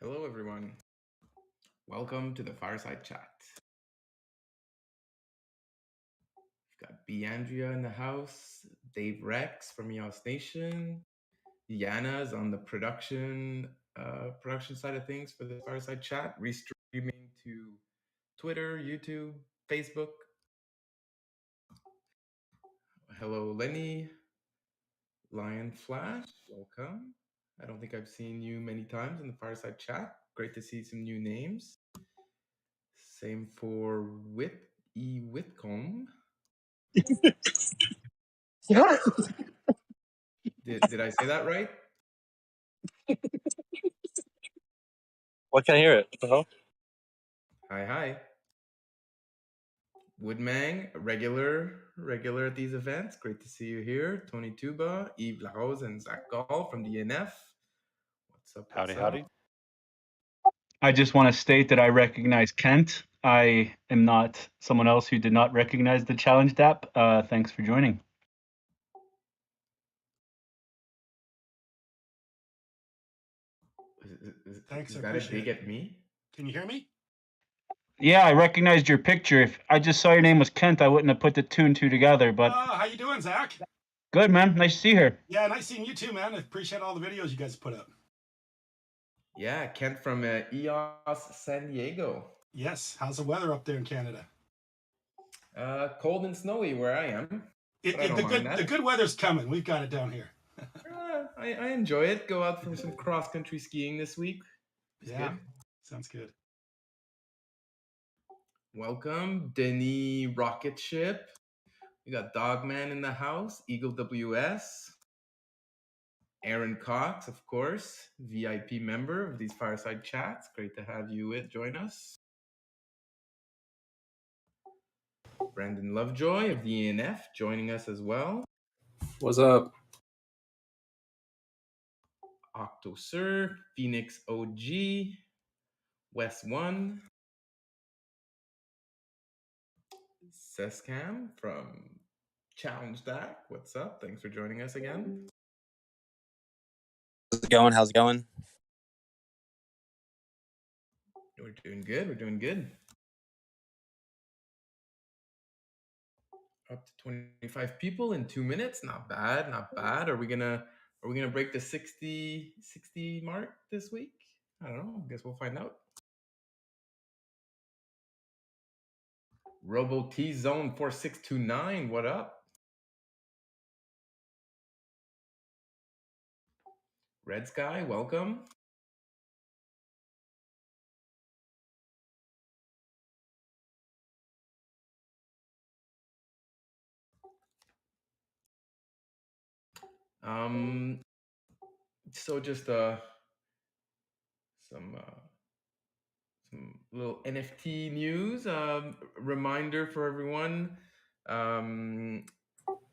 Hello, everyone. Welcome to the Fireside Chat. We've got B. Andrea in the house, Dave Rex from EOS Nation, Yana's on the production side of things for the Fireside Chat, restreaming to Twitter, YouTube, Facebook. Hello, Lenny, Lion Flash, welcome. I don't think I've seen you many times in the Fireside Chat. Great to see some new names. Same for Whitcomb. Did I say that right? Why can't I hear it? What the hell? Hi. Woodmang, regular at these events. Great to see you here. Tony Tuba, Yves La Rose, and Zach Gall from the NF. What's up? Howdy. I just want to state that I recognize Kent. I am not someone else who did not recognize the challenge, Dapp. Thanks for joining. Thanks. Is that a dig at me? Can you hear me? Yeah, I recognized your picture. If I just saw your name was Kent, I wouldn't have put the two and two together. But how you doing, Zach? Good, man. Nice to see you here. Yeah, nice seeing you too, man. I appreciate all the videos you guys put up. Yeah, Kent from EOS San Diego. Yes. How's the weather up there in Canada? Cold and snowy where I am. The good weather's coming. We've got it down here. I enjoy it. Go out for some cross-country skiing this week. Yeah, good. Sounds good. Welcome, Denis Rocket Ship. We got Dogman in the house, Eagle WS. Aaron Cox, of course, VIP member of these Fireside Chats. Great to have you join us. Brandon Lovejoy of the ENF joining us as well. What's up? OctoSir, Phoenix OG, West One, Sescam from Challenge Dack. What's up? Thanks for joining us again. How's it going? We're doing good. Up to 25 people in 2 minutes. Not bad. Are we gonna break the 60 mark this week? I don't know. I guess we'll find out. Robo T Zone 4629. What up? Red Sky, welcome. So just some little NFT news. Reminder for everyone.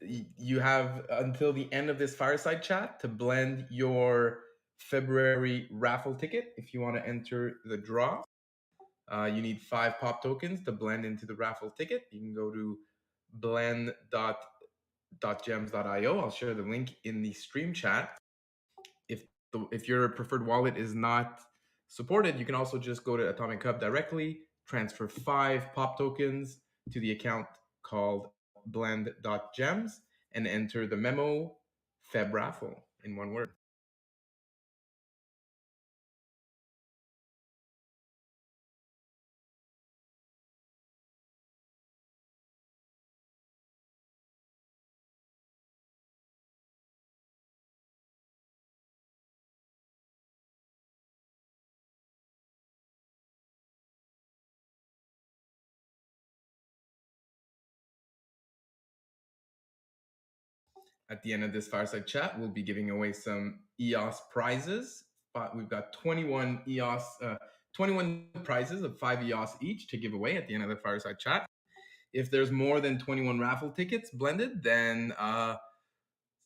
You have until the end of this Fireside Chat to blend your February raffle ticket if you want to enter the draw. You need 5 pop tokens to blend into the raffle ticket. You can go to blend.gems.io. I'll share the link in the stream chat. If your preferred wallet is not supported, you can also just go to Atomic Hub directly, transfer 5 pop tokens to the account called blend.gems and enter the memo Feb raffle in one word. At the end of this Fireside Chat, we'll be giving away some EOS prizes. But we've got 21 prizes of 5 EOS each to give away at the end of the Fireside Chat. If there's more than 21 raffle tickets blended, then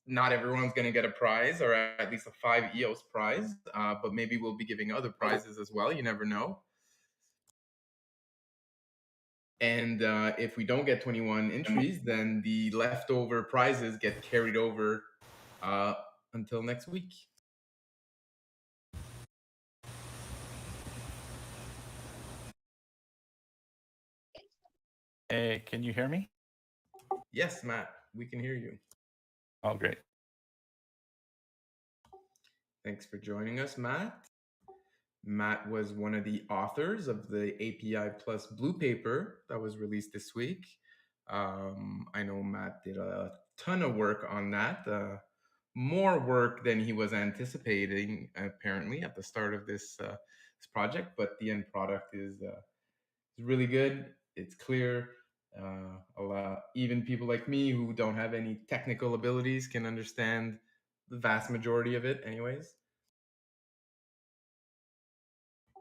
not everyone's going to get a prize, or at least a 5 EOS prize. But maybe we'll be giving other prizes as well. You never know. And if we don't get 21 entries, then the leftover prizes get carried over until next week. Hey, can you hear me? Yes, Matt, we can hear you. Oh, great. Thanks for joining us, Matt. Matt was one of the authors of the API Plus Blue Paper that was released this week. I know Matt did a ton of work on that, more work than he was anticipating, apparently, at the start of this project, but the end product is really good. It's clear. Even people like me who don't have any technical abilities can understand the vast majority of it anyways.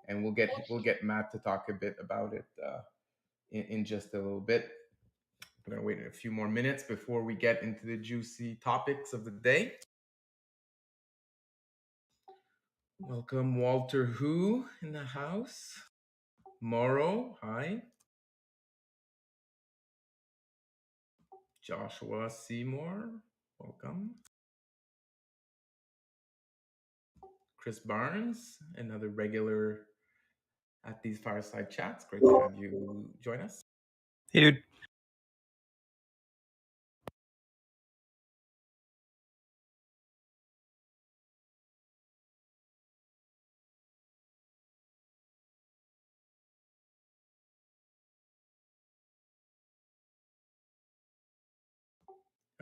And we'll get Matt to talk a bit about it in just a little bit. I'm going to wait a few more minutes before we get into the juicy topics of the day. Welcome, Walter Hu in the house. Morrow, hi. Joshua Seymour, welcome. Chris Barnes, another regular at these Fireside chats. Great to have you join us. Hey, dude.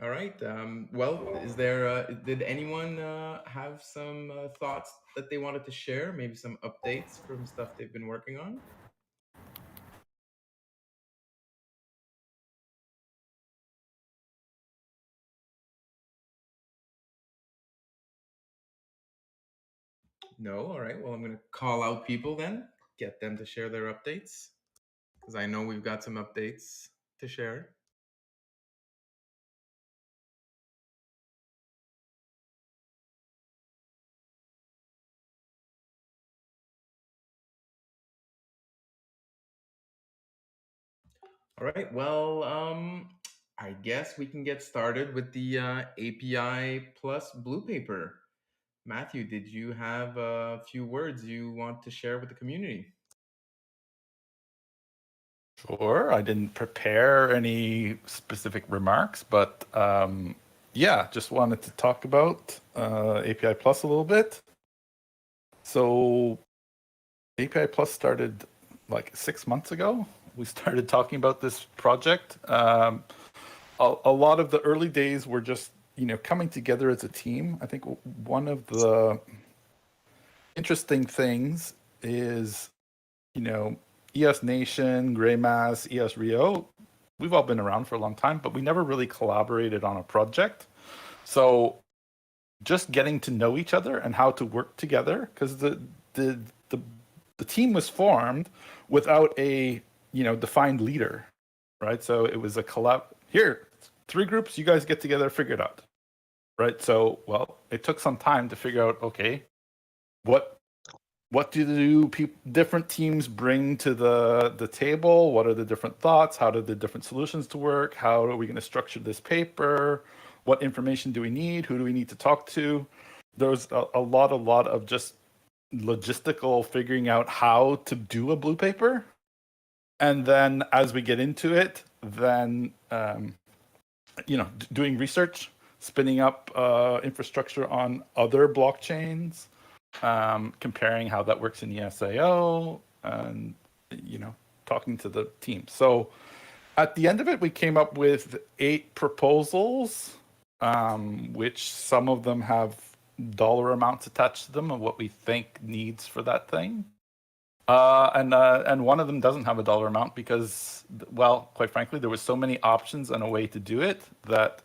All right. Well, did anyone have some thoughts that they wanted to share? Maybe some updates from stuff they've been working on? No? All right. Well, I'm going to call out people then, get them to share their updates, because I know we've got some updates to share. All right. Well, I guess we can get started with the API Plus Blue Paper. Matthew, did you have a few words you want to share with the community? Sure. I didn't prepare any specific remarks, but yeah, just wanted to talk about API Plus a little bit. So API Plus started like 6 months ago. We started talking about this project. A lot of the early days were just, coming together as a team. I think one of the interesting things is, EOS Nation, Grey Mass, EOS Rio, we've all been around for a long time, but we never really collaborated on a project. So just getting to know each other and how to work together, because the team was formed without a defined leader, right? So it was a collab. Here, 3 groups, you guys get together, figure it out, right? So, well, it took some time to figure out, okay, what do different teams bring to the table? What are the different thoughts? How do the different solutions to work? How are we going to structure this paper? What information do we need? Who do we need to talk to? There's a lot of just logistical figuring out how to do a blue paper. And then as we get into it, then, doing research, spinning up infrastructure on other blockchains, comparing how that works in EOSIO, and talking to the team. So at the end of it, we came up with 8 proposals, which some of them have dollar amounts attached to them of what we think needs for that thing. And one of them doesn't have a dollar amount because, well, quite frankly, there was so many options and a way to do it that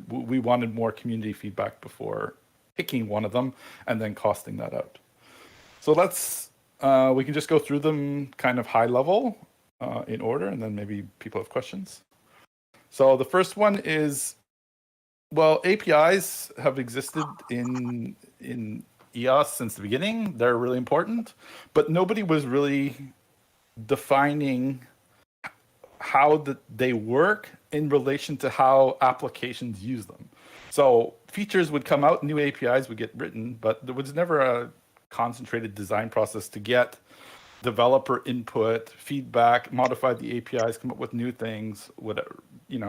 we wanted more community feedback before picking one of them and then costing that out. So we can just go through them kind of high level in order, and then maybe people have questions. So the first one is, well, APIs have existed in EOS since the beginning. They're really important, but nobody was really defining how they work in relation to how applications use them. So features would come out, new APIs would get written, but there was never a concentrated design process to get developer input, feedback, modify the APIs, come up with new things, whatever,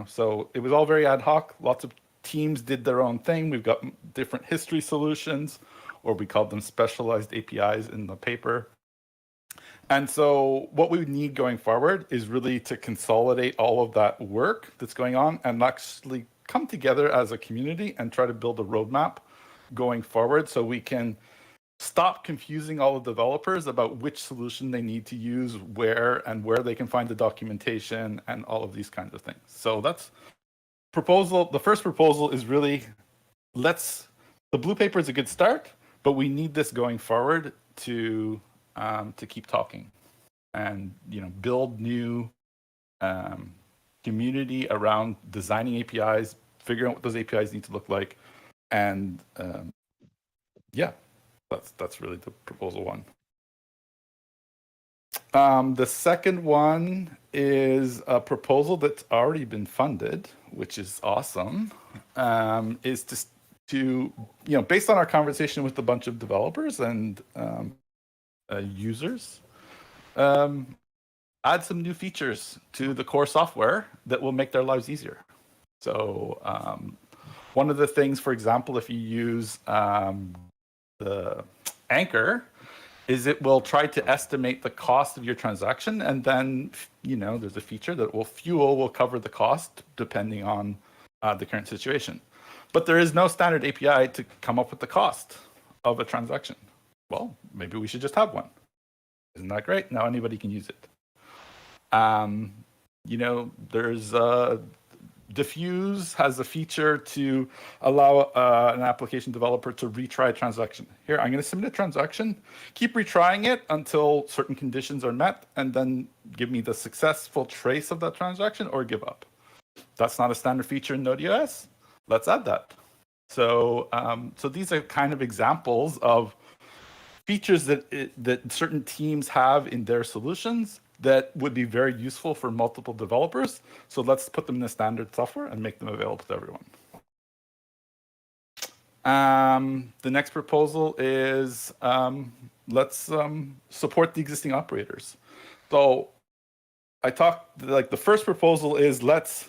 so it was all very ad hoc. Lots of teams did their own thing. We've got different history solutions, or we called them specialized APIs in the paper. And so what we need going forward is really to consolidate all of that work that's going on and actually come together as a community and try to build a roadmap going forward so we can stop confusing all the developers about which solution they need to use where and where they can find the documentation and all of these kinds of things. So that's proposal. The first proposal is really, the blue paper is a good start, but we need this going forward to keep talking and build new community around designing APIs, figuring out what those APIs need to look like, and that's really the proposal one. The second one is a proposal that's already been funded, which is awesome. Is to based on our conversation with a bunch of developers and users, add some new features to the core software that will make their lives easier. So one of the things, for example, if you use the Anchor, is it will try to estimate the cost of your transaction, and then there's a feature that will cover the cost depending on the current situation. But there is no standard API to come up with the cost of a transaction. Well, maybe we should just have one. Isn't that great? Now anybody can use it. There's Diffuse has a feature to allow an application developer to retry a transaction. Here, I'm going to submit a transaction, keep retrying it until certain conditions are met, and then give me the successful trace of that transaction or give up. That's not a standard feature in Node.js. Let's add that. So these are kind of examples of features that certain teams have in their solutions that would be very useful for multiple developers. So let's put them in the standard software and make them available to everyone. The next proposal is let's support the existing operators. So the first proposal is let's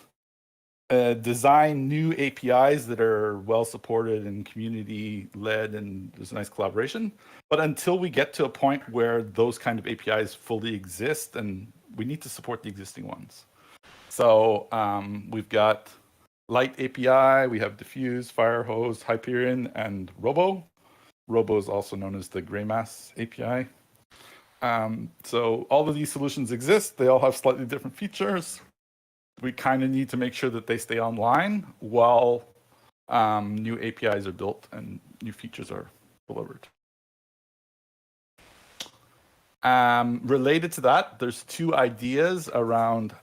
design new APIs that are well supported and community led, and there's a nice collaboration. But until we get to a point where those kind of APIs fully exist, and we need to support the existing ones. So we've got Light API, we have Diffuse, Firehose, Hyperion, and Robo. Robo is also known as the Greymass API. So all of these solutions exist. They all have slightly different features. We kind of need to make sure that they stay online while new APIs are built and new features are delivered. Related to that, there's two ideas around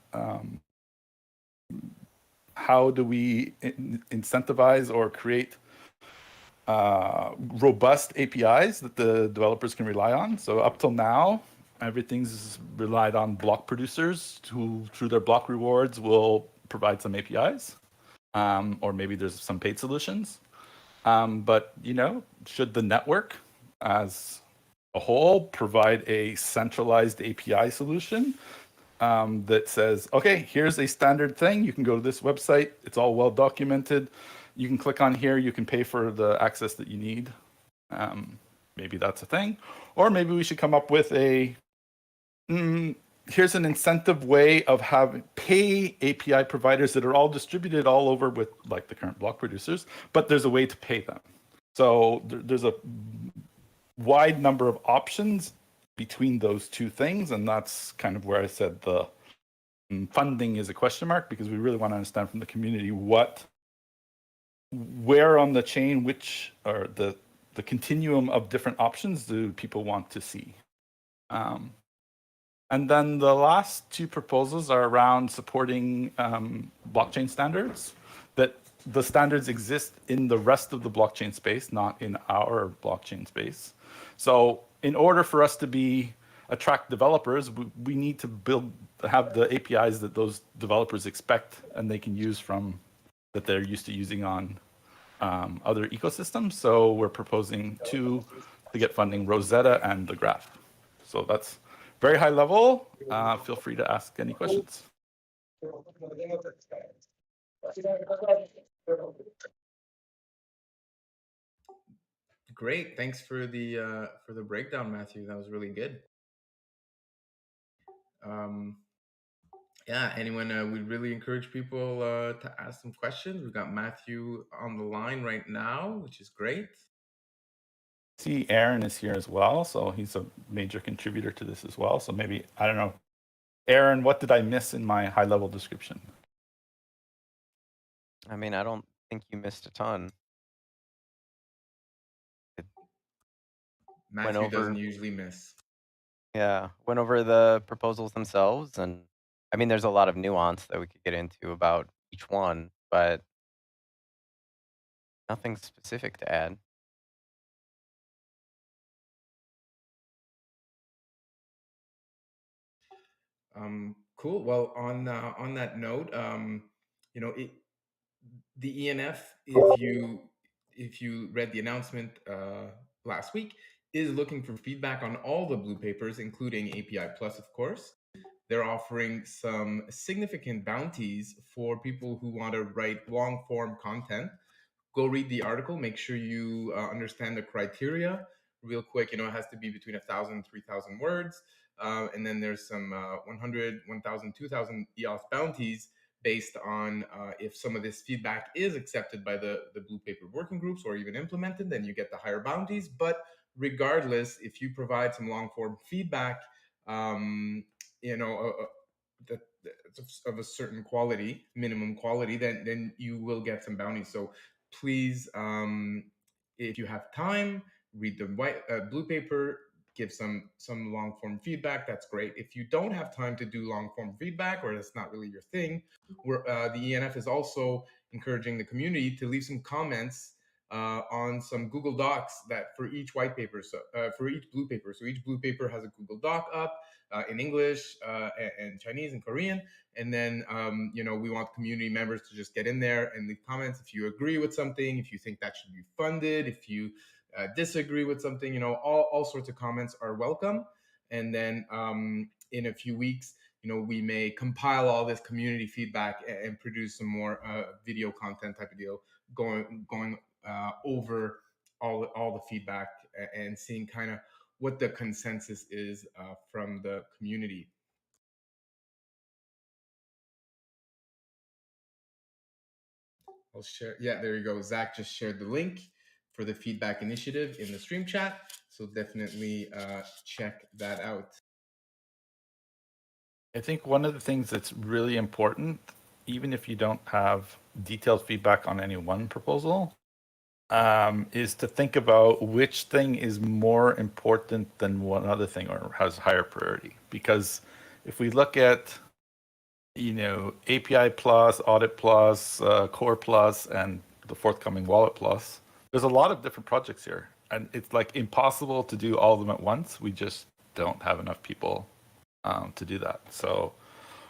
how do we incentivize or create robust APIs that the developers can rely on. So up till now, everything's relied on block producers who, through their block rewards, will provide some APIs, or maybe there's some paid solutions. But should the network as a whole provide a centralized API solution that says, okay, here's a standard thing. You can go to this website. It's all well documented. You can click on here. You can pay for the access that you need. Maybe that's a thing. Or maybe we should come up with here's an incentive way of having pay API providers that are all distributed all over with like the current block producers, but there's a way to pay them. So there's a wide number of options between those two things, and that's kind of where I said the funding is a question mark, because we really want to understand from the community where on the chain, which are the continuum of different options do people want to see. And then the last two proposals are around supporting blockchain standards, that the standards exist in the rest of the blockchain space, not in our blockchain space. So in order for us to attract developers, we need to have the APIs that those developers expect and they can use that they're used to using on other ecosystems. So we're proposing two to get funding, Rosetta and the Graph. So that's very high level. Feel free to ask any questions. Great. Thanks for the breakdown, Matthew. That was really good. Yeah, anyone, we'd really encourage people to ask some questions. We've got Matthew on the line right now, which is great. See, Aaron is here as well, so he's a major contributor to this as well. So maybe, I don't know, Aaron, what did I miss in my high-level description? I mean, I don't think you missed a ton. Matthew doesn't usually miss. Yeah, went over the proposals themselves, and I mean, there's a lot of nuance that we could get into about each one, but nothing specific to add. Cool. Well, on that note, you know, the ENF, if you read the announcement last week, is looking for feedback on all the blue papers, including API Plus, of course. They're offering some significant bounties for people who want to write long form content. Go read the article. Make sure you understand the criteria real quick. You know, it has to be between 1,000 and 3,000 words. And then there's some 100, 1,000, 2,000 EOS bounties based on if some of this feedback is accepted by the blue paper working groups or even implemented, then you get the higher bounties. But regardless, if you provide some long form feedback, you know, of a certain quality, minimum quality, then you will get some bounties. So please, if you have time, read the blue paper, give some long form feedback. That's great. If you don't have time to do long form feedback, or that's not really your thing, the ENF is also encouraging the community to leave some comments on some Google Docs that for each white paper, so for each blue paper. So each blue paper has a Google Doc up in English and Chinese and Korean. And then, you know, we want community members to just get in there and leave comments. If you agree with something, if you think that should be funded, if you disagree with something, you know, all sorts of comments are welcome. And then in a few weeks, you know, we may compile all this community feedback and produce some more video content type of deal, going over all the feedback and seeing kind of what the consensus is from the community. I'll share. Yeah, there you go. Zach just shared the link for the feedback initiative in the stream chat. So definitely check that out. I think one of the things that's really important, even if you don't have detailed feedback on any one proposal, is to think about which thing is more important than one other thing or has higher priority. Because if we look at, you know, API Plus, Audit Plus, Core Plus, and the forthcoming Wallet Plus, there's a lot of different projects here. And it's like impossible to do all of them at once. We just don't have enough people to do that. So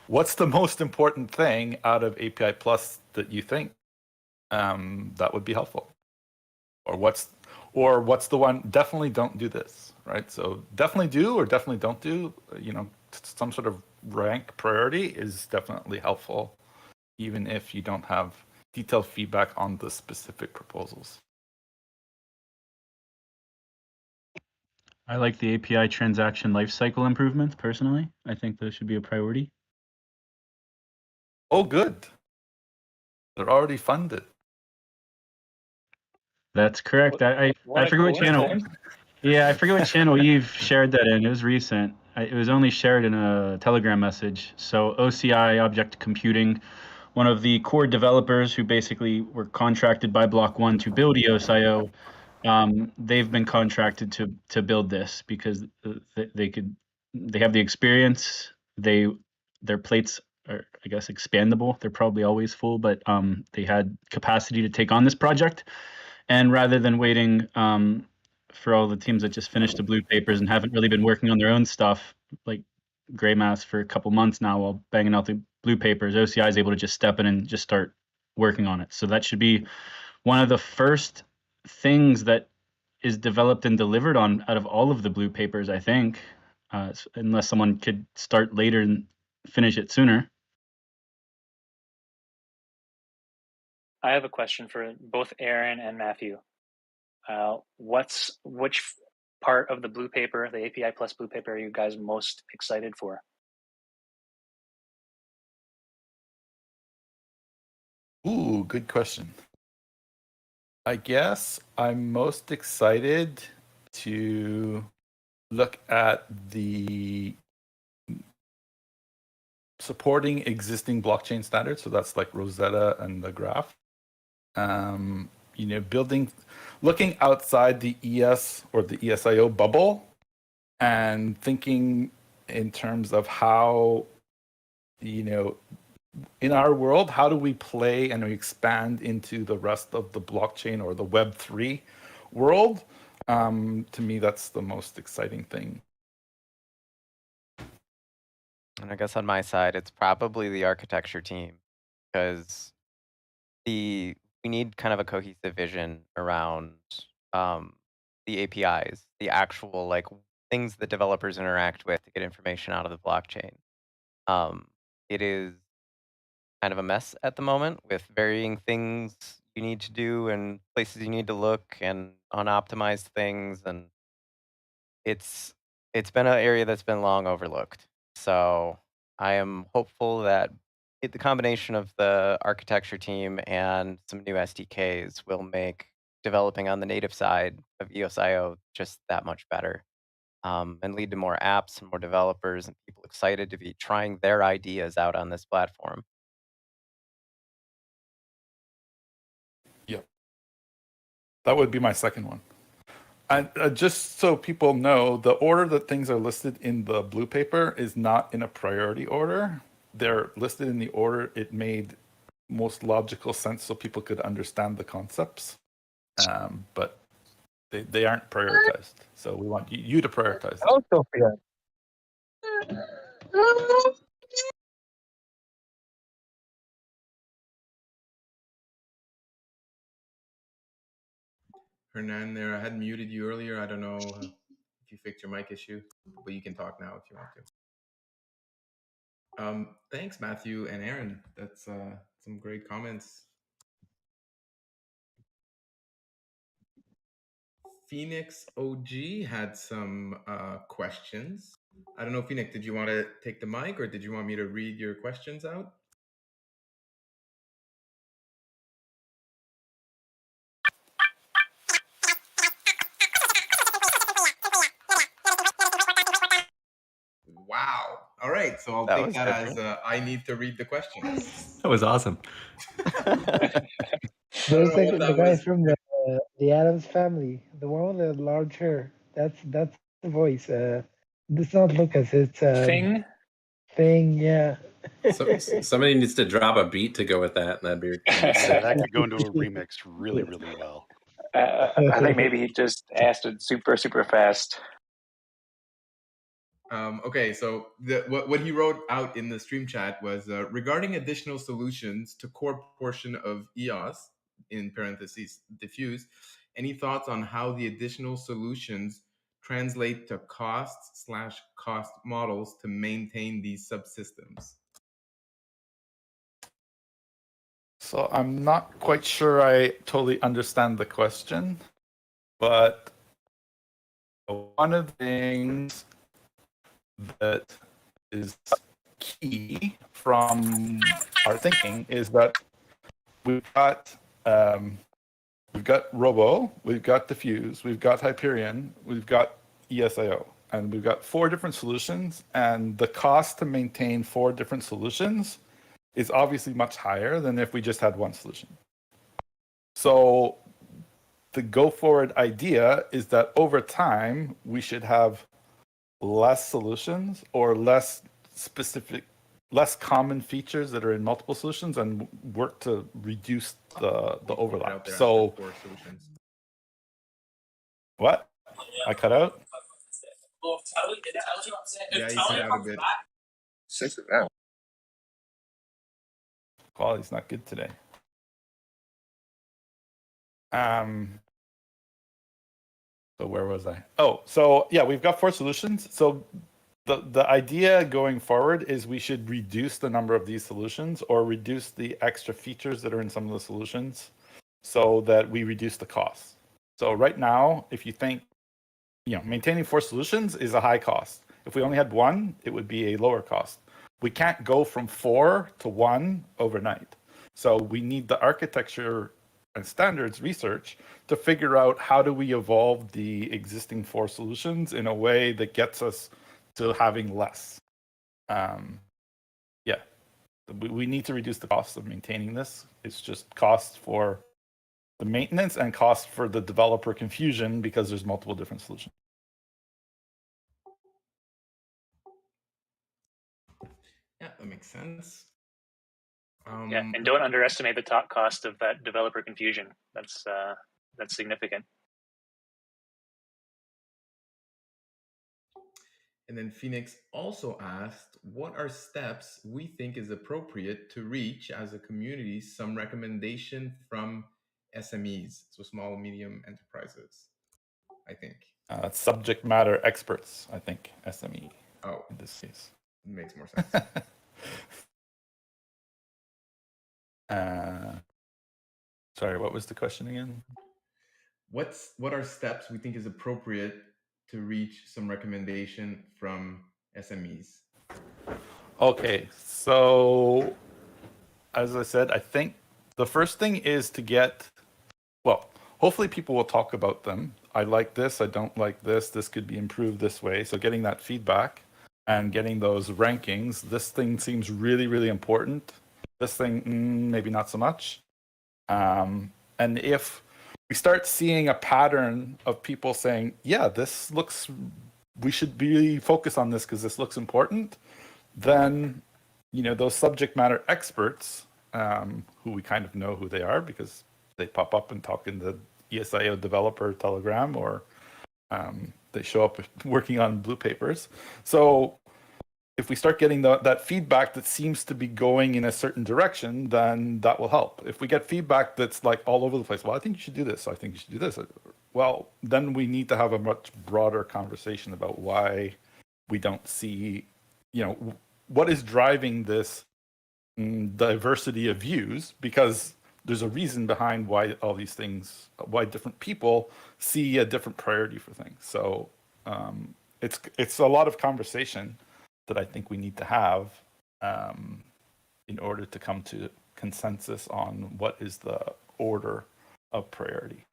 what's the most important thing out of API Plus that you think that would be helpful? Or what's the one, definitely don't do this, right? So definitely do or definitely don't do, you know, some sort of rank priority is definitely helpful, even if you don't have detailed feedback on the specific proposals. I like the API transaction lifecycle improvements personally. I think those should be a priority. Oh, good. They're already funded. That's correct. I forget what channel. Yeah, I forget what channel Yves shared that in. It was recent. It was only shared in a Telegram message. So OCI, Object Computing, one of the core developers who basically were contracted by Block One to build EOSIO, they've been contracted to build this because they have the experience. Their plates are, I guess, expandable. They're probably always full, but they had capacity to take on this project. And rather than waiting for all the teams that just finished the blue papers and haven't really been working on their own stuff, like Gray Mass for a couple months now while banging out the blue papers, OCI is able to just step in and just start working on it. So that should be one of the first things that is developed and delivered on out of all of the blue papers, I think. unless someone could start later and finish it sooner. I have a question for both Aaron and Matthew. Which part of the blue paper, the API plus blue paper, are you guys most excited for? Ooh, good question. I guess I'm most excited to look at the supporting existing blockchain standards. So that's like Rosetta and the Graph. Looking outside the ES or the EOSIO bubble and thinking in terms of how, in our world, how do we play and we expand into the rest of the blockchain or the Web3 world? To me, that's the most exciting thing. And I guess on my side, it's probably the architecture team, because we need kind of a cohesive vision around the APIs, the actual like things that developers interact with to get information out of the blockchain. It is kind of a mess at the moment with varying things you need to do and places you need to look and unoptimized things, and it's been an area that's been long overlooked. So I am hopeful that the combination of the architecture team and some new SDKs will make developing on the native side of EOSIO just that much better, and lead to more apps and more developers and people excited to be trying their ideas out on this platform. Yep. That would be my second one. And just so people know, the order that things are listed in the blue paper is not in a priority order. They're listed in the order it made most logical sense so people could understand the concepts. But they aren't prioritized. So we want you to prioritize them. Oh, Sophia. Hernan there, I had muted you earlier. I don't know if you fixed your mic issue, but you can talk now if you want to. Thanks, Matthew and Aaron. That's some great comments. Phoenix OG had some questions. I don't know, Phoenix, did you want to take the mic or did you want me to read your questions out? Wow. All right. So I'll That take was that as different. I need to read the questions. That was awesome. There's the guy from the Adams Family, the one with the large hair. That's the voice. It's not Lucas. It's Thing. Thing. Yeah. So, somebody needs to drop a beat to go with that, and that'd be Yeah, that could go into a remix really, really well. I think maybe he just asked it super fast. Okay, so what he wrote out in the stream chat was regarding additional solutions to core portion of EOS, in parentheses, diffuse, any thoughts on how the additional solutions translate to cost/cost models to maintain these subsystems? So I'm not quite sure I totally understand the question, but one of the things that is key from our thinking is that we've got Robo, we've got Diffuse, we've got Hyperion, we've got EOSIO, and we've got 4 different solutions, and the cost to maintain 4 different solutions is obviously much higher than if we just had one solution. So the go forward idea is that over time we should have less solutions or less common features that are in multiple solutions and work to reduce the overlap. So what? I cut out? Yeah, you cut out a bit. Quality's not good today. So where was I? Oh, so yeah, we've got 4 solutions. So the idea going forward is we should reduce the number of these solutions or reduce the extra features that are in some of the solutions so that we reduce the cost. So right now, if you think, maintaining 4 solutions is a high cost. If we only had 1, it would be a lower cost. We can't go from 4 to 1 overnight. So we need the architecture and standards research to figure out how do we evolve the existing 4 solutions in a way that gets us to having less. We need to reduce the cost of maintaining this. It's just cost for the maintenance and cost for the developer confusion because there's multiple different solutions. Yeah, that makes sense. And don't underestimate the top cost of that developer confusion. That's significant. And then Phoenix also asked, what are steps we think is appropriate to reach as a community some recommendation from SMEs, so small, medium enterprises, I think. Subject matter experts, I think, SME in this case. Makes more sense. Sorry, what was the question again? What are steps we think is appropriate to reach some recommendation from SMEs? Okay, so as I said, I think the first thing is to get, hopefully people will talk about them. I like this, I don't like this, this could be improved this way. So getting that feedback and getting those rankings, this thing seems really, really important. This thing, maybe not so much. And if we start seeing a pattern of people saying, yeah, this looks, we should really focus on this because this looks important, then, those subject matter experts, who we kind of know who they are because they pop up and talk in the EOSIO developer telegram, or they show up working on blue papers. So if we start getting that feedback that seems to be going in a certain direction, then that will help. If we get feedback that's like all over the place, well, I think you should do this, I think you should do this. Well, then we need to have a much broader conversation about why we don't see, what is driving this diversity of views, because there's a reason behind why all these things, why different people see a different priority for things. So it's a lot of conversation that I think we need to have in order to come to consensus on what is the order of priority.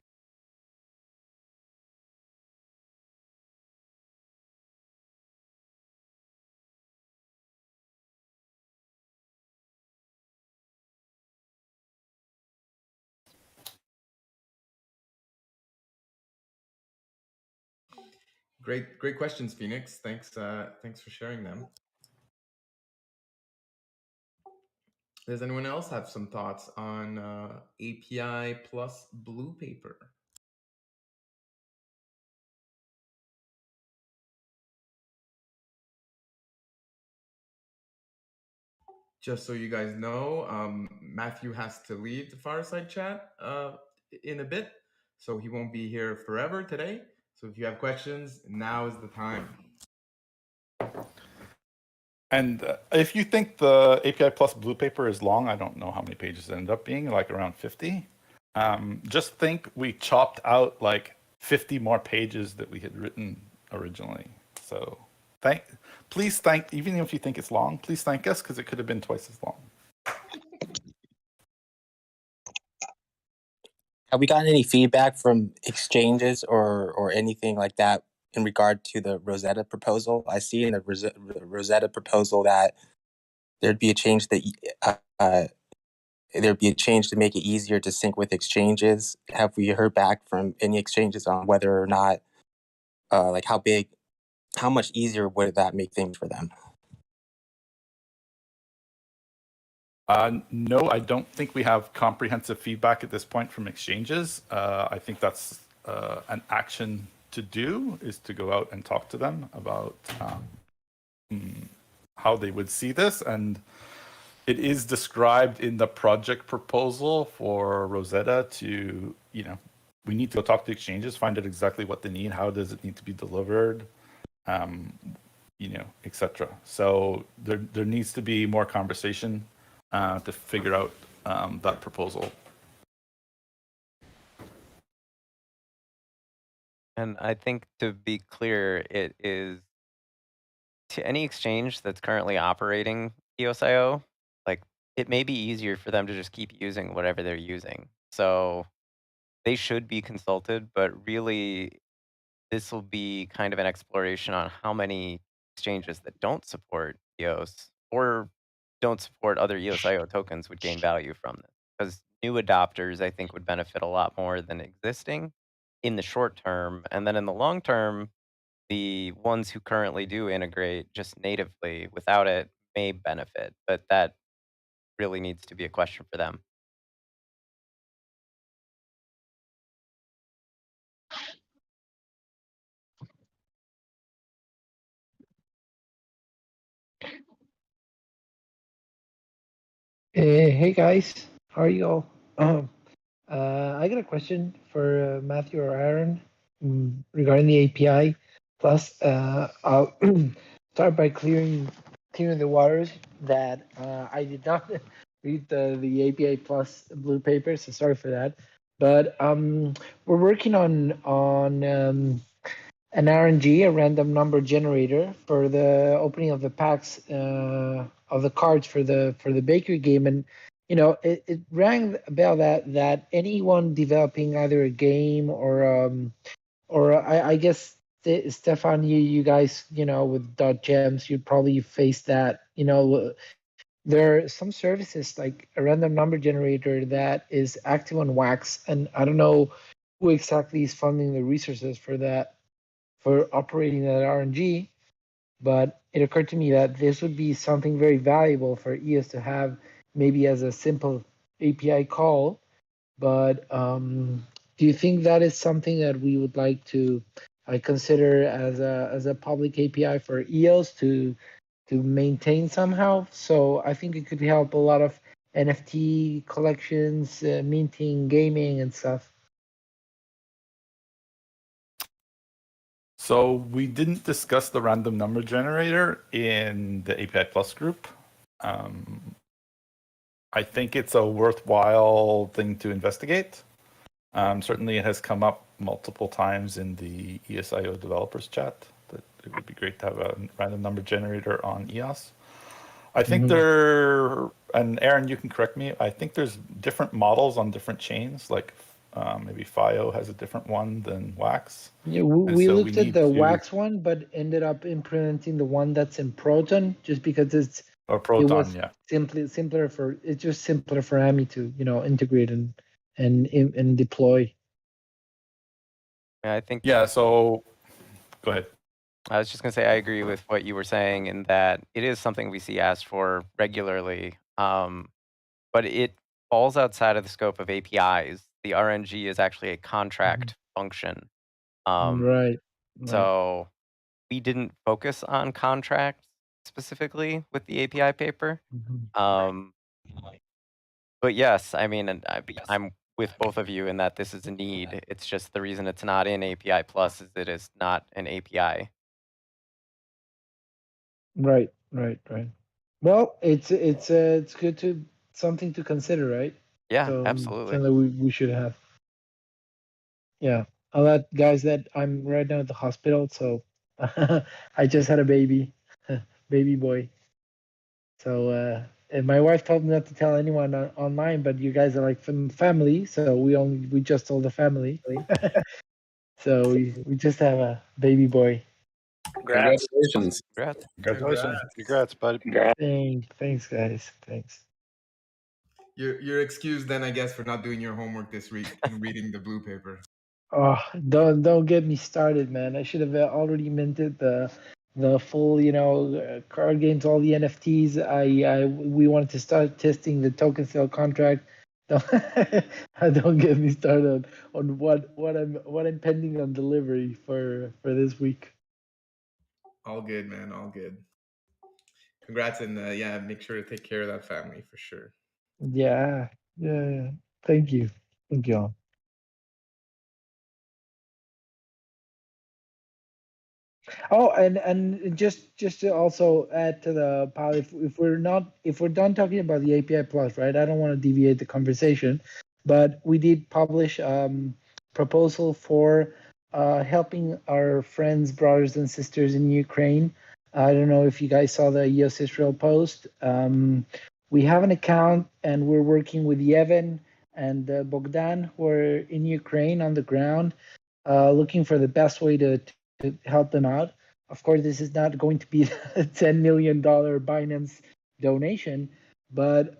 Great questions, Phoenix. Thanks for sharing them. Does anyone else have some thoughts on API plus blue paper? Just so you guys know, Matthew has to leave the Fireside chat in a bit, so he won't be here forever today. So if you have questions, now is the time. And if you think the API plus blue paper is long, I don't know how many pages it ended up being, like around 50. Just think we chopped out like 50 more pages that we had written originally. So please thank, even if you think it's long, please thank us because it could have been twice as long. Have we gotten any feedback from exchanges or anything like that in regard to the Rosetta proposal? I see in the Rosetta proposal that there'd be a change that there'd be a change to make it easier to sync with exchanges. Have we heard back from any exchanges on whether or not, like how much easier would that make things for them? No, I don't think we have comprehensive feedback at this point from exchanges. I think that's an action to do, is to go out and talk to them about how they would see this. And it is described in the project proposal for Rosetta to, we need to go talk to exchanges, find out exactly what they need, how does it need to be delivered, etc. So there needs to be more conversation to figure out that proposal. And I think, to be clear, it is to any exchange that's currently operating EOSIO, like, it may be easier for them to just keep using whatever they're using. So they should be consulted, but really this will be kind of an exploration on how many exchanges that don't support EOS or don't support other EOSIO tokens would gain value from this. Because new adopters, I think, would benefit a lot more than existing in the short term. And then in the long term, the ones who currently do integrate just natively without it may benefit, but that really needs to be a question for them. Hey guys, how are you all? I got a question for Matthew or Aaron regarding the API. Plus, I'll start by clearing the waters that I did not read the API Plus blue paper, so sorry for that. But we're working on an RNG, a random number generator, for the opening of the packs of the cards for the bakery game, and it rang a bell that anyone developing either a game or I guess Stefan, you guys, with dot gems, you probably face that. There are some services like a random number generator that is active on Wax, and I don't know who exactly is funding the resources for that, for operating that RNG, but it occurred to me that this would be something very valuable for EOS to have, maybe as a simple API call. But do you think that is something that we would like to consider as a public API for EOS to maintain somehow? So I think it could help a lot of NFT collections, minting, gaming, and stuff. So we didn't discuss the random number generator in the API Plus group. I think it's a worthwhile thing to investigate. Certainly it has come up multiple times in the EOSIO developers chat that it would be great to have a random number generator on EOS. I think and Aaron, you can correct me, I think there's different models on different chains, like maybe FIO has a different one than Wax. Yeah, we looked at the Wax one, but ended up implementing the one that's in Proton, just because it was simpler for Ami to integrate and deploy. Yeah, I think. Yeah. So, go ahead. I was just gonna say I agree with what you were saying in that it is something we see asked for regularly, but it falls outside of the scope of APIs. The RNG is actually a contract function. Right. So we didn't focus on contracts specifically with the API paper. But yes, I mean, and I'm with both of you in that this is a need. It's just the reason it's not in API Plus is it is not an API. Right. Well, it's good to something to consider, right? Yeah, so, absolutely. Something we should have. Yeah, I'll let guys that I'm right now at the hospital, so I just had a baby boy. So and my wife told me not to tell anyone online, but you guys are like family, so we just told the family. So we just have a baby boy. Congratulations. Congrats, bud. Thanks, guys. Thanks. You're excused then, I guess, for not doing your homework this week and reading the blue paper. Oh, don't get me started, man. I should have already minted the full, card games, all the NFTs. We wanted to start testing the token sale contract. Don't get me started on what I'm pending on delivery for this week. All good, man. All good. Congrats, and yeah, make sure to take care of that family for sure. Yeah. Thank you all. Oh, and just to also add to the pile, if we're done talking about the API plus, right? I don't want to deviate the conversation, but we did publish proposal for helping our friends, brothers, and sisters in Ukraine. I don't know if you guys saw the EOS Israel post. We have an account, and we're working with Yevon and Bogdan, who are in Ukraine on the ground, looking for the best way to help them out. Of course, this is not going to be a $10 million Binance donation, but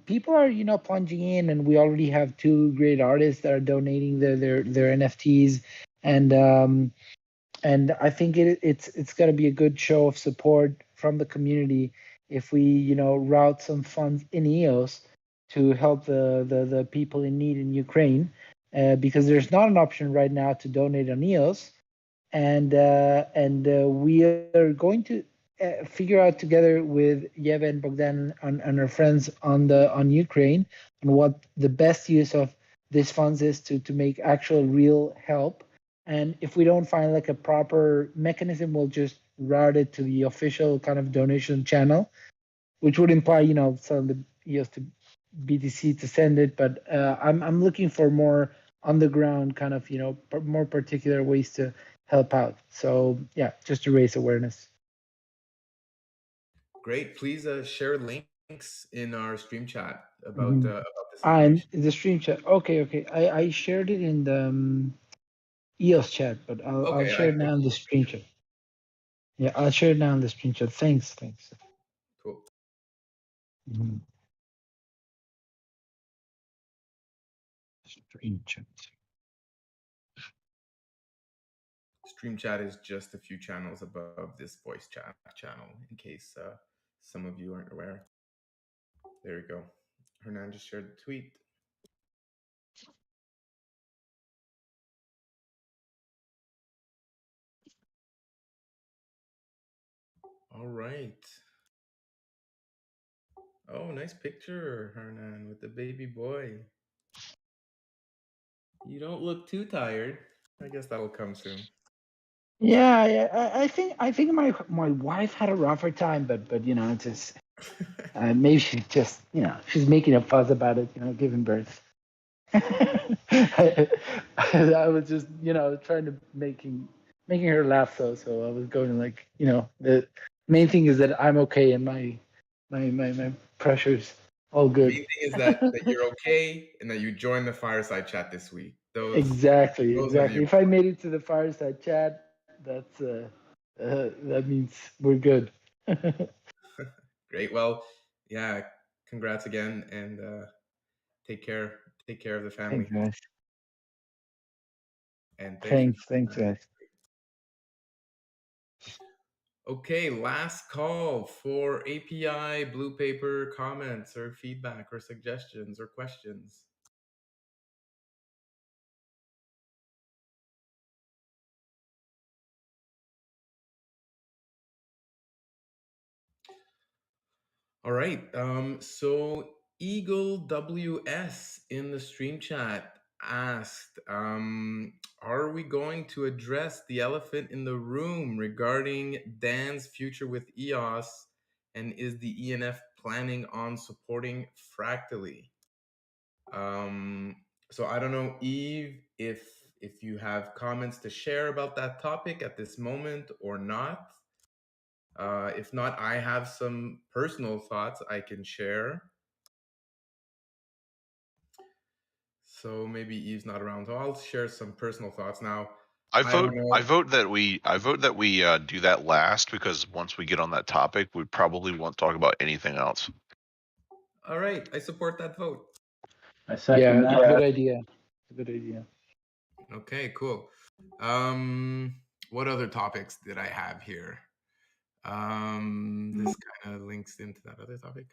people are, plunging in, and we already have two great artists that are donating their NFTs, and I think it's going to be a good show of support from the community if we, route some funds in EOS to help the people in need in Ukraine, because there's not an option right now to donate on EOS, and we are going to figure out together with Yeva and Bogdan and our friends on Ukraine and what the best use of these funds is to make actual real help. And if we don't find like a proper mechanism, we'll just route it to the official kind of donation channel, which would imply, some of the EOS to BTC to send it. But I'm looking for more on the ground kind of, more particular ways to help out. So yeah, just to raise awareness. Great. Please share links in our stream chat about this And information. the stream chat. Okay. I shared it in the EOS chat, but I'll share it now in the stream chat. Yeah, I'll share it now in the stream chat. Thanks. Cool. Stream chat. Stream chat is just a few channels above this voice chat channel, in case some of you aren't aware. There we go. Hernan just shared the tweet. All right. Oh, nice picture, Hernan, with the baby boy. You don't look too tired. I guess that'll come soon. Yeah. I think my wife had a rougher time, but it's just maybe she just she's making a fuss about it, giving birth. I was just trying to making her laugh, so I was going like the main thing is that I'm okay and my pressure's all good. The main thing is that you're okay and that you joined the Fireside chat this week. Exactly. If I made it to the Fireside chat, that's that means we're good. Great. Well, yeah. Congrats again, and take care. Take care of the family. Thanks, guys. And thanks, guys. Okay, last call for API Blue Paper comments or feedback or suggestions or questions. All right. So Eagle WS in the stream chat asked, are we going to address the elephant in the room regarding Dan's future with EOS, and is the ENF planning on supporting Fractally? So I don't know, Yves, if you have comments to share about that topic at this moment or not. If not, I have some personal thoughts I can share. So maybe Yves not around, so I'll share some personal thoughts now. I vote that we do that last, because once we get on that topic, we probably won't talk about anything else. All right, I support that vote. I second that. Good idea. Good idea. Okay, cool. What other topics did I have here? This kind of links into that other topic.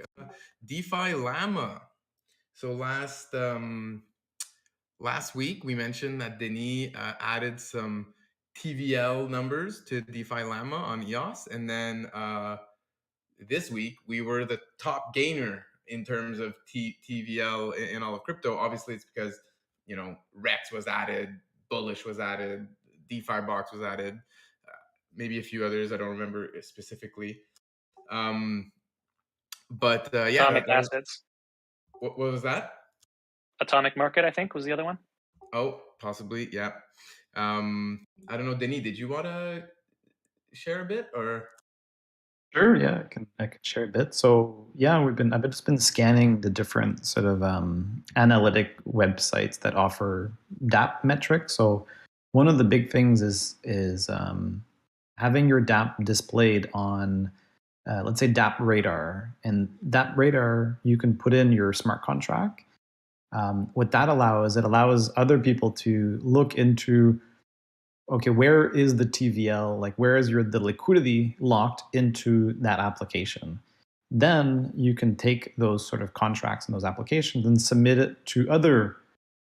Defillama. So last week we mentioned that Denis added some TVL numbers to Defillama on EOS, and then this week we were the top gainer in terms of TVL in all of crypto. Obviously, it's because Rex was added, Bullish was added, DeFi Box was added. maybe a few others. I don't remember specifically. But yeah, Atomic Assets. What was that? Atomic Market, I think, was the other one. Oh, possibly, yeah. I don't know, Denis, did you want to share a bit, or? Sure, yeah, I can share a bit. So yeah, I've just been scanning the different sort of analytic websites that offer Dapp metrics. So one of the big things is having your Dapp displayed on let's say Dapp Radar, and Dapp Radar you can put in your smart contract. What that allows, it allows other people to look into, okay, where is the TVL? Like, where is the liquidity locked into that application? Then you can take those sort of contracts and those applications and submit it to other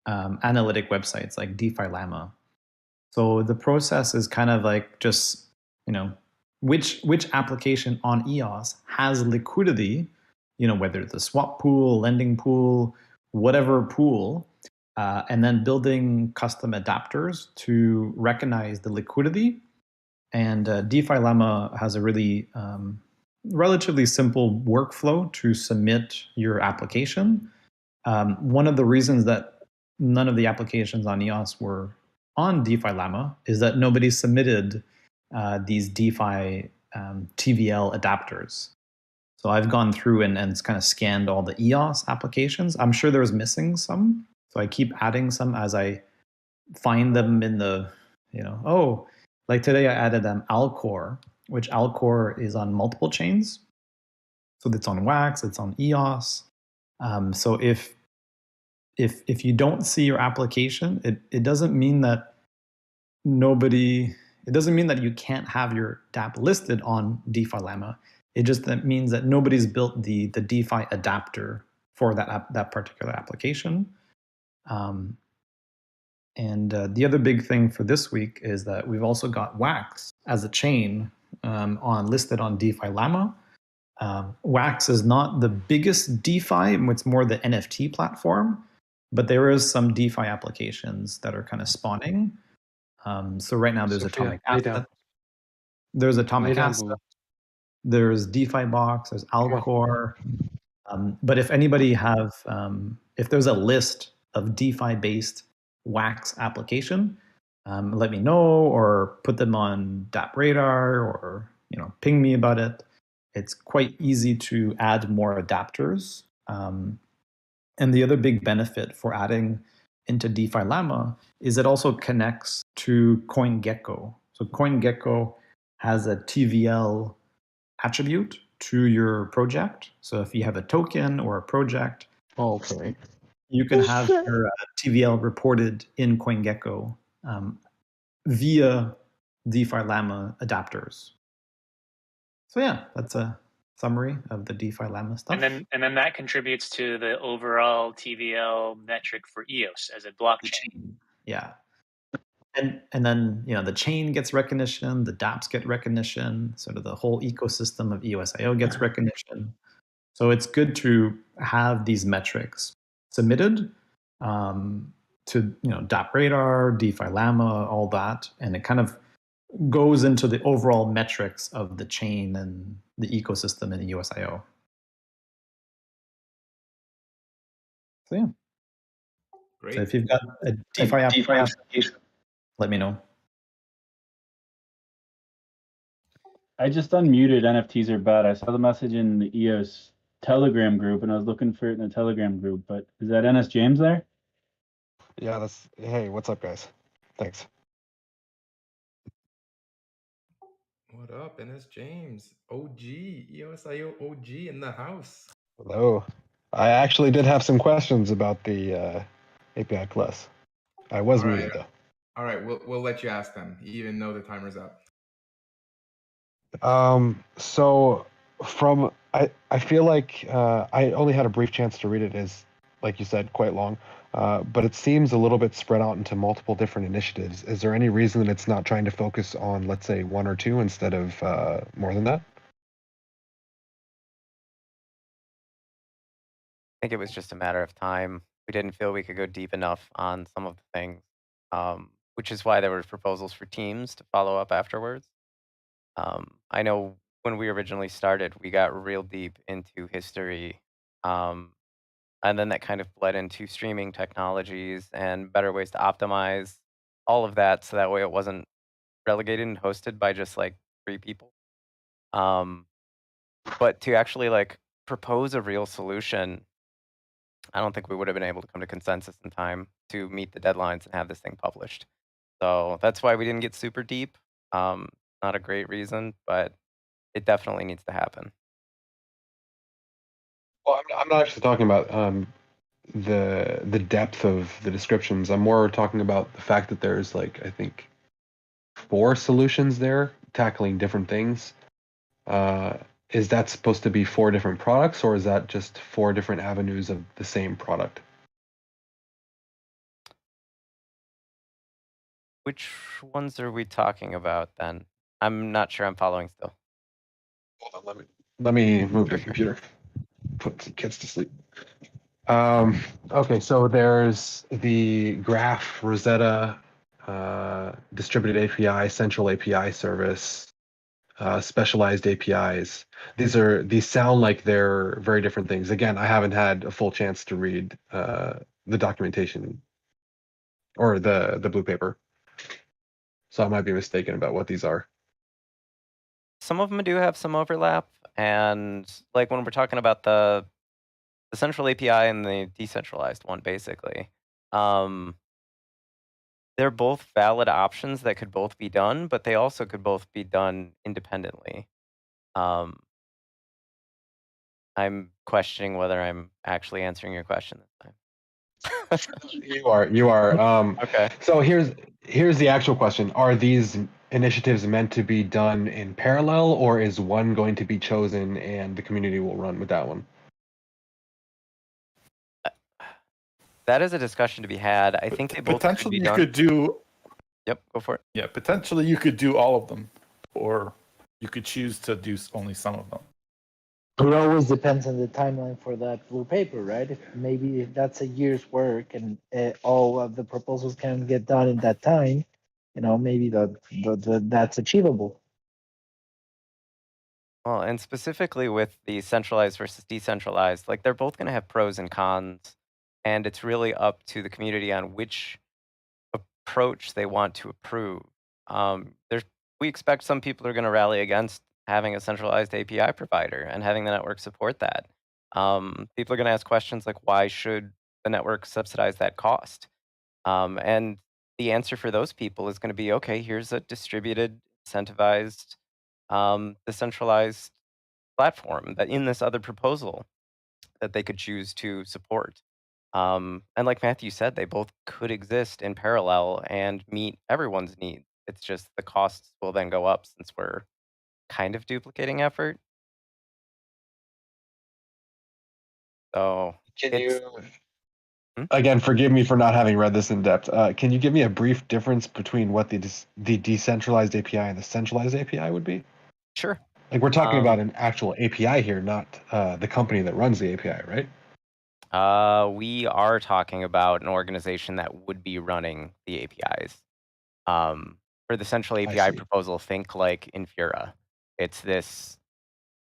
analytic websites like Defillama. So the process is kind of like just, which application on EOS has liquidity, whether it's a swap pool, lending pool, whatever pool, and then building custom adapters to recognize the liquidity. And Defillama has a really relatively simple workflow to submit your application. One of the reasons that none of the applications on EOS were on Defillama is that nobody submitted these DeFi TVL adapters. So I've gone through and kind of scanned all the EOS applications. I'm sure there was missing some. So I keep adding some as I find them in the, like today I added Alcor, which Alcor is on multiple chains. So it's on Wax, it's on EOS. So if you don't see your application, it doesn't mean that it doesn't mean that you can't have your Dapp listed on Defillama. It just means that nobody's built the DeFi adapter for that particular application. And the other big thing for this week is that we've also got Wax as a chain listed on Defillama. Wax is not the biggest DeFi; it's more the NFT platform, but there is some DeFi applications that are kind of spawning. So right now there's Atomic Asset. There's Atomic Asset. There's DeFi Box. There's Alcor. But if anybody if there's a list of DeFi-based Wax application, let me know, or put them on Dapp Radar, or ping me about it. It's quite easy to add more adapters. And the other big benefit for adding into Defillama is it also connects to CoinGecko. So CoinGecko has a TVL attribute to your project. So if you have a token or a project, you can have your TVL reported in CoinGecko via Defillama adapters. So yeah, that's a summary of the Defillama stuff. And then that contributes to the overall TVL metric for EOS as a blockchain. Yeah. And then the chain gets recognition, the dApps get recognition, sort of the whole ecosystem of EOSIO gets recognition. So it's good to have these metrics submitted to Dapp Radar, Defillama, all that, and it kind of goes into the overall metrics of the chain and the ecosystem in EOSIO. So yeah. Great. So if you've got a DeFi application, let me know. I just unmuted NFTs are bad. I saw the message in the EOS Telegram group, and I was looking for it in the Telegram group. But is that NS James there? Yeah, hey, what's up, guys? Thanks. What up, NS James? OG, EOSIO OG in the house. Hello. I actually did have some questions about the API Plus. I was muted though. All right, we'll let you ask them, even though the timer's up. So I feel like I only had a brief chance to read it. Is, like you said, quite long, but it seems a little bit spread out into multiple different initiatives. Is there any reason that it's not trying to focus on, let's say, one or two instead of more than that? I think it was just a matter of time. We didn't feel we could go deep enough on some of the things, which is why there were proposals for teams to follow up afterwards. I know when we originally started, we got real deep into history. Um, and then that kind of bled into streaming technologies and better ways to optimize all of that so that way it wasn't relegated and hosted by just like 3 people. Um, but to actually like propose a real solution, I don't think we would have been able to come to consensus in time to meet the deadlines and have this thing published. So that's why we didn't get super deep. Not a great reason, but it definitely needs to happen. Well, I'm not actually talking about the depth of the descriptions. I'm more talking about the fact that there's like I think 4 solutions there tackling different things. Is that supposed to be 4 different products, or is that just 4 different avenues of the same product? Which ones are we talking about then? I'm not sure I'm following still. Hold on, let me move the computer. Put the kids to sleep. Okay, so there's the Graph Rosetta distributed API, central API service, specialized APIs. These sound like they're very different things. Again, I haven't had a full chance to read the documentation or the blue paper, so I might be mistaken about what these are. Some of them do have some overlap, and like when we're talking about the central API and the decentralized one, basically, they're both valid options that could both be done, but they also could both be done independently. Um, I'm questioning whether I'm actually answering your question this time. You are. Okay. So here's the actual question: are these initiatives meant to be done in parallel, or is one going to be chosen and the community will run with that one? That is a discussion to be had. I think they both could Potentially be you done. could do. Yep, go for it. Yeah, potentially you could do all of them, or you could choose to do only some of them. It always depends on the timeline for that blue paper, right? Maybe if that's a year's work and all of the proposals can get done in that time, maybe that's achievable. Well, and specifically with the centralized versus decentralized, like they're both going to have pros and cons, and it's really up to the community on which approach they want to approve. We expect some people are going to rally against having a centralized API provider and having the network support that. People are going to ask questions like, why should the network subsidize that cost? And the answer for those people is going to be, okay, here's a distributed, incentivized, decentralized platform that in this other proposal that they could choose to support. And like Matthew said, they both could exist in parallel and meet everyone's needs. It's just the costs will then go up since we're kind of duplicating effort. So Can it's you again forgive me for not having read this in depth? Can you give me a brief difference between what the decentralized API and the centralized API would be? sure. Like we're talking about an actual API here, not the company that runs the API, right? We are talking about an organization that would be running the APIs. For the central API proposal, think like Infura. It's this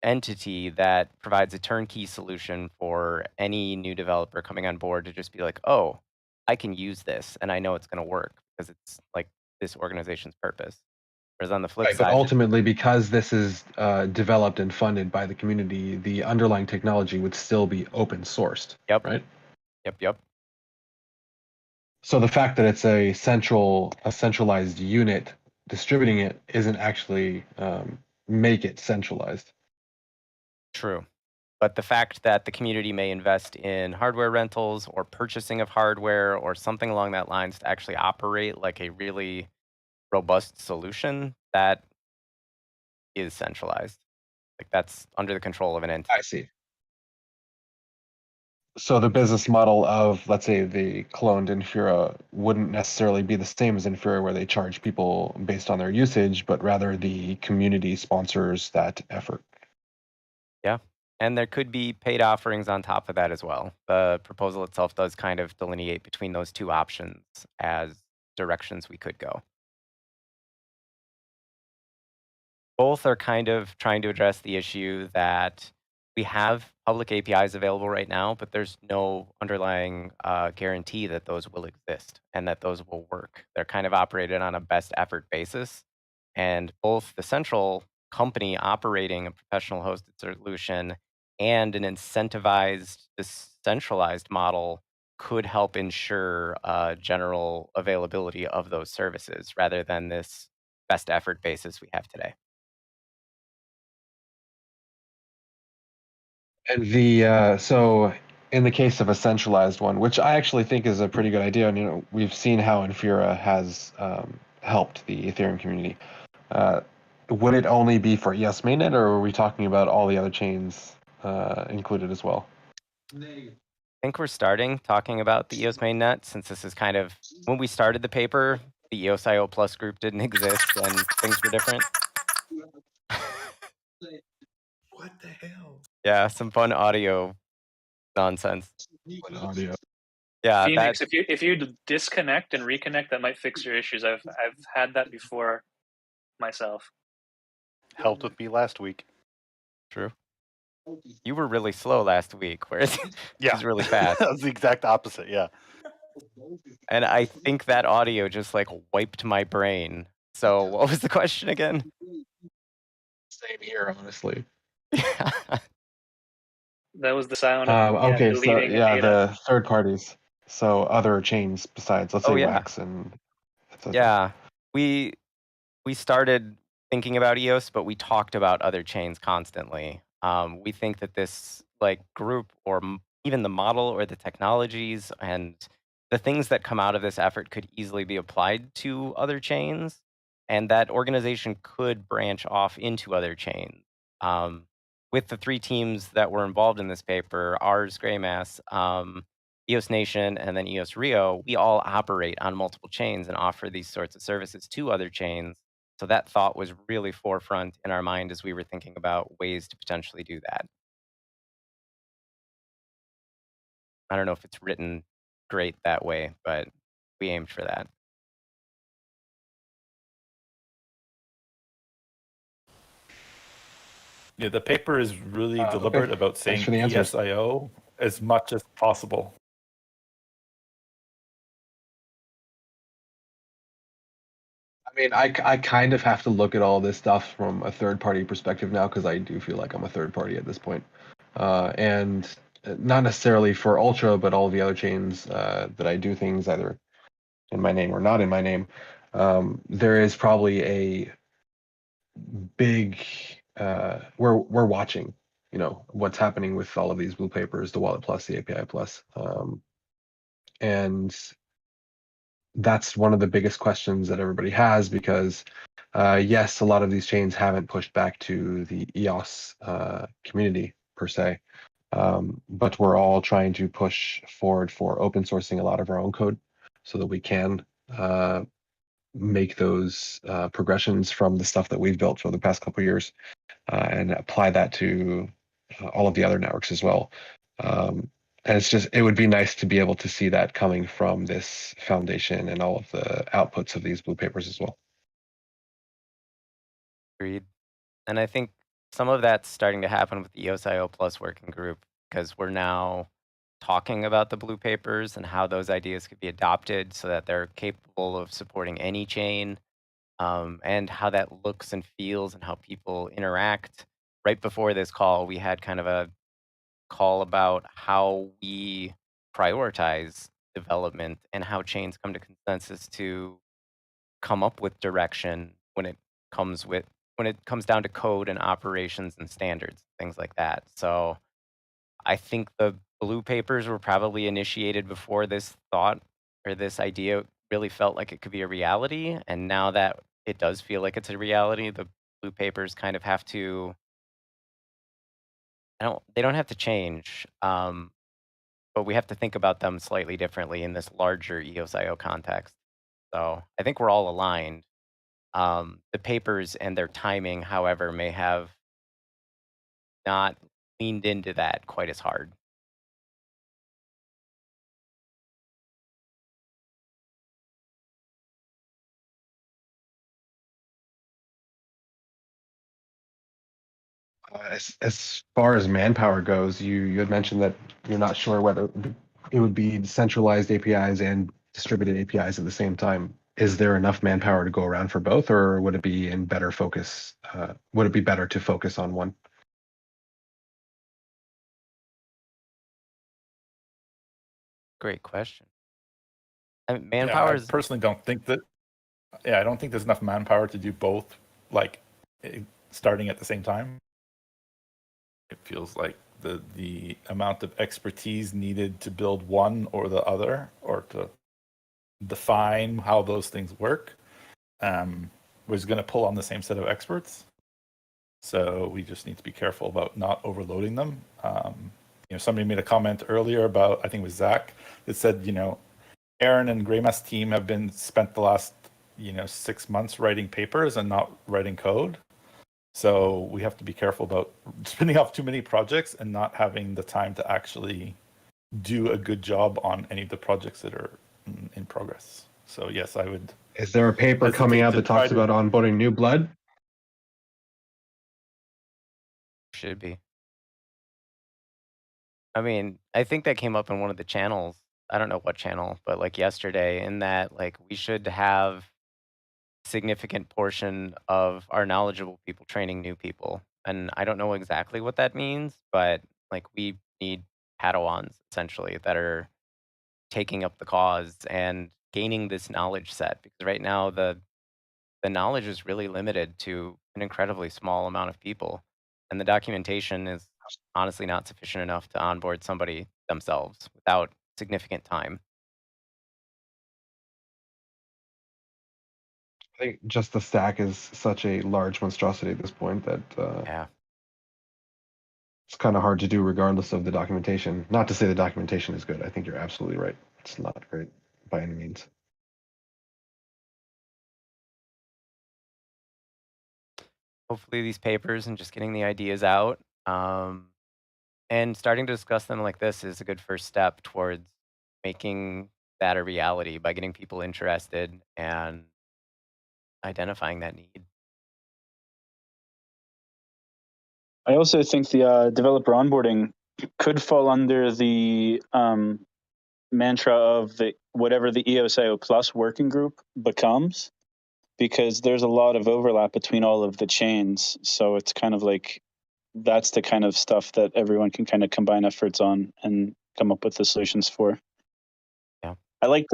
entity that provides a turnkey solution for any new developer coming on board to just be like, oh, I can use this and I know it's going to work because it's like this organization's purpose. Whereas on the flip Right, side, but ultimately, because this is developed and funded by the community, the underlying technology would still be open sourced. Yep. Right. Yep. So the fact that it's a centralized unit distributing it isn't actually make it centralized. True. But the fact that the community may invest in hardware rentals or purchasing of hardware or something along that lines to actually operate like a really robust solution, that is centralized. Like that's under the control of an entity. I see. So the business model of, let's say, the cloned Infura wouldn't necessarily be the same as Infura, where they charge people based on their usage, but rather the community sponsors that effort. Yeah. And there could be paid offerings on top of that as well. The proposal itself does kind of delineate between those two options as directions we could go. both are kind of trying to address the issue that we have public APIs available right now, but there's no underlying guarantee that those will exist and that those will work. They're kind of operated on a best effort basis. And both the central company operating a professional hosted solution and an incentivized, decentralized model could help ensure general availability of those services rather than this best effort basis we have today. And the so in the case of a centralized one, which I actually think is a pretty good idea, and we've seen how Infura has helped the Ethereum community. Would it only be for EOS mainnet, or are we talking about all the other chains included as well? I think we're starting talking about the EOS mainnet, since this is kind of when we started the paper, the EOSIO Plus group didn't exist and things were different. What the hell? Yeah, some fun audio nonsense. Audio. Yeah, Phoenix, if you disconnect and reconnect, that might fix your issues. I've had that before myself. Helped with me last week. True. You were really slow last week, whereas yeah, was really fast. That was the exact opposite. Yeah. And I think that audio just like wiped my brain. So what was the question again? Same here, honestly. That was the sound of okay, so deleting yeah, data. the third parties. So other chains besides, let's say, Wax and etc. Yeah, we started thinking about EOS, but we talked about other chains constantly. We think that this like group or even the model or the technologies and the things that come out of this effort could easily be applied to other chains, and that organization could branch off into other chains. With the 3 teams that were involved in this paper, ours, Greymass, EOS Nation, and then EOS Rio, we all operate on multiple chains and offer these sorts of services to other chains. So that thought was really forefront in our mind as we were thinking about ways to potentially do that. I don't know if it's written great that way, but we aimed for that. Yeah, the paper is really deliberate about saying ESIO as much as possible. I mean, I kind of have to look at all this stuff from a third-party perspective now, because I do feel like I'm a third party at this point. And not necessarily for Ultra, but all the other chains that I do things either in my name or not in my name. There is probably a big we're watching, what's happening with all of these blue papers, the Wallet Plus, the API Plus, and that's one of the biggest questions that everybody has, because yes, a lot of these chains haven't pushed back to the EOS community per se, but we're all trying to push forward for open sourcing a lot of our own code so that we can make those progressions from the stuff that we've built for the past couple of years and apply that to all of the other networks as well. And it would be nice to be able to see that coming from this foundation and all of the outputs of these blue papers as well. Agreed. And I think some of that's starting to happen with the EOSIO Plus working group, because we're now talking about the blue papers and how those ideas could be adopted so that they're capable of supporting any chain, and how that looks and feels and how people interact. Right before this call, we had kind of a call about how we prioritize development and how chains come to consensus to come up with direction when it comes down to code and operations and standards, things like that. So I think the blue papers were probably initiated before this thought or this idea really felt like it could be a reality. And now that it does feel like it's a reality, the blue papers kind of have to, they don't have to change, but we have to think about them slightly differently in this larger EOSIO context. So I think we're all aligned. The papers and their timing, however, may have not leaned into that quite as hard. As far as manpower goes, you had mentioned that you're not sure whether it would be centralized APIs and distributed APIs at the same time. Is there enough manpower to go around for both, or would it be in better focus? Would it be better to focus on one? Great question. I mean, Yeah, manpower I is personally don't think that. Yeah, I don't think there's enough manpower to do both, like starting at the same time. It feels like the amount of expertise needed to build one or the other, or to define how those things work, was going to pull on the same set of experts. So we just need to be careful about not overloading them. Somebody made a comment earlier about, I think it was Zach, that said, Aaron and Greymass team have been spent the last 6 months writing papers and not writing code. So we have to be careful about spinning off too many projects and not having the time to actually do a good job on any of the projects that are in progress. So yes, I would. Is there a paper coming out that talks about onboarding new blood? should be. I mean, I think that came up in one of the channels. I don't know what channel, but like yesterday, in that like we should have significant portion of our knowledgeable people training new people. And I don't know exactly what that means, but like we need Padawans essentially that are taking up the cause and gaining this knowledge set, because right now the knowledge is really limited to an incredibly small amount of people, and the documentation is honestly not sufficient enough to onboard somebody themselves without significant time. I think just the stack is such a large monstrosity at this point that Yeah. it's kind of hard to do regardless of the documentation. Not to say the documentation is good. I think you're absolutely right. It's not great by any means. Hopefully these papers and just getting the ideas out, and starting to discuss them like this is a good first step towards making that a reality by getting people interested and identifying that need. I also think the developer onboarding could fall under the mantra of the whatever the EOSIO Plus working group becomes, because there's a lot of overlap between all of the chains. So it's kind of like that's the kind of stuff that everyone can kind of combine efforts on and come up with the solutions for. Yeah, I liked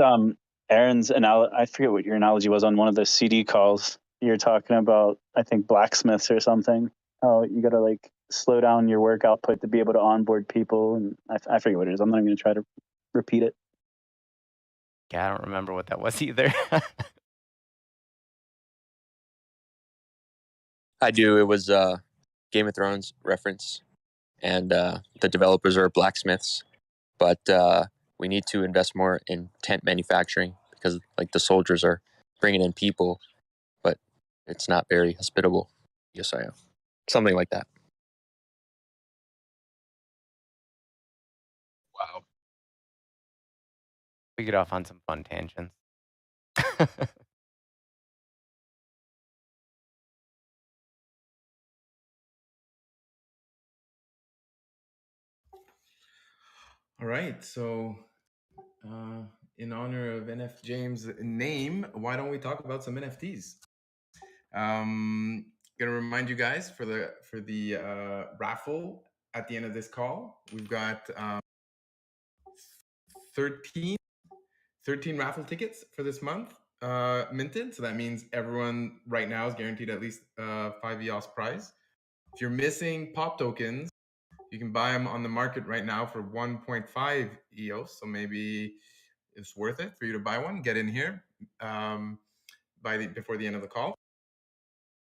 Aaron's I forget what your analogy was on one of the CD calls. You're talking about, I think, blacksmiths or something. Oh, you got to like slow down your work output to be able to onboard people. And I forget what it is. I'm not going to try to repeat it. Yeah, I don't remember what that was either. I do. It was Game of Thrones reference, and the developers are blacksmiths, but we need to invest more in tent manufacturing because like the soldiers are bringing in people, but it's not very hospitable. Yes, I am. Something like that. Wow. We get off on some fun tangents. All right, so in honor of NF James' name, why don't we talk about some NFTs? Gonna remind you guys for the raffle at the end of this call. We've got 13 raffle tickets for this month minted. So that means everyone right now is guaranteed at least 5 EOS prize. If you're missing pop tokens, you can buy them on the market right now for 1.5 EOS. So maybe it's worth it for you to buy one. Get in here before the end of the call.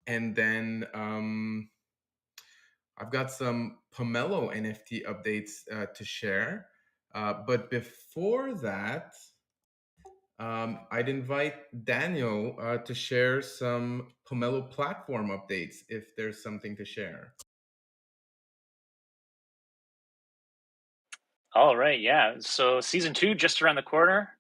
And then I've got some Pomelo NFT updates to share. But before that, I'd invite Daniel to share some Pomelo platform updates if there's something to share. All right, yeah. So season 2 just around the corner.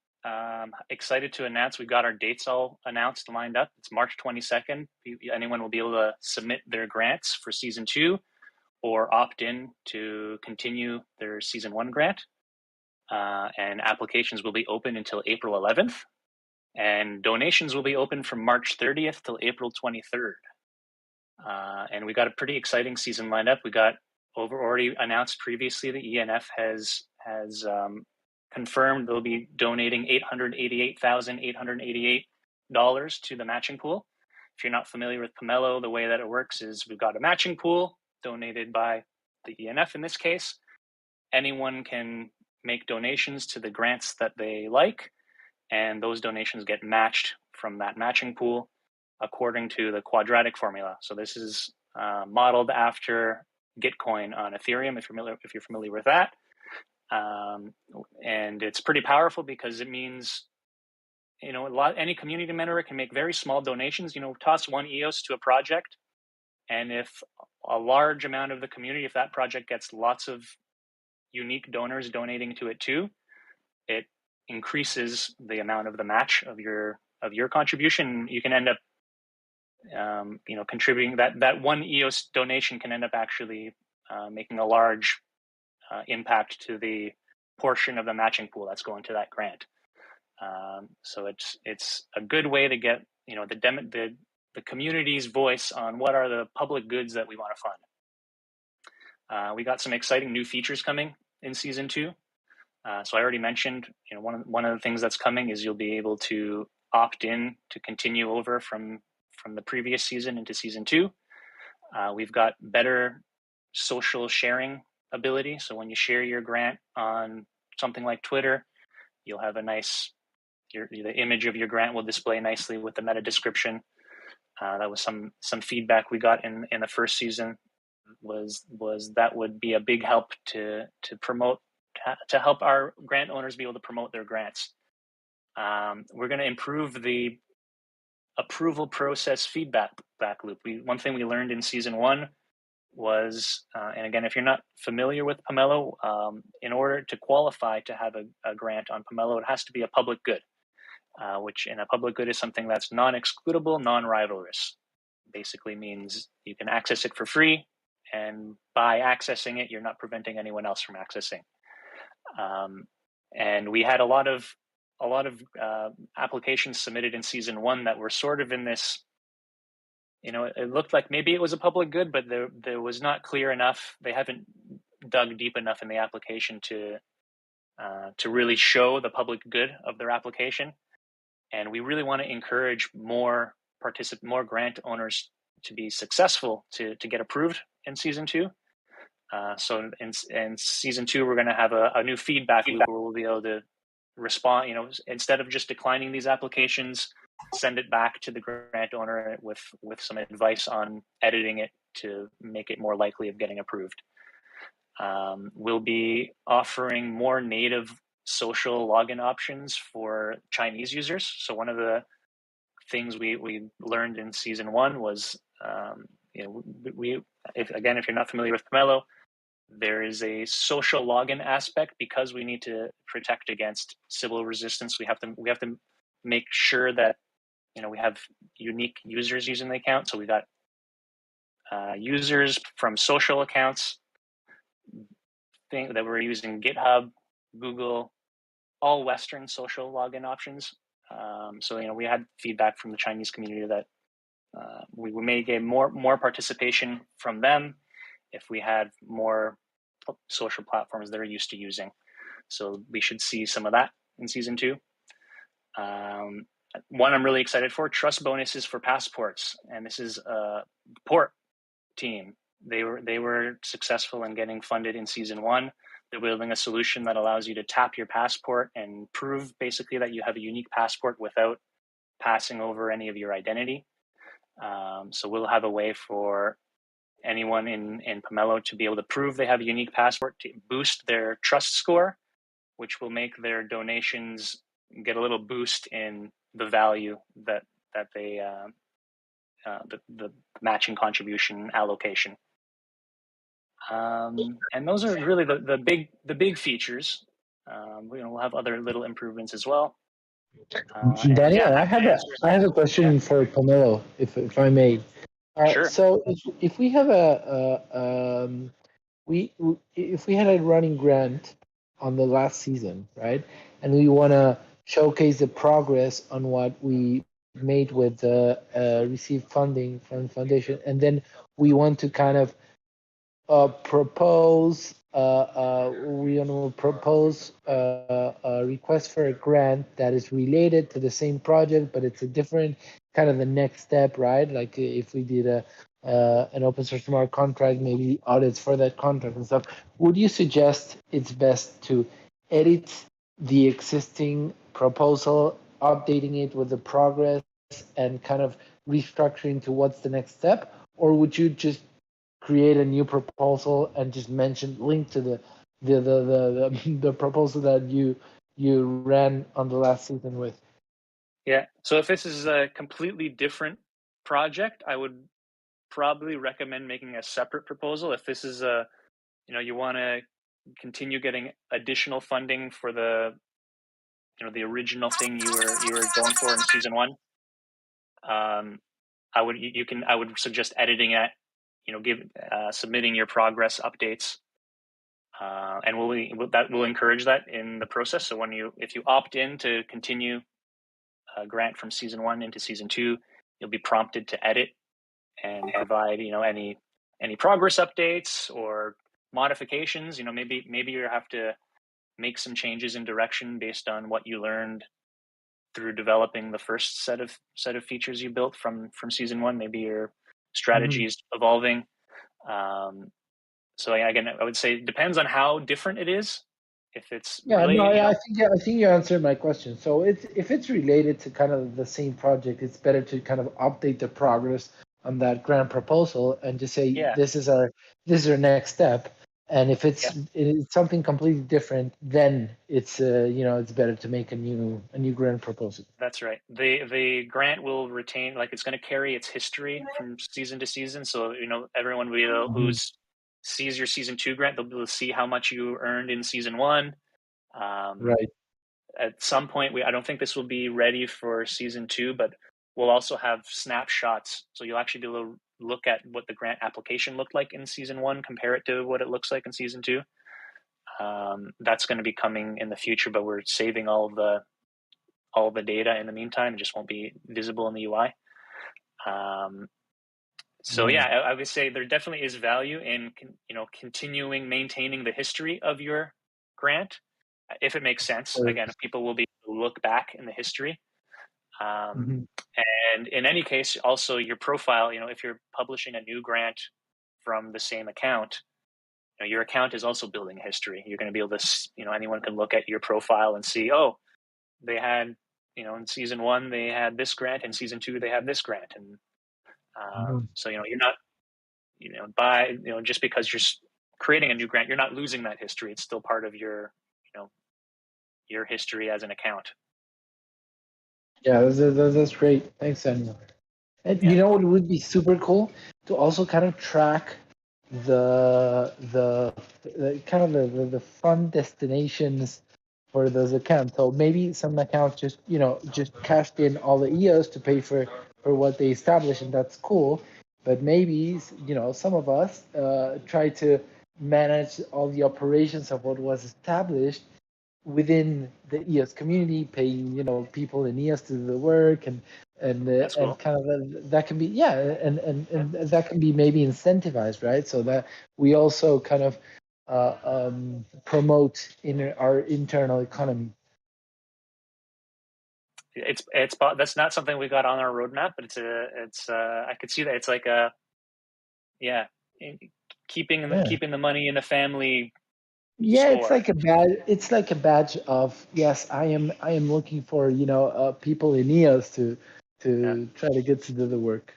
Excited to announce we got our dates all announced, lined up. It's March 22nd. Anyone will be able to submit their grants for season 2. or opt in to continue their season 1 grant. And applications will be open until April 11th. And donations will be open from March 30th till April 23rd. And we got a pretty exciting season lined up. We got already announced previously the ENF has confirmed they'll be donating $888,888 to the matching pool. If you're not familiar with Pomelo, the way that it works is we've got a matching pool donated by the ENF in this case. Anyone can make donations to the grants that they like, and those donations get matched from that matching pool according to the quadratic formula. So this is modeled after Gitcoin on Ethereum, if you're familiar with that. And it's pretty powerful because it means, any community member can make very small donations. Toss 1 EOS to a project, and if a large amount of the community, if that project gets lots of unique donors donating to it too, it increases the amount of the match of your contribution. You can end up contributing that 1 EOS donation can end up actually making a large impact to the portion of the matching pool that's going to that grant. So it's a good way to get the community's voice on what are the public goods that we want to fund. We got some exciting new features coming in season 2. So I already mentioned, one of the things that's coming is you'll be able to opt in to continue over from the previous season into season 2. We've got better social sharing ability. So when you share your grant on something like Twitter, you'll have the image of your grant will display nicely with the meta description. That was some feedback we got in the first season was that would be a big help to help our grant owners be able to promote their grants. We're going to improve the approval process feedback loop. One thing we learned in season 1 was, and again, if you're not familiar with Pomelo, in order to qualify to have a grant on Pomelo, it has to be a public good, which in a public good is something that's non-excludable, non-rivalrous. Basically means you can access it for free, and by accessing it, you're not preventing anyone else from accessing. And we had a lot of applications submitted in season 1 that were sort of in this, it looked like maybe it was a public good, but there was not clear enough. They haven't dug deep enough in the application to really show the public good of their application. And we really want to encourage more grant owners to be successful to get approved in season 2. So in season 2, we're going to have a new feedback loop where we'll be able to respond, instead of just declining these applications, send it back to the grant owner with some advice on editing it to make it more likely of getting approved. We'll be offering more native social login options for Chinese users. So one of the things we learned in season 1 was, if you're not familiar with Pomelo, there is a social login aspect because we need to protect against Sybil resistance. We have to make sure that we have unique users using the account. So we got users from social accounts that we're using GitHub, Google, all Western social login options. So we had feedback from the Chinese community that we may get more participation from them if we had more social platforms they're used to using. So we should see some of that in season 2. One I'm really excited for, trust bonuses for passports. And this is a port team. They were successful in getting funded in season 1. They're building a solution that allows you to tap your passport and prove basically that you have a unique passport without passing over any of your identity. So we'll have a way for anyone in Pomelo to be able to prove they have a unique passport to boost their trust score, which will make their donations get a little boost in the value that they the matching contribution allocation. And those are really the big features. We'll have other little improvements as well. Daniel, I have a question for Pomelo, if I may. Sure. So if we have if we had a running grant on the last season, right, and we want to showcase the progress on what we made with received funding from the foundation, and then we want to kind of propose a request for a grant that is related to the same project, but it's a different kind of the next step, right? Like if we did an open source smart contract, maybe audits for that contract and stuff. Would you suggest it's best to edit the existing proposal, updating it with the progress, and kind of restructuring to what's the next step, or would you just create a new proposal and just link to the proposal that you ran on the last season with? Yeah. So if this is a completely different project, I would probably recommend making a separate proposal. If this is you want to continue getting additional funding for the original thing you were going for in season 1, I would suggest editing it, submitting your progress updates, and we'll encourage that in the process. So if you opt in to continue a grant from season 1 into season 2, you'll be prompted to edit and provide any progress updates or modifications. Maybe you have to make some changes in direction based on what you learned through developing the first set of features you built from season 1. Maybe your strategy is evolving. So again, I would say it depends on how different it is. If it's I think you answered my question. So if it's related to kind of the same project, it's better to kind of update the progress on that grant proposal and just say this is our next step. And if it's something completely different, then it's it's better to make a new grant proposal. That's right. The grant will retain, it's going to carry its history from season to season. So everyone who sees your season 2 grant, they'll be able to see how much you earned in season 1. Right. At some point, I don't think this will be ready for season 2, but we'll also have snapshots. So you'll actually be able to look at what the grant application looked like in season 1, compare it to what it looks like in season 2. That's going to be coming in the future, but we're saving all the data in the meantime. It just won't be visible in the UI. I would say there definitely is value in continuing maintaining the history of your grant, if it makes sense. Again, people will be able to look back in the history. And in any case, also your profile, if you're publishing a new grant from the same account, your account is also building history. You're going to be able to, anyone can look at your profile and see, they had, in season 1, they had this grant, in season 2, they had this grant. And so, you're not, just because you're creating a new grant, you're not losing that history. It's still part of your history as an account. Yeah, that's great. Thanks, Daniel. And you know what would be super cool? To also kind of track the kind of the fund destinations for those accounts. So maybe some accounts just cashed in all the EOS to pay for what they established, and that's cool. But maybe some of us try to manage all the operations of what was established within the EOS community, paying people in EOS to do the work, and cool. kind of that can be and that can be maybe incentivized, right? So that we also kind of promote in our internal economy. It's that's not something we got on our roadmap, but it's I could see that it's like keeping the money in the family. Yeah, store. it's like a badge of yes, I am looking for people in EOS to try to get to do the work.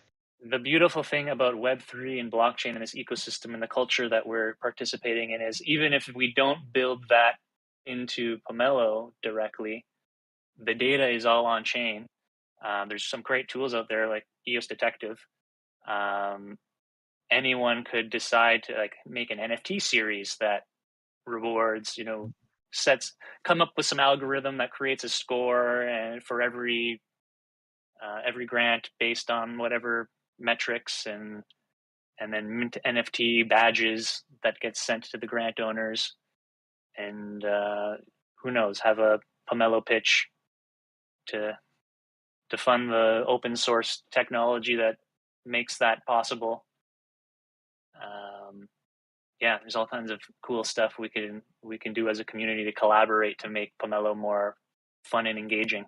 The beautiful thing about Web3 and blockchain and this ecosystem and the culture that we're participating in is even if we don't build that into Pomelo directly, the data is all on chain. There's some great tools out there like EOS Detective. Anyone could decide to make an NFT series that rewards, come up with some algorithm that creates a score and for every grant based on whatever metrics and then mint NFT badges that get sent to the grant owners, and who knows, have a Pomelo pitch to fund the open source technology that makes that possible. Yeah, there's all kinds of cool stuff we can do as a community to collaborate to make Pomelo more fun and engaging.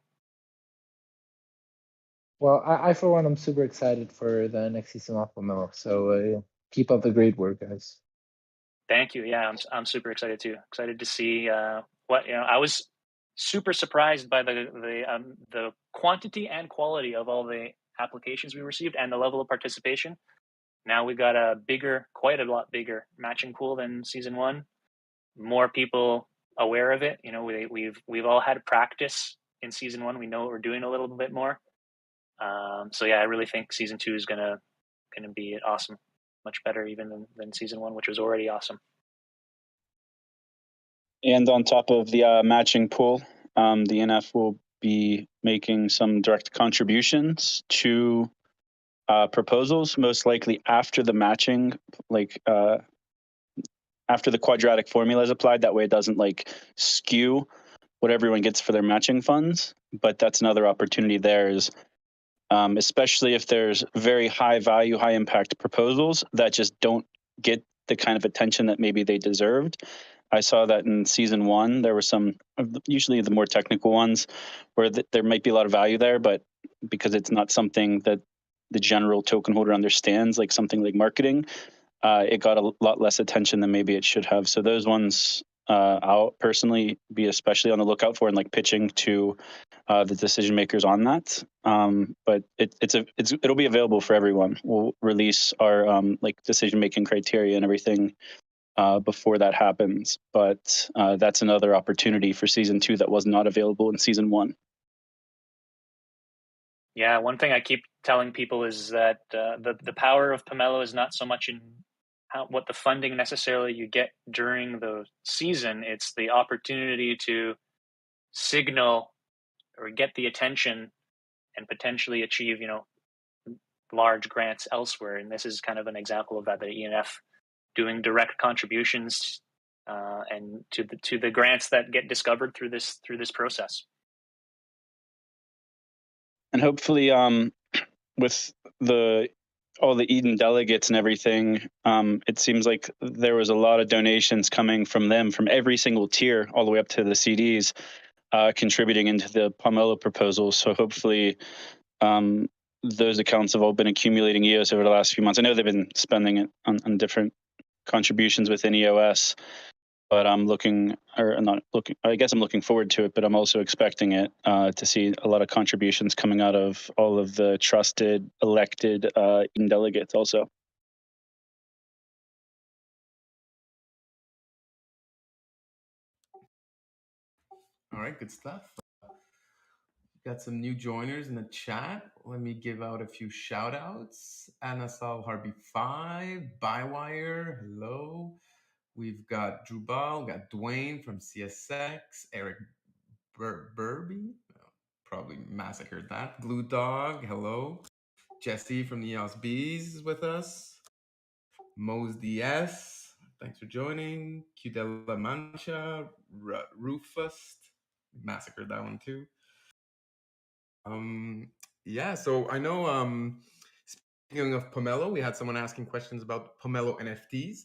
Well, I for one, I'm super excited for the next season of Pomelo. So keep up the great work, guys. Thank you. Yeah, I'm super excited too. Excited to see what I was super surprised by the quantity and quality of all the applications we received and the level of participation. Now we've got quite a lot bigger matching pool than season 1. More people aware of it. We've all had practice in season 1. We know what we're doing a little bit more. So yeah, I really think season 2 is gonna be awesome, much better even than season 1, which was already awesome. And on top of the matching pool, the NF will be making some direct contributions to proposals, most likely after the matching, after the quadratic formula is applied. That way it doesn't skew what everyone gets for their matching funds. But that's another opportunity there, is especially if there's very high value, high impact proposals that just don't get the kind of attention that maybe they deserved. I saw that in season 1, there were some, usually the more technical ones, where there might be a lot of value there, but because it's not something that the general token holder understands, like something like marketing, it got a lot less attention than maybe it should have. So those ones I'll personally be especially on the lookout for, and pitching to the decision makers on that. But it'll be available for everyone. We'll release our decision making criteria and everything before that happens. But that's another opportunity for season 2 that was not available in season 1. Yeah, one thing I keep telling people is that the power of Pomelo is not so much in what the funding necessarily you get during the season. It's the opportunity to signal or get the attention and potentially achieve, large grants elsewhere. And this is kind of an example of that. The ENF doing direct contributions and to the grants that get discovered through this process. And hopefully, with all the Eden delegates and everything, it seems like there was a lot of donations coming from them, from every single tier, all the way up to the CDs, contributing into the Pomelo proposals. So hopefully, those accounts have all been accumulating EOS over the last few months. I know they've been spending it on different contributions within EOS. But I'm looking forward to it, but I'm also expecting it to see a lot of contributions coming out of all of the trusted, elected delegates also. All right, good stuff. Got some new joiners in the chat. Let me give out a few shout outs. Anasal Harby 5, Bywire, hello. We've got Drubal, got Dwayne from CSX, Eric Burby, probably massacred that. Glue Dog, hello. Jesse from the EOS Bees is with us. Mose DS, thanks for joining. Q de la Mancha, Rufus, massacred that one too. Yeah, so I know, speaking of Pomelo, we had someone asking questions about Pomelo NFTs.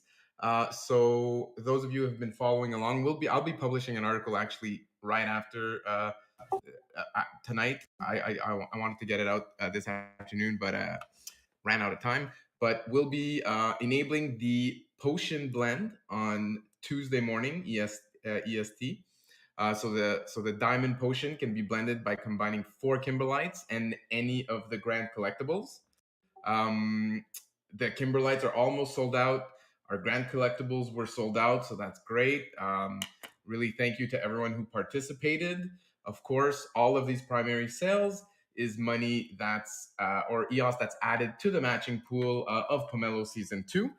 So those of you who have been following along, I'll be publishing an article actually right after tonight. I wanted to get it out this afternoon, but ran out of time. But we'll be enabling the potion blend on Tuesday morning, EST. So the diamond potion can be blended by combining 4 kimberlites and any of the grand collectibles. The kimberlites are almost sold out. Our grand collectibles were sold out, so that's great. Really thank you to everyone who participated. Of course, all of these primary sales is money that's or EOS that's added to the matching pool of Pomelo Season 2.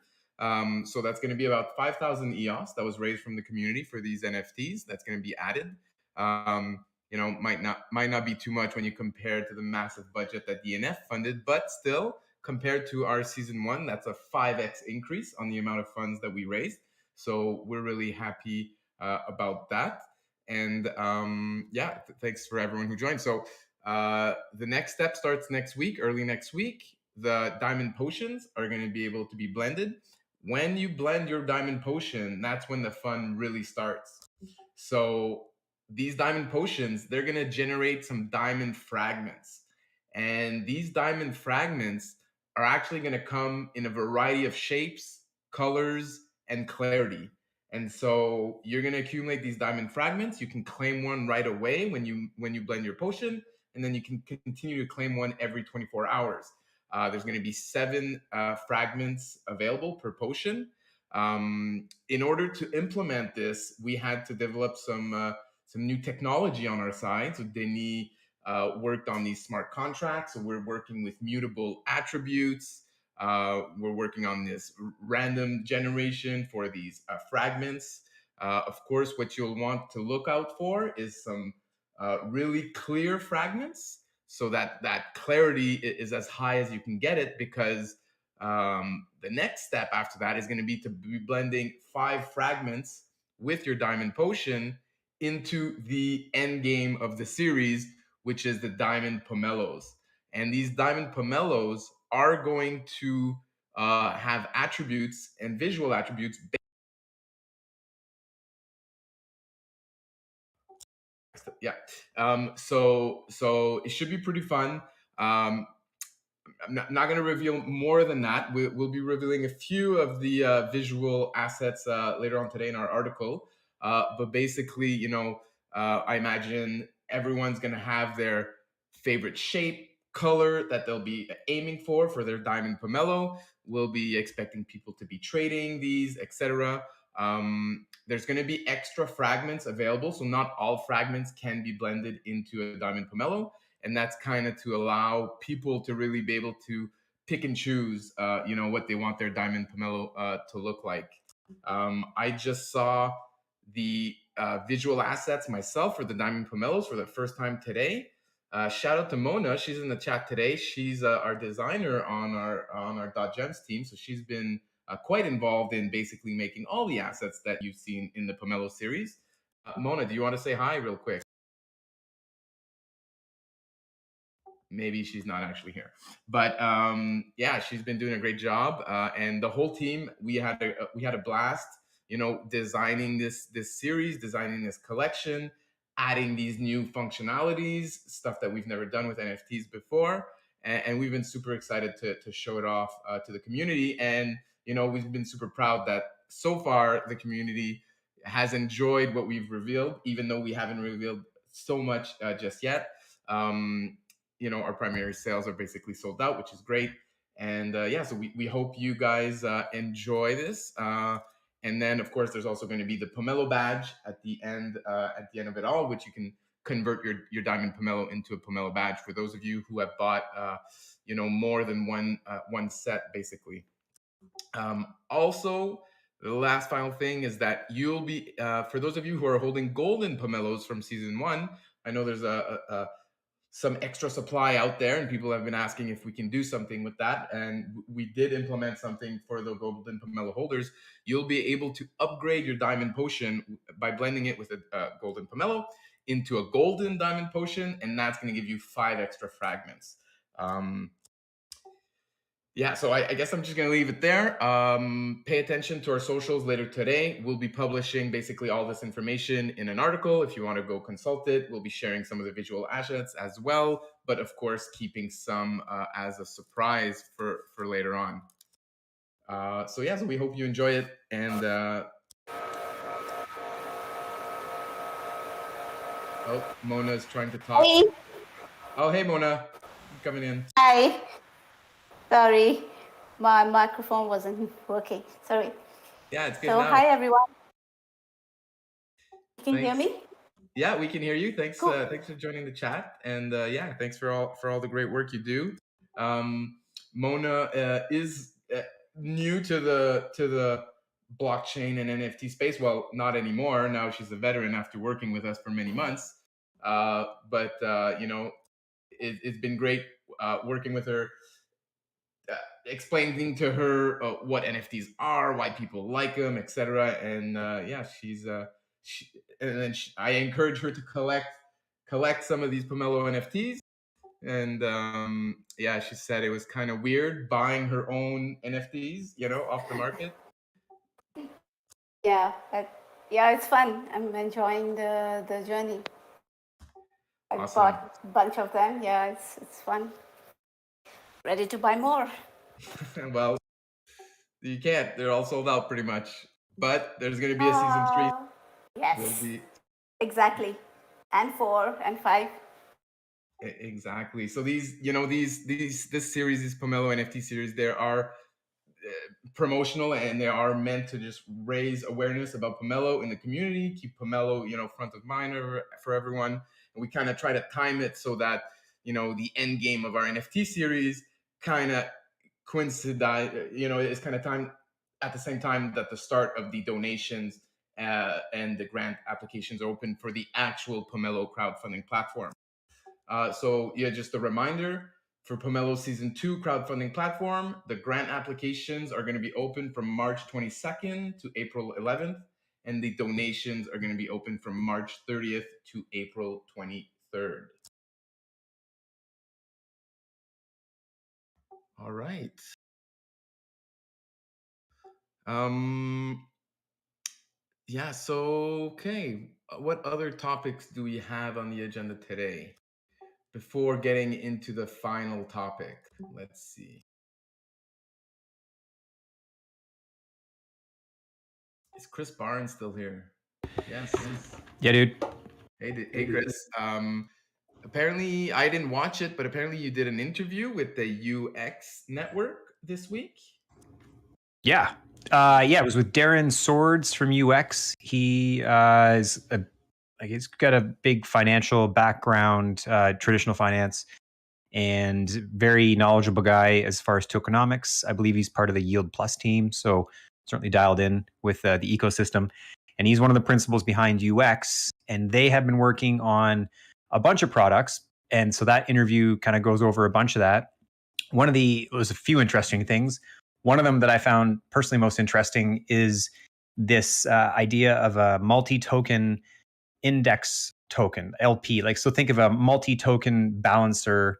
So that's going to be about 5,000 EOS that was raised from the community for these NFTs. That's going to be added. Might not be too much when you compare to the massive budget that DNF funded, but still, compared to our season 1, that's a 5x increase on the amount of funds that we raised. So we're really happy about that. And thanks for everyone who joined. So the next step starts next week, early next week. The diamond potions are going to be able to be blended. When you blend your diamond potion, that's when the fun really starts. So these diamond potions, they're going to generate some diamond fragments. And these diamond fragments are actually going to come in a variety of shapes, colors, and clarity. And so you're going to accumulate these diamond fragments. You can claim one right away when you blend your potion, and then you can continue to claim one every 24 hours. There's going to be 7 fragments available per potion. In order to implement this, we had to develop some new technology on our side. So Denis worked on these smart contracts. So we're working with mutable attributes. We're working on this random generation for these fragments. Of course, what you'll want to look out for is some really clear fragments, so that clarity is as high as you can get it, because the next step after that is going to be blending 5 fragments with your diamond potion into the end game of the series, which is the diamond pomelos. And these diamond pomelos are going to have attributes and visual attributes. So it should be pretty fun. I'm not going to reveal more than that. We'll be revealing a few of the visual assets later on today in our article. But basically, I imagine everyone's going to have their favorite shape, color that they'll be aiming for their diamond pomelo. We'll be expecting people to be trading these, etc. There's going to be extra fragments available, so not all fragments can be blended into a diamond pomelo. And that's kind of to allow people to really be able to pick and choose, what they want their diamond pomelo to look like. I just saw the visual assets myself for the diamond pomelos for the first time today. Shout out to Mona. She's in the chat today. She's our designer on our .gems team. So she's been quite involved in basically making all the assets that you've seen in the Pomelo series. Mona, do you want to say hi real quick? Maybe she's not actually here, but she's been doing a great job, and the whole team. We had a blast, designing this series, designing this collection, adding these new functionalities, stuff that we've never done with NFTs before, and we've been super excited to show it off to the community. And we've been super proud that so far the community has enjoyed what we've revealed, even though we haven't revealed so much just yet. Our primary sales are basically sold out, which is great. And so we hope you guys enjoy this. And then, of course, there's also going to be the Pomelo badge at the end of it all, which you can convert your diamond Pomelo into a Pomelo badge for those of you who have bought, more than one set, basically. Also, the last final thing is that you'll be, for those of you who are holding golden Pomelos from season 1, I know there's some extra supply out there, and people have been asking if we can do something with that, and we did implement something for the golden pomelo holders. You'll be able to upgrade your diamond potion by blending it with a golden pomelo into a golden diamond potion, and that's going to give you 5 extra fragments. So I guess I'm just going to leave it there. Pay attention to our socials later today. We'll be publishing basically all this information in an article. If you want to go consult it, we'll be sharing some of the visual assets as well, but of course, keeping some as a surprise for later on. So we hope you enjoy it. And Mona's trying to talk. Hey. Oh, hey, Mona. Coming in. Hi. Sorry, my microphone wasn't working. Sorry. Yeah, it's good So, now. hi, everyone. Can you hear Thanks. me? Yeah, we can hear you. Thanks. Cool. Thanks for joining the chat, and thanks for all the great work you do. Mona is new to the blockchain and NFT space. Well, not anymore. Now she's a veteran after working with us for many months. But it's been great working with her. explaining to her what NFTs are, why people like them, etc. And yeah, I encourage her to collect some of these Pomelo NFTs. And yeah, she said it was kind of weird buying her own NFTs, off the market. Yeah, it's fun. I'm enjoying the journey. I bought a bunch of them. Yeah, it's fun. Ready to buy more. Well, you can't. They're all sold out pretty much. But there's going to be a season 3. Yes. Exactly. And 4 and 5. Exactly. So this series, this Pomelo NFT series, there are promotional, and they are meant to just raise awareness about Pomelo in the community, keep Pomelo, front of mind for everyone. And we kind of try to time it so that, the end game of our NFT series kind of coincide, it's kind of time at the same time that the start of the donations and the grant applications are open for the actual Pomelo crowdfunding platform. So yeah, just a reminder, for Pomelo Season 2 crowdfunding platform, the grant applications are going to be open from March 22nd to April 11th, and the donations are going to be open from March 30th to April 23rd. All right. Yeah, so, okay. What other topics do we have on the agenda today? Before getting into the final topic, let's see. Is Chris Barnes still here? Yes. Yeah, dude. Hey, Chris. Apparently, I didn't watch it, but apparently you did an interview with the EOS Network this week. Yeah. It was with Darren Swords from UX. He he's got a big financial background, traditional finance, and very knowledgeable guy as far as tokenomics. I believe he's part of the Yield Plus team, so certainly dialed in with the ecosystem. And he's one of the principals behind UX, and they have been working on a bunch of products. And so that interview kind of goes over a bunch of that. Was a few interesting things. One of them that I found personally most interesting is this idea of a multi-token index token, LP. So think of a multi-token balancer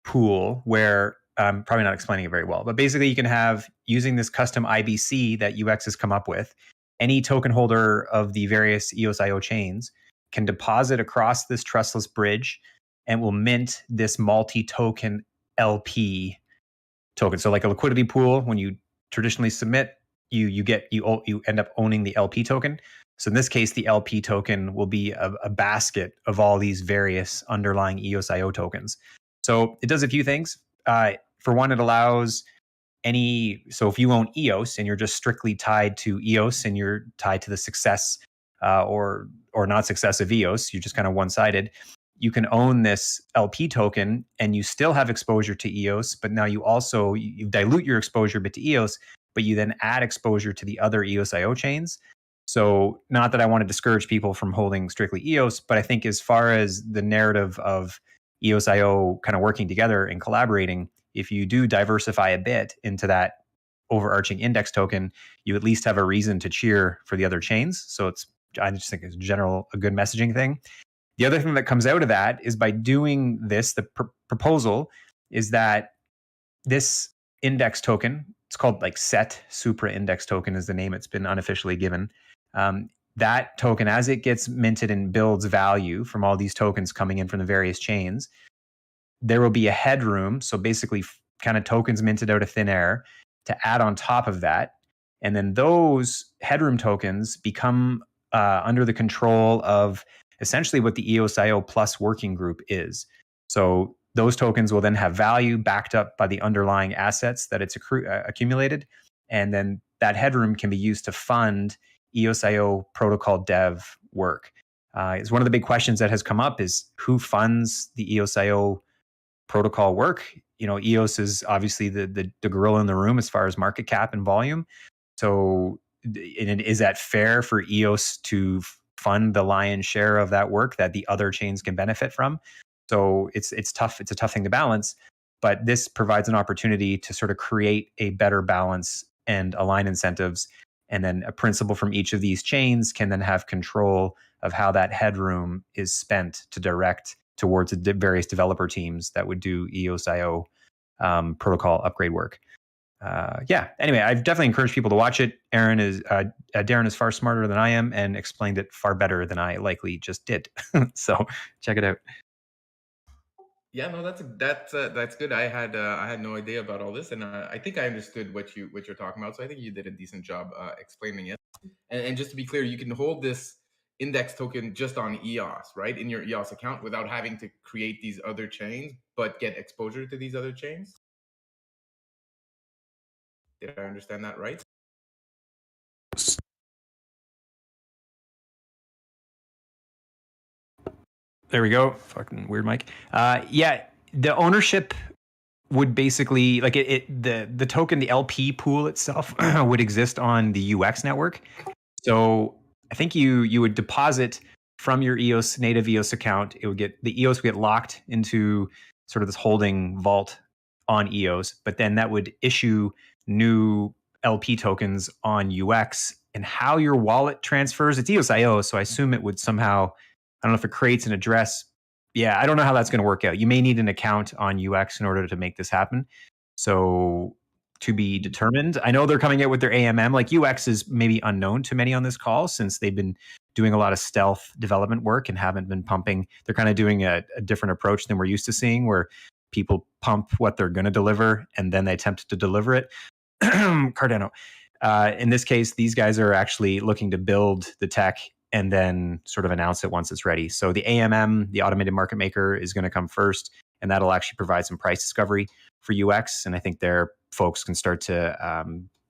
pool where I'm probably not explaining it very well, but basically you can have, using this custom IBC that UX has come up with, any token holder of the various EOSIO chains can deposit across this trustless bridge and will mint this multi-token LP token. So like a liquidity pool, when you traditionally submit, you end up owning the LP token. So in this case, the LP token will be a basket of all these various underlying EOSIO tokens. So it does a few things. For one, it allows so if you own EOS and you're just strictly tied to EOS and you're tied to the success or not success of EOS, you're just kind of one-sided, you can own this LP token and you still have exposure to EOS, but now you dilute your exposure bit to EOS, but you then add exposure to the other EOSIO chains. So not that I want to discourage people from holding strictly EOS, but I think as far as the narrative of EOSIO kind of working together and collaborating, if you do diversify a bit into that overarching index token, you at least have a reason to cheer for the other chains. So I just think it's a good messaging thing. The other thing that comes out of that is by doing this, the proposal is that this index token, it's called SUPPRA index token is the name it's been unofficially given. That token, as it gets minted and builds value from all these tokens coming in from the various chains, there will be a headroom. So basically kind of tokens minted out of thin air to add on top of that. And then those headroom tokens become under the control of essentially what the EOSIO Plus working group is. So those tokens will then have value backed up by the underlying assets that it's accumulated. And then that headroom can be used to fund EOSIO protocol dev work. It's one of the big questions that has come up is who funds the EOSIO protocol work? EOS is obviously the gorilla in the room as far as market cap and volume. So is that fair for EOS to fund the lion's share of that work that the other chains can benefit from? So it's tough. It's a tough thing to balance. but this provides an opportunity to sort of create a better balance and align incentives. And then a principal from each of these chains can then have control of how that headroom is spent to direct towards the various developer teams that would do EOSIO protocol upgrade work. Anyway, I've definitely encouraged people to watch it. Darren is far smarter than I am and explained it far better than I likely just did. So check it out. Yeah, no, that's good. I had no idea about all this, and I think I understood what you're talking about. So I think you did a decent job explaining it. And just to be clear, you can hold this index token just on EOS, right, in your EOS account without having to create these other chains, but get exposure to these other chains. Did I understand that right? There we go. Fucking weird mic. Yeah, the ownership would basically like the token, the LP pool itself would exist on the UX network. So I think you would deposit from your EOS native EOS account. The EOS would get locked into sort of this holding vault on EOS, but then that would issue new LP tokens on UX. And how your wallet transfers, it's EOSIO, so I assume it would somehow, I don't know if it creates an address. Yeah, I don't know how that's going to work out. You may need an account on UX in order to make this happen. So to be determined. I know they're coming out with their AMM. Like UX is maybe unknown to many on this call since they've been doing a lot of stealth development work and haven't been pumping. They're kind of doing a different approach than we're used to seeing, where people pump what they're going to deliver and then they attempt to deliver it. Cardano. In this case, these guys are actually looking to build the tech and then sort of announce it once it's ready. So the AMM, the automated market maker, is going to come first, and that'll actually provide some price discovery for UX. And I think their folks can start to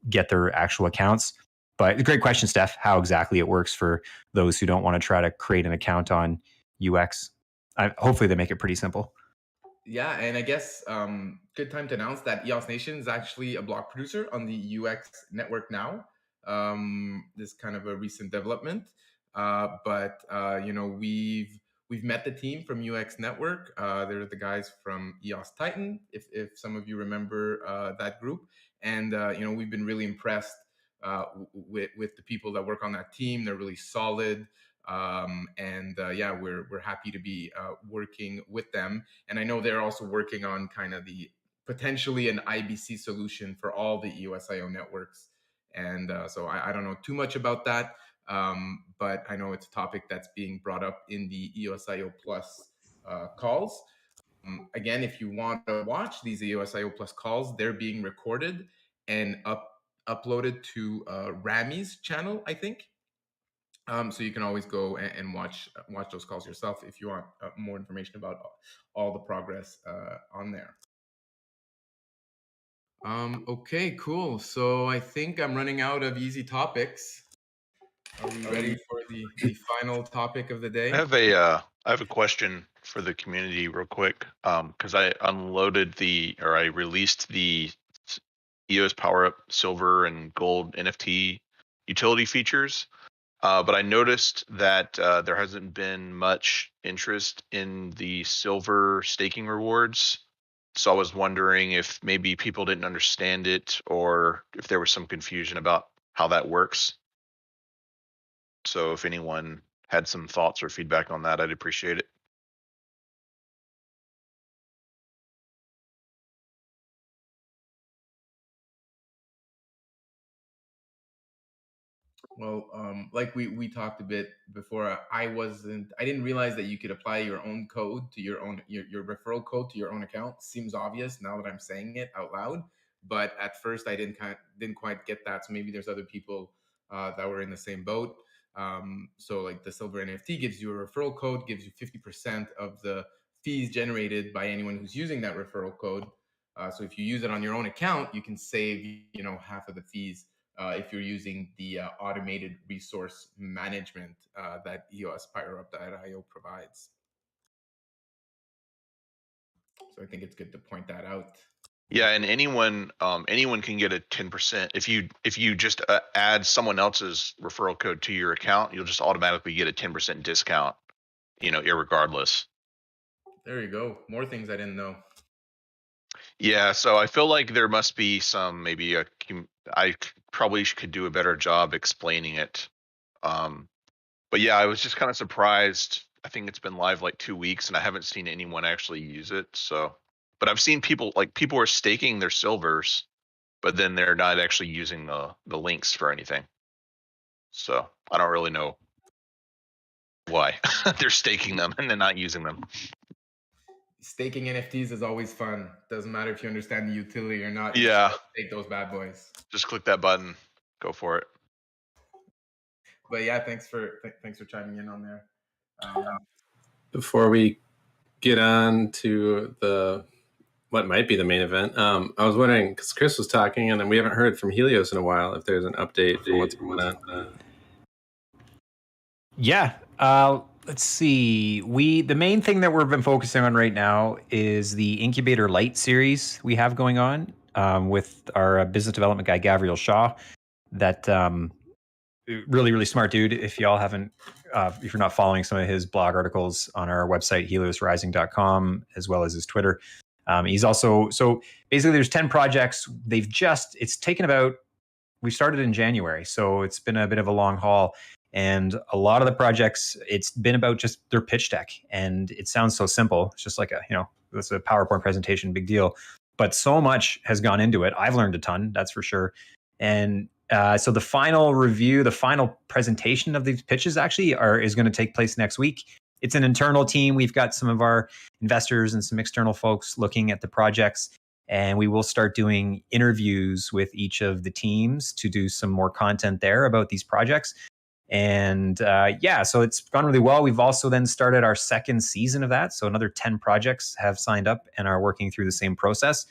get their actual accounts. But great question, Steph, how exactly it works for those who don't want to try to create an account on UX. Hopefully they make it pretty simple. Yeah, and I guess good time to announce that EOS Nation is actually a block producer on the UX network now. This is kind of a recent development, but we've met the team from UX Network. They're the guys from EOS Titan, if some of you remember that group, and we've been really impressed with the people that work on that team. They're really solid. We're happy to be working with them. And I know they're also working on kind of the potentially an IBC solution for all the EOSIO networks. And so I don't know too much about that, but I know it's a topic that's being brought up in the EOSIO Plus calls. Again, if you want to watch these EOSIO Plus calls, they're being recorded and uploaded to Rami's channel, I think. So you can always go and watch those calls yourself if you want more information about all the progress on there. Okay, cool. So I think I'm running out of easy topics. Are we ready for the final topic of the day? I have a question for the community real quick, because I released the EOS Power Up Silver and Gold NFT utility features. But I noticed that there hasn't been much interest in the silver staking rewards. So I was wondering if maybe people didn't understand it or if there was some confusion about how that works. So if anyone had some thoughts or feedback on that, I'd appreciate it. Well, like we talked a bit before, I didn't realize that you could apply your own code to your referral code to your own account. Seems obvious now that I'm saying it out loud, but at first I didn't quite get that. So maybe there's other people that were in the same boat. So like the silver NFT gives you a referral code, gives you 50% of the fees generated by anyone who's using that referral code. So if you use it on your own account, you can save half of the fees. If you're using the automated resource management that EOS PowerUp.io provides. So I think it's good to point that out. Yeah, and anyone can get a 10%. If you just add someone else's referral code to your account, you'll just automatically get a 10% discount, irregardless. There you go. More things I didn't know. Yeah, so I feel like there must be some I probably could do a better job explaining it. But yeah, I was just kind of surprised. I think it's been live like 2 weeks, and I haven't seen anyone actually use it. So, but I've seen people are staking their silvers, but then they're not actually using the links for anything. So I don't really know why they're staking them and then not using them. Staking NFTs is always fun. Doesn't matter if you understand the utility or not. Yeah, Take those bad boys. just click that button, go for it. But yeah, thanks for chiming in on there. Before we get on to what might be the main event, I was wondering, because Chris was talking, and then we haven't heard from Helios in a while, if there's an update for what's going on. Yeah. Let's see. The main thing that we've been focusing on right now is the Incubator Light series we have going on with our business development guy, Gabriel Shaw. That really, really smart dude. If y'all haven't, if you're not following some of his blog articles on our website, heliosrising.com, as well as his Twitter. He's also, so basically there's 10 projects. It's taken about, we started in January, so it's been a bit of a long haul. And a lot of the projects, it's been about just their pitch deck. And it sounds so simple. It's just like it's a PowerPoint presentation, big deal. But so much has gone into it. I've learned a ton, that's for sure. And so the final review, the final presentation of these pitches actually is going to take place next week. It's an internal team. We've got some of our investors and some external folks looking at the projects. And we will start doing interviews with each of the teams to do some more content there about these projects. And so it's gone really well. We've also then started our second season of that. So another 10 projects have signed up and are working through the same process.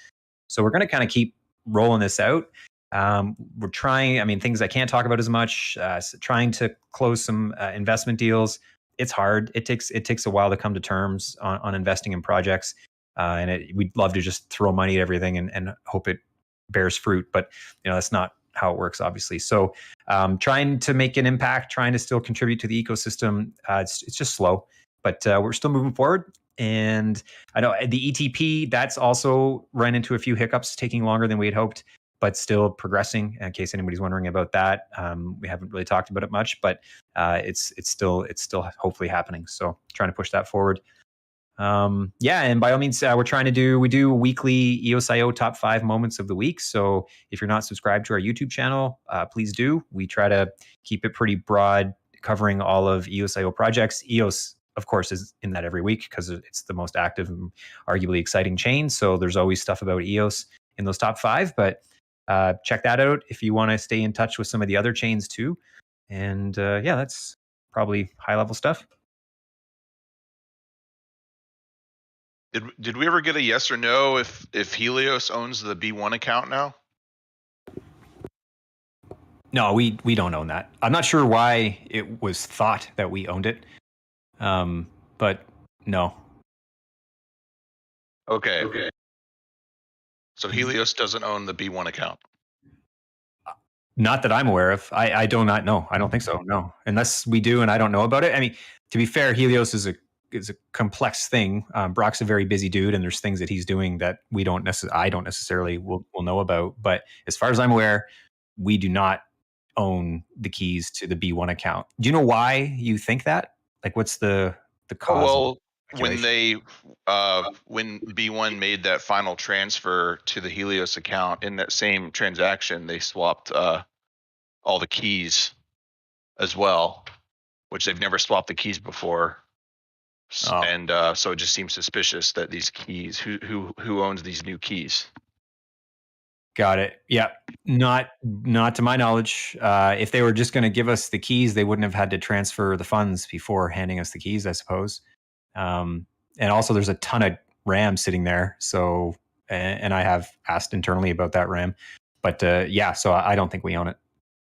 So we're going to kind of keep rolling this out. We're trying, things I can't talk about as much, trying to close some investment deals. It's hard. It takes a while to come to terms on investing in projects. And we'd love to just throw money at everything and hope it bears fruit. But, that's not how it works, obviously. So trying to make an impact, trying to still contribute to the ecosystem. It's just slow, but we're still moving forward. And I know the ETP, that's also run into a few hiccups, taking longer than we had hoped, but still progressing. In case anybody's wondering about that, we haven't really talked about it much, but it's still hopefully happening. So trying to push that forward. And by all means, we do weekly EOSIO top 5 moments of the week. So if you're not subscribed to our YouTube channel, please do. We try to keep it pretty broad, covering all of EOSIO projects. EOS, of course, is in that every week because it's the most active and arguably exciting chain. So there's always stuff about EOS in those top 5, but check that out if you want to stay in touch with some of the other chains too. And that's probably high level stuff. Did we ever get a yes or no if Helios owns the B1 account now? No, we don't own that. I'm not sure why it was thought that we owned it, but no. Okay. So Helios doesn't own the B1 account. Not that I'm aware of. I do not know. I don't think so. No, unless we do, and I don't know about it. To be fair, Helios is a complex thing. Brock's a very busy dude, and there's things that he's doing that I don't necessarily will know about. But as far as I'm aware, we do not own the keys to the B1 account. Do you know why you think that? Like, what's the cause? Well, when when B1 made that final transfer to the Helios account, in that same transaction, they swapped all the keys as well, which they've never swapped the keys before. Oh. And so it just seems suspicious that these keys, who owns these new keys? Got it. Yeah, not to my knowledge. If they were just going to give us the keys, they wouldn't have had to transfer the funds before handing us the keys, I suppose. And also, there's a ton of RAM sitting there. So, and I have asked internally about that RAM, but so I don't think we own it.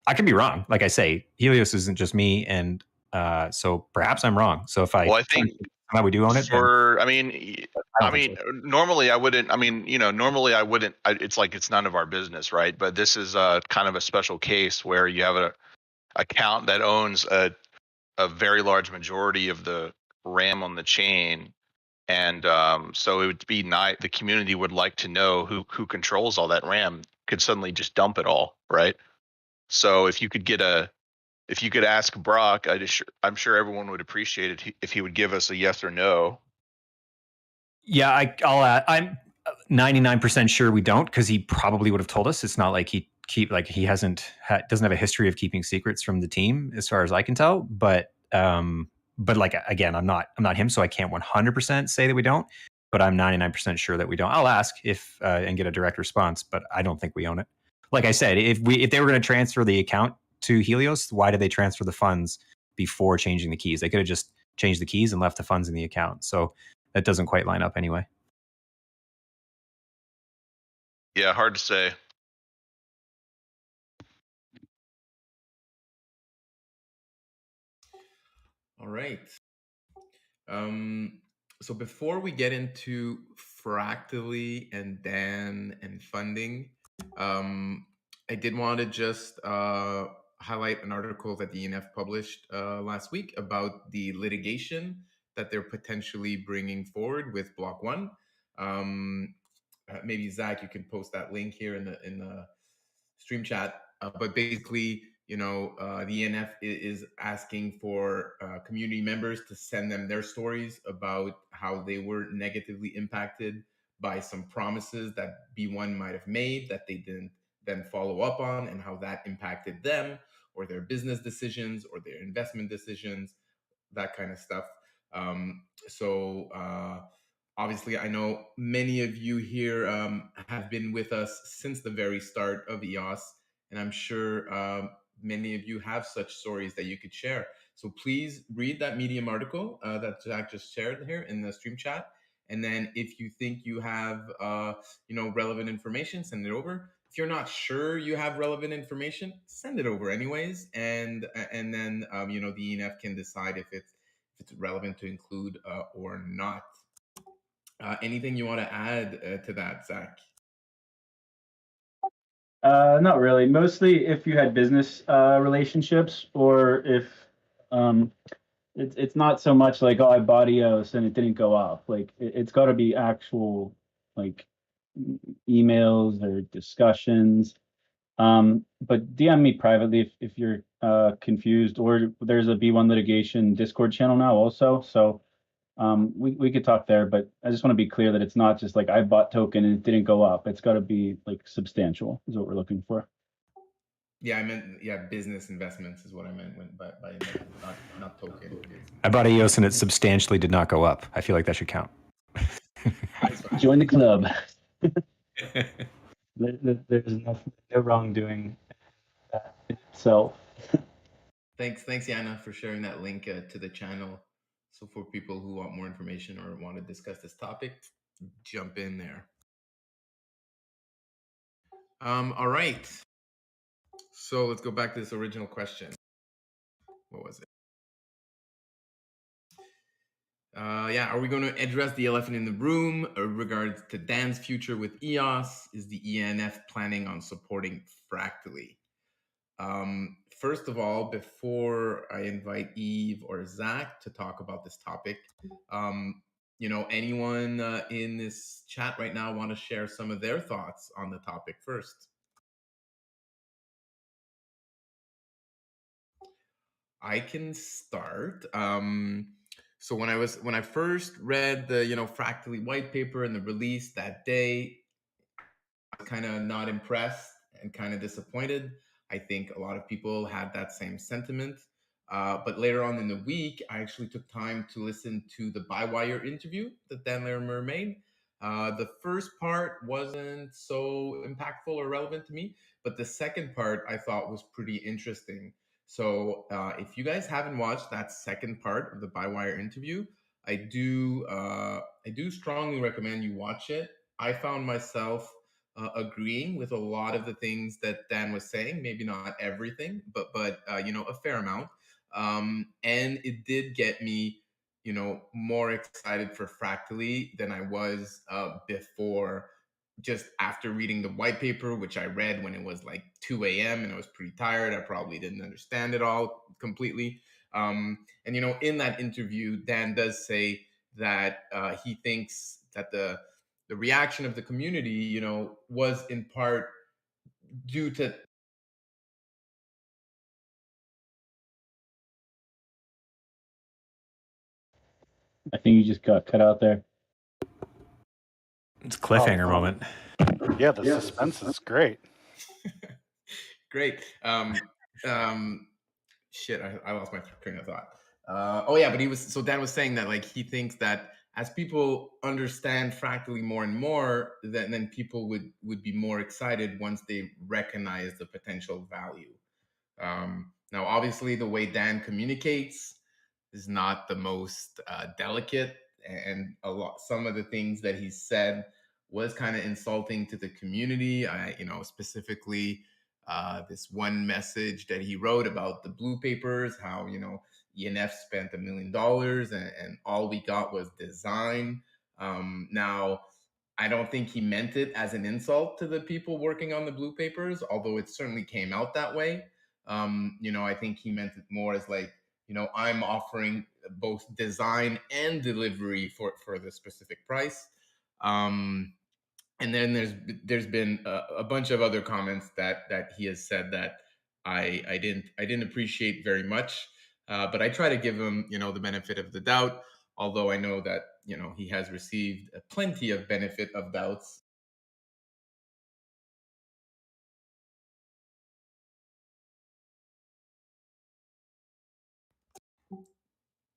I could be wrong. Like I say, Helios isn't just me, and so perhaps I'm wrong. So if I think we do own it. Normally I wouldn't. Normally I wouldn't. It's like it's none of our business, right? But this is kind of a special case where you have an account that owns a very large majority of the RAM on the chain, And so it would be nice. The community would like to know who controls all that RAM. Could suddenly just dump it all, right? So if you could ask Brock, I'm sure everyone would appreciate it if he would give us a yes or no. Yeah, I'm 99% sure we don't, because he probably would have told us. It's not like he doesn't have a history of keeping secrets from the team, as far as I can tell. But like, again, I'm not him, so I can't 100% say that we don't. But I'm 99% sure that we don't. I'll ask if and get a direct response, but I don't think we own it. Like I said, if they were going to transfer the account to Helios, why did they transfer the funds before changing the keys? They could have just changed the keys and left the funds in the account. So that doesn't quite line up anyway. Yeah, hard to say. All right. So before we get into Fractally and Dan and funding, I did want to just highlight an article that the ENF published last week about the litigation that they're potentially bringing forward with Block One. Maybe Zach, you can post that link here in the stream chat. But basically, the ENF is asking for community members to send them their stories about how they were negatively impacted by some promises that B1 might have made that they didn't then follow up on, and how that impacted them or their business decisions or their investment decisions, that kind of stuff. Obviously, I know many of you here have been with us since the very start of EOS, and I'm sure many of you have such stories that you could share. So please read that Medium article that Jack just shared here in the stream chat. And then if you think you have relevant information, send it over. If you're not sure you have relevant information, send it over anyways. And then the ENF can decide if it's relevant to include or not. Anything you want to add to that, Zach? Not really. Mostly if you had business relationships, or if it's not so much like, oh, I bought EOS and it didn't go up. Like it's got to be actual like emails or discussions. But DM me privately if you're confused, or there's a B1 litigation Discord channel now also. So we could talk there, but I just want to be clear that it's not just like I bought token and it didn't go up. It's got to be like substantial is what we're looking for. Yeah, I meant business investments is what I meant by not token. I bought EOS and it substantially did not go up. I feel like that should count. Join the club. There's no wrongdoing itself. Thanks, Yana, for sharing that link to the channel. So for people who want more information or want to discuss this topic, jump in there. All right. So let's go back to this original question. What was it? Are we going to address the elephant in the room in regards to Dan's future with EOS? Is the ENF planning on supporting Fractally? First of all, before I invite Yves or Zach to talk about this topic, anyone in this chat right now want to share some of their thoughts on the topic first? I can start. So when I first read the Fractally white paper and the release that day, I was kind of not impressed and kind of disappointed. I think a lot of people had that same sentiment. But later on in the week, I actually took time to listen to the Bywire interview that Dan Larimer made. The first part wasn't so impactful or relevant to me, but the second part I thought was pretty interesting. So if you guys haven't watched that second part of the Bywire interview, I do strongly recommend you watch it. I found myself agreeing with a lot of the things that Dan was saying, maybe not everything, but a fair amount. And it did get me, more excited for Fractally than I was before, just after reading the white paper, which I read when it was like 2 a.m. and I was pretty tired. I probably didn't understand it all completely. And in that interview, Dan does say, that he thinks that the reaction of the community, was in part due to. I think you just got cut out there. It's a cliffhanger moment. Yeah, the suspense is great. Great. Shit, I lost my train of thought. But Dan was saying that like he thinks that as people understand Fractally more and more, then people would be more excited once they recognize the potential value. Now, obviously, the way Dan communicates is not the most delicate, and some of the things that he said was kind of insulting to the community. Specifically this one message that he wrote about the blue papers, how ENF spent $1 million and all we got was design. Now, I don't think he meant it as an insult to the people working on the blue papers, although it certainly came out that way. I think he meant it more as like, I'm offering both design and delivery for the specific price. And then there's been a bunch of other comments that he has said that I didn't appreciate very much, but I try to give him the benefit of the doubt, although I know that he has received plenty of benefit of doubts.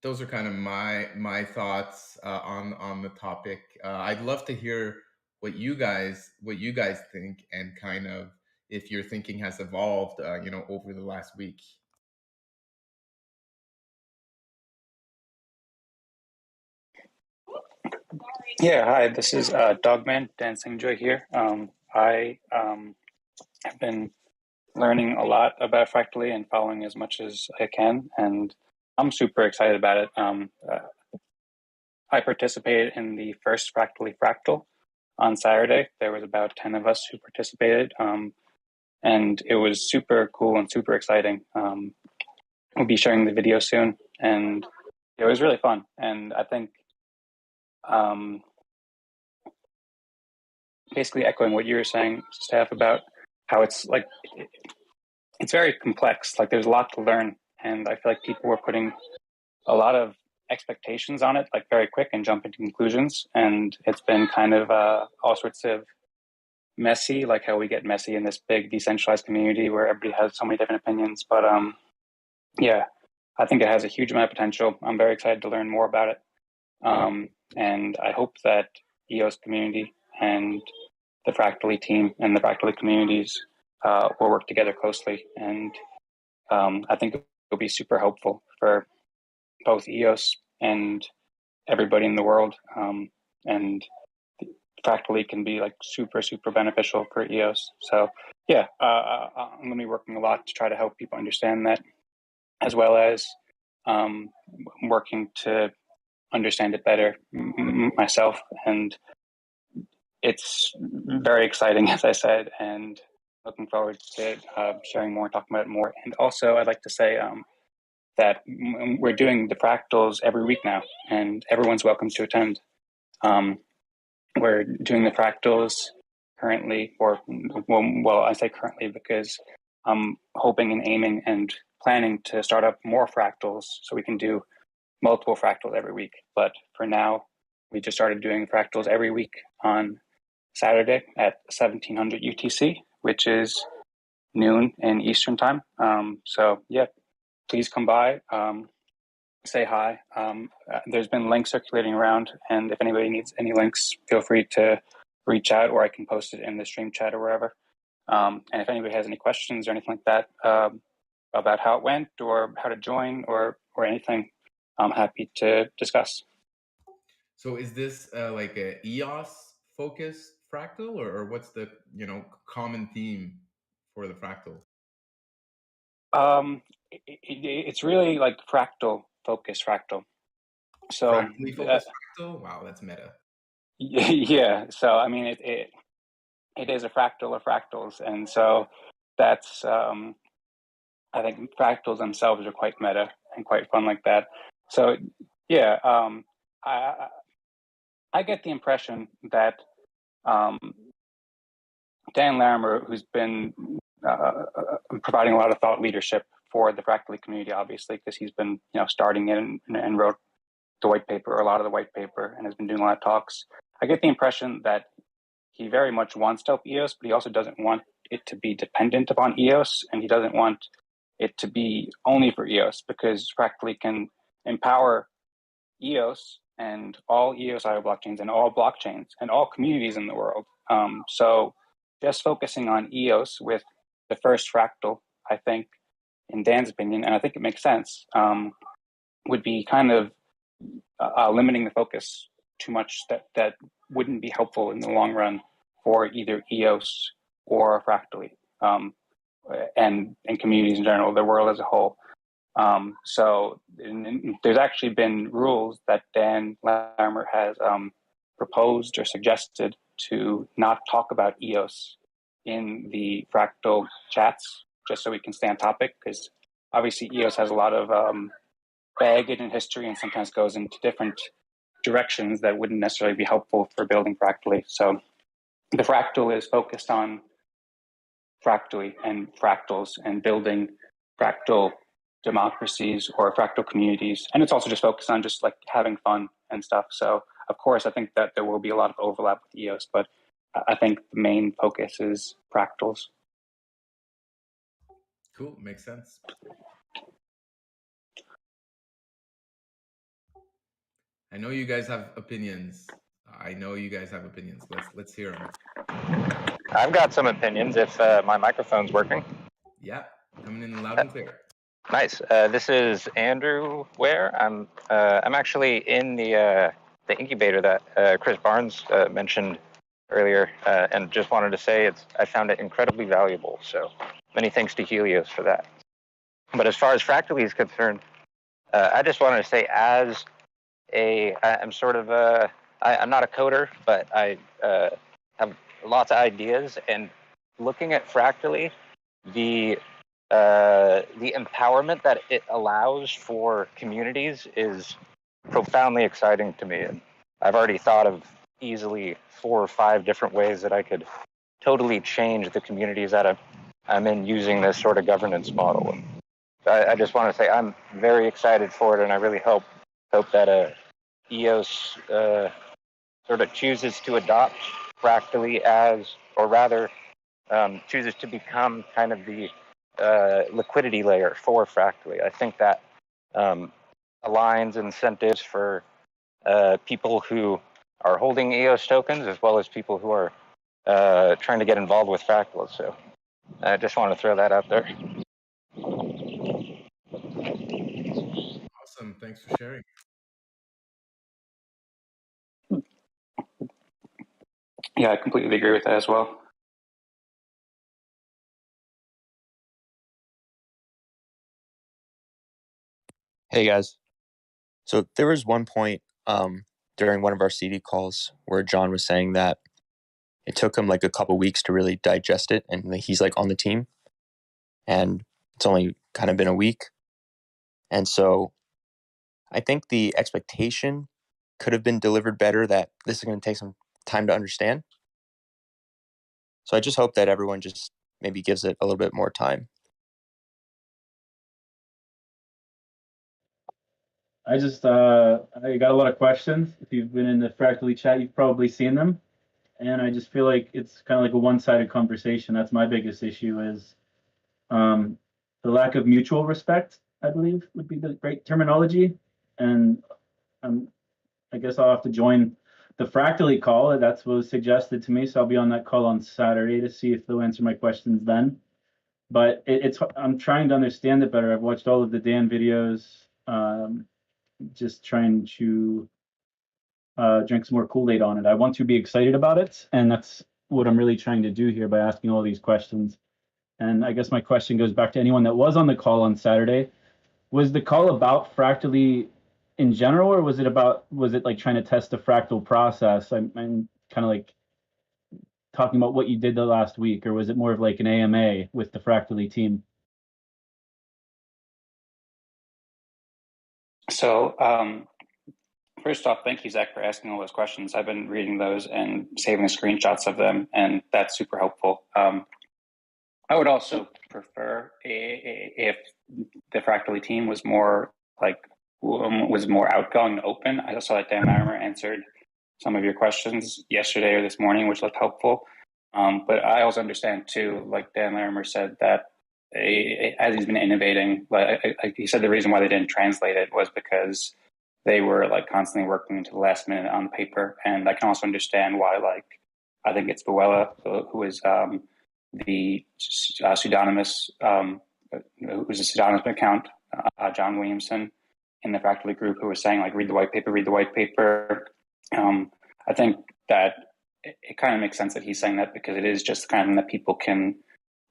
Those are kind of my thoughts on the topic. I'd love to hear what you guys think, and kind of if your thinking has evolved over the last week. Yeah, hi, this is Dogman Dancing Joy here. I have been learning a lot about Fractally and following as much as I can, and I'm super excited about it. I participated in the first Fractally Fractal on Saturday. There was about 10 of us who participated, and it was super cool and super exciting. We'll be sharing the video soon, and it was really fun. And I think basically echoing what you were saying, Steph, about how it's like, it's very complex. Like there's a lot to learn, and I feel like people were putting a lot of expectations on it, like very quick, and jumping to conclusions. And it's been kind of all sorts of messy, like how we get messy in this big decentralized community where everybody has so many different opinions. But yeah, I think it has a huge amount of potential. I'm very excited to learn more about it. And I hope that EOS community and the Fractally team and the Fractally communities will work together closely. And I think it'll be super helpful for both EOS and everybody in the world. And Fractally can be like super, super beneficial for EOS. So yeah, I'm going to be working a lot to try to help people understand that, as well as working to understand it better myself. And it's very exciting, as I said, and looking forward to sharing more and talking about it more. And also, I'd like to say that we're doing the fractals every week now, and everyone's welcome to attend. We're doing the fractals currently, or well, I say currently because I'm hoping and aiming and planning to start up more fractals so we can do multiple fractals every week. But for now, we just started doing fractals every week on Saturday at 1700 UTC, which is noon in Eastern time. So yeah, please come by, say hi. There's been links circulating around, and if anybody needs any links, feel free to reach out, or I can post it in the stream chat or wherever. And if anybody has any questions or anything like that about how it went or how to join or anything, I'm happy to discuss. So is this like a EOS focused fractal, or what's the common theme for the fractal? It's really like fractal focused fractal. So Fractally focused fractal? Wow, that's meta. Yeah. So I mean, it is a fractal of fractals, and so that's I think fractals themselves are quite meta and quite fun like that. So yeah, I get the impression that Dan Larimer, who's been providing a lot of thought leadership for the Fractally community, obviously, because he's been starting it and wrote the white paper, or a lot of the white paper, and has been doing a lot of talks. I get the impression that he very much wants to help EOS, but he also doesn't want it to be dependent upon EOS, and he doesn't want it to be only for EOS, because Fractally can empower EOS and all EOSIO blockchains and all blockchains and all communities in the world. So just focusing on EOS with the first fractal, I think, in Dan's opinion, and I think it makes sense, would be kind of limiting the focus too much, that wouldn't be helpful in the long run for either EOS or Fractally, and communities in general, the world as a whole. So there's actually been rules that Dan Larimer has proposed or suggested to not talk about EOS in the Fractal chats, just so we can stay on topic, because obviously EOS has a lot of baggage in history and sometimes goes into different directions that wouldn't necessarily be helpful for building Fractally. So the Fractal is focused on Fractally and fractals and building fractal democracies or fractal communities. And it's also just focused on just like having fun and stuff. So of course, I think that there will be a lot of overlap with EOS, but I think the main focus is fractals. Cool, makes sense. I know you guys have opinions. Let's hear them. I've got some opinions if my microphone's working. Yeah, coming in loud and clear. Nice. This is Andrew Ware. I'm actually in the incubator that Chris Barnes mentioned earlier, and just wanted to say I found it incredibly valuable. So many thanks to Helios for that. But as far as Fractally is concerned, I just wanted to say, I'm sort of I'm not a coder, but I have lots of ideas, and looking at Fractally, the empowerment that it allows for communities is profoundly exciting to me. And I've already thought of easily 4 or 5 different ways that I could totally change the communities that I'm in using this sort of governance model. And I just want to say I'm very excited for it, and I really hope that EOS sort of chooses to adopt Fractally chooses to become kind of the liquidity layer for Fractally. I think that aligns incentives for people who are holding EOS tokens, as well as people who are trying to get involved with Fractals. So I just want to throw that out there. Awesome, thanks for sharing. Yeah, I completely agree with that as well. Hey guys. So there was one point during one of our CD calls where John was saying that it took him like a couple weeks to really digest it, and he's like on the team, and it's only kind of been a week. And so I think the expectation could have been delivered better, that this is going to take some time to understand. So I just hope that everyone just maybe gives it a little bit more time. I got a lot of questions. If you've been in the Fractally chat, you've probably seen them. And I just feel like it's kind of like a one-sided conversation. That's my biggest issue, is the lack of mutual respect, I believe, would be the great terminology. And I guess I'll have to join the Fractally call. That's what was suggested to me. So I'll be on that call on Saturday to see if they'll answer my questions then. But I'm trying to understand it better. I've watched all of the Dan videos, just trying to drink some more Kool-Aid on it. I want to be excited about it, and that's what I'm really trying to do here by asking all these questions. And I guess my question goes back to anyone that was on the call on Saturday. Was the call about Fractally in general, or was it like trying to test the Fractal process? I'm kind of like talking about what you did the last week, or was it more of like an AMA with the Fractally team? So first off, thank you, Zach, for asking all those questions. I've been reading those and saving screenshots of them, and that's super helpful. I would also prefer if the Fractally team was more outgoing and open. I saw that Dan Larimer answered some of your questions yesterday or this morning, which looked helpful. But I also understand too, like Dan Larimer said, that as he's been innovating, he said the reason why they didn't translate it was because they were like constantly working to the last minute on the paper. And I can also understand why, like, I think it's Buella, who is the pseudonymous, who was a pseudonymous account, John Williamson in the Fractally group, who was saying, like, read the white paper. I think that it kind of makes sense that he's saying that, because it is just kind of that people can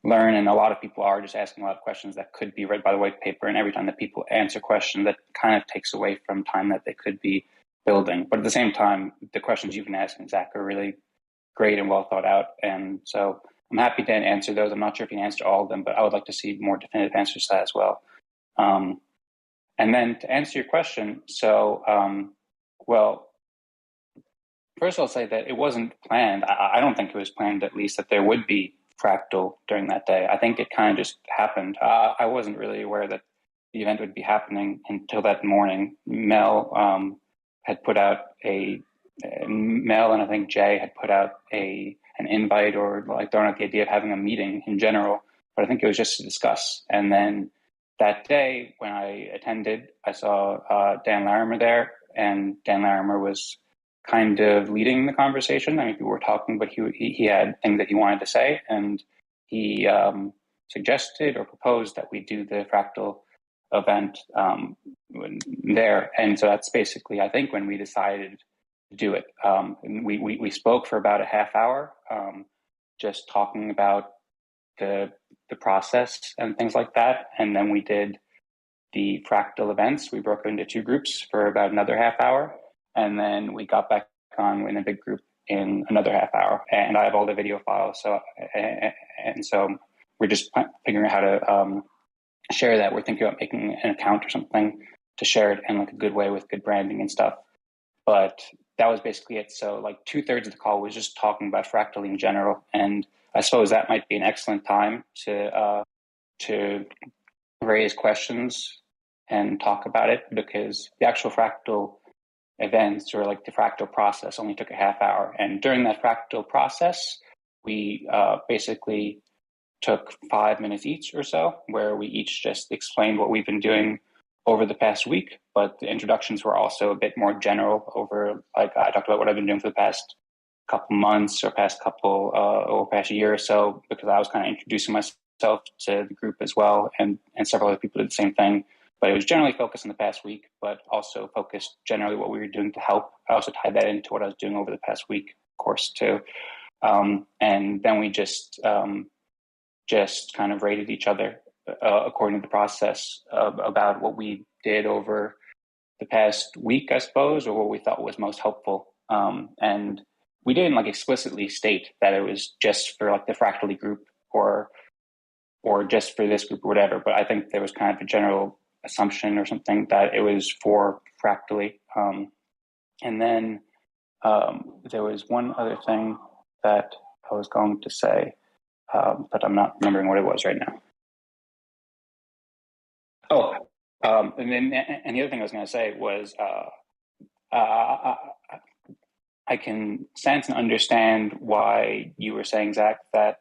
learn, and a lot of people are just asking a lot of questions that could be read by the white paper, and every time that people answer questions, that kind of takes away from time that they could be building. But at the same time, the questions you've been asking, Zach, are really great and well thought out, and so I'm happy to answer those. I'm not sure if you can answer all of them, but I would like to see more definitive answers to that as well. And then to answer your question, so, well, first I'll say that it wasn't planned. I don't think it was planned, at least, that there would be Fractal during that day. I think it kind of just happened. I wasn't really aware that the event would be happening until that morning. Mel had put out Mel and I think Jay had put out an invite, or like thrown out the idea of having a meeting in general, but I think it was just to discuss. And then that day when I attended, I saw Dan Larimer there, and Dan Larimer was kind of leading the conversation. I mean, people were talking, but he had things that he wanted to say, and he suggested or proposed that we do the Fractal event there. And so that's basically, I think, when we decided to do it. We spoke for about a half hour, just talking about the process and things like that. And then we did the Fractal events. We broke into two groups for about another half hour. And then we got back on in a big group in another half hour. And I have all the video files. So we're just figuring out how to share that. We're thinking about making an account or something to share it in like a good way with good branding and stuff. But that was basically it. So like 2/3 of the call was just talking about Fractally in general. And I suppose that might be an excellent time to raise questions and talk about it, because the actual Fractal events, or like the Fractal process, only took a half hour. And during that Fractal process, we basically took 5 minutes each or so, where we each just explained what we've been doing over the past week. But the introductions were also a bit more general over, like, I talked about what I've been doing for the past couple months or past year or so, because I was kind of introducing myself to the group as well, and several other people did the same thing. But it was generally focused on the past week, but also focused generally what we were doing to help. I also tied that into what I was doing over the past week, of course, too. And then we just kind of rated each other according to the process about what we did over the past week, I suppose, or what we thought was most helpful. And we didn't like explicitly state that it was just for like the Fractally group or just for this group or whatever. But I think there was kind of a general assumption or something that it was for Fractally. And then there was one other thing that I was going to say, but I'm not remembering what it was right now. And the other thing I was going to say was I can sense and understand why you were saying, Zach, that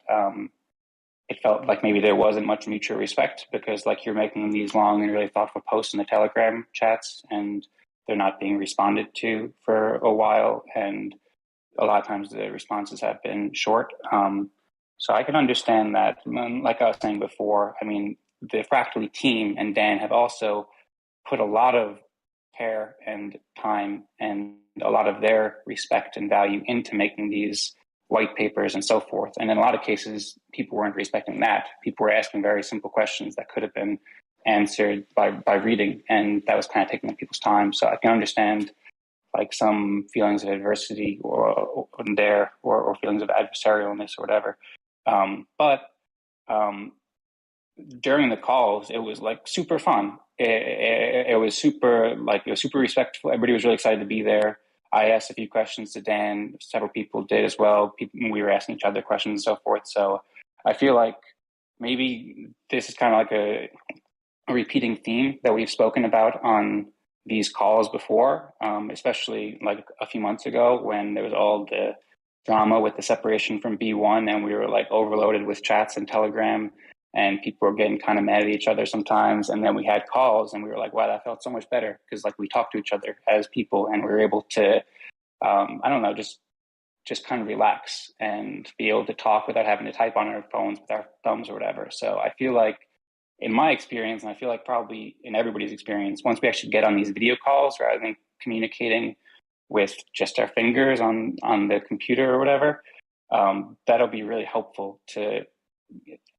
it felt like maybe there wasn't much mutual respect, because like you're making these long and really thoughtful posts in the Telegram chats, and they're not being responded to for a while, and a lot of times the responses have been short. So I can understand that. Like I was saying before, I mean, the Fractally team and Dan have also put a lot of care and time and a lot of their respect and value into making these white papers and so forth. And in a lot of cases, people weren't respecting that. People were asking very simple questions that could have been answered by reading, and that was kind of taking up people's time. So I can understand like some feelings of adversity or feelings of adversarialness or whatever. But during the calls, it was like super fun. it was super respectful. Everybody was really excited to be there. I asked a few questions to Dan. Several people did as well. We were asking each other questions and so forth. So I feel like maybe this is kind of like a repeating theme that we've spoken about on these calls before, especially like a few months ago when there was all the drama with the separation from B1 and we were like overloaded with chats and Telegram and people were getting kind of mad at each other sometimes. And then we had calls and we were like, wow, that felt so much better because like we talked to each other as people and we were able to, I don't know, just kind of relax and be able to talk without having to type on our phones with our thumbs or whatever. So I feel like in my experience, and I feel like probably in everybody's experience, once we actually get on these video calls rather than communicating with just our fingers on the computer or whatever, that'll be really helpful to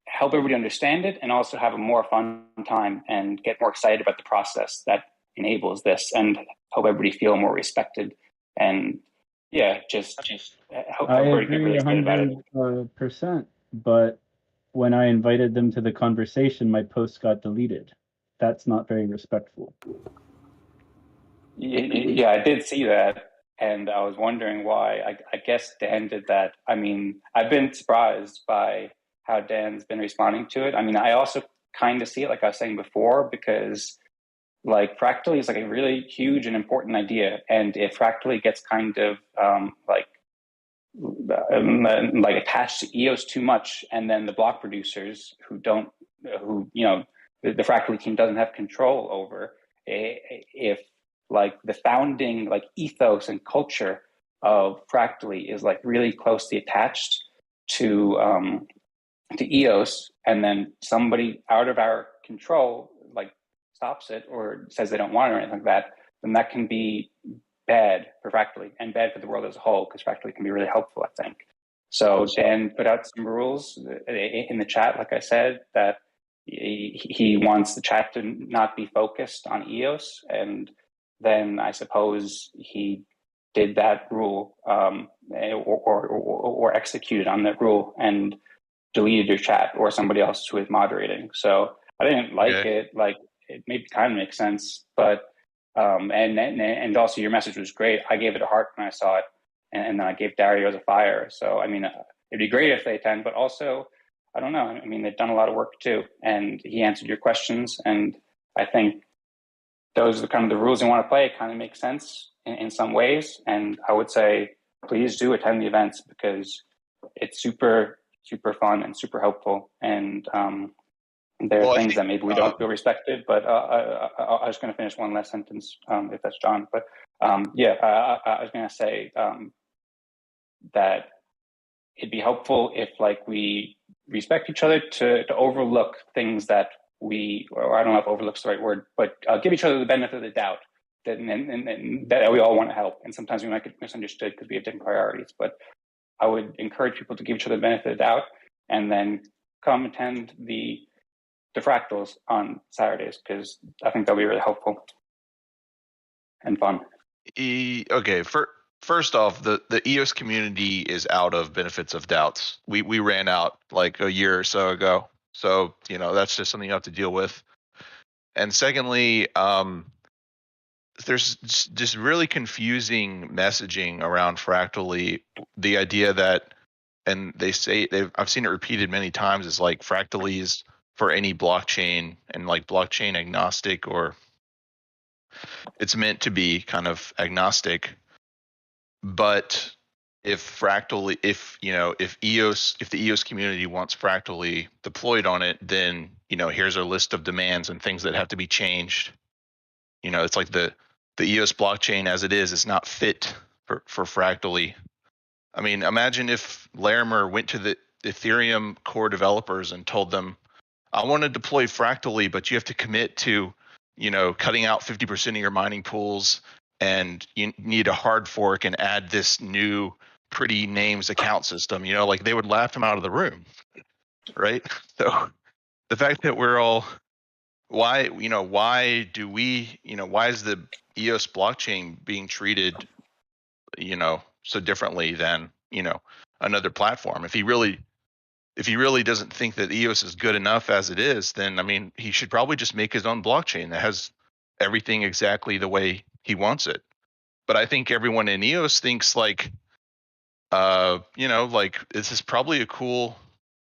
help everybody understand it and also have a more fun time and get more excited about the process that enables this and help everybody feel more respected. And yeah, just help I everybody get agree really excited about it. 100%, but when I invited them to the conversation, my post got deleted. That's not very respectful. Yeah, I did see that, and I was wondering why. I guess Dan did that. I mean, I've been surprised by how Dan's been responding to it. I mean, I also kind of see it, like I was saying before, because like Fractally is like a really huge and important idea, and if Fractally gets kind of like attached to EOS too much, and then the block producers who you know the Fractally team doesn't have control over, if like the founding like ethos and culture of Fractally is like really closely attached to EOS, and then somebody out of our control like stops it or says they don't want it or anything like that, then that can be bad for Fractally and bad for the world as a whole, because Fractally can be really helpful, I think. So Dan put out some rules in the chat, like I said, that he wants the chat to not be focused on EOS, and then I suppose he did that rule or executed on that rule and deleted your chat or somebody else who is moderating. So I didn't like it. Like it maybe kind of makes sense, but and also your message was great. I gave it a heart when I saw it, and then I gave Dario's a fire. So I mean, it'd be great if they attend, but also I don't know. I mean, they've done a lot of work too, and he answered your questions, and I think those are the kind of the rules they want to play. It kind of makes sense in some ways, and I would say please do attend the events because it's super fun and super helpful, and there are things that maybe we don't feel respected, but I was going to finish one last sentence, if that's John. But I was going to say that it'd be helpful if like we respect each other to overlook things that or I don't know if overlook's the right word, but give each other the benefit of the doubt that, and that we all want to help. And sometimes we might get misunderstood because we have different priorities, but I would encourage people to give each other the benefit of the doubt and then come attend the fractals on Saturdays, because I think that'll be really helpful and fun. Okay, first off, the EOS community is out of benefits of doubts. We ran out like a year or so ago, so you know that's just something you have to deal with. And secondly, there's just really confusing messaging around Fractally. The idea that, and they say I've seen it repeated many times, is like Fractally is for any blockchain and like blockchain agnostic, or it's meant to be kind of agnostic. But if Fractally, if the EOS community wants Fractally deployed on it, then here's a list of demands and things that have to be changed. It's like the EOS blockchain as it is not fit for Fractally. I mean, imagine if Larimer went to the Ethereum core developers and told them, I want to deploy Fractally, but you have to commit to, cutting out 50% of your mining pools, and you need a hard fork and add this new pretty names account system. Like they would laugh him out of the room, right? So the fact that we're all, why is the EOS blockchain being treated, so differently than, another platform? If he really if he really doesn't think that EOS is good enough as it is, then I mean, he should probably just make his own blockchain that has everything exactly the way he wants it. But I think everyone in EOS thinks like, like this is probably a cool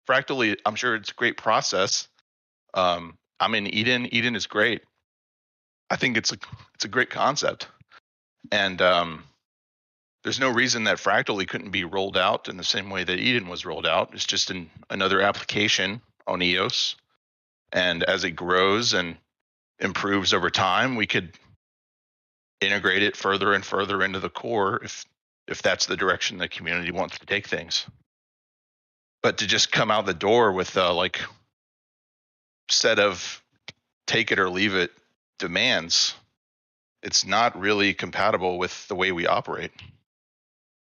Fractally. I'm sure it's a great process. I'm in Eden. Eden is great. I think it's a great concept, and there's no reason that Fractally couldn't be rolled out in the same way that Eden was rolled out. It's just another application on EOS, and as it grows and improves over time, we could integrate it further and further into the core if that's the direction the community wants to take things. But to just come out the door with like set of take it or leave it demands, it's not really compatible with the way we operate.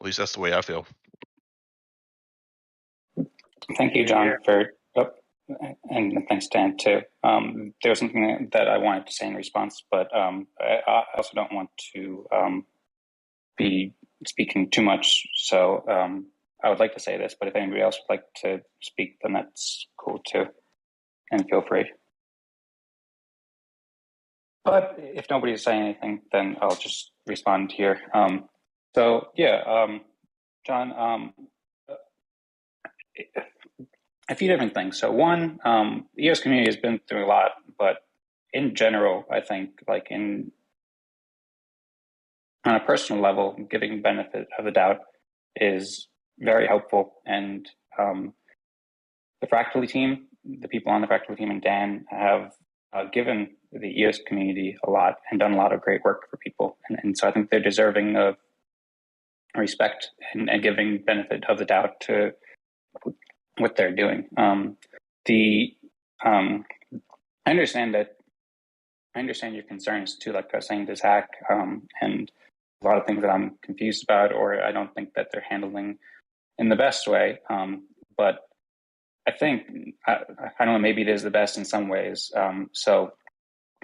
At least that's the way I feel. Thank you, John, and thanks, Dan, too. There was something that I wanted to say in response, but I also don't want to be speaking too much. So I would like to say this, but if anybody else would like to speak, then that's cool too, and feel free. But if nobody's saying anything, then I'll just respond here. John, a few different things. So one, the EOS community has been through a lot, but in general, I think like on a personal level, giving benefit of the doubt is very helpful. And the Fractally team, the people on the Fractally team and Dan have given the EOS community a lot and done a lot of great work for people. And so I think they're deserving of respect and giving benefit of the doubt to what they're doing. I understand your concerns too, like I was saying to Zach, and a lot of things that I'm confused about, or I don't think that they're handling in the best way. But I think, I don't know, maybe it is the best in some ways. So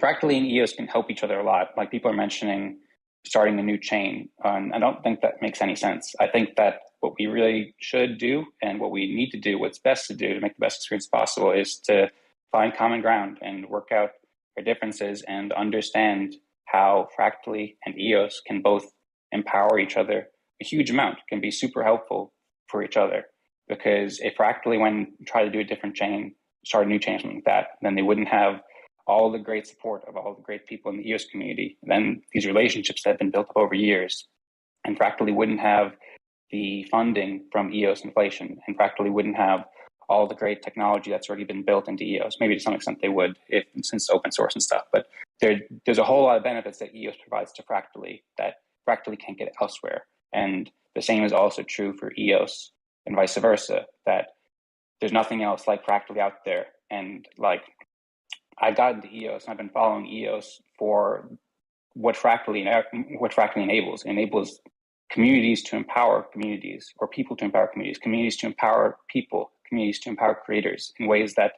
Fractally and EOS can help each other a lot. Like people are mentioning starting a new chain. I don't think that makes any sense. I think that what we really should do and what we need to do, what's best to do to make the best experience possible, is to find common ground and work out our differences and understand how Fractally and EOS can both empower each other a huge amount, can be super helpful for each other. Because if Fractally, when try to do a different chain, start a new chain, something like that, then they wouldn't have all the great support of all the great people in the EOS community. Then these relationships that have been built up over years, and Fractally wouldn't have the funding from EOS inflation, and Fractally wouldn't have all the great technology that's already been built into EOS. Maybe to some extent they would, since open source and stuff. But there's a whole lot of benefits that EOS provides to Fractally that Fractally can't get elsewhere. And the same is also true for EOS and vice versa, that there's nothing else like Fractally out there. And like, I got into EOS and I've been following EOS for what Fractally enables. It enables communities to empower communities, or people to empower communities, communities to empower people, communities to empower creators in ways that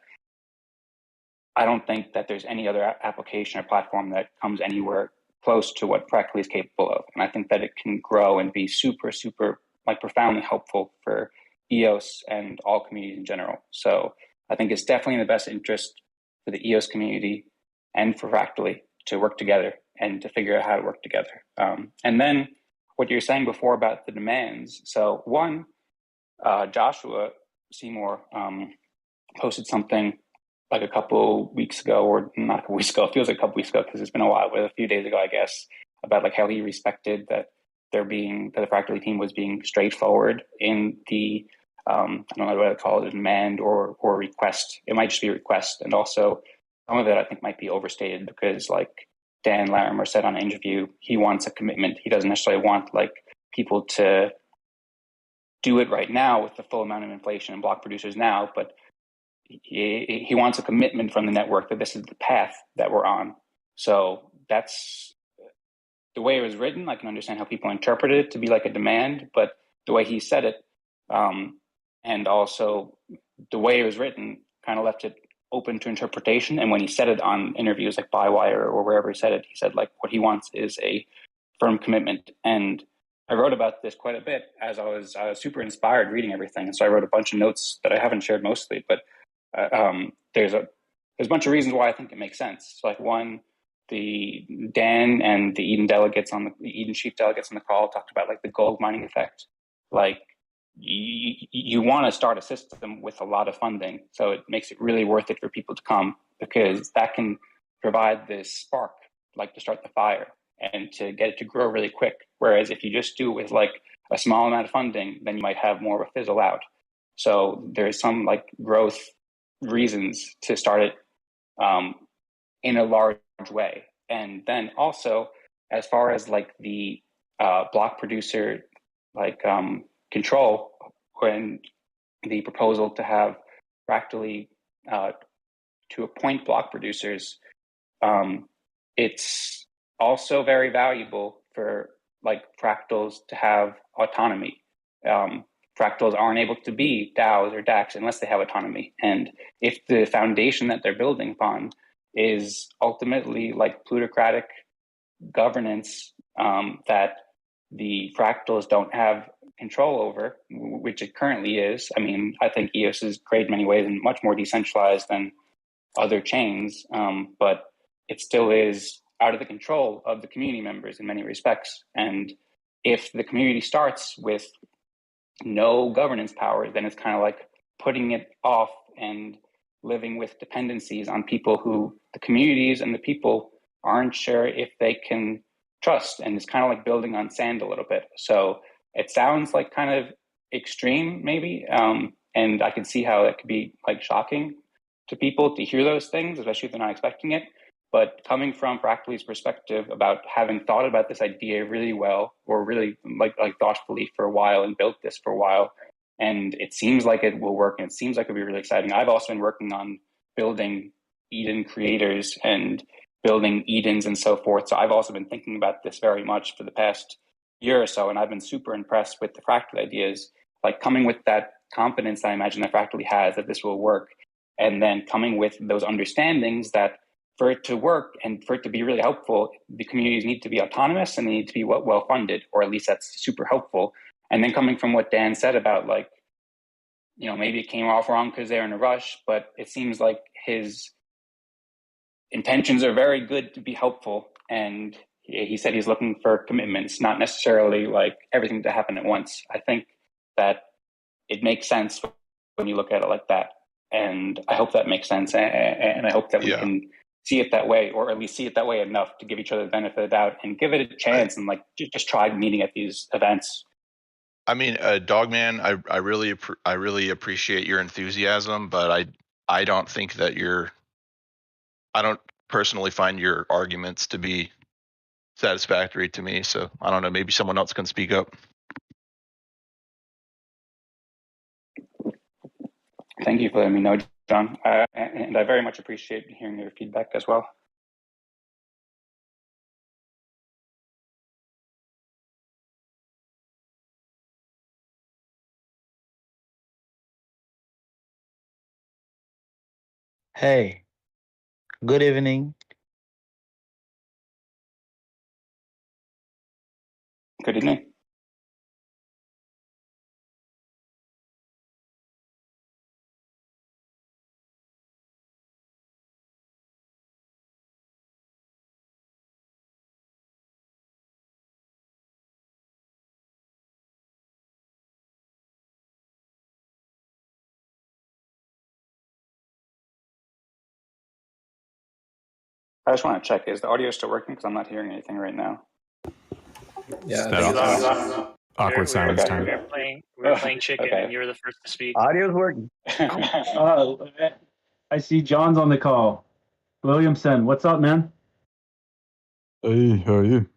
I don't think that there's any other application or platform that comes anywhere close to what Fractally is capable of. And I think that it can grow and be super, super, like profoundly helpful for EOS and all communities in general. So I think it's definitely in the best interest for the EOS community and for Fractally to work together and to figure out how to work together. And then what you're saying before about the demands. So one, Joshua Seymour posted something like a couple weeks ago, or not a couple weeks ago, it feels like a couple weeks ago because it's been a while, but a few days ago, I guess, about like how he respected that that the Fractally team was being straightforward in the, I don't know what to call it, demand or request. It might just be request. And also some of it I think might be overstated because like Dan Larimer said on an interview, he wants a commitment. He doesn't necessarily want like people to do it right now with the full amount of inflation and block producers now, but he wants a commitment from the network that this is the path that we're on. So that's the way it was written. I can understand how people interpreted it to be like a demand, but the way he said it, and also the way it was written kind of left it open to interpretation. And when he said it on interviews like Bywire or wherever he said it, he said like what he wants is a firm commitment. And I wrote about this quite a bit as I was super inspired reading everything. And so I wrote a bunch of notes that I haven't shared mostly, but there's a bunch of reasons why I think it makes sense. So like one, the Dan and the Eden Chief delegates on the call talked about like the gold mining effect. Like you want to start a system with a lot of funding. So it makes it really worth it for people to come, because that can provide this spark, like to start the fire and to get it to grow really quick. Whereas if you just do it with like a small amount of funding, then you might have more of a fizzle out. So there's some like growth reasons to start it in a large way. And then also, as far as like the block producer like control, when the proposal to have Fractally to appoint block producers, it's also very valuable for like fractals to have autonomy. Fractals aren't able to be DAOs or DACs unless they have autonomy. And if the foundation that they're building upon is ultimately like plutocratic governance that the fractals don't have control over, which it currently is. I mean, I think EOS is great in many ways and much more decentralized than other chains, but it still is out of the control of the community members in many respects. And if the community starts with no governance power, then it's kind of like putting it off and living with dependencies on people who the communities and the people aren't sure if they can trust. And it's kind of like building on sand a little bit. So it sounds like kind of extreme maybe. And I can see how that could be like shocking to people to hear those things, especially if they're not expecting it. But coming from Fractally's perspective about having thought about this idea really well, or really like thoughtfully for a while and built this for a while, and it seems like it will work and it seems like it'll be really exciting. I've also been working on building Eden creators and building Edens and so forth. So I've also been thinking about this very much for the past year or so, and I've been super impressed with the Fractally ideas, like coming with that confidence that I imagine that Fractally has that this will work, and then coming with those understandings that for it to work and for it to be really helpful, the communities need to be autonomous and they need to be well funded, or at least that's super helpful. And then coming from what Dan said about like, you know, maybe it came off wrong because they're in a rush, but it seems like his intentions are very good to be helpful. And he said he's looking for commitments, not necessarily like everything to happen at once. I think that it makes sense when you look at it like that. And I hope that makes sense. And I hope that we can see it that way, or at least see it that way enough to give each other the benefit of the doubt and give it a chance and like just try meeting at these events. I mean, Dogman, I really appreciate your enthusiasm, but I don't think that I don't personally find your arguments to be satisfactory to me. So I don't know, maybe someone else can speak up. Thank you for letting me know, John. And I very much appreciate hearing your feedback as well. Hey, good evening. Good evening. I just want to check, is the audio still working? Because I'm not hearing anything right now. Yeah. Awkward silence time. We were playing chicken, and you were the first to speak. Audio's working. I see John's on the call. Williamson, what's up, man? Hey, how are you?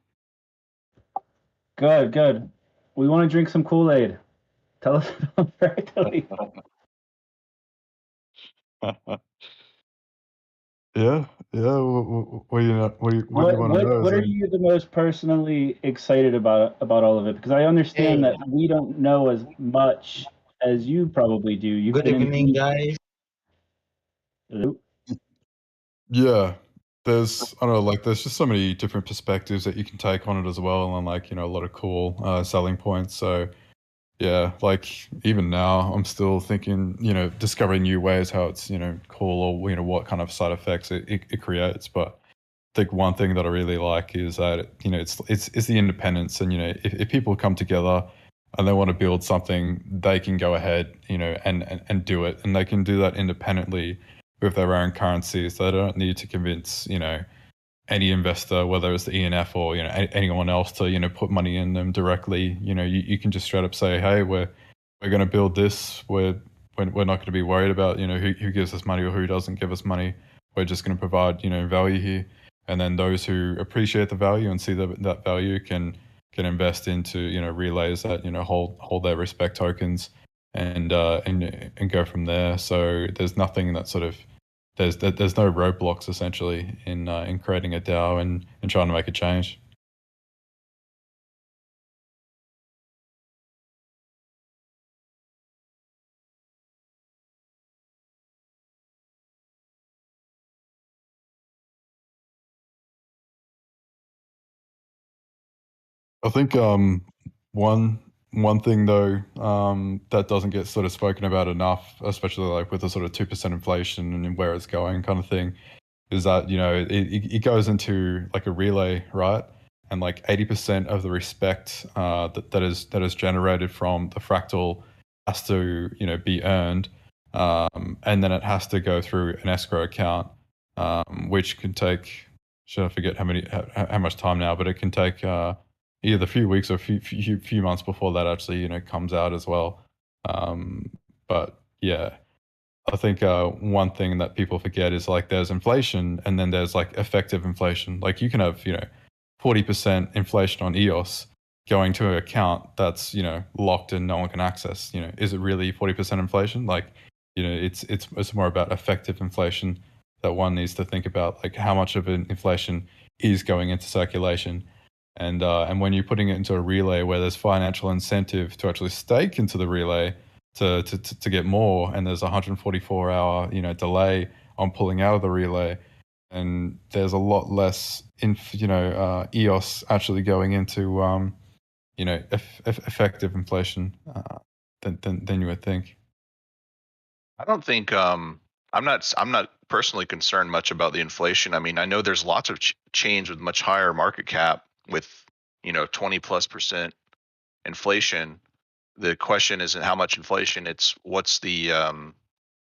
Good, good. We want to drink some Kool-Aid. Tell us about Fractally. Yeah. What do you want to know? What are you the most personally excited about all of it? Because I understand that we don't know as much as you probably do. Good evening, guys. Hello? Yeah, there's I don't know, like there's just so many different perspectives that you can take on it as well, and like a lot of cool selling points. So yeah, like even now I'm still thinking, discovering new ways how it's cool, or what kind of side effects it creates. But I think one thing that I really like is that it's the independence, and if people come together and they want to build something, they can go ahead and do it, and they can do that independently with their own currencies. They don't need to convince any investor, whether it's the ENF or anyone else, to put money in them directly. You can just straight up say, hey, we're going to build this. We're not going to be worried about who gives us money or who doesn't give us money. We're just going to provide value here, and then those who appreciate the value and see that value can invest into relays that hold their respect tokens, and go from there. So there's nothing that sort of there's no roadblocks essentially in creating a DAO and trying to make a change. I think one thing though that doesn't get sort of spoken about enough, especially like with the sort of 2% inflation and where it's going kind of thing, is that it goes into like a relay, right? And like 80% of the respect that is generated from the fractal has to be earned, and then it has to go through an escrow account, which can take, I forget how much time now, but it can take either a few weeks or a few months before that actually comes out as well. But yeah, I think one thing that people forget is like there's inflation, and then there's like effective inflation. Like you can have 40% inflation on EOS going to an account that's locked and no one can access. Is it really 40% inflation? Like it's more about effective inflation that one needs to think about, like how much of an inflation is going into circulation. And when you're putting it into a relay where there's financial incentive to actually stake into the relay to get more, and there's a 144-hour delay on pulling out of the relay, and there's a lot less EOS actually going into effective inflation than you would think. I don't think I'm not personally concerned much about the inflation. I mean, I know there's lots of chains with much higher market cap with 20+% inflation. The question isn't how much inflation, it's what's the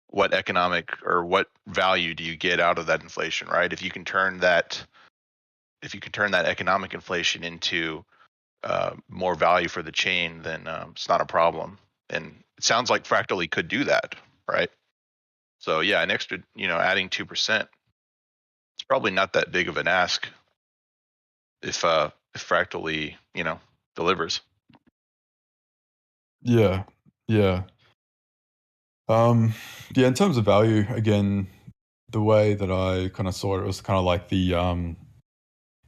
what economic or what value do you get out of that inflation, right? If you can turn that economic inflation into more value for the chain, then it's not a problem. And it sounds like Fractally could do that, right? So yeah, an extra, adding 2%, it's probably not that big of an ask if Fractally, delivers. Yeah. Yeah, in terms of value, again, the way that I kind of saw it was kind of like the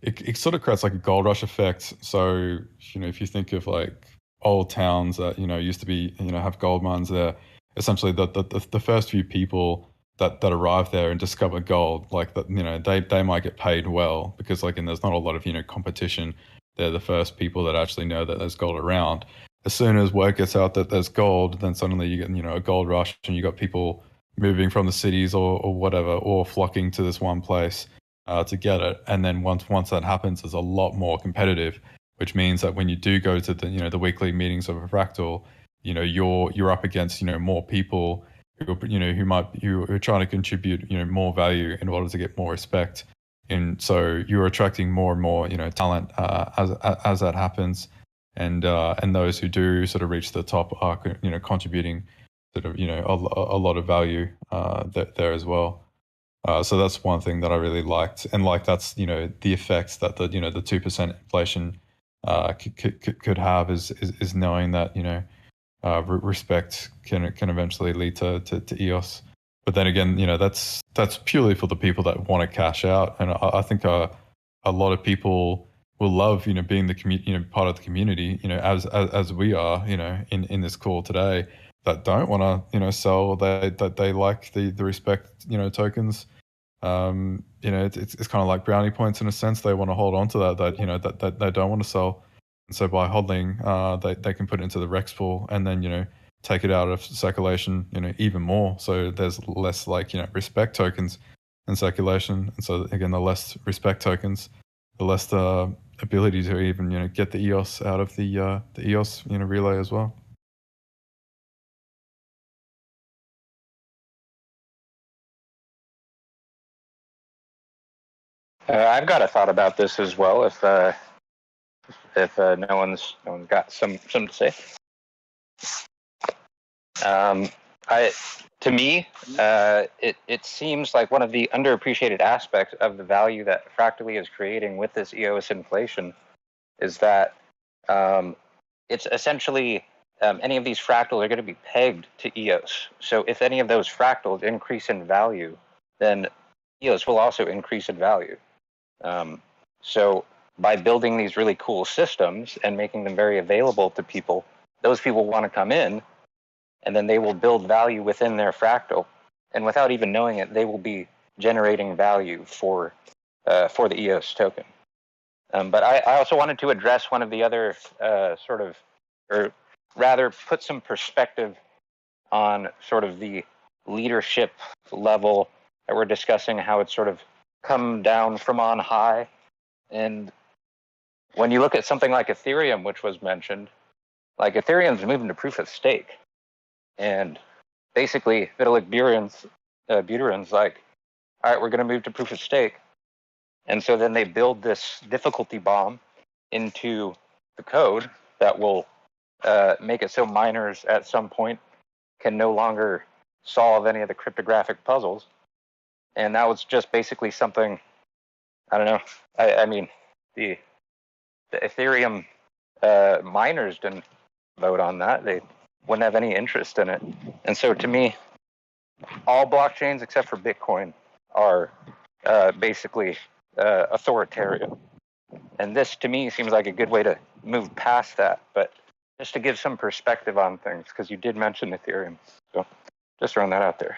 it sort of creates like a gold rush effect. So if you think of like old towns that used to be have gold mines there, essentially the first few people that arrive there and discover gold, like that, they might get paid well because like, and there's not a lot of competition. They're the first people that actually know that there's gold around. As soon as word gets out that there's gold, then suddenly you get a gold rush, and you got people moving from the cities or whatever, or flocking to this one place to get it. And then once that happens, it's a lot more competitive, which means that when you do go to the weekly meetings of a fractal, you're up against more people who are trying to contribute more value in order to get more respect. And so you're attracting more and more talent as that happens. And those who do sort of reach the top are contributing sort of a lot of value there as well. So that's one thing that I really liked, and like that's the effects that the 2% inflation could have is knowing that respect can eventually lead to EOS. But then again, that's purely for the people that want to cash out, and I think a lot of people will love being the part of the community as we are in this call today, that don't want to sell, that they like the respect tokens, It's kind of like brownie points in a sense. They want to hold on to that that they don't want to sell, and so by holding, they can put it into the Rex pool and then take it out of circulation, even more. So there's less respect tokens in circulation, and so again, the less respect tokens, the less the ability to even get the EOS out of the EOS relay as well. I've got a thought about this as well. If no one's got some to say. To me, it seems like one of the underappreciated aspects of the value that Fractally is creating with this EOS inflation is that it's essentially any of these fractals are going to be pegged to EOS. So if any of those fractals increase in value, then EOS will also increase in value. So by building these really cool systems and making them very available to people, those people want to come in, and then they will build value within their fractal, and without even knowing it, they will be generating value for the EOS token. But I also wanted to address one of the other or rather put some perspective on sort of the leadership level that we're discussing, how it's sort of come down from on high. And when you look at something like Ethereum, which was mentioned, like Ethereum's moving to proof of stake. And basically, Vitalik Buterin's like, all right, we're going to move to proof of stake. And so then they build this difficulty bomb into the code that will make it so miners at some point can no longer solve any of the cryptographic puzzles. And that was just basically something, I don't know. I mean, the Ethereum miners didn't vote on that. They wouldn't have any interest in it. And so to me, all blockchains except for Bitcoin are basically authoritarian. And this to me seems like a good way to move past that. But just to give some perspective on things, because you did mention Ethereum. So just throwing that out there.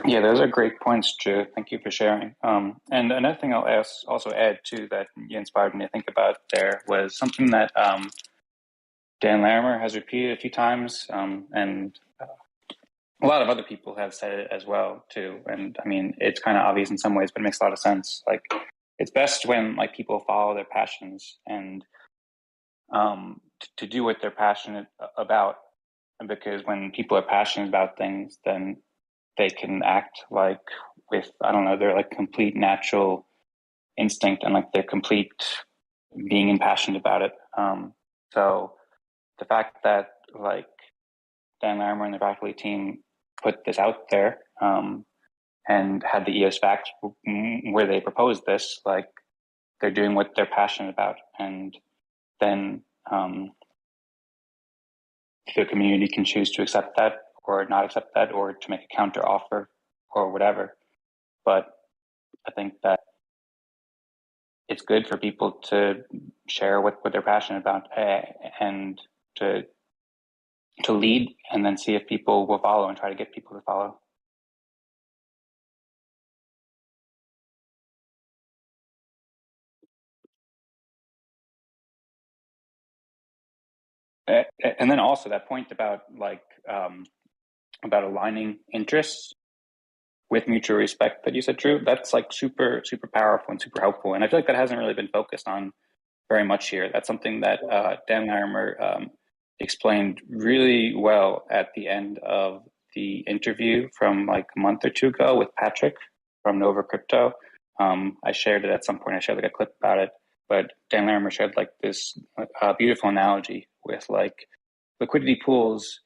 Yeah, those are great points, Drew. Thank you for sharing. And another thing I'll also add to that you inspired me to think about there was something that Dan Larimer has repeated a few times, and a lot of other people have said it as well too. And I mean, it's kind of obvious in some ways, but it makes a lot of sense. Like, it's best when like people follow their passions and to do what they're passionate about. And because when people are passionate about things, then they can act like with, I don't know, their like complete natural instinct and like their complete being impassioned about it. So the fact that like Dan Larimer and the Fractally team put this out there and had the EOS Fact where they proposed this, like they're doing what they're passionate about, and then the community can choose to accept that or not accept that, or to make a counter offer or whatever. But I think that it's good for people to share what they're passionate about and to lead, and then see if people will follow and try to get people to follow. And then also that point about like about aligning interests with mutual respect that you said, Drew, that's like super powerful and super helpful. And I feel like that hasn't really been focused on very much here. That's something that Dan Larimer explained really well at the end of the interview from like a month or two ago with Patrick from Nova Crypto. I shared it at some point. I shared like a clip about it. But Dan Larimer shared like this beautiful analogy with like liquidity pools,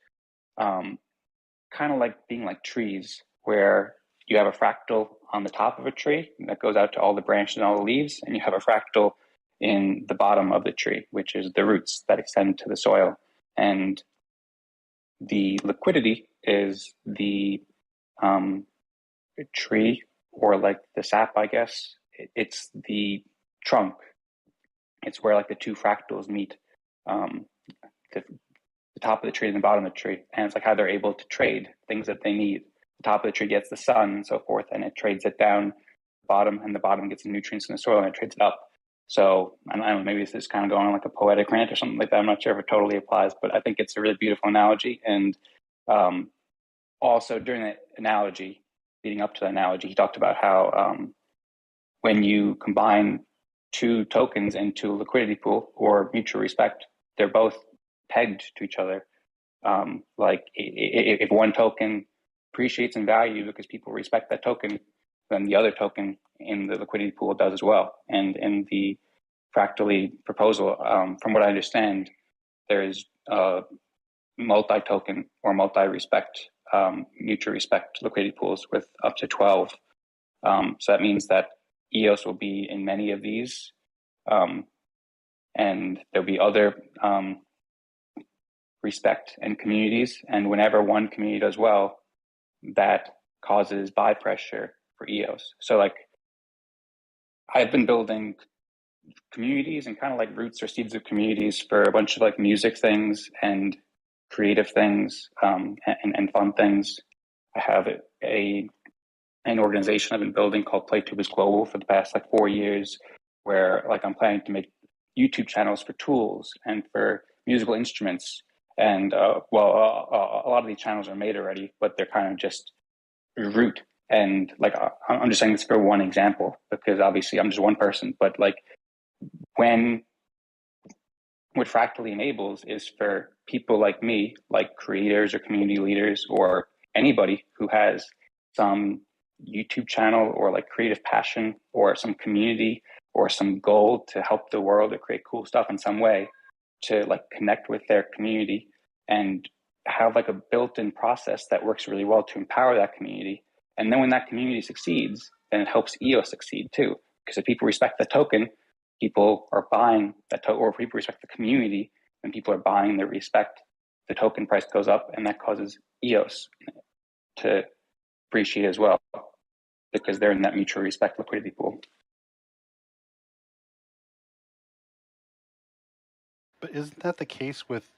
kind of like being like trees, where you have a fractal on the top of a tree that goes out to all the branches and all the leaves, and you have a fractal in the bottom of the tree, which is the roots that extend to the soil. And the liquidity is the tree, or like the sap, I guess. It's the trunk. It's where like the two fractals meet. the top of the tree and the bottom of the tree, and it's like how they're able to trade things that they need. The top of the tree gets the sun and so forth, and it trades it down the bottom, and the bottom gets the nutrients in the soil and it trades it up. So I don't know, maybe this is kind of going on like a poetic rant or something like that. I'm not sure if it totally applies, but I think it's a really beautiful analogy. And also during that analogy, leading up to the analogy, he talked about how when you combine two tokens into a liquidity pool or mutual respect, they're both pegged to each other. Like if one token appreciates in value because people respect that token, then the other token in the liquidity pool does as well. And in the Fractally proposal, from what I understand, there is multi-token or multi-respect, mutual respect liquidity pools with up to 12. So that means that EOS will be in many of these, and there'll be other respect and communities. And whenever one community does well, that causes buy pressure for EOS. So like I've been building communities and kind of like roots or seeds of communities for a bunch of like music things and creative things, and fun things. I have an organization I've been building called PlayTubers Global for the past like 4 years, where like I'm planning to make YouTube channels for tools and for musical instruments. And a lot of these channels are made already, but they're kind of just root. And like I'm just saying this for one example, because obviously I'm just one person, but like what Fractally enables is for people like me, like creators or community leaders or anybody who has some YouTube channel or like creative passion or some community or some goal to help the world or create cool stuff in some way, to like connect with their community and have like a built-in process that works really well to empower that community. And then when that community succeeds, then it helps EOS succeed too. Because if people respect the token, people are buying that token, or if people respect the community, then people are buying their respect. The token price goes up, and that causes EOS to appreciate as well, because they're in that mutual respect liquidity pool. But isn't that the case with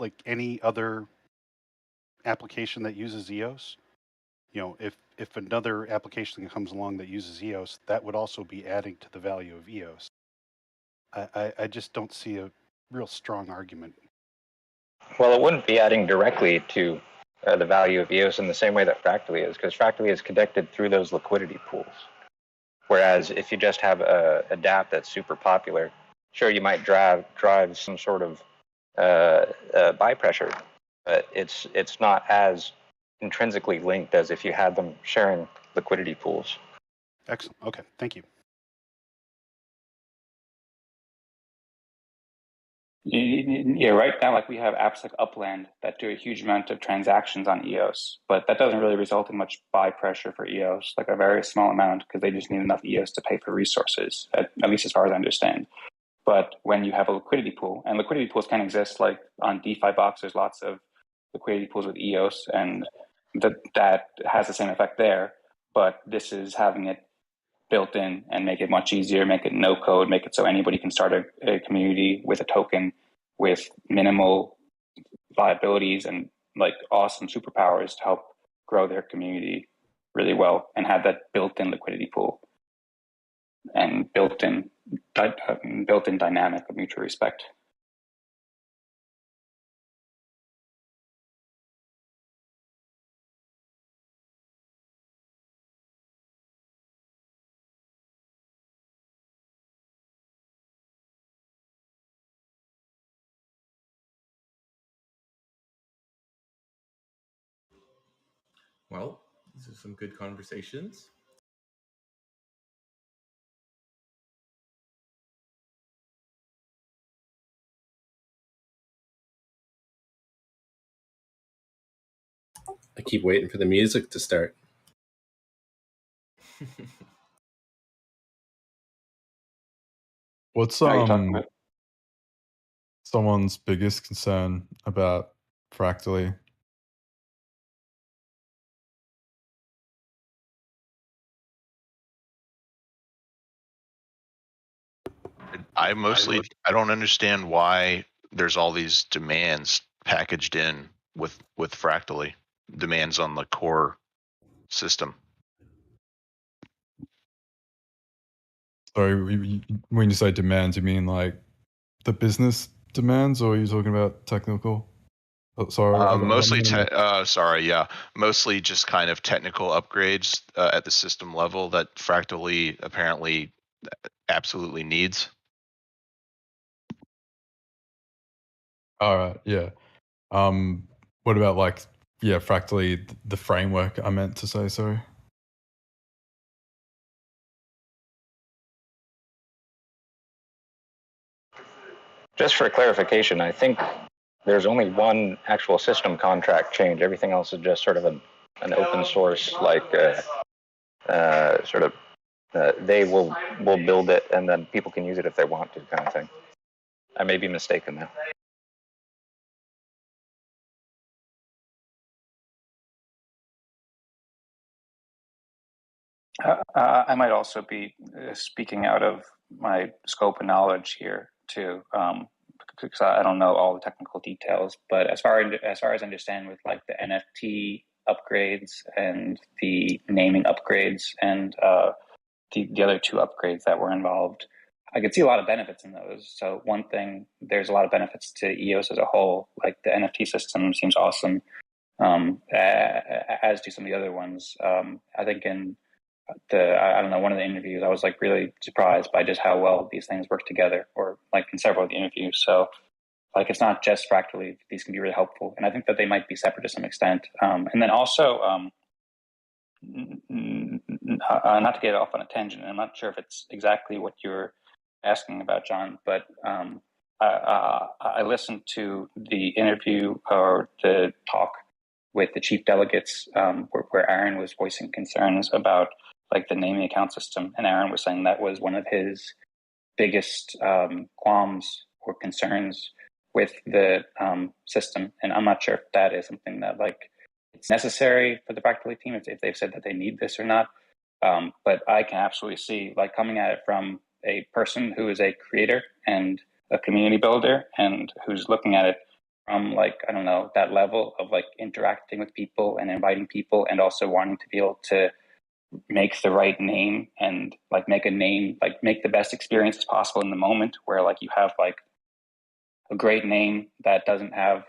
like any other application that uses EOS? You know, if another application comes along that uses EOS, that would also be adding to the value of EOS. I just don't see a real strong argument. Well, it wouldn't be adding directly to the value of EOS in the same way that Fractally is, because Fractally is connected through those liquidity pools. Whereas if you just have a Dapp that's super popular, sure, you might drive some sort of buy pressure, but it's not as intrinsically linked as if you had them sharing liquidity pools. Excellent. Okay, thank you. Yeah, right now, like we have apps like Upland that do a huge amount of transactions on EOS, but that doesn't really result in much buy pressure for EOS, like a very small amount, because they just need enough EOS to pay for resources, at least as far as I understand. But when you have a liquidity pool, and liquidity pools can exist, like on DeFi box, there's lots of liquidity pools with EOS, and that has the same effect there. But this is having it built in and make it much easier, make it no code, make it so anybody can start a community with a token with minimal liabilities and like awesome superpowers to help grow their community really well, and have that built-in liquidity pool and built-in dynamic of mutual respect. Well, these are some good conversations. I keep waiting for the music to start. What's someone's biggest concern about Fractally? I don't understand why there's all these demands packaged in with Fractally, demands on the core system. So when you say demands, you mean like the business demands, or are you talking about technical? Oh, sorry, Mostly, mostly just kind of technical upgrades at the system level that Fractally apparently absolutely needs. All right, yeah. What about like, yeah, Fractally, the framework? I meant to say, sorry. Just for clarification, I think there's only one actual system contract change. Everything else is just sort of an open source, like they will build it and then people can use it if they want to, kind of thing. I may be mistaken though. I might also be speaking out of my scope of knowledge here too, because I don't know all the technical details. But as far as I understand, with like the NFT upgrades and the naming upgrades and the other two upgrades that were involved, I could see a lot of benefits in those. So one thing, there's a lot of benefits to EOS as a whole. Like the NFT system seems awesome, as do some of the other ones. I think in I don't know, one of the interviews, I was like really surprised by just how well these things work together, or like in several of the interviews. So like, it's not just Fractally, these can be really helpful. And I think that they might be separate to some extent. And then also, not to get off on a tangent, I'm not sure if it's exactly what you're asking about, John, but I listened to the interview or the talk with the chief delegates, where Aaron was voicing concerns about like the naming account system, and Aaron was saying that was one of his biggest qualms or concerns with the system. And I'm not sure if that is something that like it's necessary for the Fractally team, if they've said that they need this or not. But I can absolutely see, like, coming at it from a person who is a creator and a community builder and who's looking at it from, like, I don't know, that level of like interacting with people and inviting people, and also wanting to be able to make the right name and like make a name, like make the best experiences possible in the moment, where like you have like a great name that doesn't have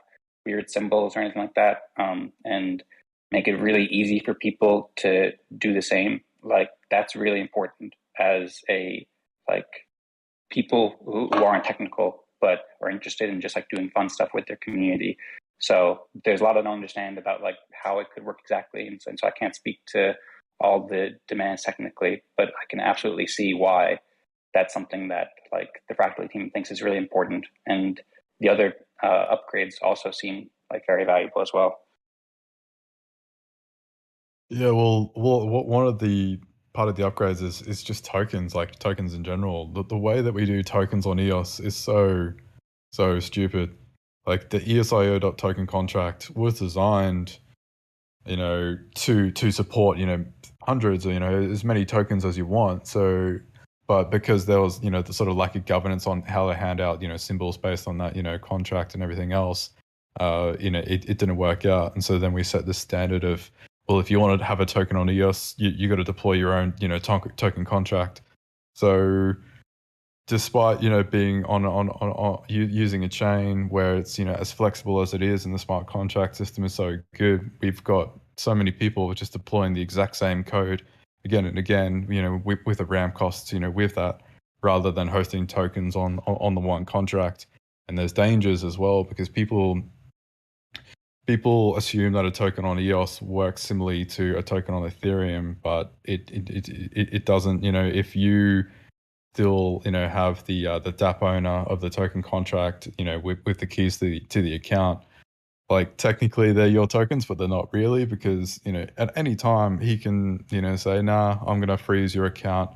weird symbols or anything like that, and make it really easy for people to do the same. Like, that's really important as a, like, people who aren't technical but are interested in just like doing fun stuff with their community. So there's a lot I don't understand about like how it could work exactly, and so I can't speak to all the demands technically, but I can absolutely see why that's something that like the Fractally team thinks is really important, and the other upgrades also seem like very valuable as well. Yeah, well, one of the part of the upgrades is just tokens, like tokens in general. The way that we do tokens on EOS is so stupid. Like the EOSIO.token contract was designed, to support, hundreds or, as many tokens as you want. So, but because there was, the sort of lack of governance on how to hand out, symbols based on that, contract and everything else, it didn't work out. And so then we set this standard of, well, if you wanted to have a token on EOS, you got to deploy your own, token contract. So despite, being on using a chain where it's, as flexible as it is, and the smart contract system is so good, we've got so many people just deploying the exact same code again and again, with the RAM costs, with that, rather than hosting tokens on the one contract. And there's dangers as well, because people assume that a token on EOS works similarly to a token on Ethereum, but it doesn't. If you still have the Dapp owner of the token contract, with the keys to the account, like technically they're your tokens, but they're not really, because at any time he can say, nah, I'm gonna freeze your account,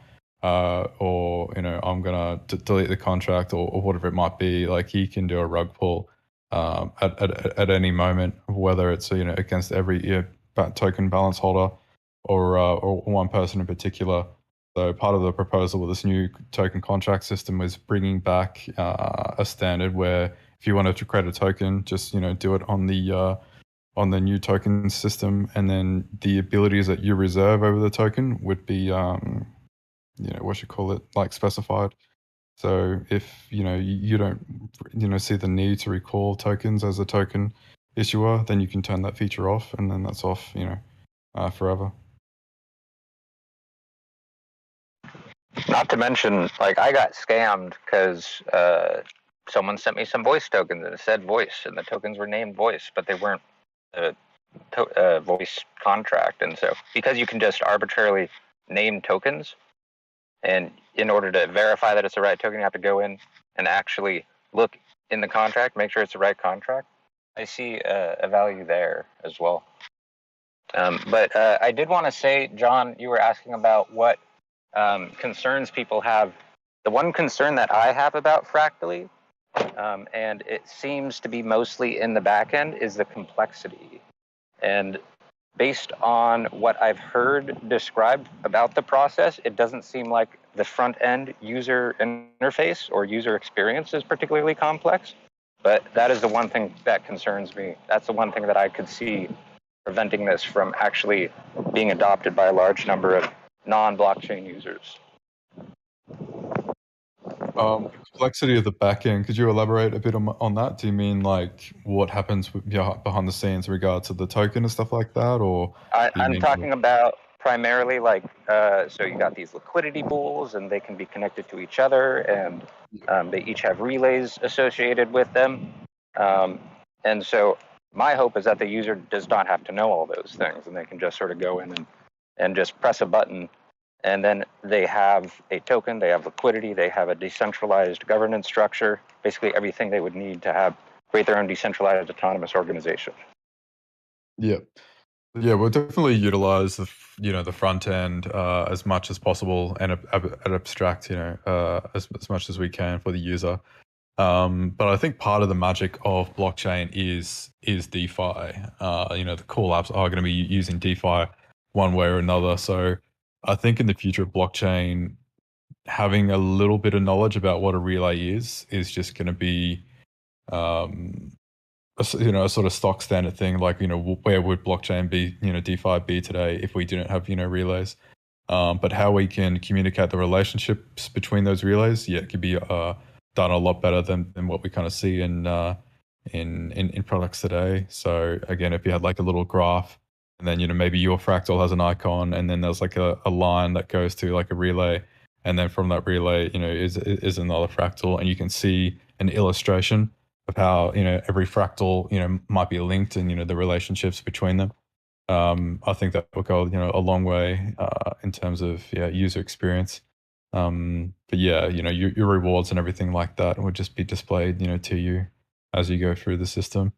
or I'm gonna delete the contract, or whatever it might be. Like, he can do a rug pull at any moment, whether it's against every token balance holder or one person in particular. So part of the proposal with this new token contract system was bringing back a standard where if you wanted to create a token, just do it on the new token system, and then the abilities that you reserve over the token would be like specified. So if you don't see the need to recall tokens as a token issuer, then you can turn that feature off, and then that's off forever. Not to mention, like, I got scammed because someone sent me some voice tokens and it said voice, and the tokens were named voice, but they weren't a voice contract. And so, because you can just arbitrarily name tokens, and in order to verify that it's the right token, you have to go in and actually look in the contract, make sure it's the right contract. I see a value there as well. But I did want to say, John, you were asking about what concerns people have. The one concern that I have about Fractally, and it seems to be mostly in the back end, is the complexity. And based on what I've heard described about the process, it doesn't seem like the front end user interface or user experience is particularly complex. But that is the one thing that concerns me. That's the one thing that I could see preventing this from actually being adopted by a large number of non-blockchain users. Complexity of the backend. Could you elaborate a bit on that? Do you mean like what happens behind the scenes in regards to the token and stuff like that, or I'm talking about primarily like so you got these liquidity pools, and they can be connected to each other, and they each have relays associated with them. And so my hope is that the user does not have to know all those things, and they can just sort of go in and just press a button, and then they have a token, they have liquidity, they have a decentralized governance structure, basically everything they would need to create their own decentralized autonomous organization. Yeah, we'll definitely utilize the front end as much as possible, and abstract as much as we can for the user. But I think part of the magic of blockchain is DeFi. The cool apps are going to be using DeFi one way or another. So I think in the future of blockchain, having a little bit of knowledge about what a relay is just going to be a sort of stock standard thing. Like, where would blockchain be, DeFi be today if we didn't have, relays? But how we can communicate the relationships between those relays, it could be done a lot better than what we kind of see in products today. So again, if you had like a little graph, and then maybe your fractal has an icon, and then there's like a line that goes to like a relay, and then from that relay, is another fractal, and you can see an illustration of how every fractal might be linked, and the relationships between them. I think that will go a long way in terms of user experience. But your rewards and everything like that would just be displayed to you as you go through the system.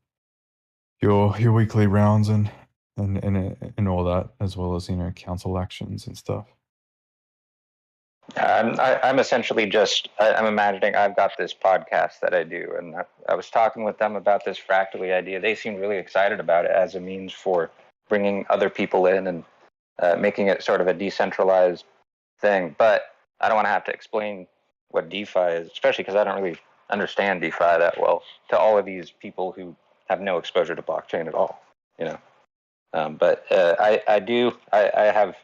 Your weekly rounds and all that, as well as council actions and stuff. I'm essentially I'm imagining I've got this podcast that I do, and I was talking with them about this Fractally idea. They seemed really excited about it as a means for bringing other people in and making it sort of a decentralized thing. But I don't want to have to explain what DeFi is, especially because I don't really understand DeFi that well, to all of these people who have no exposure to blockchain at all. But I have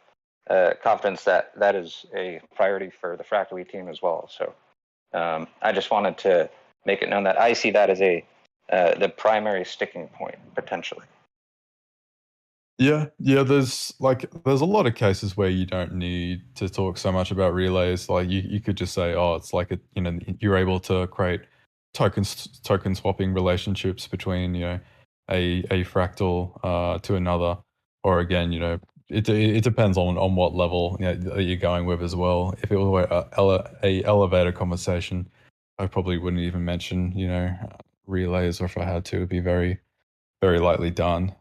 confidence that is a priority for the Fractally team as well. So I just wanted to make it known that I see that as the primary sticking point potentially. Yeah. There's a lot of cases where you don't need to talk so much about relays. Like you could just say, it's like you're able to create token swapping relationships between a fractal to another, or again it depends on what level that you're going with as well. If it were a elevator conversation, I probably wouldn't even mention relays, or if I had to, it'd be very, very lightly done.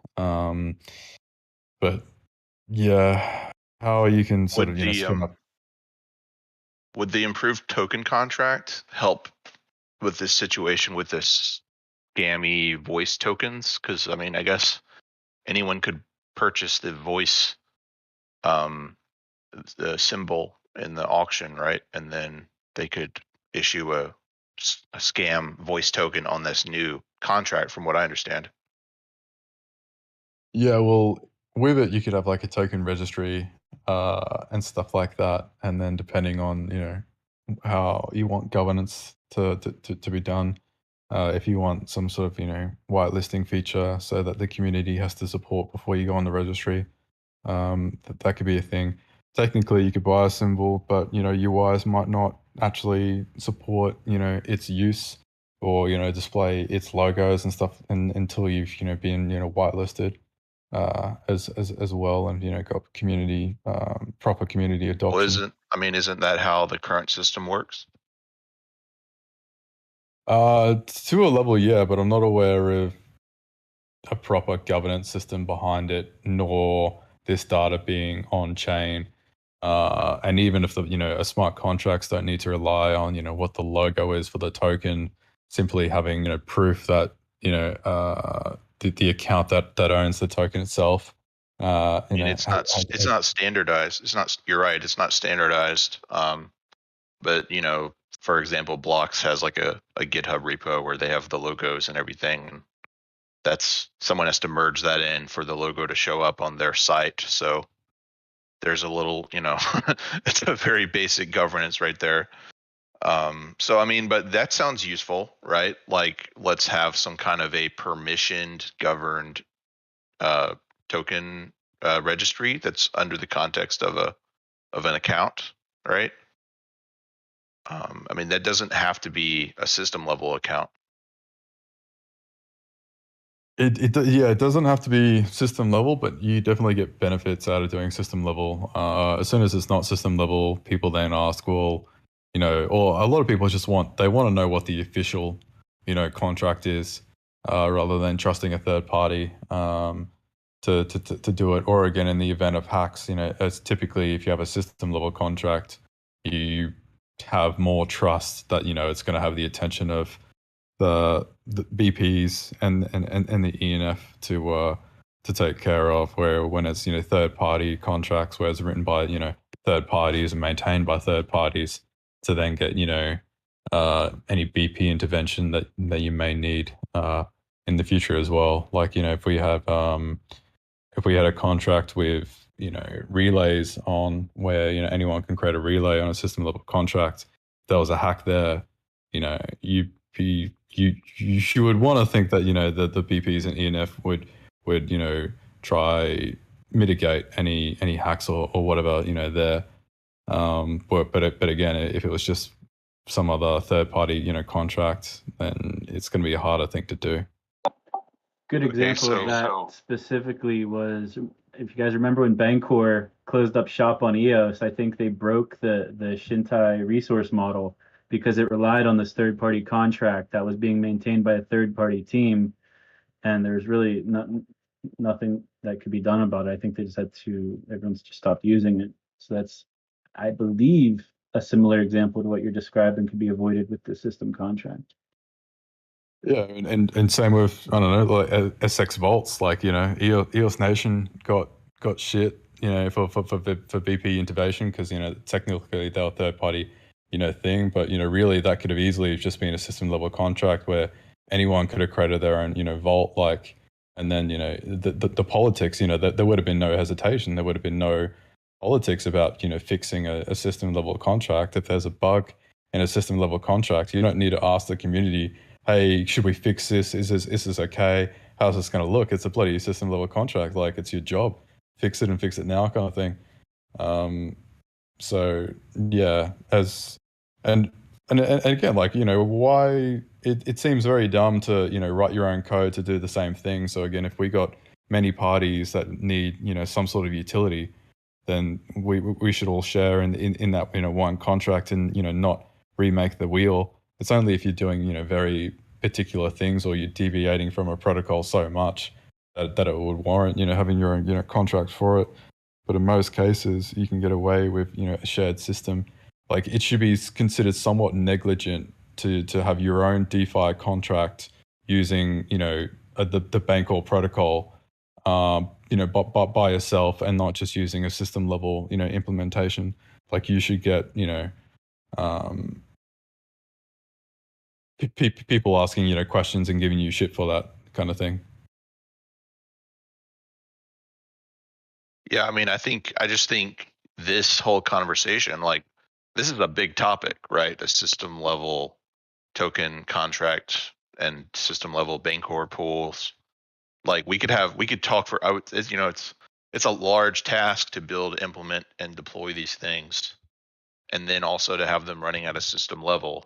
But how you can sort of spin up. Would the improved token contract help with this situation with this scammy voice tokens? Because I guess anyone could purchase the voice, the symbol in the auction, right? And then they could issue a a scam voice token on this new contract, from what I understand. Yeah, well, with it, you could have like a token registry and stuff like that. And then depending on, how you want governance to be done, if you want some sort of, whitelisting feature so that the community has to support before you go on the registry, that could be a thing. Technically, you could buy a symbol, but, UIs might not actually support, its use or, display its logos and stuff until you've, been, whitelisted as well, and got community proper community adoption. Well, isn't that how the current system works? To a level, yeah, but I'm not aware of a proper governance system behind it, nor this data being on chain. And even if a smart contracts don't need to rely on what the logo is for the token, simply having proof that the account that owns the token itself. It's not standardized. You're right. It's not standardized. But for example, Blocks has like a GitHub repo where they have the logos and everything. And someone has to merge that in for the logo to show up on their site. So there's a little, it's a very basic governance right there. But that sounds useful, right? Like, let's have some kind of a permissioned, governed token registry that's under the context of an account, right? That doesn't have to be a system level account. It doesn't have to be system level, but you definitely get benefits out of doing system level. As soon as it's not system level, people then ask, well, or a lot of people just want to know what the official, contract is, rather than trusting a third party to do it. Or again, in the event of hacks, as typically if you have a system level contract, you have more trust that it's going to have the attention of the BPs and the ENF to take care of. Where when it's third party contracts where it's written by third parties and maintained by third parties to then get any BP intervention that you may need in the future as well. Like if we had a contract with relays on where anyone can create a relay on a system level contract, if there was a hack there, you would want to think that the BPs and ENF would try mitigate any hacks or whatever there. But again, if it was just some other third party contract, then it's going to be a harder thing to do. Good example of that specifically was, if you guys remember when Bancor closed up shop on EOS, I think they broke the Shintai resource model because it relied on this third-party contract that was being maintained by a third-party team, and there's really nothing that could be done about it. I think they just everyone's just stopped using it. So that's, I believe, a similar example to what you're describing could be avoided with the system contract. Yeah, and same with, I don't know, like SX Vaults, like EOS Nation got shit for BP intervention because technically they're a third party thing, but really that could have easily just been a system level contract where anyone could have created their own vault, like, and then the politics, there would have been no hesitation, there would have been no politics about fixing a system level contract. If there's a bug in a system level contract, you don't need to ask the community, hey, should we fix this? Is this okay? How's this going to look? It's a bloody system level contract. Like, it's your job. Fix it and fix it now, kind of thing. So yeah, and again, like, why it seems very dumb to write your own code to do the same thing. So again, if we got many parties that need some sort of utility, then we should all share in that one contract and not remake the wheel. It's only if you're doing very particular things or you're deviating from a protocol so much that it would warrant having your own contract for it. But in most cases, you can get away with a shared system. Like, it should be considered somewhat negligent to have your own DeFi contract using the Bancor protocol by yourself and not just using a system level implementation. Like, you should get people asking, you know, questions and giving you shit for that kind of thing. Yeah, I mean, I just think this whole conversation, like, this is a big topic, right? A system level token contract and system level Bancor pools. Like, we could talk for, you know, it's a large task to build, implement, and deploy these things, and then also to have them running at a system level.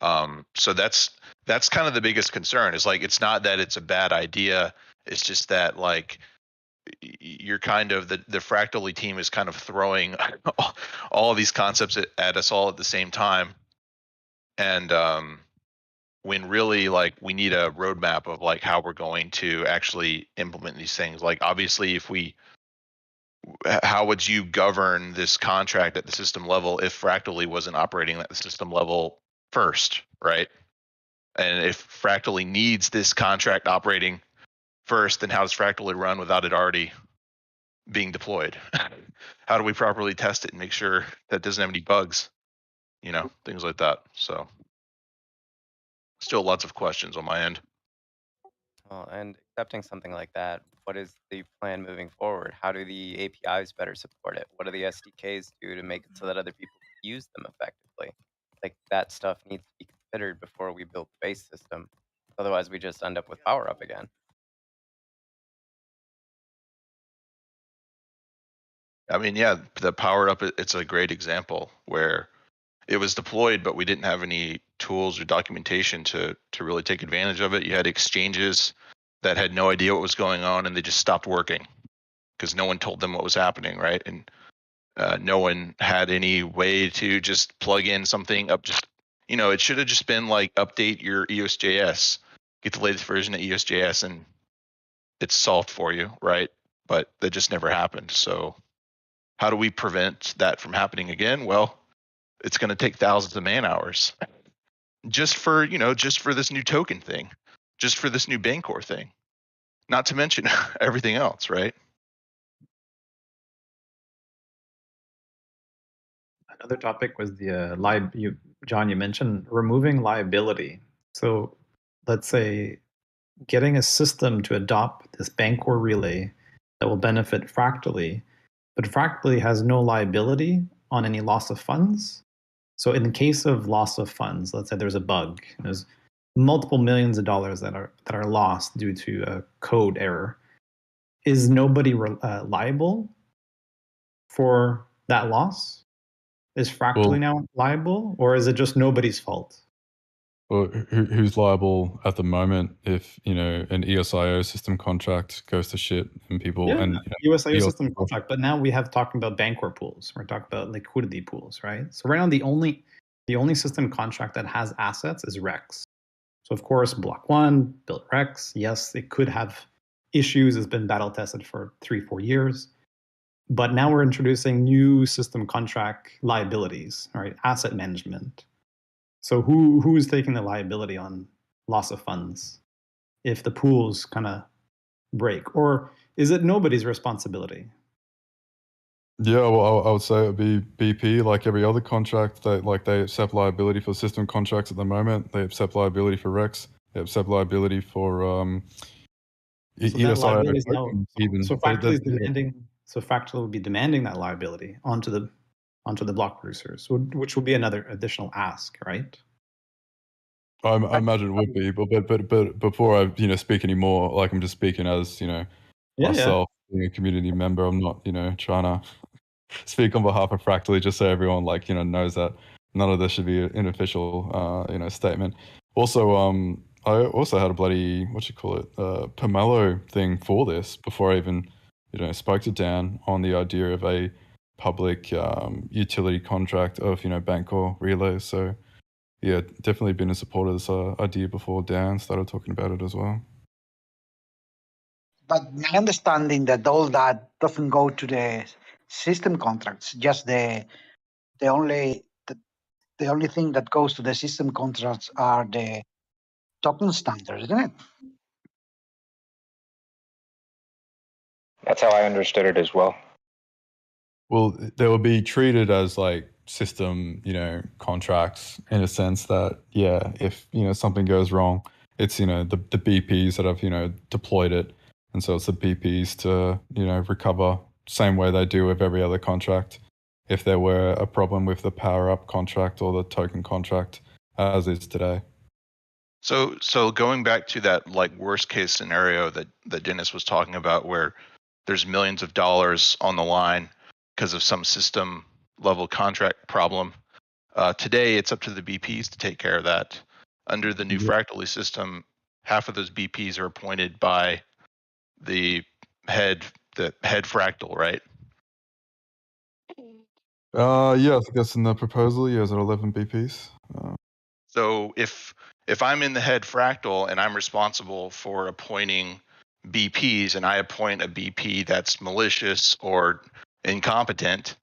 So that's kind of the biggest concern. Is like, it's not that it's a bad idea. It's just that, like, you're kind of the Fractally team is kind of throwing all of these concepts at us all at the same time, and when really, like, we need a roadmap of like how we're going to actually implement these things. Like, obviously, how would you govern this contract at the system level if Fractally wasn't operating at the system level first, right? And if Fractally needs this contract operating first, then how does Fractally run without it already being deployed? How do we properly test it and make sure that it doesn't have any bugs? You know, things like that. So still lots of questions on my end. Well, and accepting something like that, what is the plan moving forward? How do the APIs better support it? What do the SDKs do to make it so that other people can use them effectively? Like, that stuff needs to be considered before we build the base system. Otherwise, we just end up with power up again. I mean, yeah, the power up, it's a great example where it was deployed, but we didn't have any tools or documentation to really take advantage of it. You had exchanges that had no idea what was going on, and they just stopped working because no one told them what was happening, right? And no one had any way to just plug in something up. Just, you know, it should have just been like, update your EOS.js, get the latest version of EOS.js, and it's solved for you, right? But that just never happened. So how do we prevent that from happening again? Well, it's going to take thousands of man hours just for this new token thing, just for this new Bancor thing, not to mention everything else, right? Another topic was the John, you mentioned removing liability. So let's say getting a system to adopt this Bancor relay that will benefit Fractally, but Fractally has no liability on any loss of funds. So in the case of loss of funds, let's say there's a bug, there's multiple millions of dollars that are lost due to a code error. Is nobody liable for that loss? Is Fractally now liable, or is it just nobody's fault? Well, who's liable at the moment if, you know, an EOSIO system contract goes to shit and people and EOSIO system contract, but now we have talking about Bancor pools. We're talking about liquidity pools, right? So right now the only system contract that has assets is Rex. So of course, Block 1 built Rex. Yes, it could have issues. It's been battle tested for 3-4 years. But now we're introducing new system contract liabilities, right? Asset management. So who's taking the liability on loss of funds if the pools kind of break? Or is it nobody's responsibility? Yeah, well, I would say it would be BP, like every other contract. They accept liability for system contracts at the moment. They accept liability for Rex. They accept liability for EOSIO tokens even. So Fractally would be demanding that liability onto the block producers, which would be another additional ask, right? I imagine it would be, but before I speak anymore, like, I'm just speaking as myself, being a community member. I'm not trying to speak on behalf of Fractally, just so everyone knows that none of this should be an official statement. Also, I also had a bloody Pomelo thing for this before I even spoke to Dan on the idea of a public utility contract of Bancor relays. So yeah, definitely been in support of this idea before Dan started talking about it as well. But my understanding that all that doesn't go to the system contracts, just the only thing that goes to the system contracts are the token standards, isn't it? That's how I understood it as well. Well, they will be treated as like system, contracts in a sense that, if, something goes wrong, it's, the BPs that have, deployed it. And so it's the BPs to, recover same way they do with every other contract. If there were a problem with the power up contract or the token contract as is today. So going back to that like worst case scenario that Denis was talking about, where there's millions of dollars on the line because of some system level contract problem. Today, it's up to the BPs to take care of that. Under the new Fractally system, half of those BPs are appointed by the head Fractal, right? Yeah, I think that's in the proposal. Yeah, is it 11 BPs? So if I'm in the head Fractal and I'm responsible for appointing BPs, and I appoint a BP that's malicious or incompetent,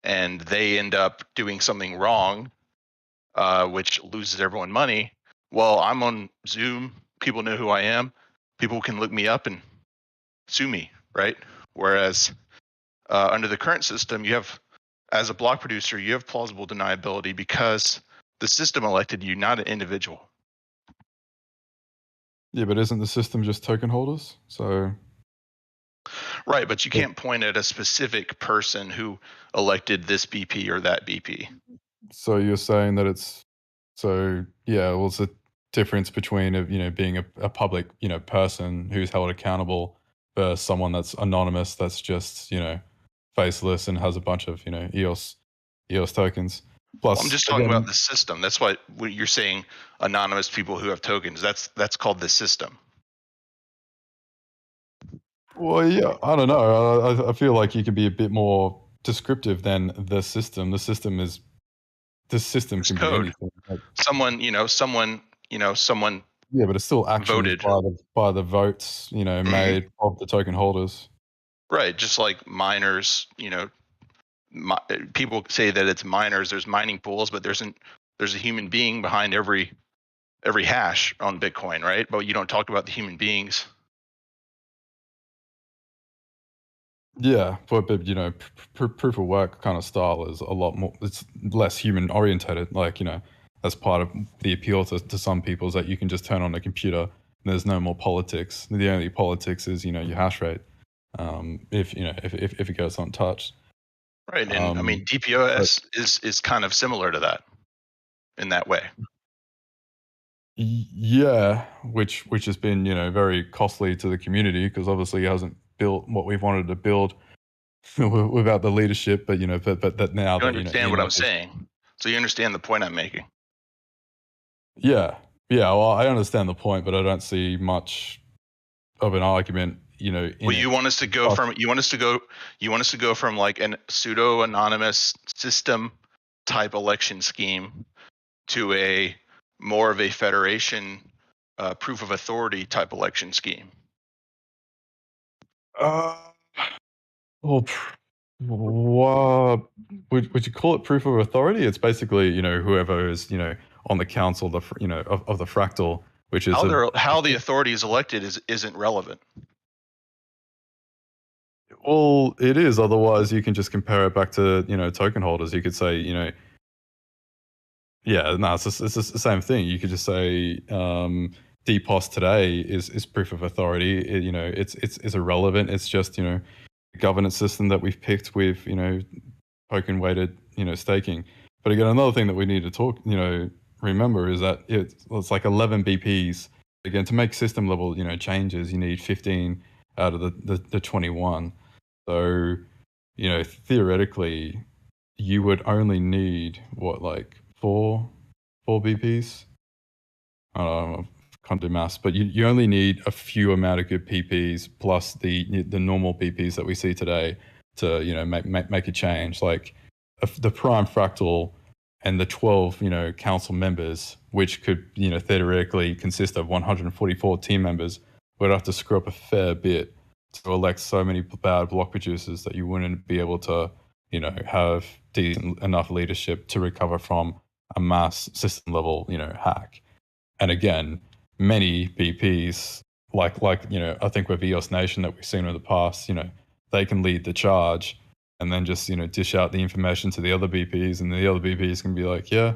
and they end up doing something wrong, which loses everyone money, well, I'm on Zoom. People know who I am. People can look me up and sue me, right? Whereas under the current system, you have, as a block producer, you have plausible deniability because the system elected you, not an individual. Yeah, but isn't the system just token holders? So right, but you can't point at a specific person who elected this BP or that BP. So you're saying that it's it's a difference between being a public person who's held accountable versus someone that's anonymous, that's just faceless and has a bunch of EOS tokens. Plus, I'm just talking about the system. That's what you're saying. Anonymous people who have tokens. That's called the system. Well, yeah, I don't know. I feel like you can be a bit more descriptive than the system. The system can code. be anything. Like, someone. Yeah, but it's still actions voted by the votes, made of the token holders. Right, just like miners. People say that it's miners. There's mining pools, but there's a human being behind every hash on Bitcoin, right? But you don't talk about the human beings. Yeah, but proof of work kind of style is a lot more. It's less human orientated. Like that's part of the appeal to some people is that you can just turn on a computer and there's no more politics. The only politics is your hash rate. If it goes untouched. Right, and I mean DPoS is kind of similar to that in that way. Yeah, which has been very costly to the community because obviously it hasn't built what we've wanted to build without the leadership. But but that now you understand what I'm saying, so you understand the point I'm making. Yeah. Well, I understand the point, but I don't see much of an argument. Well, you want us to go from like a pseudo anonymous system type election scheme to a more of a federation proof of authority type election scheme. Well, would you call it proof of authority? It's basically whoever is on the council of the Fractal, which is how the authority is elected isn't relevant. Well, it is. Otherwise, you can just compare it back to token holders. You could say it's the same thing. You could just say DPoS today is proof of authority. It's irrelevant. It's just a governance system that we've picked with token weighted staking. But again, another thing that we need to remember is that it's like 11 BPs. Again, to make system level changes, you need 15 out of the 21. So theoretically, you would only need four BPs. I don't know, can't do maths, but you only need a few amount of good PPs plus the normal PPs that we see today to make a change. Like the prime Fractal and the 12 council members, which could theoretically consist of 144 team members, would have to screw up a fair bit to elect so many bad block producers that you wouldn't be able to have decent enough leadership to recover from a mass system level hack. And again, many BPs like I think with EOS Nation that we've seen in the past, they can lead the charge and then just dish out the information to the other BPs, and the other BPs can be like, yeah,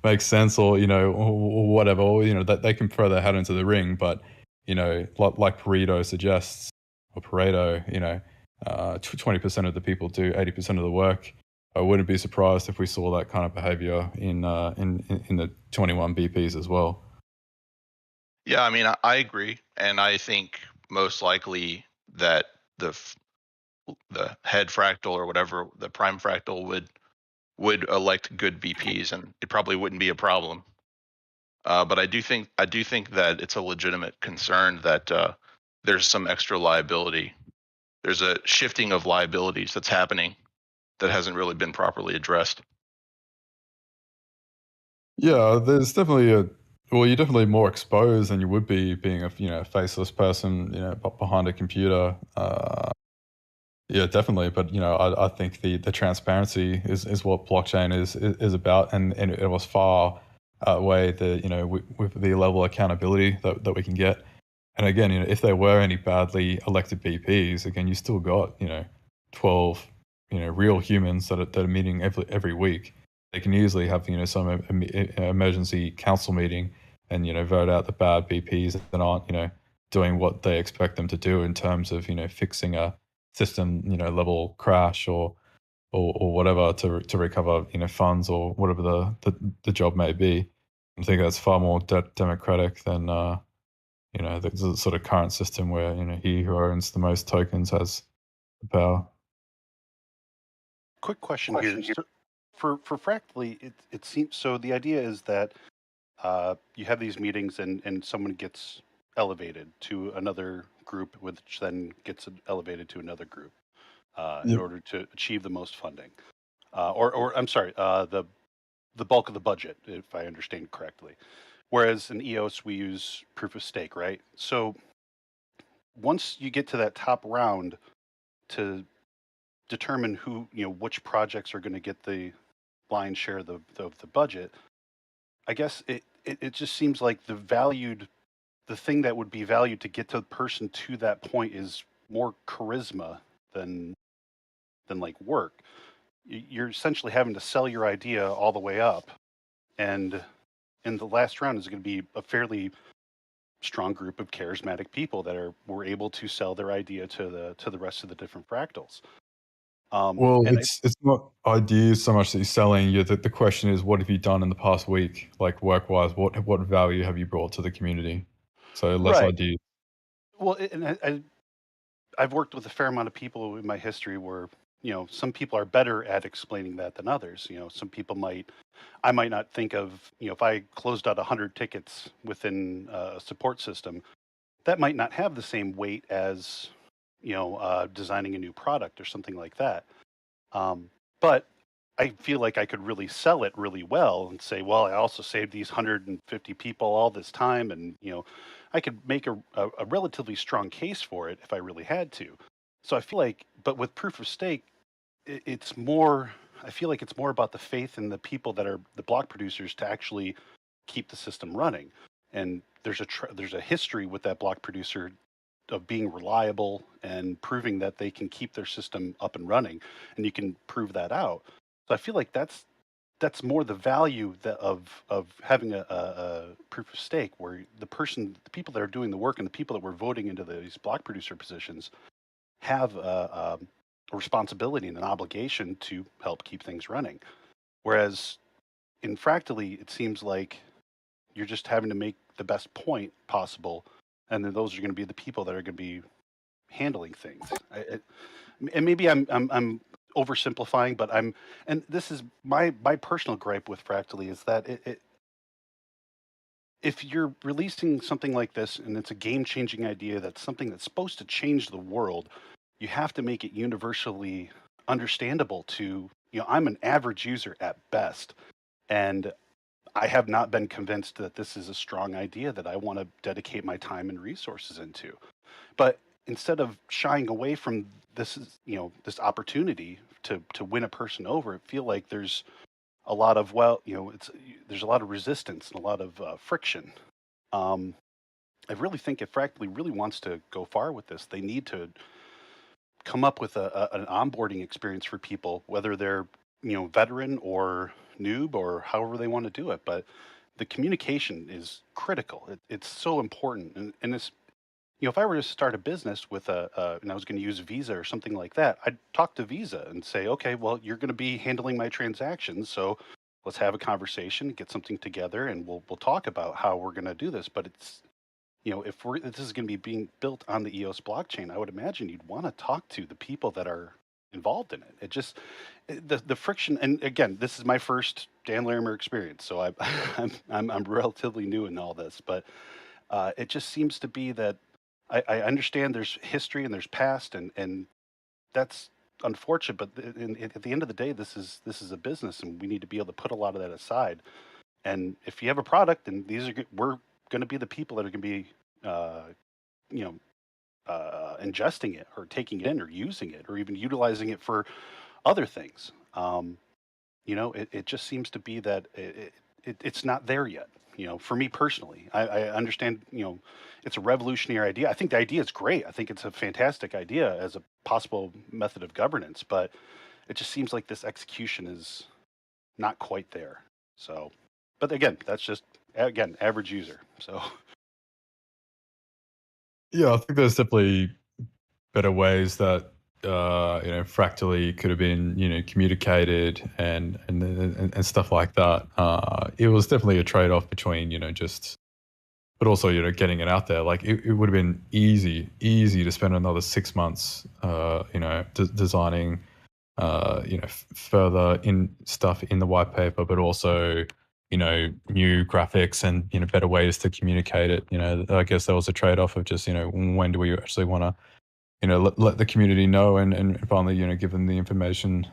makes sense, or or whatever, or that they can throw their hat into the ring. But like Pareto suggests, or Pareto, 20% of the people do 80% of the work. I wouldn't be surprised if we saw that kind of behavior in the 21 BPs as well. Yeah, I mean, I agree, and I think most likely that the head fractal or whatever, the prime fractal would elect good BPs, and it probably wouldn't be a problem. But I do think that it's a legitimate concern that there's some extra liability. There's a shifting of liabilities that's happening that hasn't really been properly addressed. Yeah, there's definitely you're definitely more exposed than you would be being a faceless person, behind a computer. Yeah, definitely. But I think the transparency is what blockchain is about, and it was far outweigh the with the level of accountability that we can get. And again, if there were any badly elected BPs, again, you still got 12 real humans that are meeting every week. They can easily have some emergency council meeting and vote out the bad BPs that aren't doing what they expect them to do in terms of fixing a system level crash or whatever to recover funds or whatever the job may be. I think that's far more democratic than the sort of current system where he who owns the most tokens has the power. Quick question here. So for Fractally, it seems so. The idea is that you have these meetings and someone gets elevated to another group, which then gets elevated to another group in order to achieve the most funding, or I'm sorry, the bulk of the budget, if I understand correctly. Whereas in EOS we use proof of stake, right? So once you get to that top round to determine who which projects are going to get the lion's share of the budget, I guess it just seems like the thing that would be valued to get the person to that point is more charisma than like work. You're essentially having to sell your idea all the way up, and in the last round is going to be a fairly strong group of charismatic people that were able to sell their idea to the rest of the different fractals. Well, it's not ideas so much that you're selling. The question is, what have you done in the past week, like work-wise? What value have you brought to the community? So less ideas. Well, and I've worked with a fair amount of people in my history where some people are better at explaining that than others. Some people I might not think of if I closed out 100 tickets within a support system, that might not have the same weight as designing a new product or something like that. But I feel like I could really sell it really well and say, well, I also saved these 150 people all this time, and I could make a relatively strong case for it if I really had to. So I feel like, but with proof of stake, it's more. I feel like it's more about the faith in the people that are the block producers to actually keep the system running. And there's a history with that block producer of being reliable and proving that they can keep their system up and running, and you can prove that out. So I feel like that's more the value of having a proof of stake, where the people that are doing the work and the people that were voting into these block producer positions have a responsibility and an obligation to help keep things running. Whereas in Fractally, it seems like you're just having to make the best point possible, and then those are going to be the people that are going to be handling things. And maybe I'm oversimplifying, but and this is my personal gripe with Fractally is that if you're releasing something like this and it's a game-changing idea, that's something that's supposed to change the world, you have to make it universally understandable to, I'm an average user at best, and I have not been convinced that this is a strong idea that I want to dedicate my time and resources into. But instead of shying away from this opportunity to win a person over, I feel like there's a lot of there's a lot of resistance and a lot of friction. I really think if Fractally really wants to go far with this, they need to come up with an onboarding experience for people, whether they're veteran or noob or however they want to do it. But the communication is critical. It's so important, and it's if I were to start a business with and I was going to use Visa or something like that, I'd talk to Visa and say, okay, well, you're going to be handling my transactions, so let's have a conversation, get something together, and we'll talk about how we're going to do this. But it's if this is going to be being built on the EOS blockchain, I would imagine you'd want to talk to the people that are involved in it. It just the friction, and again, this is my first Dan Larimer experience, so I'm relatively new in all this, but it just seems to be that I understand there's history and there's past, and that's unfortunate. But at the end of the day, this is a business, and we need to be able to put a lot of that aside. And if you have a product, and we're going to be the people that are going to be, ingesting it or taking it in or using it or even utilizing it for other things. It just seems to be that it's not there yet. For me personally, I understand, it's a revolutionary idea. I think the idea is great. I think it's a fantastic idea as a possible method of governance, but it just seems like this execution is not quite there. So, but again, that's just, average user. So. Yeah, I think there's definitely better ways that Fractally could have been communicated and stuff like that. It was definitely a trade-off between but also getting it out there. Like it would have been easy to spend another 6 months designing further in stuff in the white paper, but also new graphics and better ways to communicate it. I guess there was a trade-off of just when do we actually want to let the community know and finally, give them the information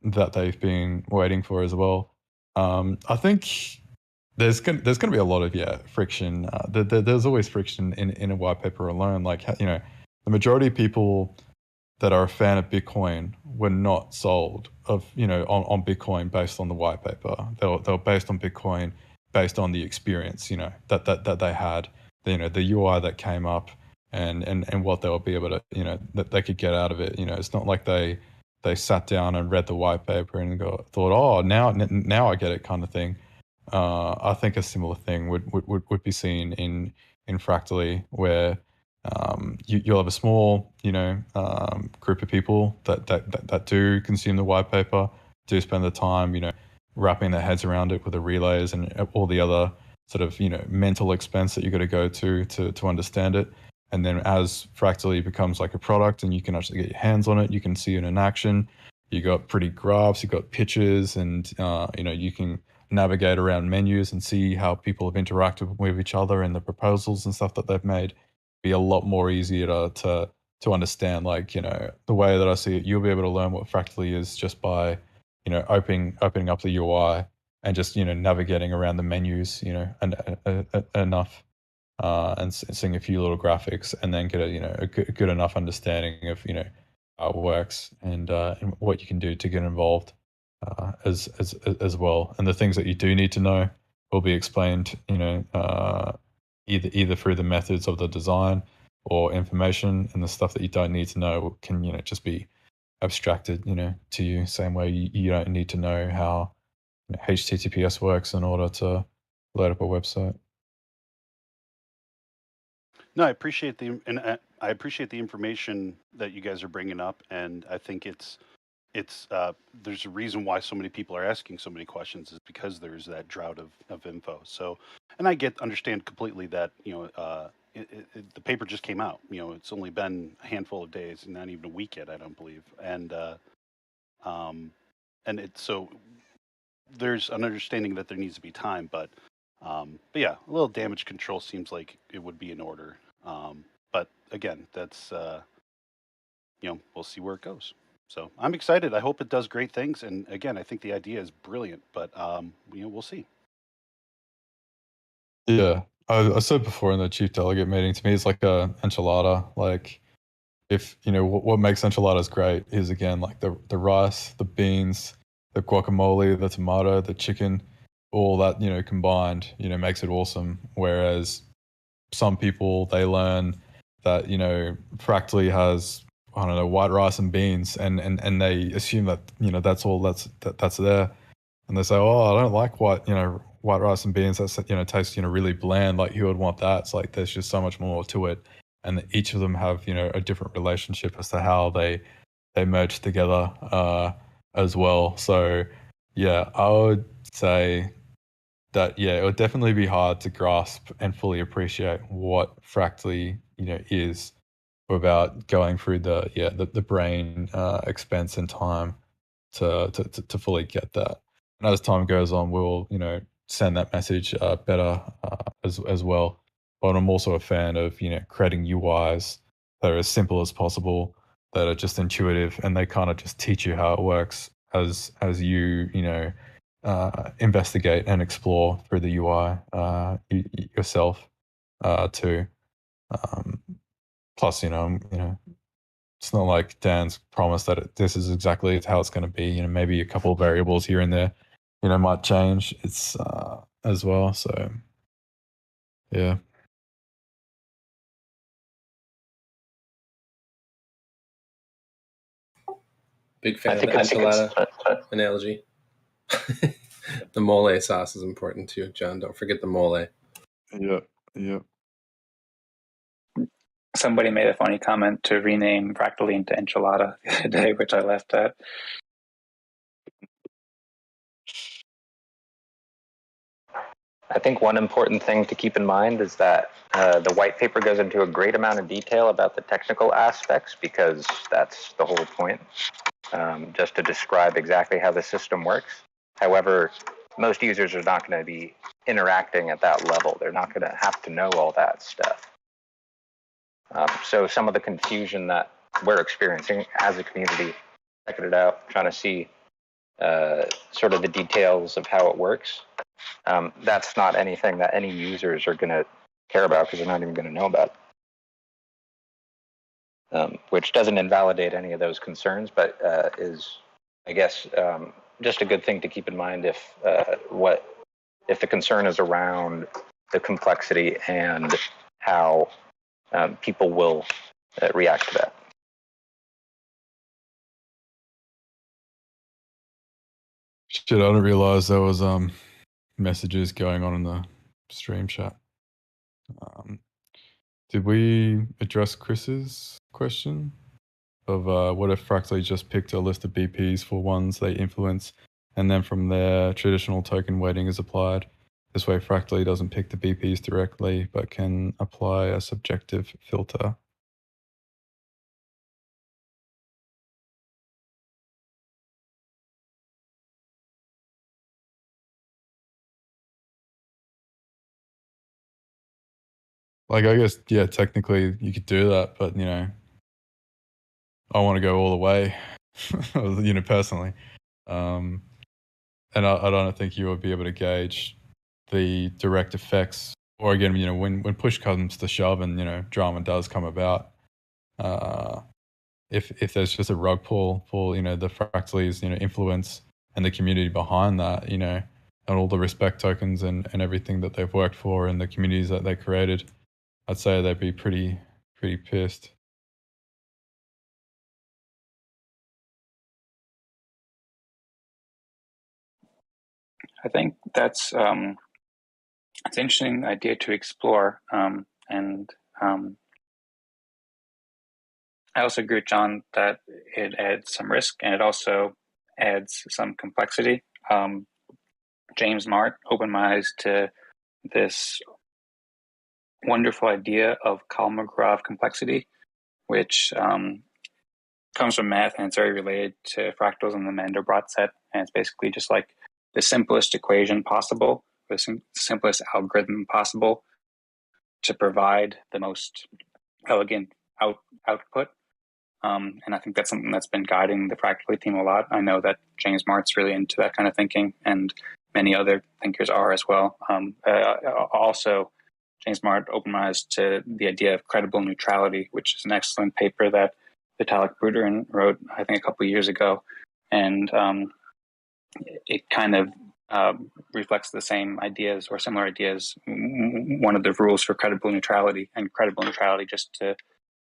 that they've been waiting for as well. I think there's going to be a lot of friction. There's always friction in a white paper alone. Like the majority of people that are a fan of Bitcoin were not sold on Bitcoin based on the white paper. They were based on Bitcoin based on the experience that they had. The UI that came up. And what they'll be able to, that they could get out of it. It's not like they sat down and read the white paper and thought, oh, now I get it, kind of thing. I think a similar thing would be seen in Fractally, where you'll have a small, group of people that do consume the white paper, do spend the time, wrapping their heads around it with the relays and all the other sort of, mental expense that you got to go to understand it. And then as Fractally becomes like a product and you can actually get your hands on it, you can see it in action. You got pretty graphs, you got pictures, and you can navigate around menus and see how people have interacted with each other and the proposals and stuff that they've made. Be a lot more easier to understand. Like the way that I see it, you'll be able to learn what Fractally is just by opening up the UI and just navigating around the menus enough. And seeing a few little graphics, and then get a good enough understanding of how it works and what you can do to get involved as well. And the things that you do need to know will be explained either through the methods of the design or information, and the stuff that you don't need to know can just be abstracted to you. Same way you don't need to know how HTTPS works in order to load up a website. No, I appreciate I appreciate the information that you guys are bringing up, and I think it's there's a reason why so many people are asking so many questions is because there's that drought of info. So, and I understand completely that the paper just came out. It's only been a handful of days, not even a week yet, I don't believe, and so there's an understanding that there needs to be time, but yeah, a little damage control seems like it would be in order. But again, that's we'll see where it goes. So I'm excited. I hope it does great things. And again, I think the idea is brilliant. But we'll see. Yeah, I said before in the chief delegate meeting, to me, it's like a enchilada. Like, if what makes enchiladas great is, again, like the rice, the beans, the guacamole, the tomato, the chicken, all that combined makes it awesome. Whereas some people, they learn that Fractally has I don't know, white rice and beans, and they assume that, you know, that's all that's there, and they say, oh, I don't like white rice and beans. That's, you know, tastes, you know, really bland. Like, who would want that? It's like there's just so much more to it, and each of them have, you know, a different relationship as to how they merge together as well. So yeah, I would say that, yeah, it would definitely be hard to grasp and fully appreciate what Fractally, you know, is, without going through the brain expense and time to fully get that. And as time goes on, we'll, you know, send that message better as well. But I'm also a fan of, you know, creating UIs that are as simple as possible, that are just intuitive, and they kind of just teach you how it works as you know, investigate and explore through the UI yourself too. Plus, you know, it's not like Dan's promised that this is exactly how it's going to be. You know, maybe a couple of variables here and there, you know, might change. It's as well. So, yeah. Big fan of the enchilada analogy. The mole sauce is important too, John. Don't forget the mole. Yeah. Somebody made a funny comment to rename Fractally into enchilada the other day, which I laughed at. I think one important thing to keep in mind is that the white paper goes into a great amount of detail about the technical aspects, because that's the whole point, just to describe exactly how the system works. However, most users are not going to be interacting at that level. They're not going to have to know all that stuff. So some of the confusion that we're experiencing as a community, checking it out, trying to see sort of the details of how it works, that's not anything that any users are going to care about, because they're not even going to know about it. Which doesn't invalidate any of those concerns, but is, I guess, just a good thing to keep in mind if the concern is around the complexity and how people will react to that. Shit, I didn't realize there was messages going on in the stream chat. Did we address Chris's question of what if Fractally just picked a list of BPs for ones they influence, and then from there traditional token weighting is applied? This way Fractally doesn't pick the BPs directly, but can apply a subjective filter. Like, I guess, yeah, technically you could do that, but, you know, I want to go all the way, you know, personally. And I don't think you would be able to gauge the direct effects, or again, you know, when push comes to shove and, you know, drama does come about, if there's just a rug pull for, you know, the Fractally's, you know, influence and the community behind that, you know, and all the respect tokens and everything that they've worked for and the communities that they created, I'd say they'd be pretty pissed. I think that's an interesting idea to explore, and I also agree with John that it adds some risk and it also adds some complexity. James Mart opened my eyes to this wonderful idea of Kolmogorov complexity, which comes from math, and it's very related to fractals and the Mandelbrot set. And it's basically just like the simplest equation possible, the simplest algorithm possible to provide the most elegant output. And I think that's something that's been guiding the Fractally team a lot. I know that James Mart's really into that kind of thinking, and many other thinkers are as well. Also, James Mart opened my eyes to the idea of credible neutrality, which is an excellent paper that Vitalik Buterin wrote, I think, a couple of years ago. And it kind of reflects the same ideas or similar ideas. One of the rules for credible neutrality, and credible neutrality, just to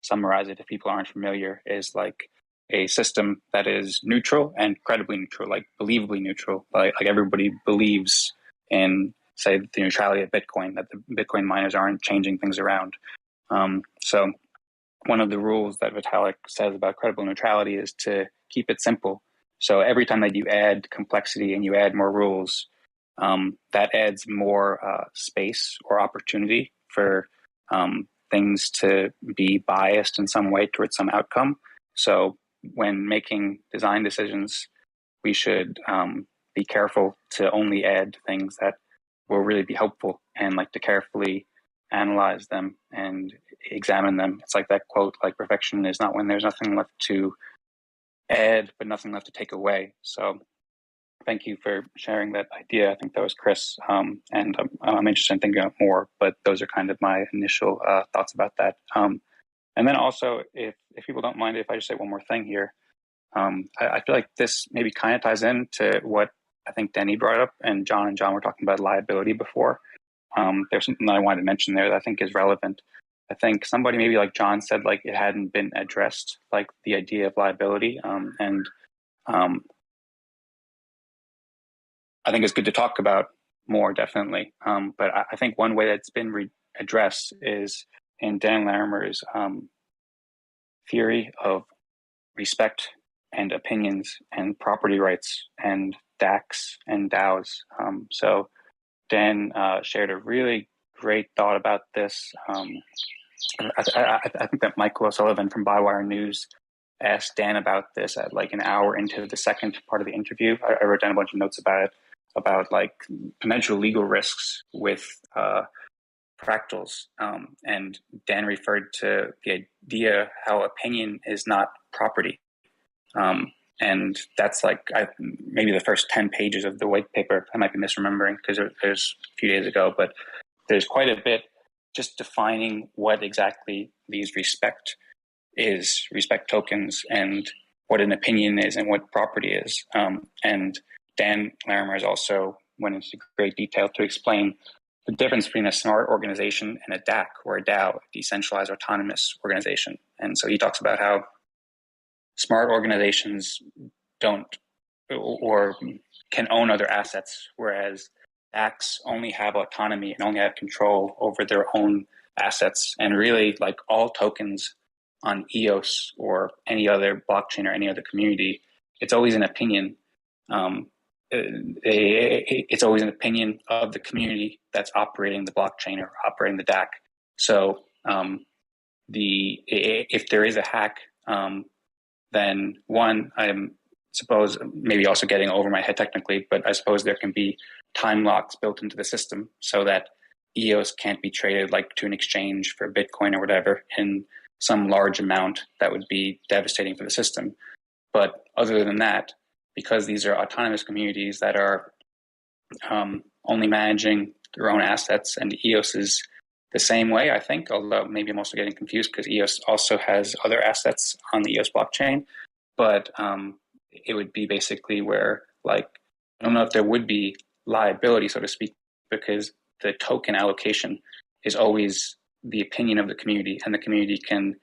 summarize it if people aren't familiar, is like a system that is neutral and credibly neutral, like believably neutral. Like everybody believes in, say, the neutrality of Bitcoin, that the Bitcoin miners aren't changing things around. So one of the rules that Vitalik says about credible neutrality is to keep it simple. So every time that you add complexity and you add more rules, that adds more space or opportunity for things to be biased in some way towards some outcome. So when making design decisions, we should be careful to only add things that will really be helpful, and like to carefully analyze them and examine them. It's like that quote, like perfection is not when there's nothing left to add, but nothing left to take away. So thank you for sharing that idea. I think that was Chris, and I'm interested in thinking about more, but those are kind of my initial thoughts about that. And then also, if people don't mind, if I just say one more thing here, I feel like this maybe kind of ties into what I think Denis brought up, and John were talking about liability before. There's something that I wanted to mention there that I think is relevant. I think somebody maybe like John said, like it hadn't been addressed, like the idea of liability. And I think it's good to talk about more, definitely. But I think one way that's been addressed is in Dan Larimer's theory of respect and opinions and property rights and DACs and DAOs. So Dan shared a really great thought about this. I think that Michael O'Sullivan from Bywire News asked Dan about this at like an hour into the second part of the interview. I wrote down a bunch of notes about it, about like potential legal risks with fractals. And Dan referred to the idea how opinion is not property. And that's like maybe the first 10 pages of the white paper. I might be misremembering because there's a few days ago, but there's quite a bit just defining what exactly these respect tokens, and what an opinion is and what property is. And Dan Larimer has also went into great detail to explain the difference between a smart organization and a DAC, or a DAO, a decentralized autonomous organization. And so he talks about how smart organizations don't or can own other assets, whereas DACs only have autonomy and only have control over their own assets. And really, like all tokens on EOS or any other blockchain or any other community, it's always an opinion. It's always an opinion of the community that's operating the blockchain or operating the DAC. So if there is a hack, then one, I'm suppose maybe also getting over my head technically, but I suppose there can be time locks built into the system so that EOS can't be traded like to an exchange for Bitcoin or whatever in some large amount that would be devastating for the system. But other than that, because these are autonomous communities that are only managing their own assets, and EOS is the same way, I think, although maybe I'm also getting confused because EOS also has other assets on the EOS blockchain. But it would be basically where, like, I don't know if there would be liability, so to speak, because the token allocation is always the opinion of the community, and the community can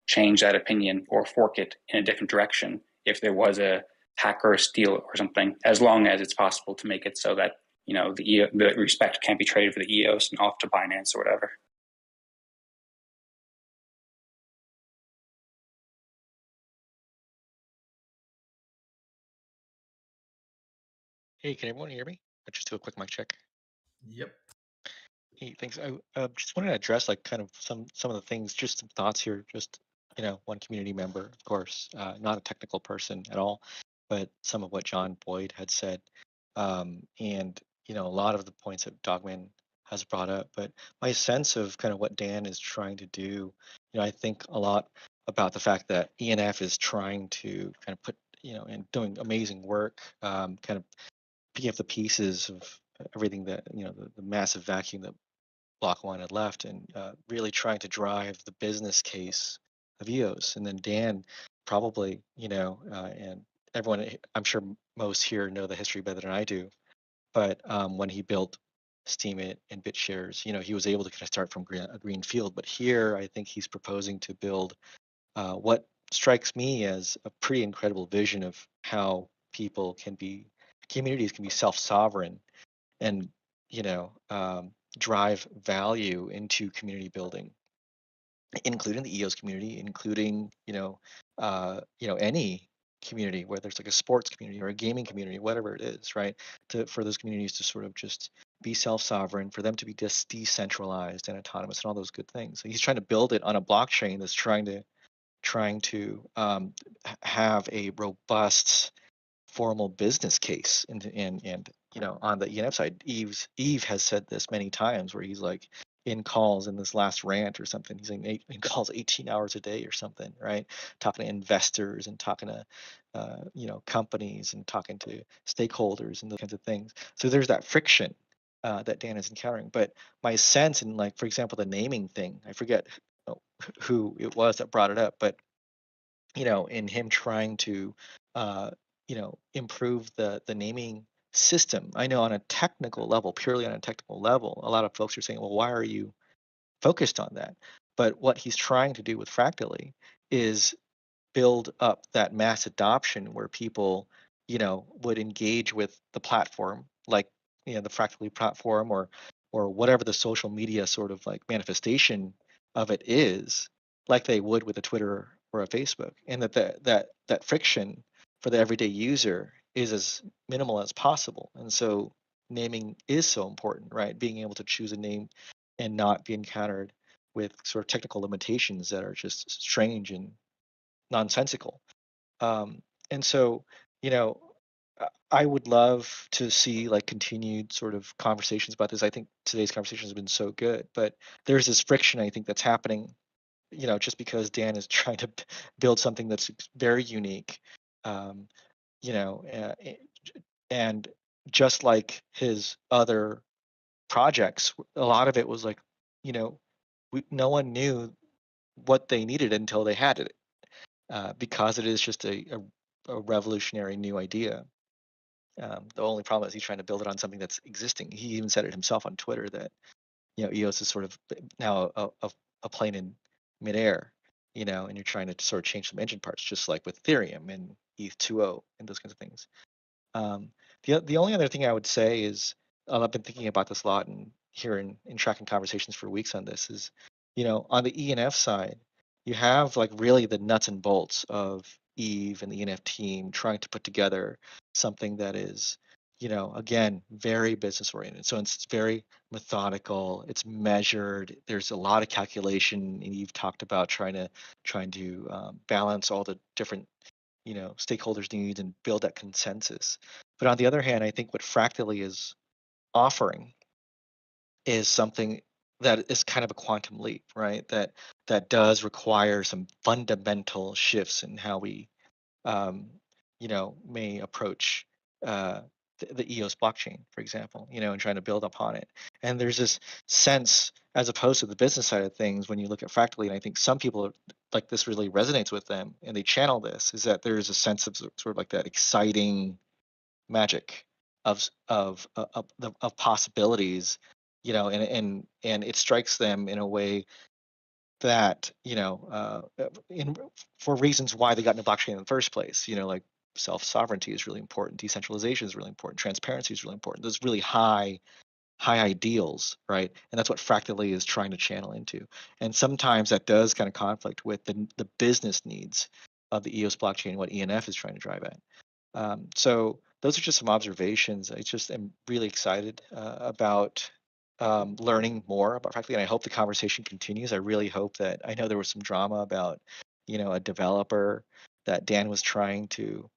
change that opinion or fork it in a different direction if there was a hack or a steal or something, as long as it's possible to make it so that, you know, the respect can't be traded for the EOS and off to Binance or whatever. Hey, can everyone hear me? I just do a quick mic check. Yep. Hey, thanks. I just wanted to address like kind of some of the things, just some thoughts here. Just, you know, one community member, of course, not a technical person at all, but some of what John Boyd had said, and you know, a lot of the points that Dogman has brought up. But my sense of kind of what Dan is trying to do, you know, I think a lot about the fact that ENF is trying to kind of put, you know, and doing amazing work, kind of picking up the pieces of everything that, you know, the massive vacuum that Block One had left, and really trying to drive the business case of EOS. And then Dan probably, you know, and everyone, I'm sure most here know the history better than I do, but when he built Steem It and BitShares, he was able to kind of start from a green field. But here, I think he's proposing to build what strikes me as a pretty incredible vision of how communities can be self-sovereign and drive value into community building, including the EOS community, including any community, whether it's like a sports community or a gaming community, whatever it is, right? For those communities to sort of just be self-sovereign, for them to be just decentralized and autonomous, and all those good things. So he's trying to build it on a blockchain that's trying to have a robust formal business case, and on the ENF side, Yves has said this many times, where he's like in calls in this last rant or something, he's in calls 18 hours a day or something, right? Talking to investors and talking to companies and talking to stakeholders and those kinds of things. So there's that friction that Dan is encountering. But my sense, and like, for example, the naming thing, I forget who it was that brought it up, but in him trying to improve the naming system. I know on a technical level, purely on a technical level, a lot of folks are saying, well, why are you focused on that? But what he's trying to do with Fractally is build up that mass adoption where people would engage with the platform, like the Fractally platform, or whatever the social media sort of like manifestation of it is, like they would with a Twitter or a Facebook, and that friction for the everyday user is as minimal as possible. And so naming is so important, right? Being able to choose a name and not be encountered with sort of technical limitations that are just strange and nonsensical. And so, you know, I would love to see like continued sort of conversations about this. I think today's conversation has been so good, but there's this friction, I think, that's happening, just because Dan is trying to build something that's very unique, um, you know, uh, and just like his other projects, a lot of it was like, you know, no one knew what they needed until they had it, because it is just a revolutionary new idea. The only problem is he's trying to build it on something that's existing. He even said it himself on Twitter that EOS is sort of now a plane in midair, and you're trying to sort of change some engine parts, just like with Ethereum and ETH 2.0 and those kinds of things. The only other thing I would say is, I've been thinking about this a lot and here in tracking conversations for weeks on this, is, on the ENF side, you have like really the nuts and bolts of Eve and the ENF team trying to put together something that is, again, very business oriented. So it's very methodical, it's measured, there's a lot of calculation, and you've talked about trying to balance all the different stakeholders' needs and build that consensus. But on the other hand, I think what Fractally is offering is something that is kind of a quantum leap, right? That does require some fundamental shifts in how we, may approach the EOS blockchain, for example, and trying to build upon it. And there's this sense, as opposed to the business side of things, when you look at Fractally, and I think some people are, like, this really resonates with them and they channel this, is that there is a sense of sort of like that exciting magic of possibilities, and it strikes them in a way that for reasons why they got into blockchain in the first place, like self-sovereignty is really important, decentralization is really important, transparency is really important, those really high ideals, right? And that's what Fractally is trying to channel into. And sometimes that does kind of conflict with the business needs of the EOS blockchain, what ENF is trying to drive at. So those are just some observations. I just am really excited about learning more about Fractally, and I hope the conversation continues. I really hope that, I know there was some drama about, a developer that Dan was trying to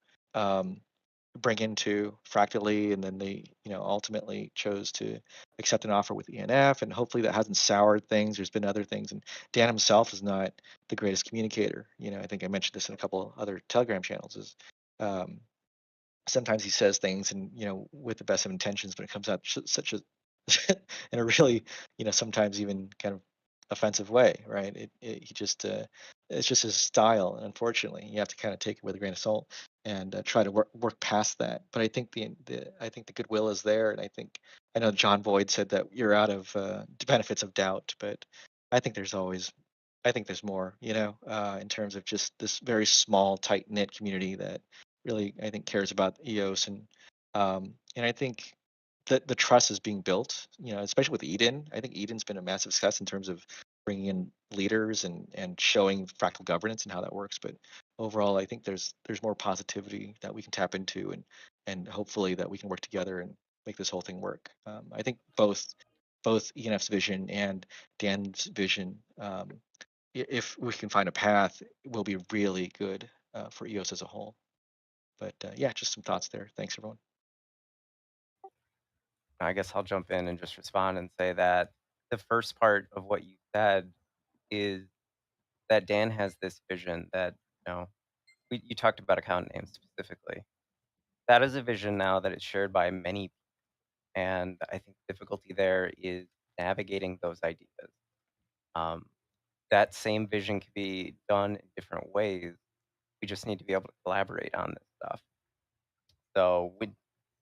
bring into Fractally, and then they, ultimately chose to accept an offer with ENF, and hopefully that hasn't soured things. There's been other things, and Dan himself is not the greatest communicator. I think I mentioned this in a couple other Telegram channels, is sometimes he says things and, with the best of intentions, but it comes out such a in a really, sometimes even kind of offensive way, right? He just it's just his style, and unfortunately, you have to kind of take it with a grain of salt and try to work past that. But I think the goodwill is there, and I know John Boyd said that you're out of the benefits of doubt, but I think there's more, in terms of just this very small, tight knit community that really, I think, cares about EOS, and I think that the trust is being built, especially with Eden. I think Eden's been a massive success in terms of bringing in leaders and showing fractal governance and how that works. But overall, I think there's more positivity that we can tap into, and hopefully that we can work together and make this whole thing work. I think both ENF's vision and Dan's vision, if we can find a path, will be really good for EOS as a whole. But yeah, just some thoughts there. Thanks, everyone. I guess I'll jump in and just respond and say that the first part of what you said is that Dan has this vision that, you talked about account names specifically. That is a vision now that is shared by many people. And I think the difficulty there is navigating those ideas. That same vision can be done in different ways. We just need to be able to collaborate on this stuff. So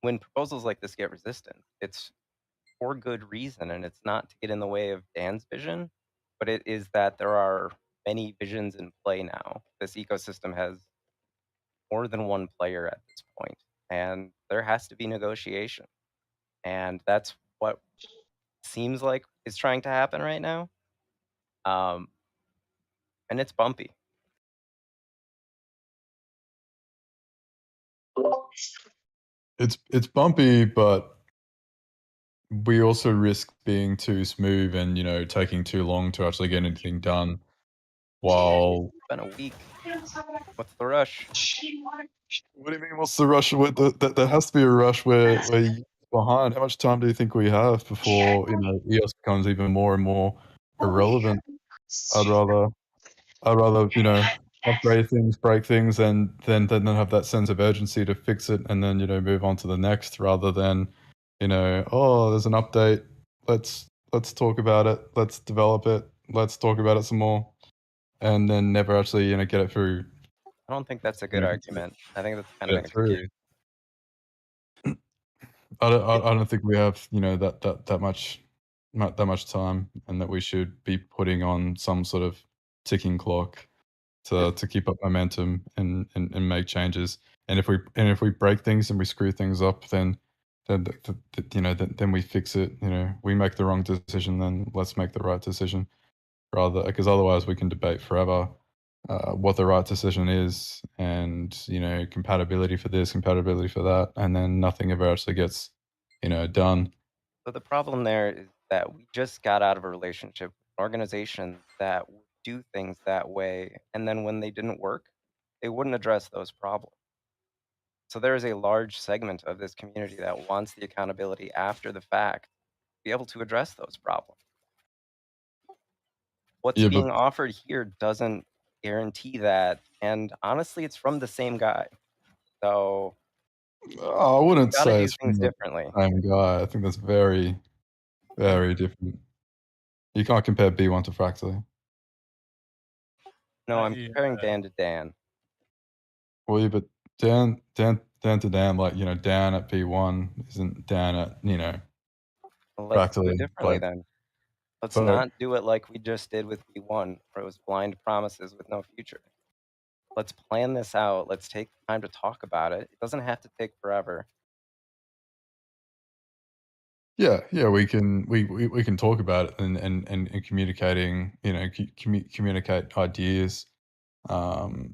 when proposals like this get resistance, it's for good reason, and it's not to get in the way of Dan's vision, but it is that there are many visions in play now. This ecosystem has more than one player at this point, and there has to be negotiation. And that's what seems like is trying to happen right now. And it's bumpy. It's bumpy, but we also risk being too smooth and taking too long to actually get anything done. While It's been a week. What's the rush? What do you mean? What's the rush? There has to be a rush where you're behind. How much time do you think we have before EOS becomes even more and more irrelevant? I'd rather upgrade things, break things, and then have that sense of urgency to fix it, and then move on to the next, rather than oh, there's an update. Let's talk about it. Let's develop it. Let's talk about it some more, and then never actually get it through. I don't think that's a good argument. I think that's kind of Get an through. excuse. I don't think we have that much time, and that we should be putting on some sort of ticking clock to keep up momentum and make changes. And if we break things and we screw things up, then we fix it. We make the wrong decision, then let's make the right decision, because otherwise we can debate forever what the right decision is, and compatibility for this, compatibility for that, and then nothing ever actually gets done. So the problem there is that we just got out of a relationship with an organization that would do things that way, and then when they didn't work, they wouldn't address those problems. So there is a large segment of this community that wants the accountability after the fact to be able to address those problems. What's Yeah, being but offered here doesn't guarantee that, and honestly, it's from the same guy. So I we wouldn't got to say do it's from things the differently. same guy. I think that's very, very different. You can't compare B1 to Fractally. No, I'm comparing Dan to Dan. Well, yeah, but Dan to Dan, Dan at B1 isn't Dan at Well, let's do it Fractally. differently then. Let's but not do it like we just did with B1, where it was blind promises with no future. Let's plan this out. Let's take time to talk about it. It doesn't have to take forever. yeah, we can talk about it and communicating, communicate ideas, better.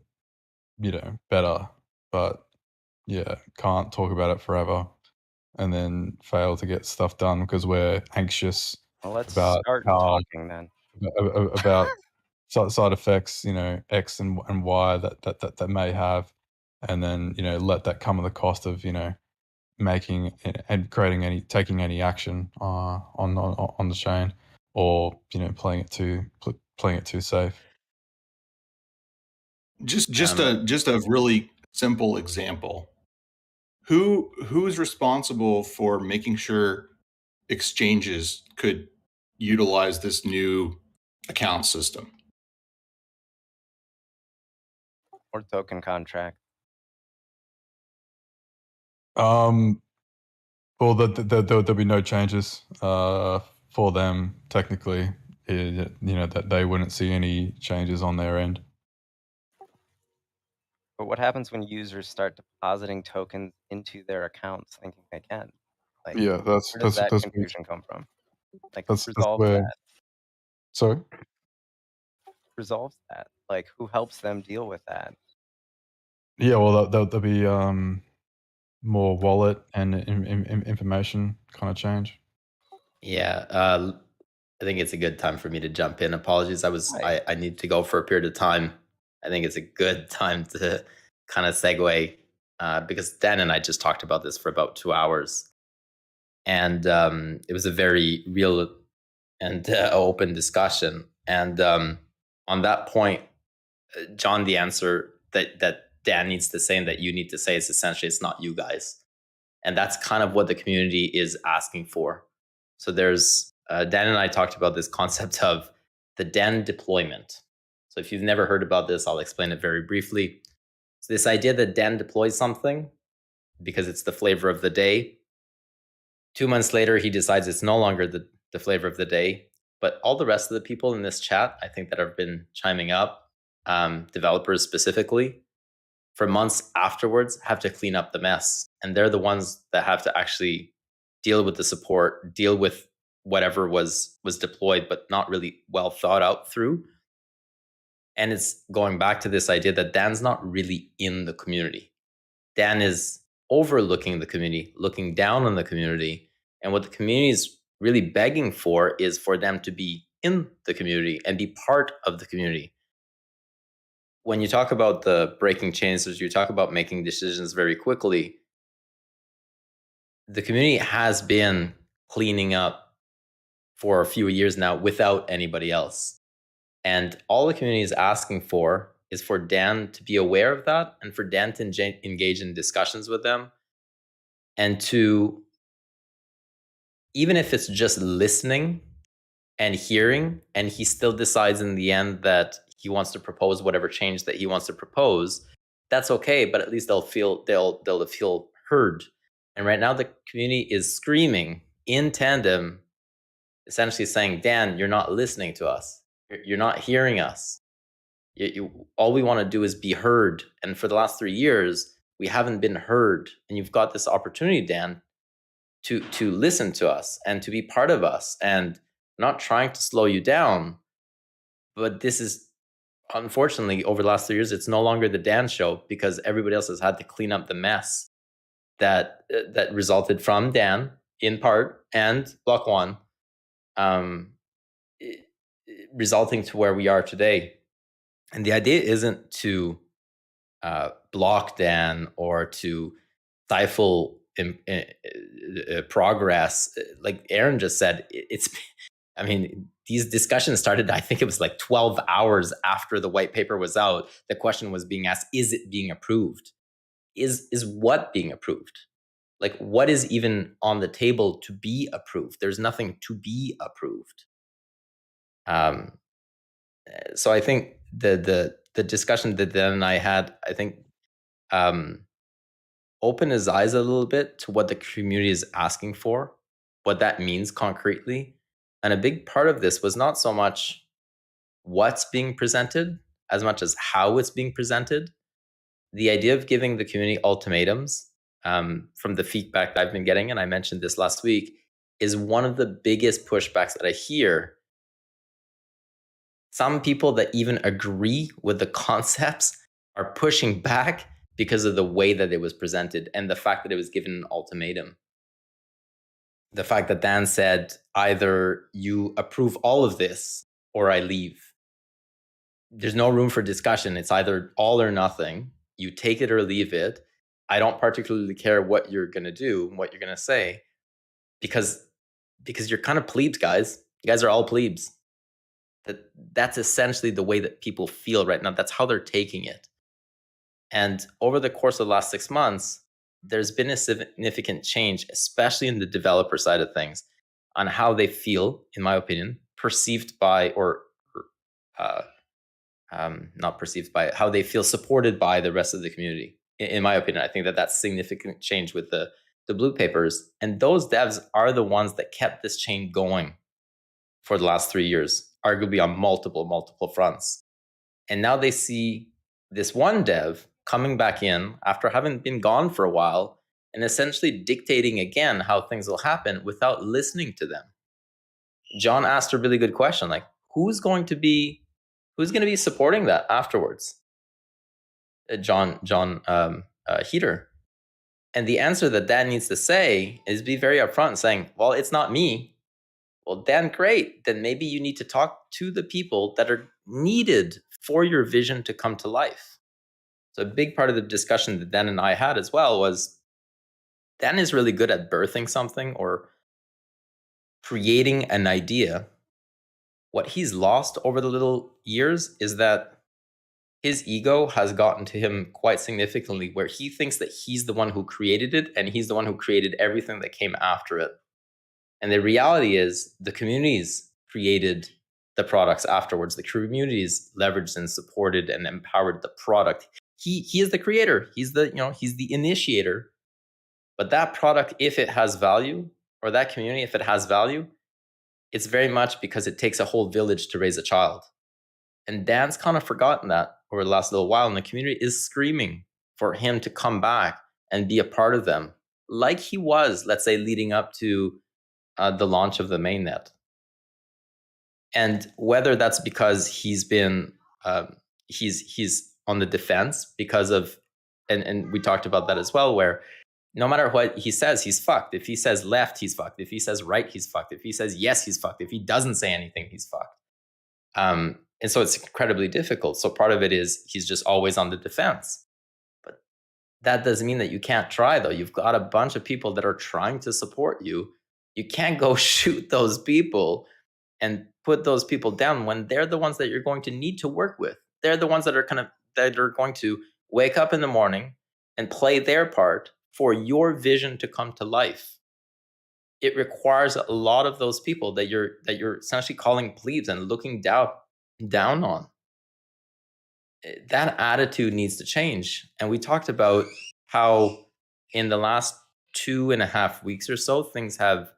But yeah, can't talk about it forever and then fail to get stuff done because we're anxious Well, let's about start how talking then. about side effects, X and Y that may have, and then let that come at the cost of making and taking any action on the chain, or playing it too safe. Just a really simple example. Who's responsible for making sure exchanges could utilize this new account system. Or token contract. Well, there'll be no changes for them technically. That they wouldn't see any changes on their end. But what happens when users start depositing tokens into their accounts thinking they can? Like, Yeah, where does that confusion come from? Like, who that's resolves where. that? Sorry. Resolves that? Like, who helps them deal with that? Yeah, well, there'll be more wallet and information kind of change. Yeah, I think it's a good time for me to jump in. Apologies, I need to go for a period of time. I think it's a good time to kind of segue because Dan and I just talked about this for about 2 hours, and it was a very real and open discussion. And on that point, John, the answer that Dan needs to say and that you need to say is essentially it's not you guys, and that's kind of what the community is asking for. So there's Dan and I talked about this concept of the Dan deployment. So if you've never heard about this, I'll explain it very briefly. So this idea that Dan deploys something because it's the flavor of the day. 2 months later, he decides it's no longer the flavor of the day. But all the rest of the people in this chat, I think that have been chiming up, developers specifically, for months afterwards have to clean up the mess. And they're the ones that have to actually deal with the support, deal with whatever was deployed, but not really well thought out through. And it's going back to this idea that Dan's not really in the community. Dan is overlooking the community, looking down on the community. And what the community is really begging for is for them to be in the community and be part of the community. When you talk about the breaking chains, you talk about making decisions very quickly, the community has been cleaning up for a few years now without anybody else. And all the community is asking for is for Dan to be aware of that and for Dan to engage in discussions with them. And to, even if it's just listening and hearing, and he still decides in the end that he wants to propose whatever change that he wants to propose, that's okay, but at least they'll feel heard. And right now the community is screaming in tandem, essentially saying, Dan, you're not listening to us. You're not hearing us. All we want to do is be heard. And for the last 3 years, we haven't been heard. And you've got this opportunity, Dan, to listen to us and to be part of us. And not trying to slow you down, but this is, unfortunately, over the last 3 years, it's no longer the Dan show because everybody else has had to clean up the mess that resulted from Dan in part and Block One, resulting to where we are today. And the idea isn't to block Dan or to stifle progress. Like Aaron just said, I mean, these discussions started, I think it was like 12 hours after the white paper was out. The question was being asked, is it being approved? Is what being approved? Like, what is even on the table to be approved? There's nothing to be approved. So I think the discussion that Dan and I had, I think, opened his eyes a little bit to what the community is asking for, what that means concretely. And a big part of this was not so much what's being presented as much as how it's being presented. The idea of giving the community ultimatums, from the feedback that I've been getting, and I mentioned this last week, is one of the biggest pushbacks that I hear. Some people that even agree with the concepts are pushing back because of the way that it was presented and the fact that it was given an ultimatum. The fact that Dan said, either you approve all of this or I leave. There's no room for discussion. It's either all or nothing. You take it or leave it. I don't particularly care what you're going to do, what you're going to say, because you're kind of plebes, guys. You guys are all plebes. That's essentially the way that people feel right now. That's how they're taking it. And over the course of the last 6 months, there's been a significant change, especially in the developer side of things, on how they feel, in my opinion, perceived by or not perceived by, how they feel supported by the rest of the community. In my opinion, I think that that's significant change with the blue papers. And those devs are the ones that kept this chain going for the last 3 years, arguably on multiple fronts. And now they see this one dev coming back in after having been gone for a while and essentially dictating again how things will happen without listening to them. John asked a really good question, like, who's going to be supporting that afterwards? John Heater. And the answer that Dan needs to say is be very upfront, saying, well, it's not me. Well, Dan, great. Then maybe you need to talk to the people that are needed for your vision to come to life. So a big part of the discussion that Dan and I had as well was Dan is really good at birthing something or creating an idea. What he's lost over the little years is that his ego has gotten to him quite significantly, where he thinks that he's the one who created it and he's the one who created everything that came after it. And the reality is the communities created the products afterwards. The communities leveraged and supported and empowered the product. He is the creator. He's the initiator. But that product, if it has value, or that community, if it has value, it's very much because it takes a whole village to raise a child. And Dan's kind of forgotten that over the last little while, and the community is screaming for him to come back and be a part of them, like he was, let's say, leading up to the launch of the mainnet. And whether that's because he's been he's on the defense because of, and we talked about that as well, where no matter what he says, he's fucked. If he says left, he's fucked. If he says right, he's fucked. If he says yes, he's fucked. If he doesn't say anything, he's fucked. And so it's incredibly difficult. So part of it is he's just always on the defense. But that doesn't mean that you can't try, though. You've got a bunch of people that are trying to support you. You can't go shoot those people and put those people down when they're the ones that you're going to need to work with. They're the ones that are going to wake up in the morning and play their part for your vision to come to life. It requires a lot of those people that you're essentially calling plebes and looking down on. That attitude needs to change. And we talked about how in the last 2.5 weeks or so, things have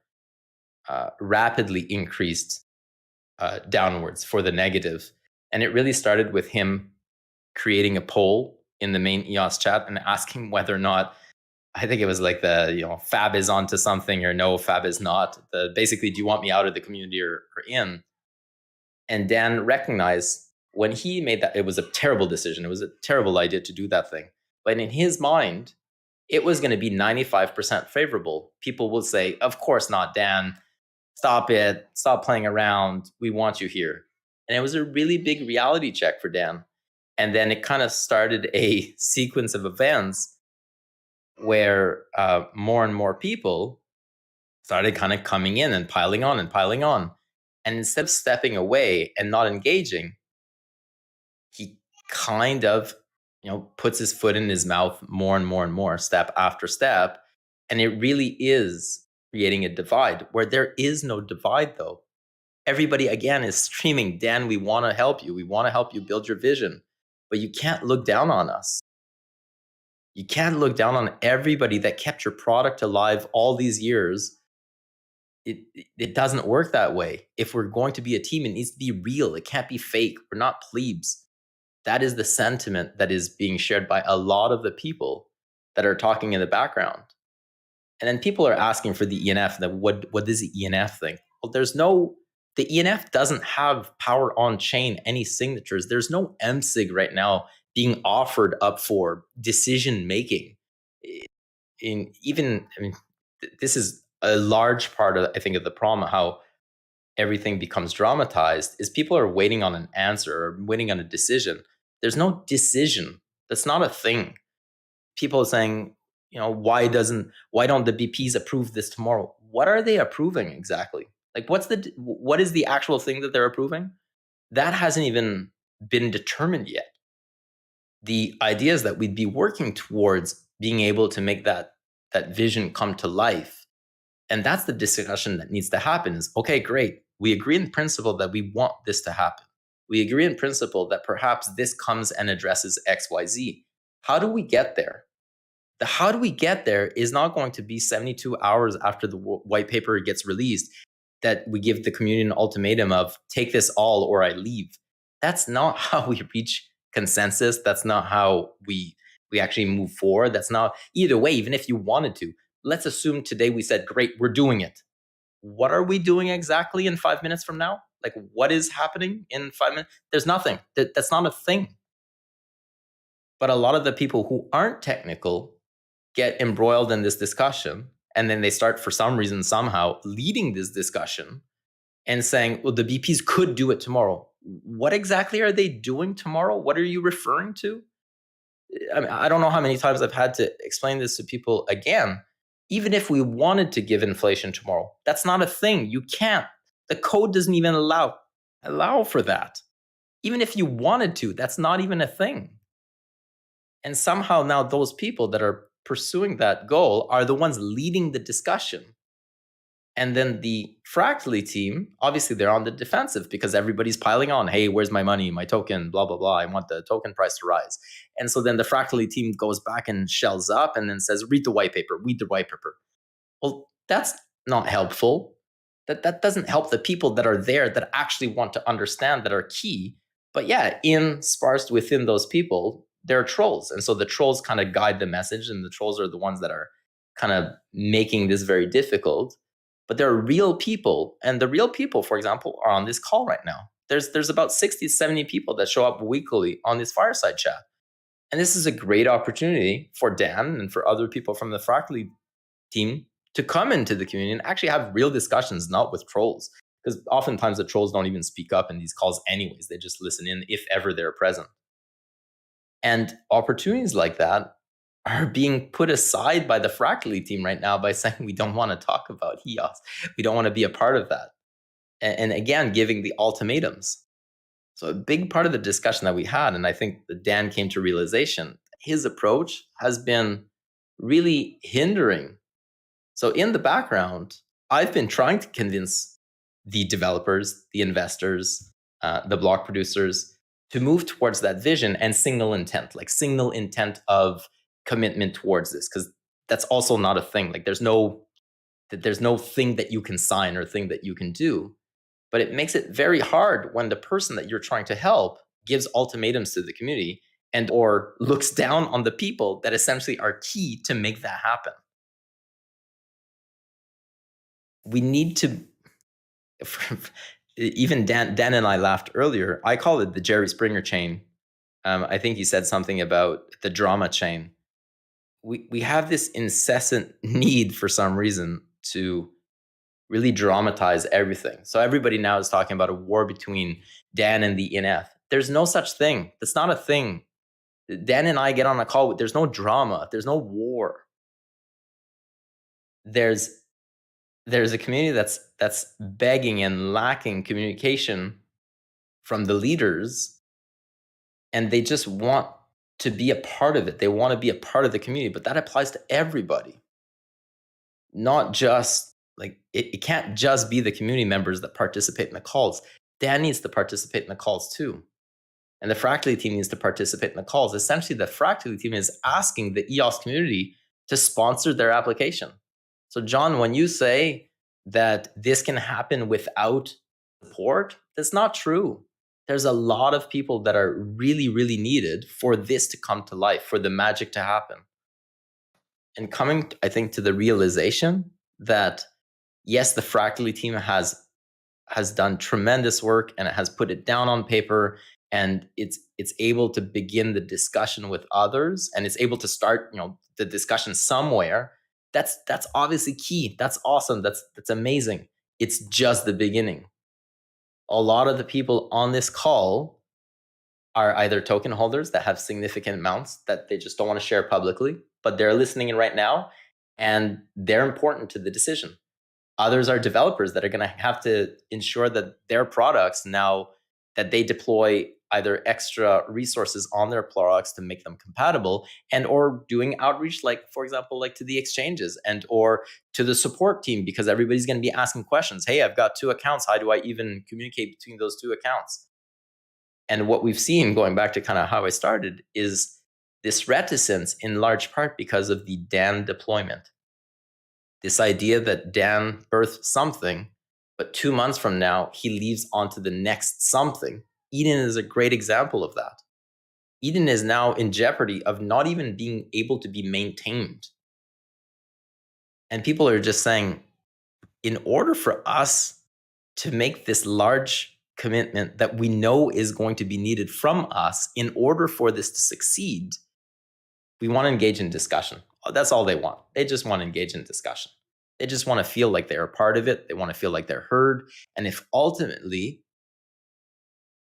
rapidly increased downwards for the negative. And it really started with him creating a poll in the main EOS chat and asking whether or not, I think it was like Fab is onto something or no, Fab is not. Basically, do you want me out of the community or in? And Dan recognized when he made that, it was a terrible decision. It was a terrible idea to do that thing. But in his mind, it was going to be 95% favorable. People will say, of course not, Dan. Stop it. Stop playing around. We want you here. And it was a really big reality check for Dan. And then it kind of started a sequence of events where more and more people started kind of coming in and piling on. And instead of stepping away and not engaging, he kind of, puts his foot in his mouth more and more, step after step. And it really is creating a divide where there is no divide, though. Everybody, again, is screaming, Dan, we want to help you. We want to help you build your vision. But you can't look down on us. You can't look down on everybody that kept your product alive all these years. It doesn't work that way. If we're going to be a team, it needs to be real. It can't be fake. We're not plebes. That is the sentiment that is being shared by a lot of the people that are talking in the background. And then people are asking for the ENF. What is the ENF thing? Well, the ENF doesn't have power on chain, any signatures. There's no MSIG right now being offered up for decision making. This is a large part of, I think, of the problem, how everything becomes dramatized, is people are waiting on an answer or waiting on a decision. There's no decision. That's not a thing. People are saying, why don't the BPs approve this tomorrow? What are they approving exactly? Like, what is the actual thing that they're approving? That hasn't even been determined yet. The idea is that we'd be working towards being able to make that vision come to life. And that's the discussion that needs to happen is, okay, great. We agree in principle that we want this to happen. We agree in principle that perhaps this comes and addresses XYZ. How do we get there? The how do we get there is not going to be 72 hours after the white paper gets released that we give the community an ultimatum of take this all or I leave. That's not how we reach consensus. That's not how we actually move forward. That's not either way, even if you wanted to. Let's assume today we said, great, we're doing it. What are we doing exactly in 5 minutes from now? Like, what is happening in 5 minutes? There's nothing. That's not a thing. But a lot of the people who aren't technical get embroiled in this discussion, and then they start, for some reason, somehow leading this discussion and saying, well, the BPs could do it tomorrow. What exactly are they doing tomorrow? What are you referring to? I mean, I don't know how many times I've had to explain this to people again. Even if we wanted to give inflation tomorrow, that's not a thing. You can't. The code doesn't even allow for that. Even if you wanted to, that's not even a thing. And somehow now those people that are pursuing that goal are the ones leading the discussion. And then the Fractally team, obviously they're on the defensive because everybody's piling on, hey, where's my money, my token, blah, blah, blah. I want the token price to rise. And so then the Fractally team goes back and shells up and then says, read the white paper. Well, that's not helpful. That doesn't help the people that are there that actually want to understand, that are key. But yeah, sparsed within those people, there are trolls. And so the trolls kind of guide the message, and the trolls are the ones that are kind of making this very difficult. But there are real people, and the real people, for example, are on this call right now. There's about 60, 70 people that show up weekly on this Fireside chat. And this is a great opportunity for Dan and for other people from the Fractally team to come into the community and actually have real discussions, not with trolls. Because oftentimes the trolls don't even speak up in these calls anyways. They just listen in if ever they're present. And opportunities like that are being put aside by the Fractally team right now by saying we don't want to talk about EOS. We don't want to be a part of that. And again, giving the ultimatums. So a big part of the discussion that we had, and I think that Dan came to realization, his approach has been really hindering. So in the background, I've been trying to convince the developers, the investors, the block producers to move towards that vision and signal intent of commitment towards this, because that's also not a thing. Like there's no thing that you can sign or thing that you can do. But it makes it very hard when the person that you're trying to help gives ultimatums to the community and or looks down on the people that essentially are key to make that happen. We need to, even Dan and I laughed earlier. I call it the Jerry Springer chain. I think he said something about the drama chain. We have this incessant need for some reason to really dramatize everything. So everybody now is talking about a war between Dan and the NF. There's no such thing. That's not a thing. Dan and I get on a call. There's no drama. There's no war. There's a community that's begging and lacking communication from the leaders, and they just want to be a part of it. They want to be a part of the community, but that applies to everybody. Not just like it can't just be the community members that participate in the calls. Dan needs to participate in the calls too. And the Fractally team needs to participate in the calls. Essentially, the Fractally team is asking the EOS community to sponsor their application. So John, when you say that this can happen without support, that's not true. There's a lot of people that are really, really needed for this to come to life, for the magic to happen. And coming, I think, to the realization that, yes, the Fractally team has done tremendous work and it has put it down on paper, and it's able to begin the discussion with others, and it's able to start, the discussion somewhere. That's obviously key. That's awesome. That's amazing. It's just the beginning. A lot of the people on this call are either token holders that have significant amounts that they just don't want to share publicly, but they're listening in right now and they're important to the decision. Others are developers that are going to have to ensure that their products, now that they deploy either extra resources on their products to make them compatible, and or doing outreach, like, for example, like to the exchanges and or to the support team, because everybody's going to be asking questions. Hey, I've got 2 accounts. How do I even communicate between those 2 accounts? And what we've seen, going back to kind of how I started, is this reticence in large part because of the Dan deployment. This idea that Dan birthed something, but 2 months from now, he leaves onto the next something. Eden is a great example of that. Eden is now in jeopardy of not even being able to be maintained. And people are just saying, in order for us to make this large commitment that we know is going to be needed from us, in order for this to succeed, we want to engage in discussion. That's all they want. They just want to engage in discussion. They just want to feel like they're a part of it. They want to feel like they're heard. And if ultimately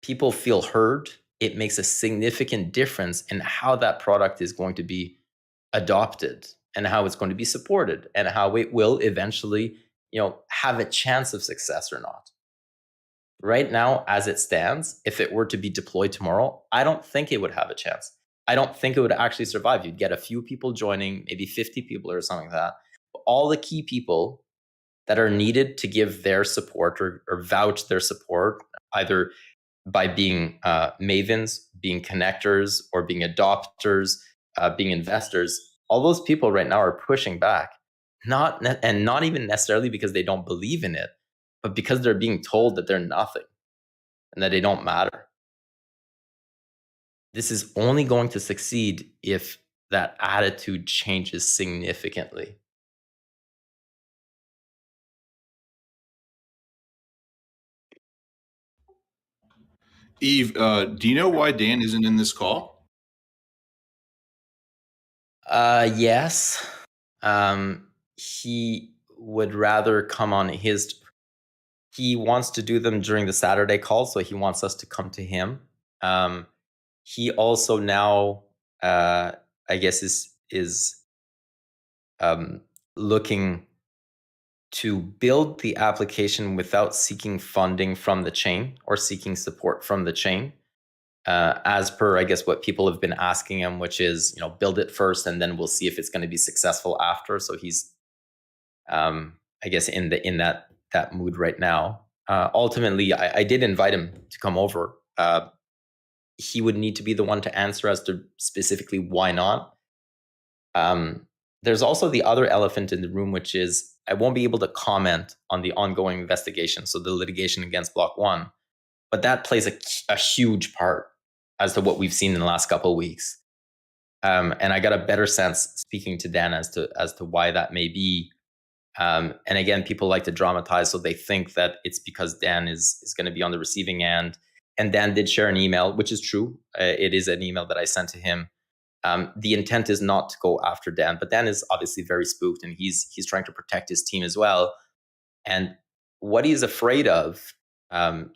people feel heard, it makes a significant difference in how that product is going to be adopted and how it's going to be supported and how it will eventually, have a chance of success or not. Right now, as it stands, if it were to be deployed tomorrow, I don't think it would have a chance. I don't think it would actually survive. You'd get a few people joining, maybe 50 people or something like that. But all the key people that are needed to give their support or vouch their support, either by being mavens, being connectors, or being adopters, being investors, all those people right now are pushing back. Not even necessarily because they don't believe in it, but because they're being told that they're nothing and that they don't matter. This is only going to succeed if that attitude changes significantly. Yves, do you know why Dan isn't in this call? Yes. He would rather come on he wants to do them during the Saturday call, so he wants us to come to him. He also now, I guess, is looking to build the application without seeking funding from the chain or seeking support from the chain, as per, I guess, what people have been asking him, which is, build it first and then we'll see if it's going to be successful after. So he's, I guess, in that mood right now. Ultimately, I did invite him to come over. He would need to be the one to answer as to specifically why not. There's also the other elephant in the room, which is I won't be able to comment on the ongoing investigation, so the litigation against Block One, but that plays a huge part as to what we've seen in the last couple of weeks. And I got a better sense speaking to Dan as to why that may be. And again, people like to dramatize, so they think that it's because Dan is going to be on the receiving end. And Dan did share an email, which is true. It is an email that I sent to him. The intent is not to go after Dan, but Dan is obviously very spooked, and he's trying to protect his team as well. And what he's afraid of,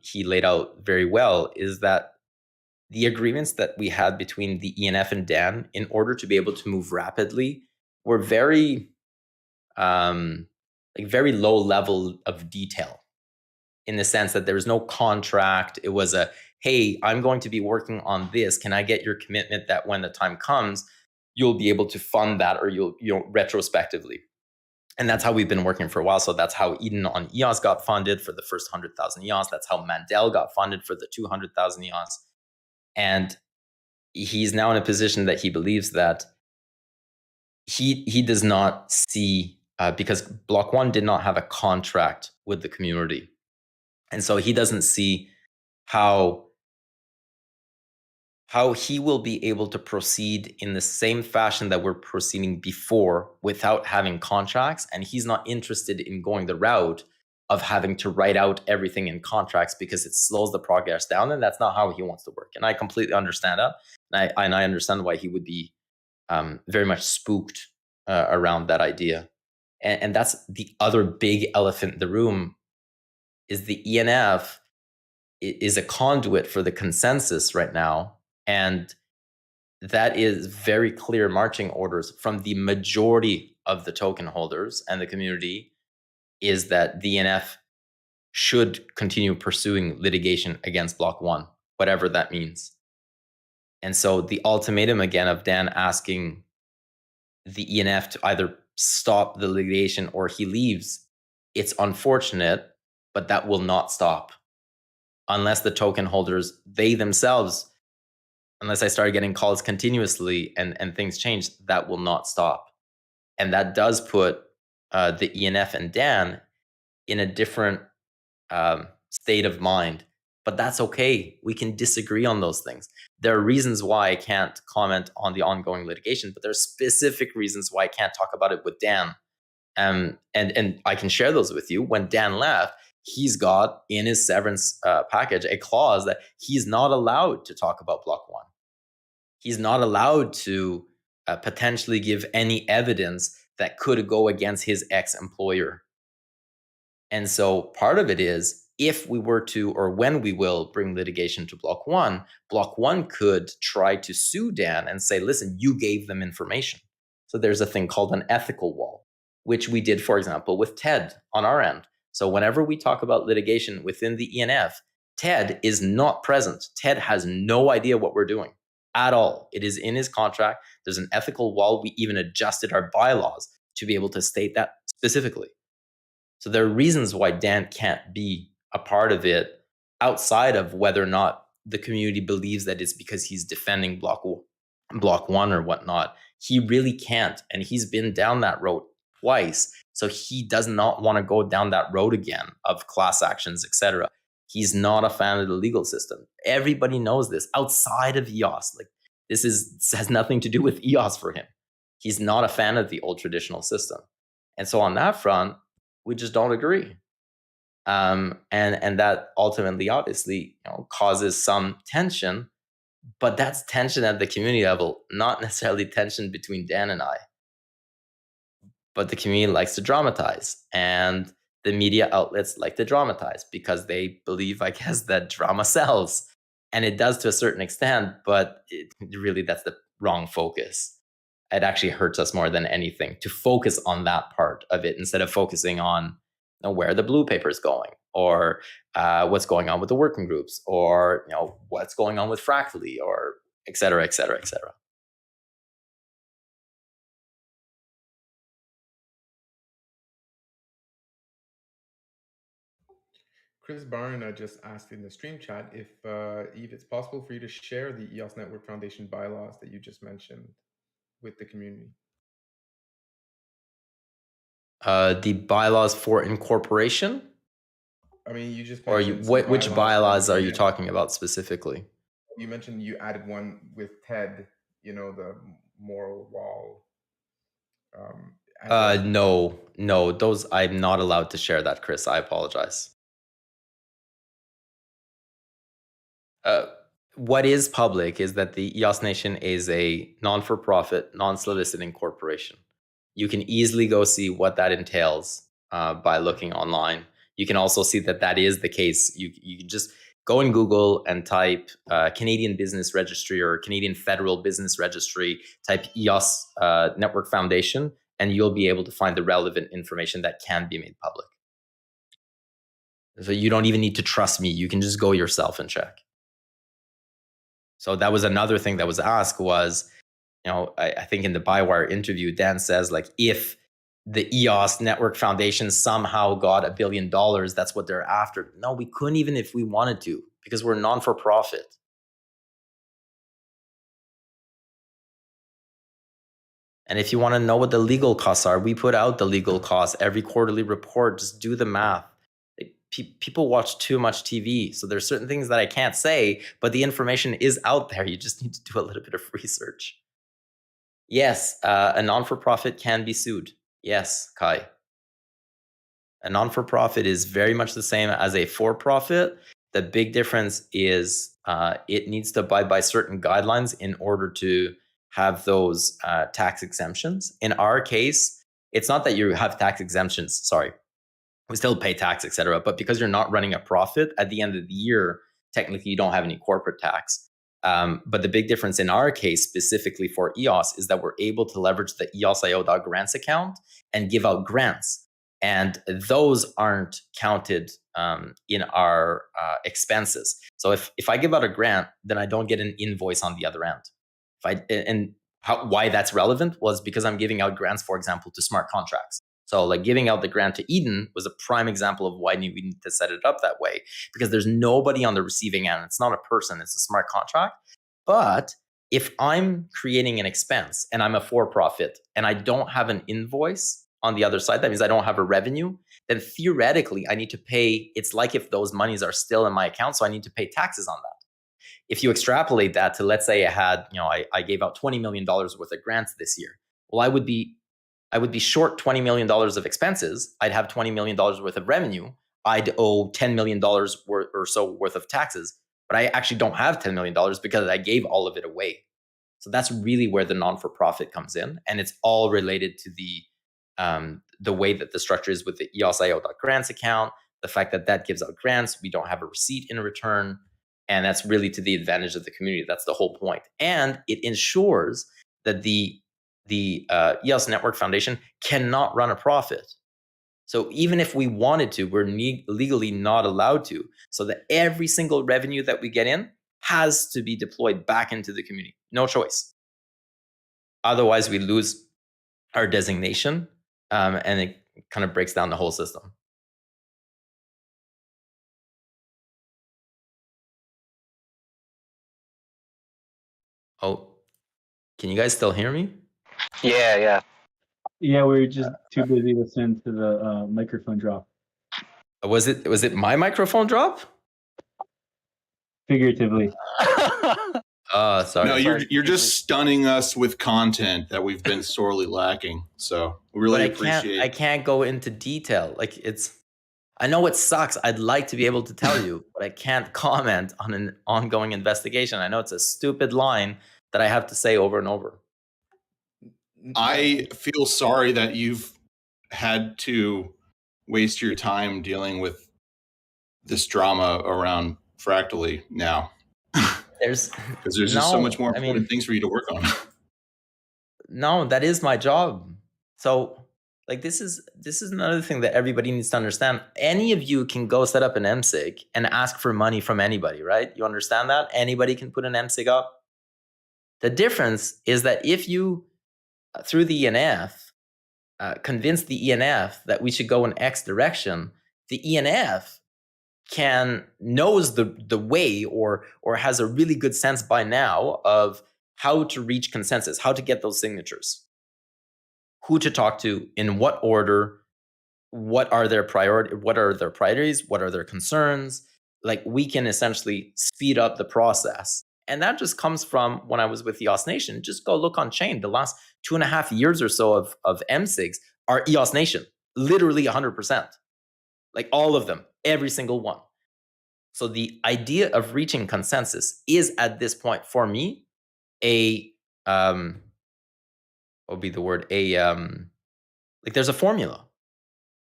he laid out very well, is that the agreements that we had between the ENF and Dan, in order to be able to move rapidly, were very, very low level of detail, in the sense that there was no contract. It was hey, I'm going to be working on this. Can I get your commitment that when the time comes, you'll be able to fund that, or you'll retrospectively. And that's how we've been working for a while. So that's how Eden on EOS got funded for the first 100,000 EOS. That's how Mandel got funded for the 200,000 EOS. And he's now in a position that he believes that he does not see, because Block One did not have a contract with the community. And so he doesn't see how he will be able to proceed in the same fashion that we're proceeding before without having contracts. And he's not interested in going the route of having to write out everything in contracts, because it slows the progress down, and that's not how he wants to work. And I completely understand that. And I understand why he would be very much spooked around that idea. And that's the other big elephant in the room, is the ENF is a conduit for the consensus right now. And that is very clear marching orders from the majority of the token holders and the community, is that the ENF should continue pursuing litigation against Block One, whatever that means. And so the ultimatum again of Dan asking the ENF to either stop the litigation or he leaves, it's unfortunate, but that will not stop unless the token holders, they themselves, unless I started getting calls continuously and things change, that will not stop. And that does put the ENF and Dan in a different state of mind. But that's okay. We can disagree on those things. There are reasons why I can't comment on the ongoing litigation, but there are specific reasons why I can't talk about it with Dan. And I can share those with you. When Dan left, he's got in his severance package a clause that he's not allowed to talk about Block One. He's not allowed to potentially give any evidence that could go against his ex-employer. And so part of it is, if we were to, or when we will bring litigation to Block One could try to sue Dan and say, listen, you gave them information. So there's a thing called an ethical wall, which we did, for example, with TED on our end. So whenever we talk about litigation within the ENF, TED is not present. TED has no idea what we're doing at all. It is in his contract. There's an ethical wall. We even adjusted our bylaws to be able to state that specifically. So there are reasons why Dan can't be a part of it outside of whether or not the community believes that it's because he's defending Block One or whatnot. He really can't. And he's been down that road twice. So he does not want to go down that road again of class actions, etc. He's not a fan of the legal system. Everybody knows this outside of EOS. Like this has nothing to do with EOS for him. He's not a fan of the old traditional system. And so on that front, we just don't agree. And that ultimately, obviously, causes some tension, but that's tension at the community level, not necessarily tension between Dan and I. But the community likes to dramatize, and the media outlets like to dramatize because they believe, I guess, that drama sells. And it does to a certain extent, but really that's the wrong focus. It actually hurts us more than anything to focus on that part of it instead of focusing on where the blue paper is going, or what's going on with the working groups, or what's going on with Fractally, or et cetera, et cetera, et cetera. Chris Barn just asked in the stream chat if Yves, it's possible for you to share the EOS Network Foundation bylaws that you just mentioned with the community. The bylaws for incorporation? I mean, you just mentioned which bylaws are you talking about specifically? You mentioned you added one with TED, the moral wall. No, those I'm not allowed to share that, Chris. I apologize. What is public is that the EOS Nation is a non-for-profit, non-soliciting corporation. You can easily go see what that entails by looking online. You can also see that that is the case. You can just go in Google and type Canadian Business Registry or Canadian Federal Business Registry, type EOS Network Foundation, and you'll be able to find the relevant information that can be made public. So you don't even need to trust me. You can just go yourself and check. So that was another thing that was asked was, I think in the Bywire interview, Dan says, like, if the EOS Network Foundation somehow got $1 billion, that's what they're after. No, we couldn't even if we wanted to, because we're non-for-profit. And if you want to know what the legal costs are, we put out the legal costs every quarterly report. Just do the math. People watch too much TV. So there's certain things that I can't say, but the information is out there. You just need to do a little bit of research. Yes, a non-for-profit can be sued. Yes, Kai. A non-for-profit is very much the same as a for-profit. The big difference is it needs to abide by certain guidelines in order to have those tax exemptions. In our case, it's not that you have tax exemptions, sorry. We still pay tax, et cetera, but because you're not running a profit, at the end of the year, technically you don't have any corporate tax. But the big difference in our case, specifically for EOS, is that we're able to leverage the EOSIO grants account and give out grants. And those aren't counted in our expenses. So if I give out a grant, then I don't get an invoice on the other end. Why that's relevant was because I'm giving out grants, for example, to smart contracts. So like giving out the grant to Eden was a prime example of why we need to set it up that way, because there's nobody on the receiving end. It's not a person, it's a smart contract. But if I'm creating an expense and I'm a for-profit and I don't have an invoice on the other side, that means I don't have a revenue, then theoretically I need to pay. It's like if those monies are still in my account, so I need to pay taxes on that. If you extrapolate that to, let's say I had, I gave out $20 million worth of grants this year. Well, I would be short $20 million of expenses. I'd have $20 million worth of revenue. I'd owe $10 million worth of taxes, but I actually don't have $10 million because I gave all of it away. So that's really where the non-for-profit comes in. And it's all related to the way that the structure is with the EOSIO.grants account, the fact that gives out grants, we don't have a receipt in return. And that's really to the advantage of the community. That's the whole point. And it ensures that the EOS Network Foundation cannot run a profit. So even if we wanted to, we're legally not allowed to, so that every single revenue that we get in has to be deployed back into the community. No choice. Otherwise, we lose our designation, and it kind of breaks down the whole system. Oh, can you guys still hear me? Yeah. Yeah, we were just too busy listening to the microphone drop. Was it my microphone drop? Figuratively. Sorry. No, you're just stunning us with content that we've been sorely lacking. So we really appreciate. I can't go into detail. I know it sucks. I'd like to be able to tell you, but I can't comment on an ongoing investigation. I know it's a stupid line that I have to say over and over. I feel sorry that you've had to waste your time dealing with this drama around Fractally now. Because there's just so much more important things for you to work on. No, that is my job. So this is another thing that everybody needs to understand. Any of you can go set up an MSIG and ask for money from anybody, right? You understand that? Anybody can put an MSIG up. The difference is that if you, through the ENF, convince the ENF that we should go in X direction, the ENF knows the way or has a really good sense by now of how to reach consensus, how to get those signatures, who to talk to, in what order, what are their priorities, what are their concerns. We can essentially speed up the process. And that just comes from when I was with EOS Nation. Just go look on chain. The last 2.5 years or so of MSIGs are EOS Nation, literally 100%. All of them, every single one. So the idea of reaching consensus is, at this point, for me, what would be the word? There's a formula.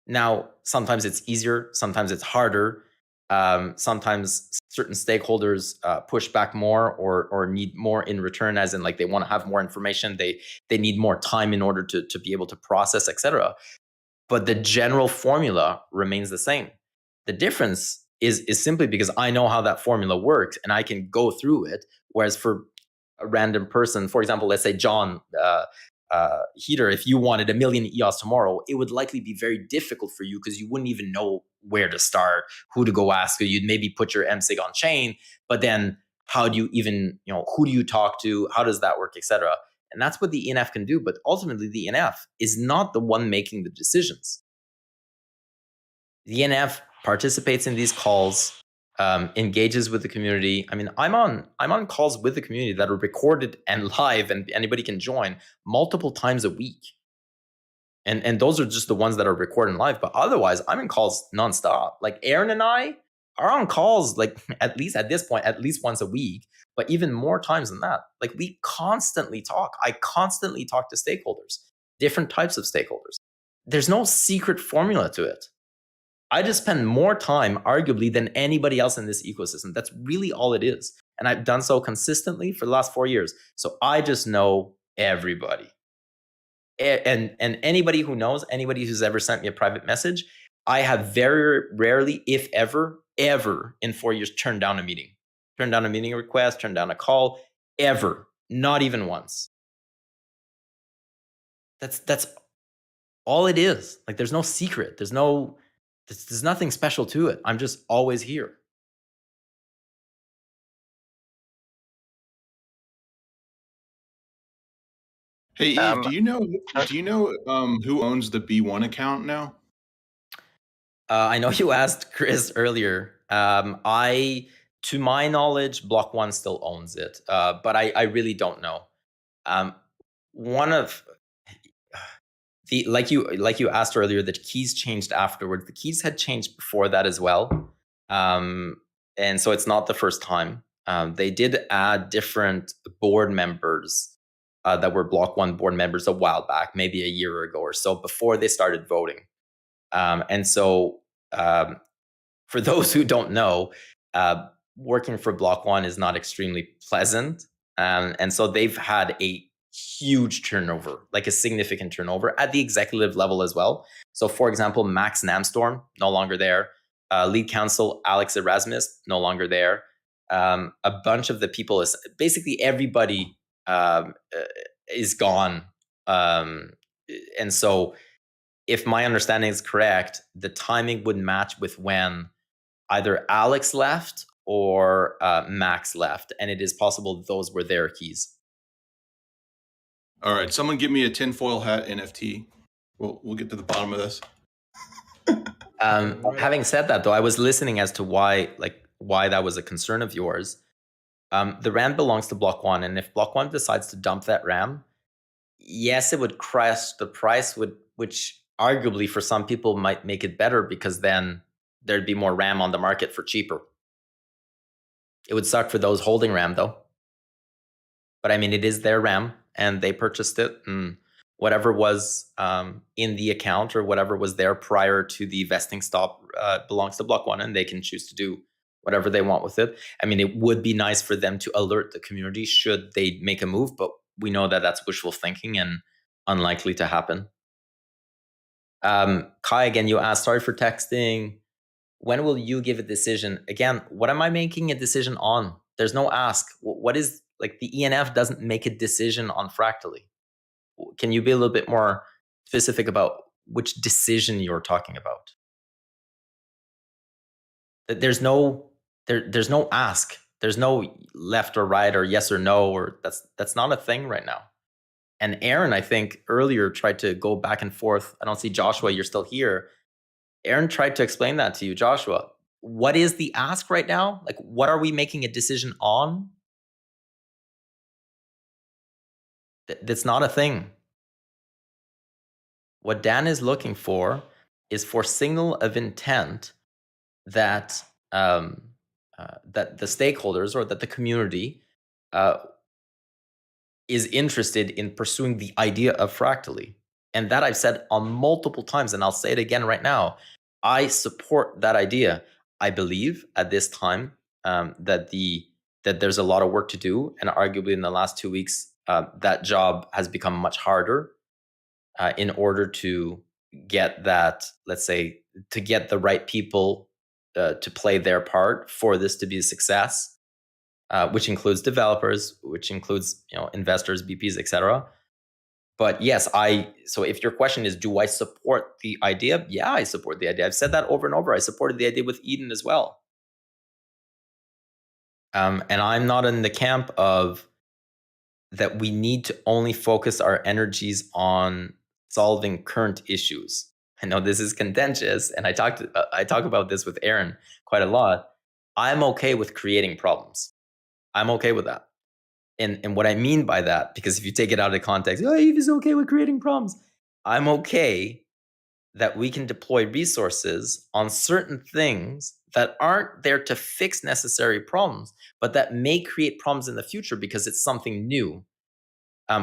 Now, sometimes it's easier, sometimes it's harder. Sometimes certain stakeholders push back more or need more in return, as in they want to have more information. They need more time in order to be able to process, etc. But the general formula remains the same. The difference is simply because I know how that formula works and I can go through it. Whereas for a random person, for example, let's say John Heater, if you wanted 1 million EOS tomorrow, it would likely be very difficult for you because you wouldn't even know where to start, who to go ask. You'd maybe put your MSIG on chain, but then how do you even, who do you talk to? How does that work, etc. And that's what the ENF can do. But ultimately, the ENF is not the one making the decisions. The ENF participates in these calls, engages with the community. I mean, I'm on calls with the community that are recorded and live, and anybody can join multiple times a week. And those are just the ones that are recorded and live. But otherwise, I'm in calls nonstop. Aaron and I are on calls, at least at this point, at least once a week, but even more times than that. We constantly talk. I constantly talk to stakeholders, different types of stakeholders. There's no secret formula to it. I just spend more time, arguably, than anybody else in this ecosystem. That's really all it is. And I've done so consistently for the last 4 years. So I just know everybody. And anybody who knows, anybody who's ever sent me a private message, I have very rarely, if ever in 4 years, turned down a meeting. Turned down a meeting request, turned down a call, ever. Not even once. That's all it is. Like there's no secret. There's nothing special to it. I'm just always here. Hey Eve, do you know who owns the B1 account now? I know you asked Chris earlier. To my knowledge, Block One still owns it, but I really don't know. One of the like you asked earlier, the keys changed afterwards. The keys had changed before that as well, and so it's not the first time. They did add different board members that were Block One board members a while back, maybe a year ago or so, before they started voting. And so, for those who don't know, working for Block One is not extremely pleasant. And so they've had a huge turnover, like a significant turnover at the executive level as well. So for example, Max Namstorm, no longer there. Lead counsel, Alex Erasmus, no longer there. A bunch of the people, basically everybody is gone. And so if my understanding is correct, the timing would match with when either Alex left or Max left, and it is possible those were their keys. All right, someone give me a tinfoil hat NFT. We'll get to the bottom of this. Having said that, though, I was listening as to why that was a concern of yours. The RAM belongs to Block One, and if Block One decides to dump that RAM, yes, it would crash the price, which arguably for some people might make it better because then there'd be more RAM on the market for cheaper. It would suck for those holding RAM though. But I mean, it is their RAM and they purchased it, and whatever was in the account or whatever was there prior to the vesting stop belongs to Block One, and they can choose to do whatever they want with it. I mean, it would be nice for them to alert the community should they make a move, but we know that that's wishful thinking and unlikely to happen. Kai, again, you asked, sorry for texting. When will you give a decision? Again, what am I making a decision on? There's no ask. What is, like, the ENF doesn't make a decision on Fractally. Can you be a little bit more specific about which decision you're talking about? There's no ask. There's no left or right or yes or no, or that's not a thing right now. And Aaron, I think earlier tried to go back and forth. I don't see Joshua, you're still here. Aaron tried to explain that to you. Joshua, what is the ask right now? Like, what are we making a decision on? That's not a thing. What Dan is looking for is for signal of intent that that the stakeholders or that the community is interested in pursuing the idea of Fractally. And that I've said on multiple times, and I'll say it again right now. I support that idea. I believe at this time that there's a lot of work to do, and arguably in the last 2 weeks, that job has become much harder in order to get that, let's say, to get the right people to play their part for this to be a success. Which includes developers, which includes investors, BPs, etc. But yes, so if your question is, do I support the idea? Yeah, I support the idea. I've said that over and over. I supported the idea with Eden as well. And I'm not in the camp of that we need to only focus our energies on solving current issues. I know this is contentious, and I talk about this with Aaron quite a lot. I'm okay with creating problems. I'm okay with that. And what I mean by that, because if you take it out of context, Yves is okay with creating problems. I'm okay that we can deploy resources on certain things that aren't there to fix necessary problems, but that may create problems in the future because it's something new.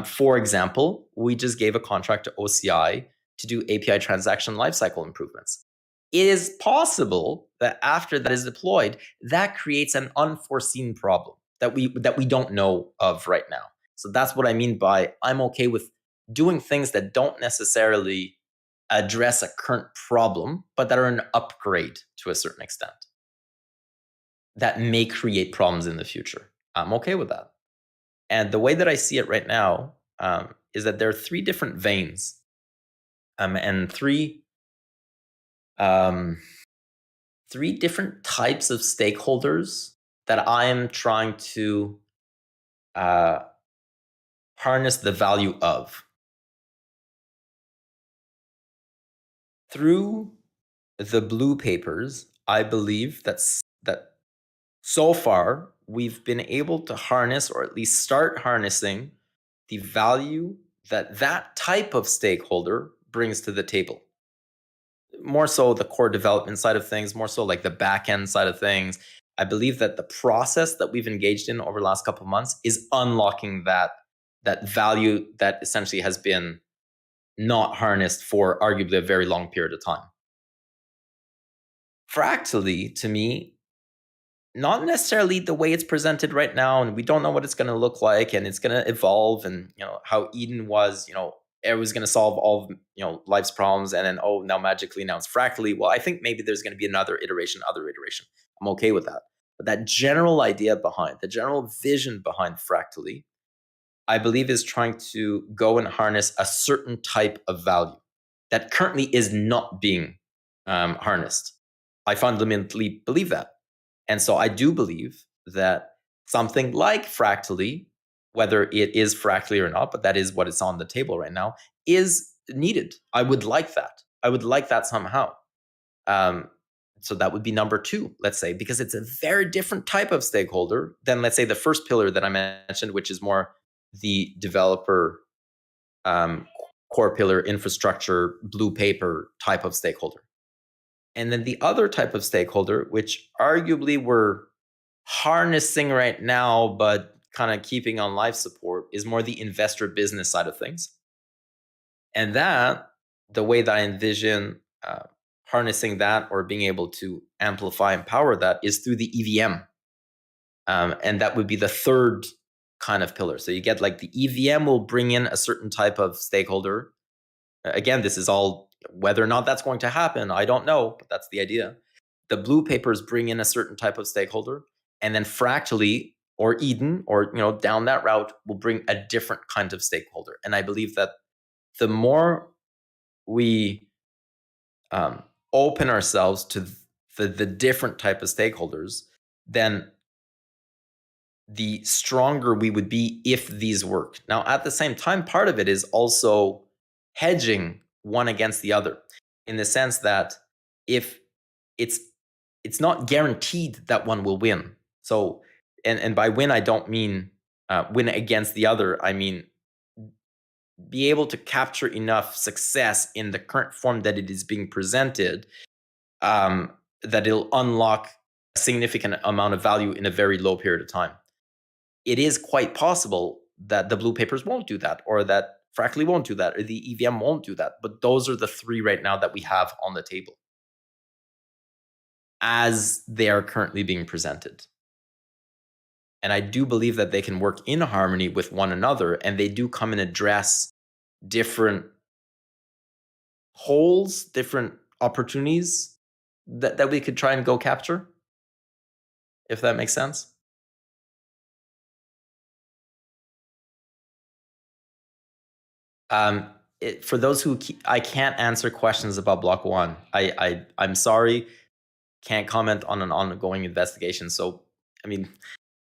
For example, we just gave a contract to OCI to do API transaction lifecycle improvements. It is possible that after that is deployed, that creates an unforeseen problem that we don't know of right now. So that's what I mean by I'm okay with doing things that don't necessarily address a current problem, but that are an upgrade to a certain extent that may create problems in the future. I'm okay with that. And the way that I see it right now is that there are 3 different veins and three different types of stakeholders that I am trying to harness the value of. Through the blue papers, I believe that so far we've been able to harness, or at least start harnessing, the value that that type of stakeholder brings to the table. More so the core development side of things, more so like the back end side of things. I believe that the process that we've engaged in over the last couple of months is unlocking that value that essentially has been not harnessed for arguably a very long period of time. Fractally, to me, not necessarily the way it's presented right now, and we don't know what it's going to look like, and it's going to evolve, and how Eden was, it was going to solve all of life's problems, and then now magically now it's Fractally. Well, I think maybe there's going to be another iteration. I'm okay with that. But that general idea behind, the general vision behind Fractally, I believe is trying to go and harness a certain type of value that currently is not being harnessed. I fundamentally believe that. And so I do believe that something like Fractally, whether it is Fractally or not, but that is what is on the table right now, is needed. I would like that. I would like that somehow. So that would be number 2, let's say, because it's a very different type of stakeholder than, let's say, the first pillar that I mentioned, which is more the developer core pillar infrastructure blue paper type of stakeholder. And then the other type of stakeholder, which arguably we're harnessing right now, but kind of keeping on life support, is more the investor business side of things. And that, the way that I envision harnessing that or being able to amplify and power that is through the EVM. And that would be the third kind of pillar. So you get like the EVM will bring in a certain type of stakeholder. Again, this is all, whether or not that's going to happen, I don't know, but that's the idea. The blue papers bring in a certain type of stakeholder, and then Fractally or Eden or down that route will bring a different kind of stakeholder. And I believe that the more we open ourselves to the different type of stakeholders, then the stronger we would be if these work. Now, at the same time, part of it is also hedging one against the other, in the sense that if it's not guaranteed that one will win. So, and by win, I don't mean win against the other. I mean be able to capture enough success in the current form that it is being presented, that it'll unlock a significant amount of value in a very low period of time. It is quite possible that the blue papers won't do that, or that Fractally won't do that, or the EVM won't do that. But those are the 3 right now that we have on the table as they are currently being presented. And I do believe that they can work in harmony with one another, and they do come and address different holes, different opportunities that we could try and go capture, if that makes sense. For those who I can't answer questions about Block 1. I'm sorry, can't comment on an ongoing investigation. So, I mean,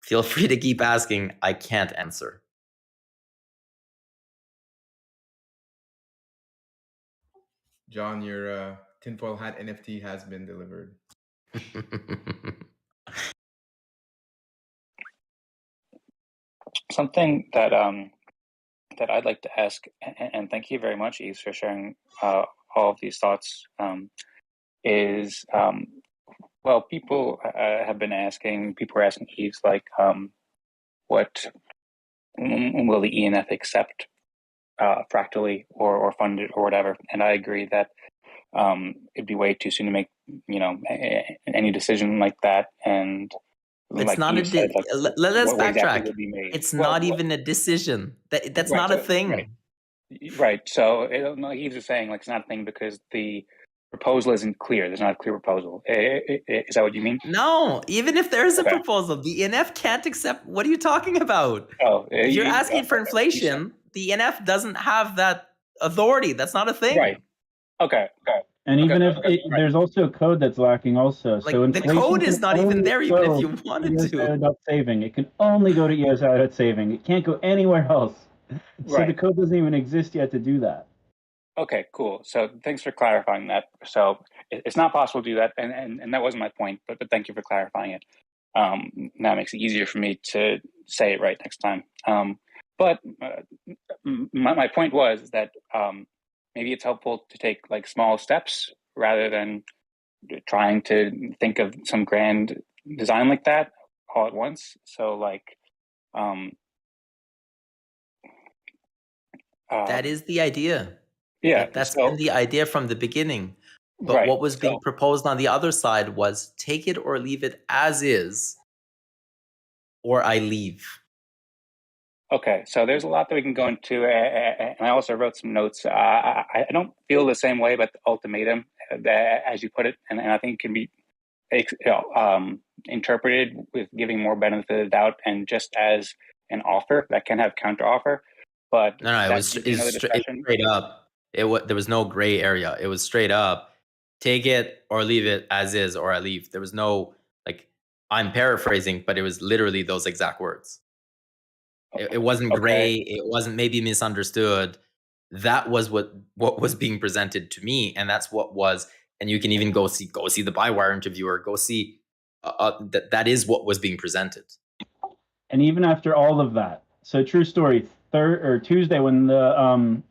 feel free to keep asking. I can't answer. John, your tinfoil hat NFT has been delivered. Something that that I'd like to ask, and thank you very much, Yves, for sharing all of these thoughts, is, well, people have been asking, people were asking Yves, like, what will the ENF accept Fractally or fund it or whatever? And I agree that it'd be way too soon to make, any decision like that. And it's like not let's backtrack. Exactly it's not even a decision. That's right, not a thing. Right. So Yves is saying like it's not a thing because the proposal isn't clear. There's not a clear proposal. Is that what you mean? No, even if there is a proposal, the ENF can't accept. What are you talking about? Oh, if you're asking for inflation, the ENF doesn't have that authority. That's not a thing. Right. Okay. And even if right. there's also code that's lacking also. Like So the inflation code can is not even only there, even if go you to wanted to. EOSIO.saving. It can only go to EOSIO.saving. It can't go anywhere else. So the Right. code doesn't even exist yet to do that. Okay, cool. So thanks for clarifying that. So it's not possible to do that, and that wasn't my point, but thank you for clarifying it. Now it makes it easier for me to say it right next time. But my point was that maybe it's helpful to take like small steps rather than trying to think of some grand design like that all at once. So like, that is the idea. Yeah, That's been the idea from the beginning. But right, what was being proposed on the other side was take it or leave it as is, or I leave. Okay, so there's a lot that we can go into, and I also wrote some notes. I don't feel the same way about the ultimatum, as you put it, and I think it can be interpreted with giving more benefit of the doubt and just as an offer that can have counteroffer. But No, it was straight up. There was no gray area. It was straight up. Take it or leave it as is, or I leave. There was no like. I'm paraphrasing, but it was literally those exact words. It wasn't gray. It wasn't maybe misunderstood. That was what was being presented to me, and that's what was. And you can even go see the Bywire interviewer. Go see that is what was being presented. And even after all of that, so true story. Tuesday when the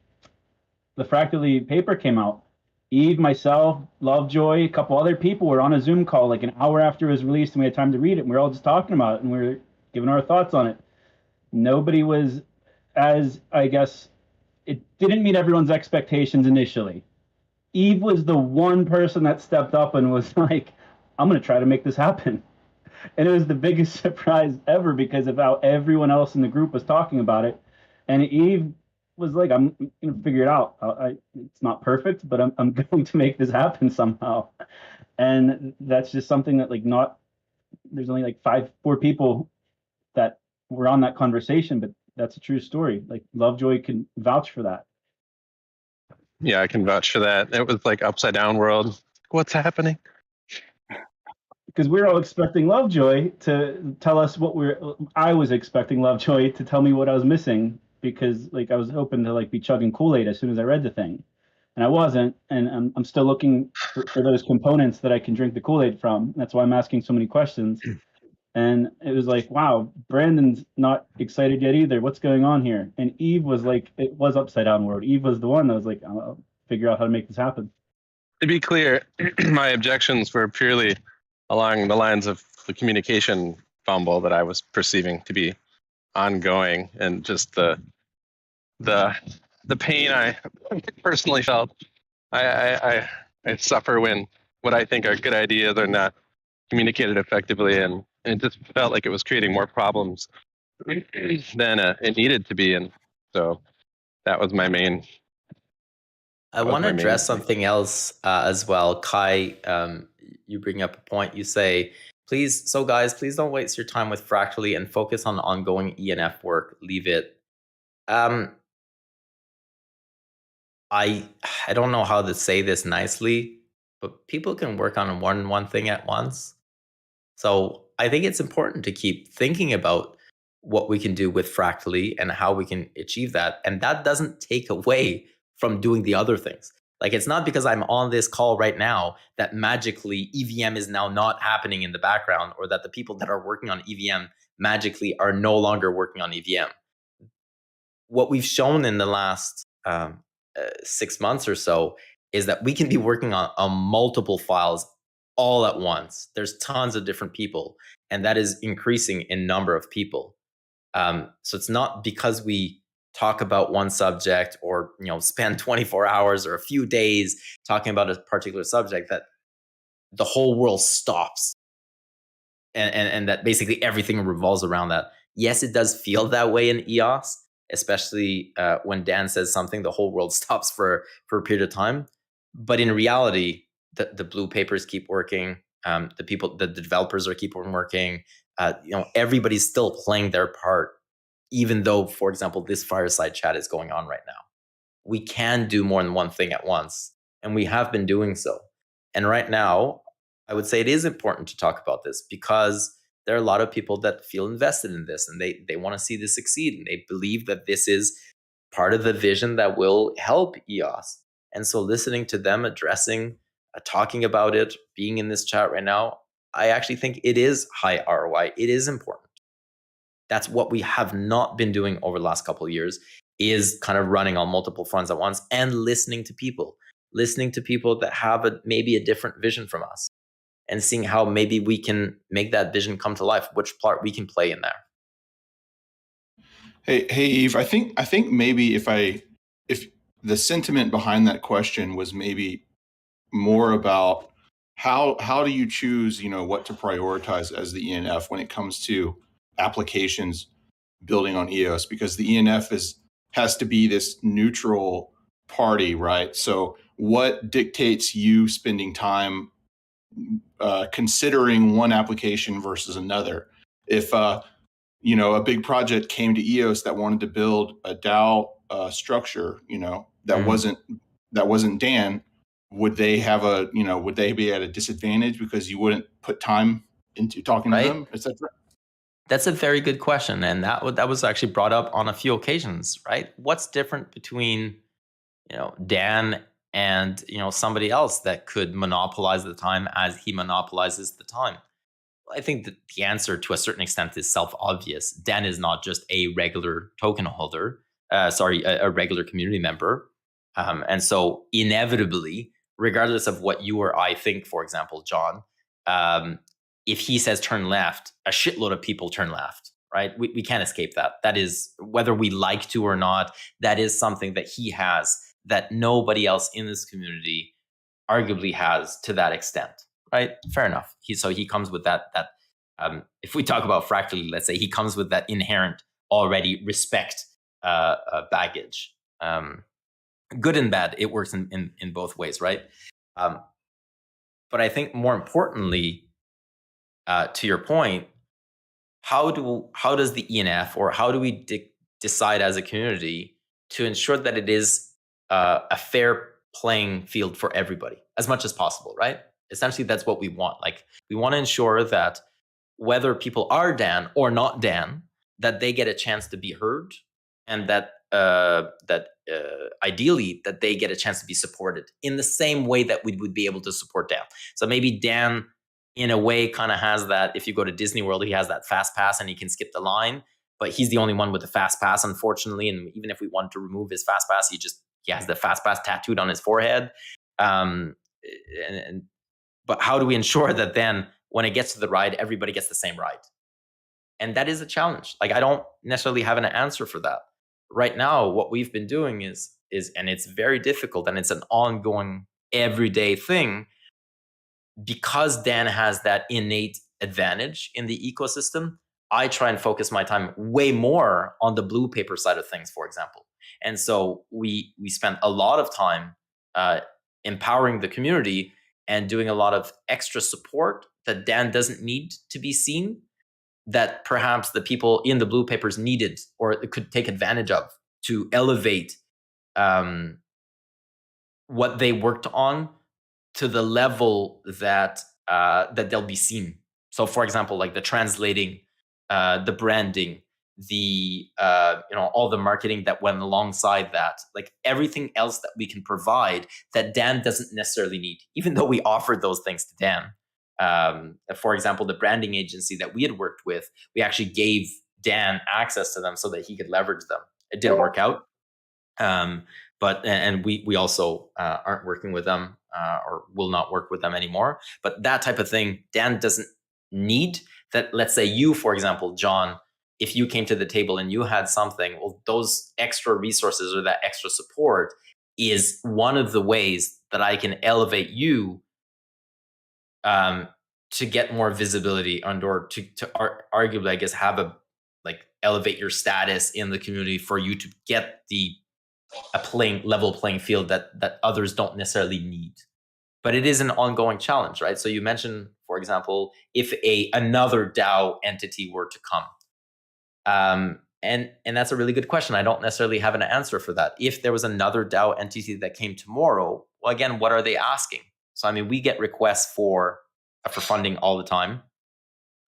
Fractally paper came out, Yves, myself, Lovejoy, a couple other people were on a Zoom call like an hour after it was released, and we had time to read it. And we were all just talking about it, and we were giving our thoughts on it. Nobody was, as I guess, it didn't meet everyone's expectations initially. Yves was the one person that stepped up and was like, I'm going to try to make this happen. And it was the biggest surprise ever because of how everyone else in the group was talking about it. And Yves was like, I'm going to figure it out. It's not perfect, but I'm going to make this happen somehow. And that's just something that there's only like 4 people that were on that conversation, but that's a true story. Like Lovejoy can vouch for that. Yeah, I can vouch for that. It was like upside down world. What's happening? Because we're all expecting Lovejoy to tell us I was expecting Lovejoy to tell me what I was missing because I was hoping to be chugging Kool-Aid as soon as I read the thing. And I wasn't, and I'm still looking for those components that I can drink the Kool-Aid from. That's why I'm asking so many questions. And it was like, wow, Brandon's not excited yet either. What's going on here? And Yves was like, it was upside down world. Yves was the one that was like, I'll figure out how to make this happen. To be clear, my objections were purely along the lines of the communication fumble that I was perceiving to be ongoing, and just the pain I personally felt. I suffer when what I think are good ideas are not communicated effectively, and it just felt like it was creating more problems than it needed to be. And so that was my main. I want to address something else as well. Kai, you bring up a point. You say, please don't waste your time with Fractally and focus on ongoing ENF work. Leave it. I don't know how to say this nicely, but people can work on one thing at once. So I think it's important to keep thinking about what we can do with Fractally and how we can achieve that. And that doesn't take away from doing the other things. It's not because I'm on this call right now that magically EVM is now not happening in the background, or that the people that are working on EVM magically are no longer working on EVM. What we've shown in the last 6 months or so is that we can be working on multiple files all at once. There's tons of different people, and that is increasing in number of people. So it's not because we talk about one subject or spend 24 hours or a few days talking about a particular subject that the whole world stops, and that basically everything revolves around that. Yes, it does feel that way in EOS, especially when Dan says something, the whole world stops for a period of time. But in reality, the blue papers keep working. The developers are keep on working. Everybody's still playing their part, even though, for example, this Fireside chat is going on right now. We can do more than one thing at once. and we have been doing so. And right now, I would say it is important to talk about this because there are a lot of people that feel invested in this, and they want to see this succeed, and they believe that this is part of the vision that will help EOS. And so listening to them addressing, talking about it, being in this chat right now, I actually think it is high ROI. It is important. That's what we have not been doing over the last couple of years, is kind of running on multiple fronts at once and listening to people that have maybe a different vision from us, and seeing how maybe we can make that vision come to life, which part we can play in there. Hey, Yves, I think maybe if the sentiment behind that question was maybe more about how do you choose, what to prioritize as the ENF when it comes to applications building on EOS, because the ENF has to be this neutral party, right? So what dictates you spending time considering one application versus another? If a big project came to EOS that wanted to build a DAO structure, that wasn't Dan, would they be at a disadvantage because you wouldn't put time into talking to them, etc.? That's a very good question, and that was actually brought up on a few occasions, right? What's different between Dan and somebody else that could monopolize the time as he monopolizes the time? I think that the answer to a certain extent is self-obvious. Dan is not just a regular token holder, a regular community member. And so inevitably, regardless of what you or I think, for example, John, if he says turn left, a shitload of people turn left, right? We can't escape that. That is, whether we like to or not, that is something that he has that nobody else in this community arguably has to that extent. Right, fair enough. He comes with that. If we talk about Fractally, let's say he comes with that inherent already respect baggage. Good and bad, it works in both ways, right? But I think more importantly, to your point, how does the ENF, or how do we decide as a community to ensure that it is a fair playing field for everybody as much as possible, right? Essentially, that's what we want. Like, we want to ensure that whether people are Dan or not Dan, that they get a chance to be heard, and that ideally that they get a chance to be supported in the same way that we would be able to support Dan. So maybe Dan, in a way, kind of has that. If you go to Disney World, he has that fast pass and he can skip the line, but he's the only one with the fast pass, unfortunately. And even if we wanted to remove his fast pass, he has the fast pass tattooed on his forehead. But how do we ensure that then when it gets to the ride, everybody gets the same ride? And that is a challenge. Like, I don't necessarily have an answer for that. Right now, what we've been doing is, and it's very difficult, and it's an ongoing everyday thing, because Dan has that innate advantage in the ecosystem. I try and focus my time way more on the blue paper side of things, for example. And so we spent a lot of time empowering the community and doing a lot of extra support that Dan doesn't need to be seen, that perhaps the people in the blue papers needed or could take advantage of to elevate what they worked on to the level that they'll be seen. So, for example, like the translating, the branding, the all the marketing that went alongside that, like everything else that we can provide that Dan doesn't necessarily need, even though we offered those things to Dan. For example, the branding agency that we had worked with, we actually gave Dan access to them so that he could leverage them. It didn't work out, but we also aren't working with them or will not work with them anymore. But that type of thing, Dan doesn't need. That, let's say you, for example, John, if you came to the table and you had something, well, those extra resources or that extra support is one of the ways that I can elevate you to get more visibility or to arguably, I guess, elevate your status in the community for you to get a level playing field that others don't necessarily need. But it is an ongoing challenge, right? So you mentioned, for example, if another DAO entity were to come. And that's a really good question. I don't necessarily have an answer for that. If there was another DAO entity that came tomorrow, well, again, what are they asking? So, I mean, we get requests for funding all the time.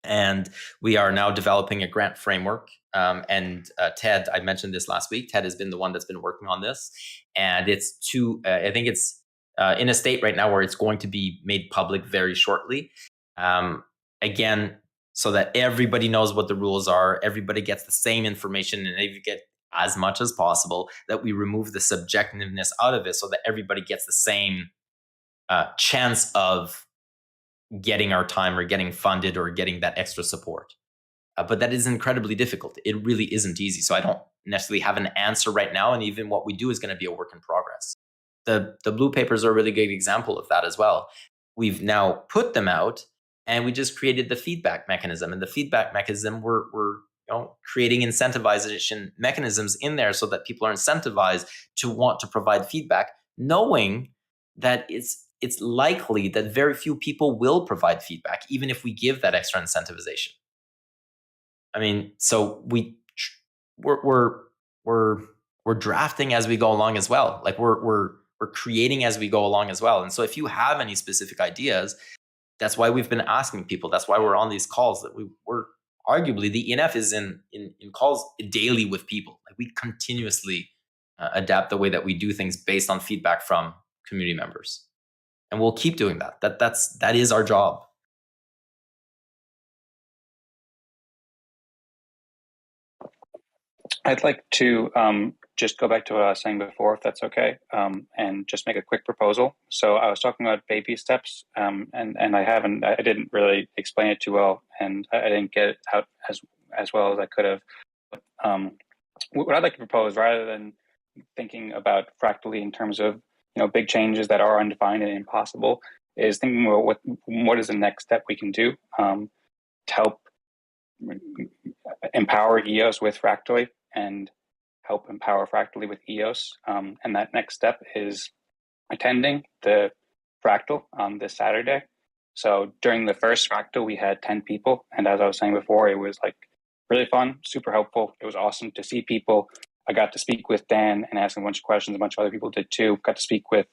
And we are now developing a grant framework. And Ted, I mentioned this last week. Ted has been the one that's been working on this. And it's I think it's in a state right now where it's going to be made public very shortly. Again, so that everybody knows what the rules are, everybody gets the same information, and you get as much as possible, that we remove the subjectiveness out of it so that everybody gets the same chance of getting our time or getting funded or getting that extra support. But that is incredibly difficult. It really isn't easy. So I don't necessarily have an answer right now. And even what we do is going to be a work in progress. The blue papers are a really good example of that as well. We've now put them out and we just created the feedback mechanism. And the feedback mechanism, we're creating incentivization mechanisms in there so that people are incentivized to want to provide feedback, knowing that it's likely that very few people will provide feedback, even if we give that extra incentivization. I mean, so we're drafting as we go along as well. Like we're creating as we go along as well. And so if you have any specific ideas, that's why we've been asking people. That's why we're on these calls. That we're arguably the ENF is in calls daily with people. Like we continuously adapt the way that we do things based on feedback from community members. And we'll keep doing that. That is our job. I'd like to just go back to what I was saying before, if that's okay, and just make a quick proposal. So I was talking about baby steps, and I didn't really explain it too well, and I didn't get it out as well as I could have. What I'd like to propose, rather than thinking about Fractally in terms of big changes that are undefined and impossible, is thinking about what is the next step we can do to help empower EOS with Fractally and help empower Fractally with EOS. And that next step is attending the Fractal on this Saturday. So during the first Fractal, we had 10 people. And as I was saying before, it was like really fun, super helpful. It was awesome to see people. I got to speak with Dan and ask him a bunch of questions. A bunch of other people did too. Got to speak with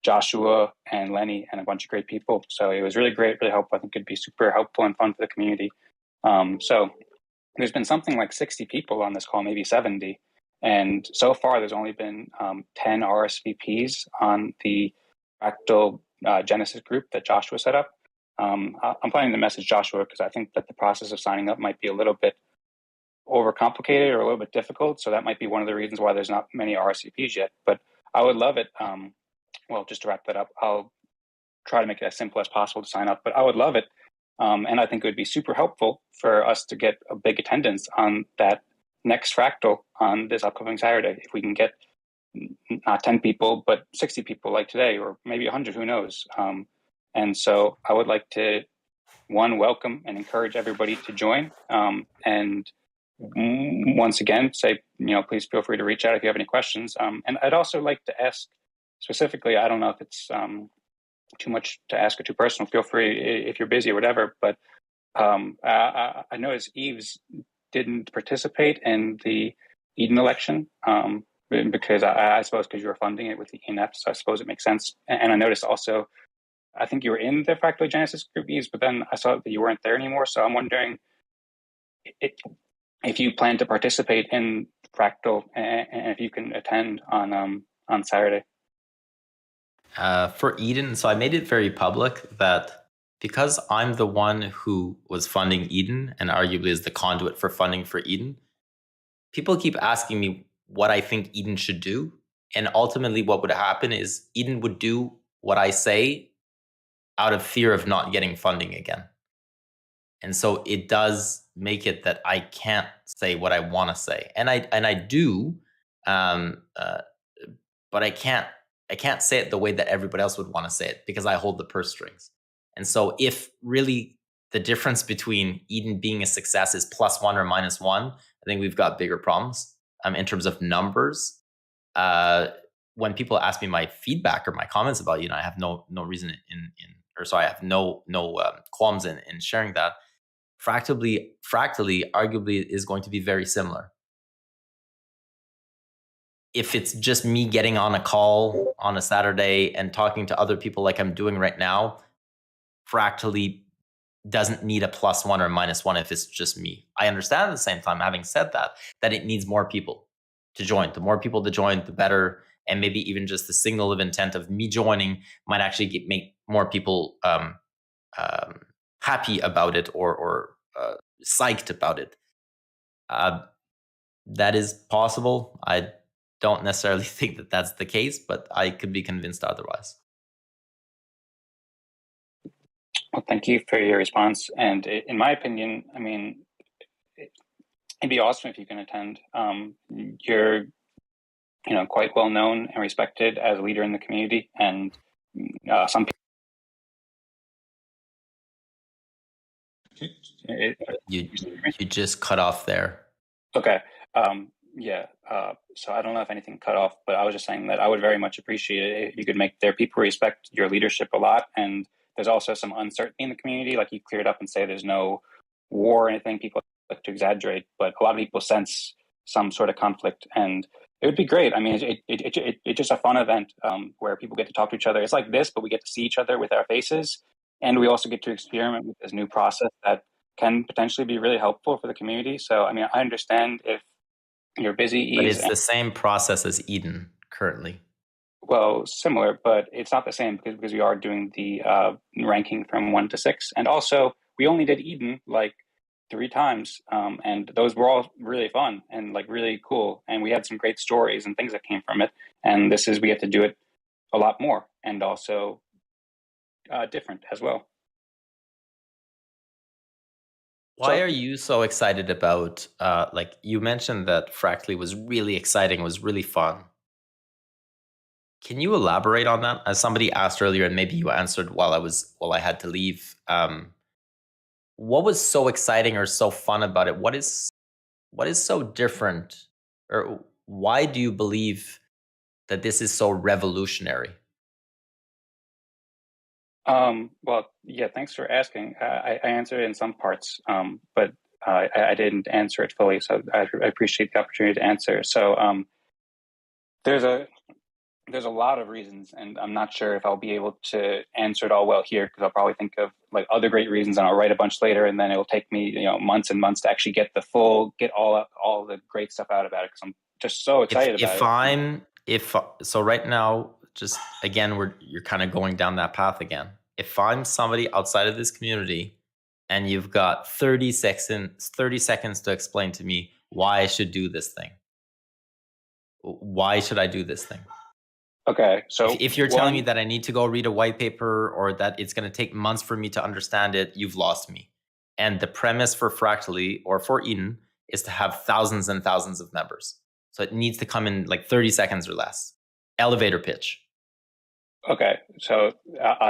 Joshua and Lenny and a bunch of great people. So it was really great, really helpful. I think it'd be super helpful and fun for the community. So there's been something like 60 people on this call, maybe 70. And so far, there's only been 10 RSVPs on the Fractal Genesis group that Joshua set up. I'm planning to message Joshua because I think that the process of signing up might be a little bit overcomplicated or a little bit difficult. So that might be one of the reasons why there's not many RSVPs yet. But I would love it. Well, just to wrap that up, I'll try to make it as simple as possible to sign up, but I would love it. And I think it would be super helpful for us to get a big attendance on that next Fractal on this upcoming Saturday. If we can get not 10 people, but 60 people like today, or maybe 100, who knows? And so I would like to, welcome and encourage everybody to join. And once again, say, please feel free to reach out if you have any questions. And I'd also like to ask specifically, I don't know if it's too much to ask or too personal, feel free if you're busy or whatever, but I noticed Yves didn't participate in the Eden election because I suppose because you were funding it with the ENF, so I suppose it makes sense. And I noticed also, I think you were in the Fractally Genesis group, Yves, but then I saw that you weren't there anymore, so I'm wondering if you plan to participate in Fractal and if you can attend on Saturday. For Eden, so I made it very public that because I'm the one who was funding Eden and arguably is the conduit for funding for Eden, people keep asking me what I think Eden should do. And ultimately what would happen is Eden would do what I say out of fear of not getting funding again. And so it does make it that I can't say what I want to say. And I do, but I can't say it the way that everybody else would want to say it because I hold the purse strings. And so if really the difference between Eden being a success is +1 or -1, I think we've got bigger problems in terms of numbers. When people ask me my feedback or my comments about Eden, I have no reason I have no qualms in sharing that. Fractally arguably is going to be very similar. if it's just me getting on a call on a Saturday and talking to other people like I'm doing right now, Fractally doesn't need a +1 or -1 if it's just me. I understand at the same time, having said that it needs more people to join. The more people to join, the better. And maybe even just the signal of intent of me joining might actually make more people happy about it or psyched about it. That is possible. I don't necessarily think that that's the case, but I could be convinced otherwise. Well, thank you for your response. And in my opinion, I mean, it'd be awesome if you can attend. You're, quite well known and respected as a leader in the community, and some people. You just cut off there. Okay. So I don't know if anything cut off, but I was just saying that I would very much appreciate it if you could make their people respect your leadership a lot. And there's also some uncertainty in the community. Like, you cleared up and say there's no war or anything. People like to exaggerate, but a lot of people sense some sort of conflict, and it would be great. I mean, it's just a fun event where people get to talk to each other. It's like this, but we get to see each other with our faces, and we also get to experiment with this new process that can potentially be really helpful for the community. So, I mean, I understand if you're busy. But it's the same process as Eden currently. Well, similar, but it's not the same because we are doing the ranking from 1 to 6. And also, we only did Eden like 3 times. And those were all really fun and like really cool. And we had some great stories and things that came from it. And we get to do it a lot more and also different as well. Why are you so excited about, like you mentioned that Fractally was really exciting, was really fun. Can you elaborate on that? As somebody asked earlier, and maybe you answered while I had to leave. What was so exciting or so fun about it? What is so different, or why do you believe that this is so revolutionary? Well, yeah, thanks for asking. I answered it in some parts, but I didn't answer it fully, so I appreciate the opportunity to answer. So there's a lot of reasons, and I'm not sure if I'll be able to answer it all well here, because I'll probably think of like other great reasons and I'll write a bunch later, and then it'll take me months and months to actually get all the great stuff out about it, because I'm just so excited about it. So right now, just again, you're kind of going down that path again. If I'm somebody outside of this community and you've got 30 seconds to explain to me why I should do this thing. Why should I do this thing? Okay, so if you're telling me that I need to go read a white paper or that it's going to take months for me to understand it, you've lost me. And the premise for Fractally or for Eden is to have thousands and thousands of members. So it needs to come in like 30 seconds or less. Elevator pitch. Okay, so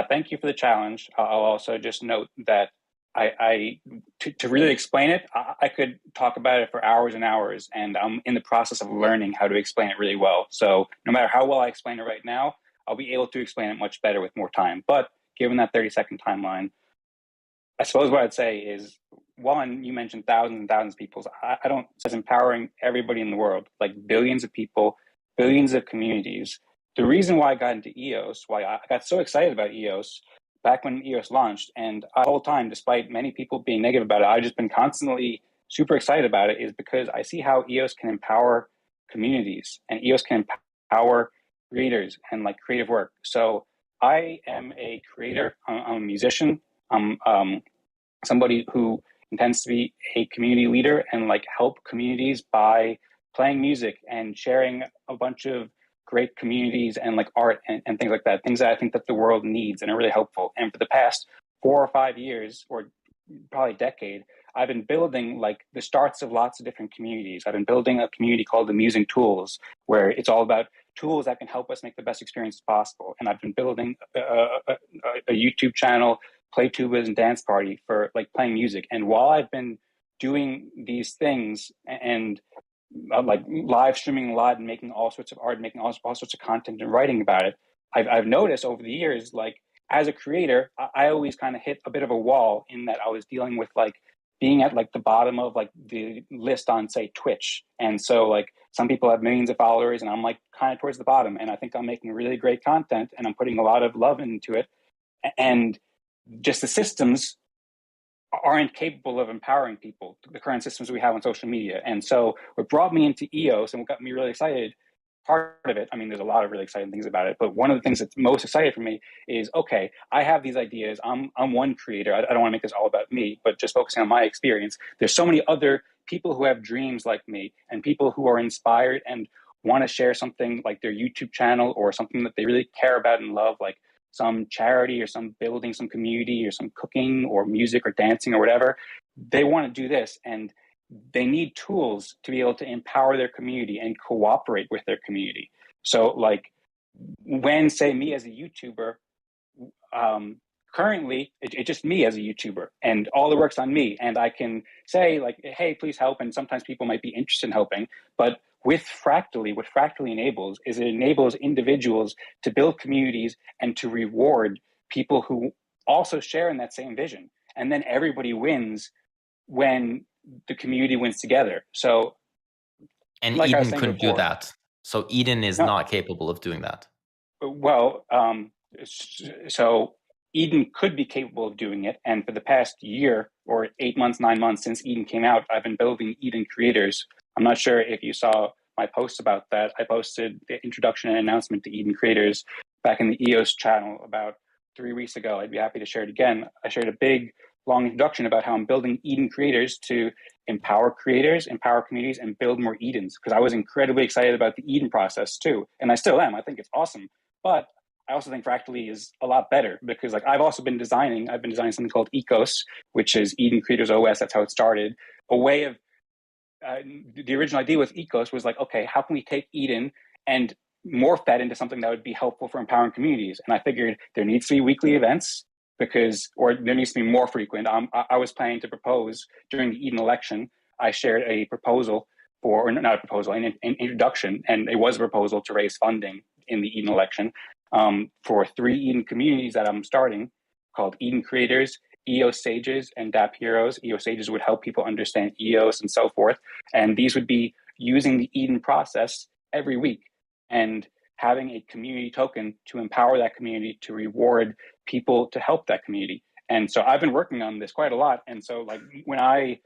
thank you for the challenge. I'll also just note that to really explain it, I could talk about it for hours and hours, and I'm in the process of learning how to explain it really well. So no matter how well I explain it right now, I'll be able to explain it much better with more time. But given that 30-second timeline, I suppose what I'd say is, one, you mentioned thousands and thousands of people. I don't, it's empowering everybody in the world, like billions of people, billions of communities. The reason why I got into EOS, why I got so excited about EOS back when EOS launched, and the whole time, despite many people being negative about it, I've just been constantly super excited about it, is because I see how EOS can empower communities and EOS can empower creators and like creative work. So I am a creator, I'm a musician, I'm somebody who intends to be a community leader and like help communities by playing music and sharing a bunch of great communities and like art and things like that, things that I think that the world needs and are really helpful. And for the past 4 or 5 years, or probably a decade, I've been building like the starts of lots of different communities. I've been building a community called the Musing Tools, where it's all about tools that can help us make the best experiences possible. And I've been building a YouTube channel, Play Tubas and Dance Party, for like playing music. And while I've been doing these things and like live streaming a lot and making all sorts of art, making all sorts of content and writing about it, I've noticed over the years, like as a creator, I always kind of hit a bit of a wall in that I was dealing with like being at like the bottom of like the list on say Twitch. And so like some people have millions of followers, and I'm like kind of towards the bottom. And I think I'm making really great content, and I'm putting a lot of love into it. And just the systems aren't capable of empowering people, the current systems we have on social media. And so what brought me into EOS and what got me really excited, part of it, I mean, there's a lot of really exciting things about it, but one of the things that's most excited for me is, okay, I have these ideas. I'm one creator. I don't want to make this all about me, but just focusing on my experience. There's so many other people who have dreams like me, and people who are inspired and want to share something like their YouTube channel or something that they really care about and love, like some charity or some building, some community or some cooking or music or dancing or whatever. They want to do this, and they need tools to be able to empower their community and cooperate with their community. So like when, say, me as a YouTuber, currently it's just me as a YouTuber and all the work's on me, and I can say like, hey, please help. And sometimes people might be interested in helping, but with Fractally, what Fractally enables is it enables individuals to build communities and to reward people who also share in that same vision. And then everybody wins when the community wins together. So, and like Eden couldn't do that. So Eden is not capable of doing that. Well, so Eden could be capable of doing it. And for the past year or 8 months, 9 months since Eden came out, I've been building Eden creators. I'm not sure if you saw my posts about that. I posted the introduction and announcement to Eden creators back in the EOS channel about 3 weeks ago. I'd be happy to share it again. I shared a big, long introduction about how I'm building Eden creators to empower creators, empower communities, and build more Edens, because I was incredibly excited about the Eden process too. And I still am. I think it's awesome. But I also think Fractally is a lot better because like I've been designing something called EOS, which is Eden Creators OS. That's how it started. A way of, the original idea with EOS was like, okay, how can we take Eden and morph that into something that would be helpful for empowering communities? And I figured there needs to be weekly events or there needs to be more frequent. I was planning to propose during the Eden election. I shared a proposal or not a proposal, an introduction, and it was a proposal to raise funding in the Eden election for 3 Eden communities that I'm starting called Eden Creators, EOS Sages, and Dapp Heroes. EOS Sages would help people understand EOS and so forth. And these would be using the Eden process every week and having a community token to empower that community, to reward people to help that community. And so I've been working on this quite a lot. And so like when I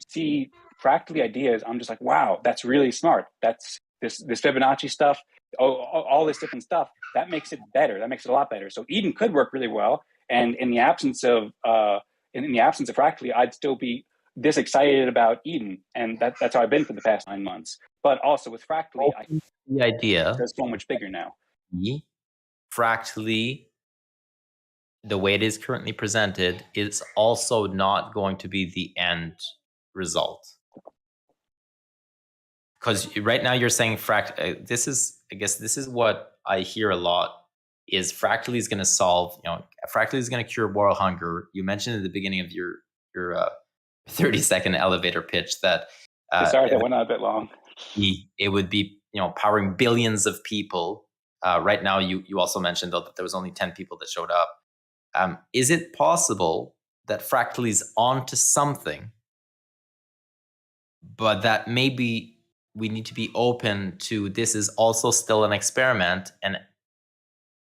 see Fractally ideas, I'm just like, wow, that's really smart. That's this Fibonacci stuff, all this different stuff, that makes it better. That makes it a lot better. So Eden could work really well. And in the absence of Fractally, I'd still be this excited about Eden. And that's how I've been for the past 9 months. But also with Fractally, the idea is so much bigger now. Fractally, the way it is currently presented, is also not going to be the end result. Because right now you're saying this is what I hear a lot, is Fractally is going to solve, Fractally is going to cure world hunger. You mentioned at the beginning of your 30-second elevator pitch that sorry, that went on a bit long. It would be, powering billions of people. Right now, you also mentioned though that there was only 10 people that showed up. Is it possible that Fractally is onto something, but that maybe we need to be open to this is also still an experiment, and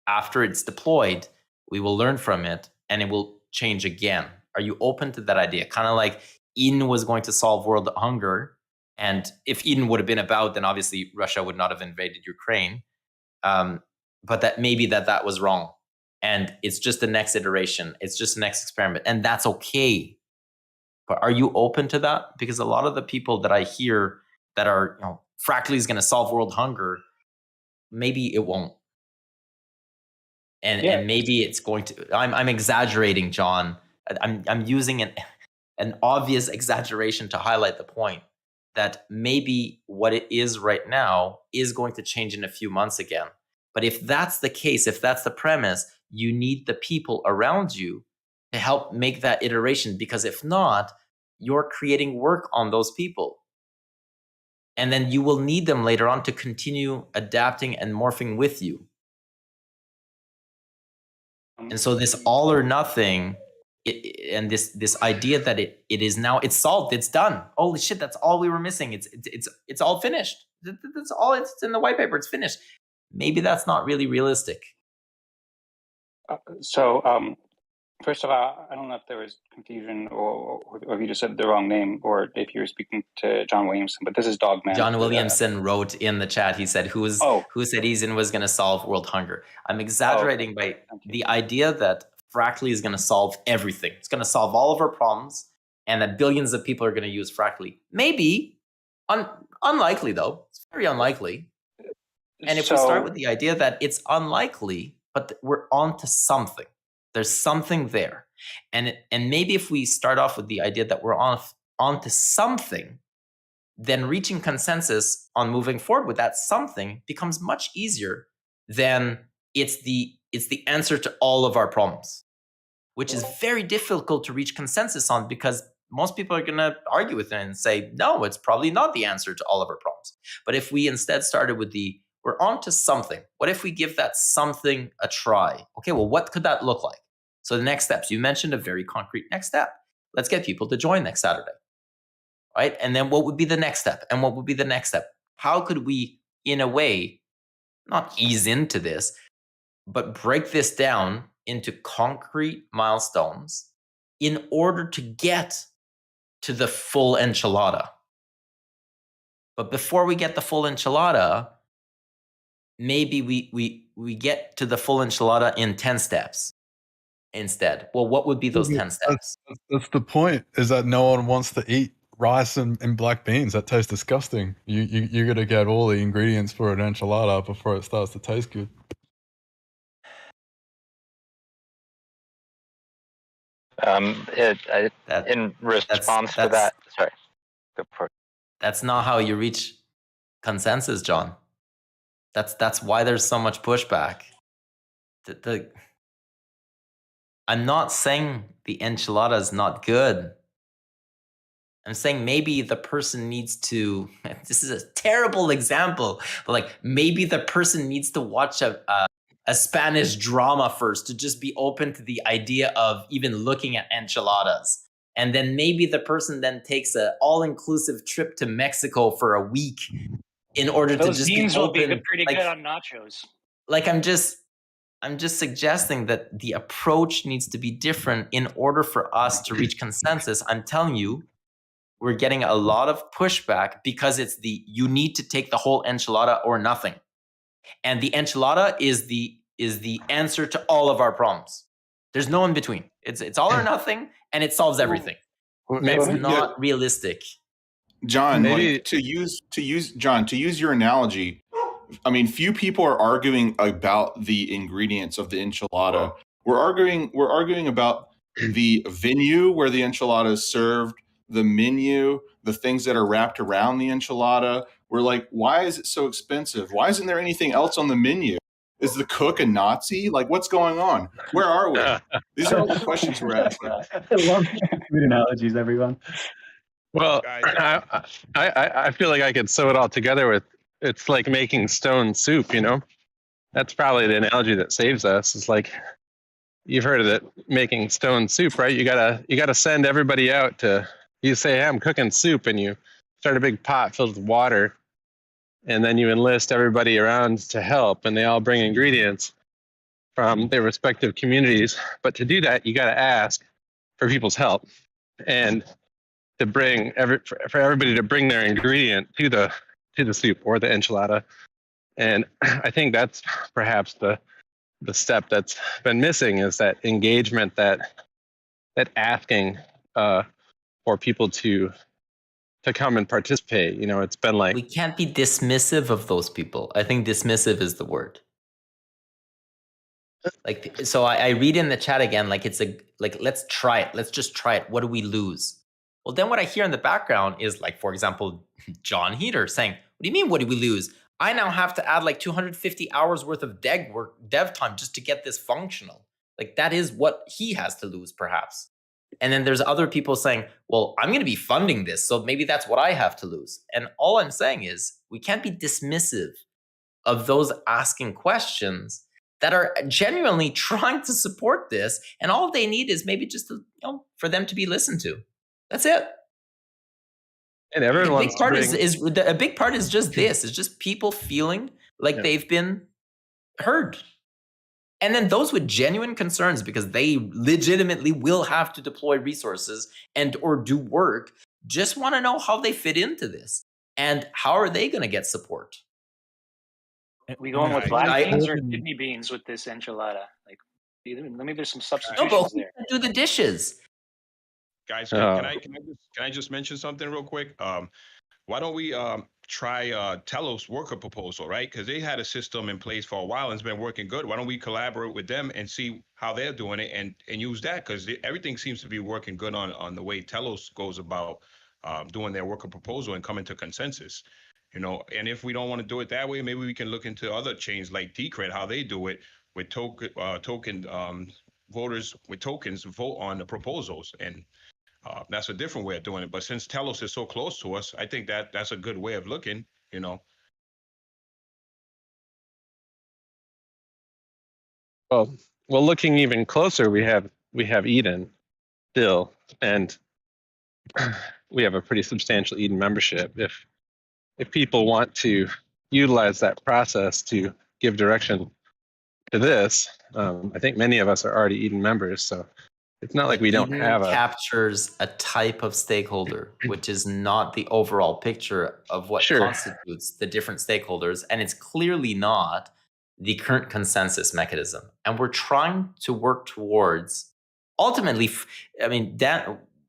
after it's deployed, we will learn from it and it will change again? Are you open to that idea? Kind of like Eden was going to solve world hunger, and if Eden would have been about, then obviously Russia would not have invaded Ukraine. But that maybe that was wrong, and it's just the next iteration. It's just the next experiment, and that's okay. But are you open to that? Because a lot of the people that I hear that are, Fractally is going to solve world hunger, maybe it won't. And maybe it's going to, I'm exaggerating, John. I'm using an obvious exaggeration to highlight the point that maybe what it is right now is going to change in a few months again. But if that's the case, if that's the premise, you need the people around you to help make that iteration, because if not, you're creating work on those people. And then you will need them later on to continue adapting and morphing with you. And so this all or nothing, and this idea that it is now, it's solved, it's done. Holy shit, that's all we were missing. It's all finished. That's all. It's in the white paper. It's finished. Maybe that's not really realistic. First of all, I don't know if there was confusion or if you just said the wrong name or if you were speaking to John Williamson, but this is Dogman. John Williamson wrote in the chat, he said, who said Eason was going to solve world hunger? I'm exaggerating by the idea that Fractally is going to solve everything. It's going to solve all of our problems and that billions of people are going to use Fractally. Maybe, unlikely though. It's very unlikely. And if we start with the idea that it's unlikely, but we're on to something. There's something there. And maybe if we start off with the idea that we're on to something, then reaching consensus on moving forward with that something becomes much easier than it's the answer to all of our problems, which is very difficult to reach consensus on because most people are going to argue with it and say, no, it's probably not the answer to all of our problems. But if we instead started with we're on to something. What if we give that something a try? Okay, well, what could that look like? So the next steps, you mentioned a very concrete next step. Let's get people to join next Saturday, right? And then what would be the next step? And what would be the next step? How could we, in a way, not ease into this, but break this down into concrete milestones in order to get to the full enchilada? But before we get the full enchilada, maybe we get to the full enchilada in 10 steps instead. Well, what would be those 10 steps? That's the point, is that no one wants to eat rice and black beans. That tastes disgusting. You got to get all the ingredients for an enchilada before it starts to taste good. In response to that, sorry. That's not how you reach consensus, John. That's why there's so much pushback. I'm not saying the enchilada is not good. I'm saying maybe the person needs to, this is a terrible example, but like maybe the person needs to watch a Spanish drama first to just be open to the idea of even looking at enchiladas. And then maybe the person then takes an all-inclusive trip to Mexico for a week in order to just be open. Those beans will be pretty good on nachos. Like I'm just suggesting that the approach needs to be different in order for us to reach consensus. I'm telling you, we're getting a lot of pushback because it's you need to take the whole enchilada or nothing. And the enchilada is the answer to all of our problems. There's no in between. It's all or nothing, and it solves everything. That's not realistic. John, to use your analogy, I mean, few people are arguing about the ingredients of the enchilada. We're arguing about the venue where the enchilada is served, the menu, the things that are wrapped around the enchilada. We're like, why is it so expensive? Why isn't there anything else on the menu? Is the cook a Nazi? Like, what's going on? Where are we? These are all the questions we're asking. I love food analogies, everyone. Well, I feel like I could sew it all together with, it's like making stone soup, you know? That's probably the analogy that saves us. It's like, you've heard of it, making stone soup, right? You gotta send everybody out to, you say, hey, I'm cooking soup, and you start a big pot filled with water, and then you enlist everybody around to help, and they all bring ingredients from their respective communities. But to do that, you gotta ask for people's help, and to bring for everybody to bring their ingredient to the soup or the enchilada. And I think that's perhaps the step that's been missing, is that engagement, that asking for people to come and participate. You know, it's been like, we can't be dismissive of those people. I think dismissive is the word. Like, so I read in the chat again, like let's try it. Let's just try it. What do we lose? Well, then what I hear in the background is, like, for example, John Heater saying, what do you mean, what do we lose? I now have to add like 250 hours worth of dev time just to get this functional. Like, that is what he has to lose, perhaps. And then there's other people saying, well, I'm going to be funding this, so maybe that's what I have to lose. And all I'm saying is, we can't be dismissive of those asking questions that are genuinely trying to support this. And all they need is maybe just for them to be listened to. That's it. And everyone a big wants to part bring. a big part is just this. It's just people feeling like they've been heard. And then those with genuine concerns, because they legitimately will have to deploy resources and or do work, just want to know how they fit into this and how are they going to get support. We going with black beans or kidney beans with this enchilada? Like, there's some substitutions No, but there. do the dishes. Guys, can I just mention something real quick? Why don't we try Telos worker proposal, right? Because they had a system in place for a while and it's been working good. Why don't we collaborate with them and see how they're doing it and use that? Because everything seems to be working good on the way Telos goes about doing their worker proposal and coming to consensus. You know, and if we don't want to do it that way, maybe we can look into other chains like Decred, how they do it with voters with tokens vote on the proposals, and that's a different way of doing it. But since Telos is so close to us, I think that's a good way of looking, you know. Well, looking even closer, we have Eden still, and we have a pretty substantial Eden membership. If people want to utilize that process to give direction to this, I think many of us are already Eden members, so it's not like we don't have a. Captures a type of stakeholder, which is not the overall picture of what constitutes the different stakeholders, and it's clearly not the current consensus mechanism. And we're trying to work towards, ultimately, I mean,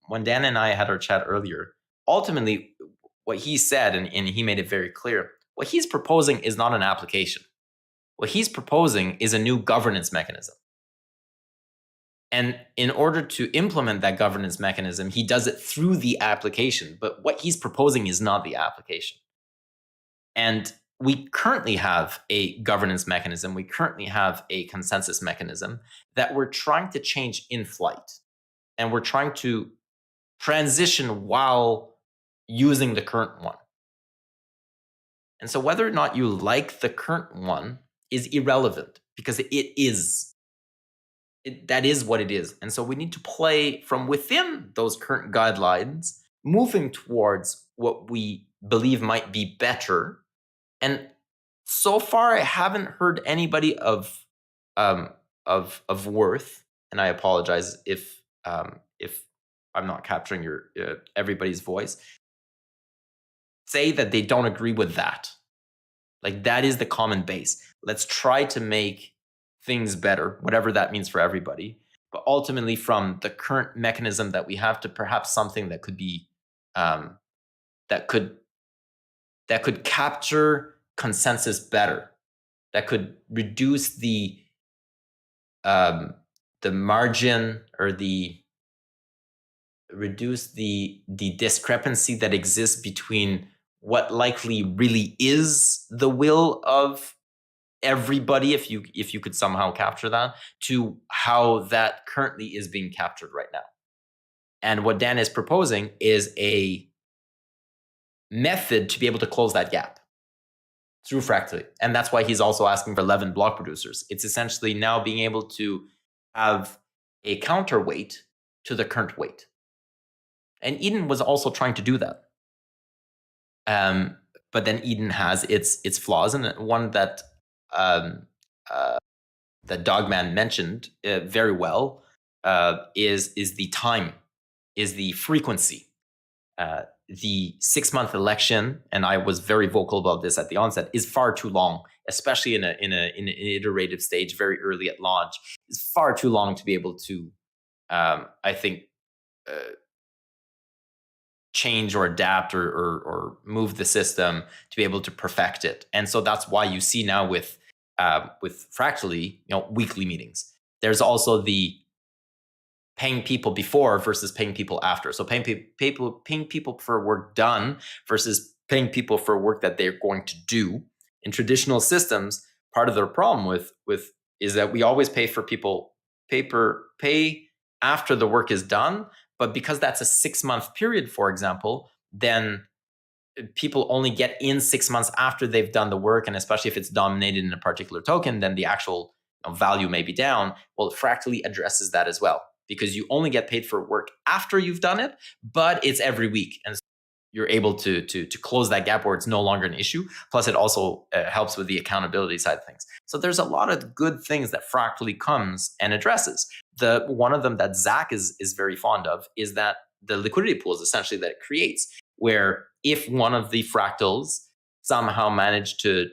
when Dan and I had our chat earlier, ultimately, what he said, and he made it very clear, what he's proposing is not an application. What he's proposing is a new governance mechanism. And in order to implement that governance mechanism, he does it through the application. But what he's proposing is not the application. And we currently have a governance mechanism. We currently have a consensus mechanism that we're trying to change in flight. And we're trying to transition while using the current one. And so whether or not you like the current one is irrelevant, because it is. That is what it is. And so we need to play from within those current guidelines, moving towards what we believe might be better. And so far, I haven't heard anybody of worth, and I apologize if I'm not capturing your everybody's voice, say that they don't agree with that. Like, that is the common base. Let's try to make things better, whatever that means for everybody. But ultimately, from the current mechanism that we have to perhaps something that could be that could capture consensus better, that could reduce the margin, or the discrepancy that exists between what likely really is the will of everybody, if you could somehow capture that, to how that currently is being captured right now. And what Dan is proposing is a method to be able to close that gap through Fractally. And that's why he's also asking for 11 block producers. It's essentially now being able to have a counterweight to the current weight. And Eden was also trying to do that. But then Eden has its flaws, and one that that Dogman mentioned very well is the time, is the frequency. The 6-month election, and I was very vocal about this at the onset, is far too long, especially in an iterative stage, very early at launch. It's far too long to be able to, I think, change or adapt or move the system to be able to perfect it. And so that's why you see now with Fractally, weekly meetings. There's also the paying people before versus paying people after. So paying people for work done versus paying people for work that they're going to do. In traditional systems, part of their problem with is that we always pay for people pay after the work is done. But because that's a 6-month period, for example, then people only get in 6 months after they've done the work. And especially if it's dominated in a particular token, then the actual value may be down. Well, Fractally addresses that as well, because you only get paid for work after you've done it, but it's every week. And you're able to close that gap where it's no longer an issue. Plus, it also helps with the accountability side of things. So there's a lot of good things that Fractally comes and addresses. One of them that Zach is very fond of is that the liquidity pools essentially that it creates, where if one of the fractals somehow managed to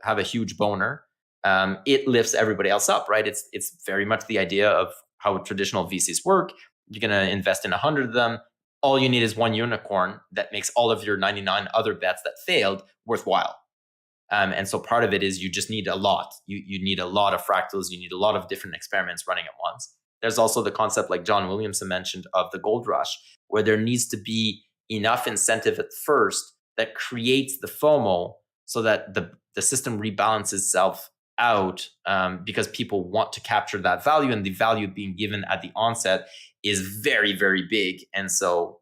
have a huge boner, it lifts everybody else up, right? It's very much the idea of how traditional VCs work. You're going to invest in 100 of them. All you need is one unicorn that makes all of your 99 other bets that failed worthwhile. And so part of it is you just need a lot. You need a lot of fractals. You need a lot of different experiments running at once. There's also the concept, like John Williamson mentioned, of the gold rush, where there needs to be enough incentive at first that creates the FOMO so that the system rebalances itself out, because people want to capture that value, and the value being given at the onset is very, very big. And so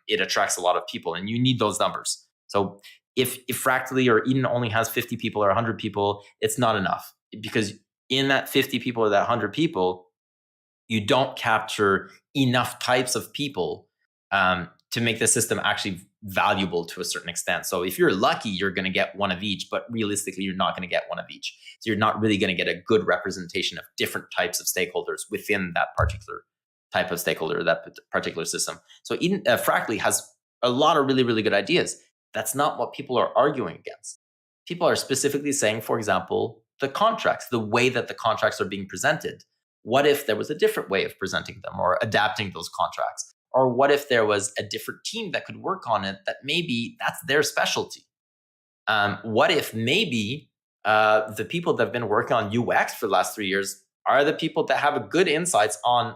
it attracts a lot of people, and you need those numbers. So if Fractally or Eden only has 50 people or 100 people, it's not enough, because in that 50 people or that 100 people, you don't capture enough types of people to make the system actually valuable to a certain extent. So if you're lucky, you're going to get one of each, but realistically, you're not going to get one of each. So you're not really going to get a good representation of different types of stakeholders within that particular type of stakeholder, that particular system. So Fractally has a lot of really, really good ideas. That's not what people are arguing against. People are specifically saying, for example, the contracts, the way that the contracts are being presented. What if there was a different way of presenting them or adapting those contracts? Or what if there was a different team that could work on it that maybe that's their specialty? What if maybe the people that have been working on UX for the last 3 years are the people that have good insights on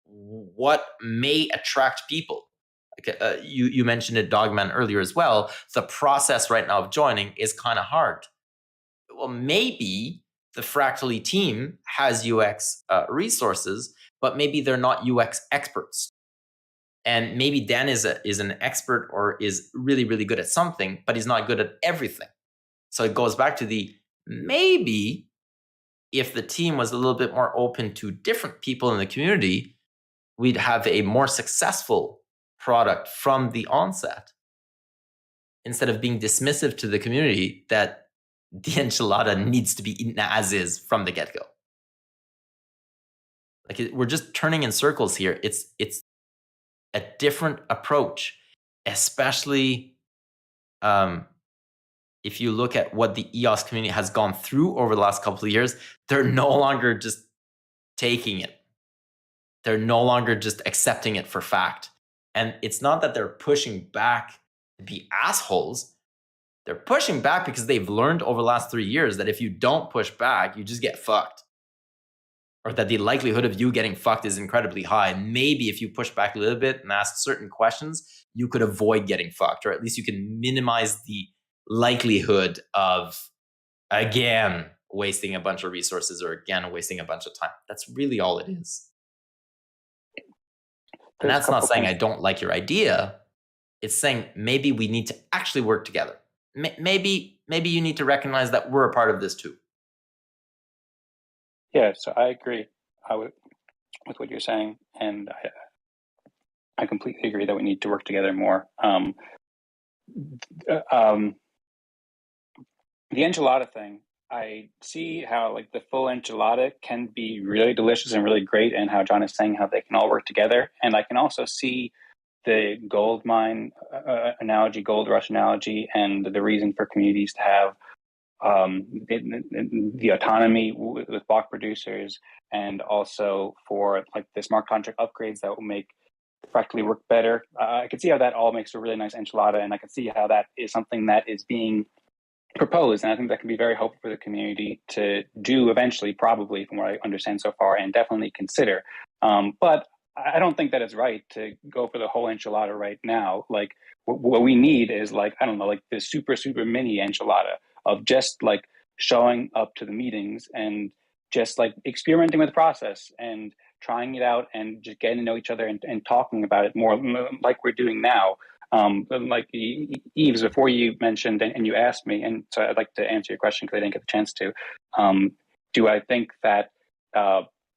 what may attract people? Like, you mentioned it, Dogman, earlier as well. The process right now of joining is kind of hard. Well, maybe the Fractally team has UX resources, but maybe they're not UX experts. And maybe Dan is an expert or is really, really good at something, but he's not good at everything. So it goes back to maybe if the team was a little bit more open to different people in the community, we'd have a more successful product from the onset, instead of being dismissive to the community that the enchilada needs to be eaten as is from the get-go. Like, we're just turning in circles here. It's a different approach, especially if you look at what the EOS community has gone through over the last couple of years. They're no longer just taking it. They're no longer just accepting it for fact. And it's not that they're pushing back to be assholes. They're pushing back because they've learned over the last 3 years that if you don't push back, you just get fucked. Or that the likelihood of you getting fucked is incredibly high. And maybe if you push back a little bit and ask certain questions, you could avoid getting fucked, or at least you can minimize the likelihood of, again, wasting a bunch of resources, or again, wasting a bunch of time. That's really all it is. And that's not saying I don't like your idea. It's saying maybe we need to actually work together. Maybe you need to recognize that we're a part of this too. Yeah, so I agree with what you're saying, and I completely agree that we need to work together more. The enchilada thing, I see how like the full enchilada can be really delicious and really great, and how John is saying how they can all work together. And I can also see the gold mine analogy, gold rush analogy, and the reason for communities to have the autonomy with block producers, and also for like the smart contract upgrades that will make Fractally work better. I can see how that all makes a really nice enchilada, and I can see how that is something that is being proposed, and I think that can be very helpful for the community to do eventually, probably, from what I understand so far, and definitely consider. But I don't think that it's right to go for the whole enchilada right now. Like, what we need is, like, I don't know, like the super mini enchilada of just like showing up to the meetings and just like experimenting with the process and trying it out and just getting to know each other and talking about it more like we're doing now. Like Yves, before you mentioned and you asked me, and so I'd like to answer your question because I didn't get the chance to. Do I think that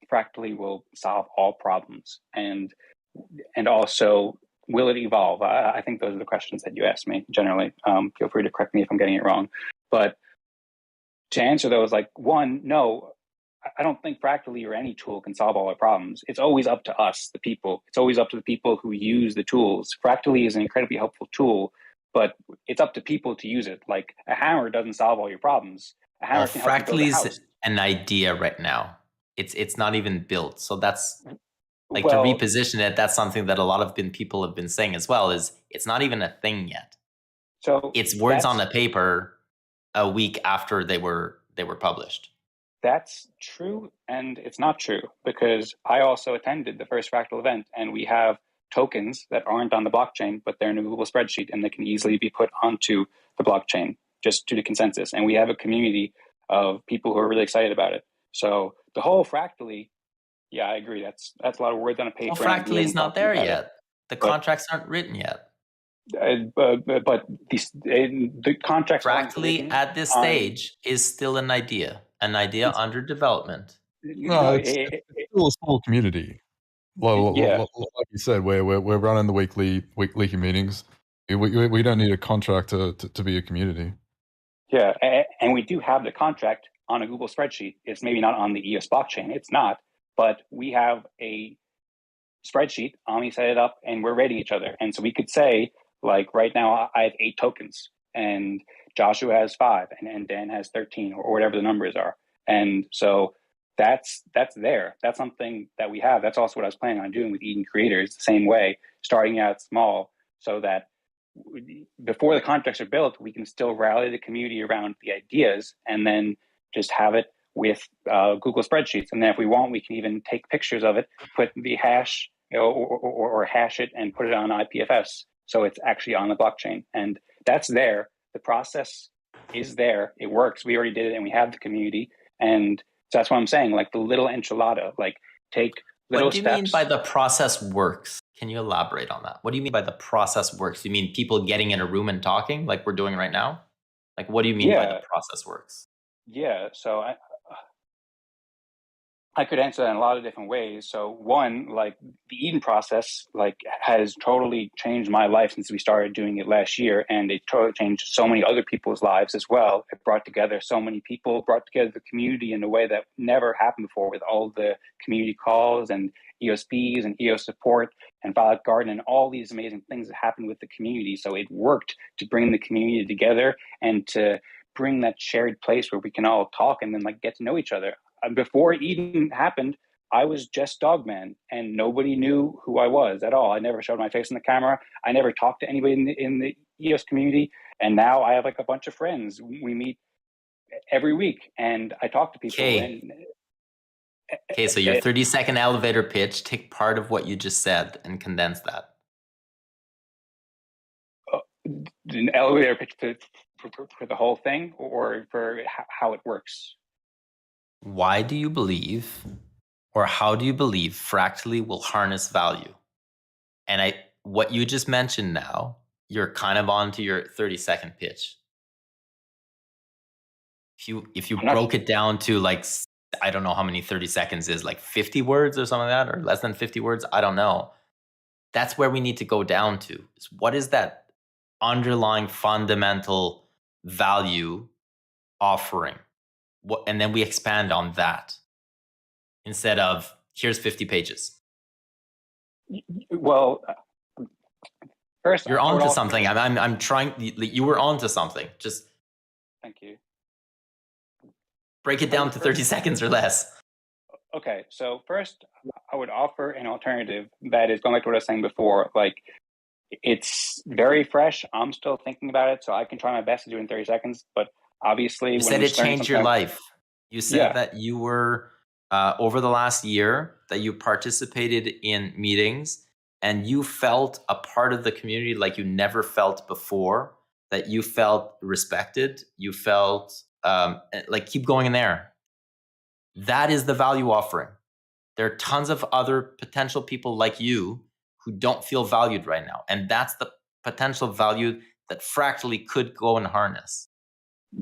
Fractally will solve all problems, and also will it evolve? I think those are the questions that you asked me generally. Feel free to correct me if I'm getting it wrong. But to answer those, like, one, no, I don't think Fractally or any tool can solve all our problems. It's always up to us, the people. It's always up to the people who use the tools. Fractally is an incredibly helpful tool, but it's up to people to use it. Like, a hammer doesn't solve all your problems. A hammer can help you build a Fractally house. is an idea right now. It's not even built. So that's like, Well, to reposition it, that's something that a lot of people have been saying as well, is it's not even a thing yet. So it's words on the paper a week after they were published. That's true, and it's not true, because I also attended the first Fractal event, and we have tokens that aren't on the blockchain, but they're in a Google spreadsheet, and they can easily be put onto the blockchain just due to consensus. And we have a community of people who are really excited about it. So the whole Fractally, yeah, I agree. That's a lot of words on a paper. Well, Fractally is not there yet. The contracts aren't written yet. But the contracts Fractally at this stage is still an idea under development. No, it's still a small community. Like you said, we're running the weekly meetings. We don't need a contract to be a community. Yeah, and we do have the contract on a Google spreadsheet. It's maybe not on the EOS blockchain. It's not, but we have a spreadsheet. Ami set it up, and we're rating each other. And so we could say, like, right now I have 8 tokens, and Joshua has 5, and Dan has 13, or whatever the numbers are. And so that's there. That's something that we have. That's also what I was planning on doing with Eden Creators, the same way, starting out small, so that before the contracts are built, we can still rally the community around the ideas, and then just have it with Google spreadsheets. And then if we want, we can even take pictures of it, put the hash, or hash it and put it on IPFS. So it's actually on the blockchain, and that's there. The process is there. It works. We already did it, and we have the community. And so that's what I'm saying, like the little enchilada, like take little steps. What do you mean by the process works? Can you elaborate on that? What do you mean by the process works? Do you mean people getting in a room and talking like we're doing right now? Like, what do you mean by the process works? Yeah, so I could answer that in a lot of different ways. So one, like the Eden process, like has totally changed my life since we started doing it last year. And it totally changed so many other people's lives as well. It brought together so many people, brought together the community in a way that never happened before, with all the community calls and EOSPs and EOS support and Violet Garden and all these amazing things that happened with the community. So it worked to bring the community together and to bring that shared place where we can all talk and then like get to know each other. Before Eden happened, I was just Dogman, and nobody knew who I was at all. I never showed my face in the camera. I never talked to anybody in the EOS community. And now I have like a bunch of friends. We meet every week, and I talk to people. Okay, so your 30-second elevator pitch, take part of what you just said and condense that. An elevator pitch for the whole thing, or for how it works? Why do you believe, or how do you believe Fractally will harness value? And what you just mentioned now, you're kind of on to your 30-second pitch. If you broke it down to, like, I don't know how many 30 seconds is, like 50 words or something like that, or less than 50 words, I don't know. That's where we need to go down to. What is that underlying fundamental value offering? And then we expand on that instead of here's 50 pages. Well, first, you're onto something. I'm trying. You were onto something. Just thank you. Break it down to 30 seconds or less. Okay, so first, I would offer an alternative that is going back to what I was saying before. Like, it's very fresh. I'm still thinking about it, so I can try my best to do it in 30 seconds. But obviously, you said it changed your life. You said that you were over the last year that you participated in meetings and you felt a part of the community like you never felt before. That you felt respected. You felt like keep going in there. That is the value offering. There are tons of other potential people like you who don't feel valued right now. And that's the potential value that Fractally could go and harness.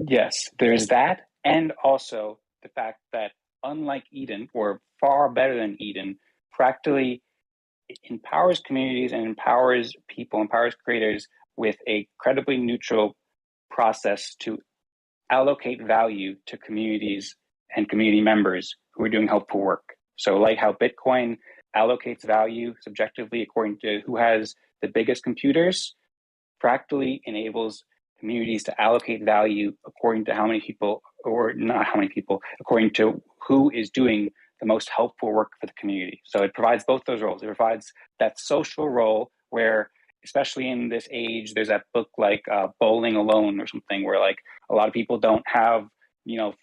Yes, there's that. And also the fact that unlike Eden, or far better than Eden, Fractally empowers communities and empowers people, empowers creators with a credibly neutral process to allocate value to communities and community members who are doing helpful work. So like how Bitcoin allocates value subjectively according to who has the biggest computers, Fractally enables communities to allocate value according to how many people, or not how many people, according to who is doing the most helpful work for the community. So it provides both those roles. It provides that social role where, especially in this age, there's that book like Bowling Alone or something, where like a lot of people don't have,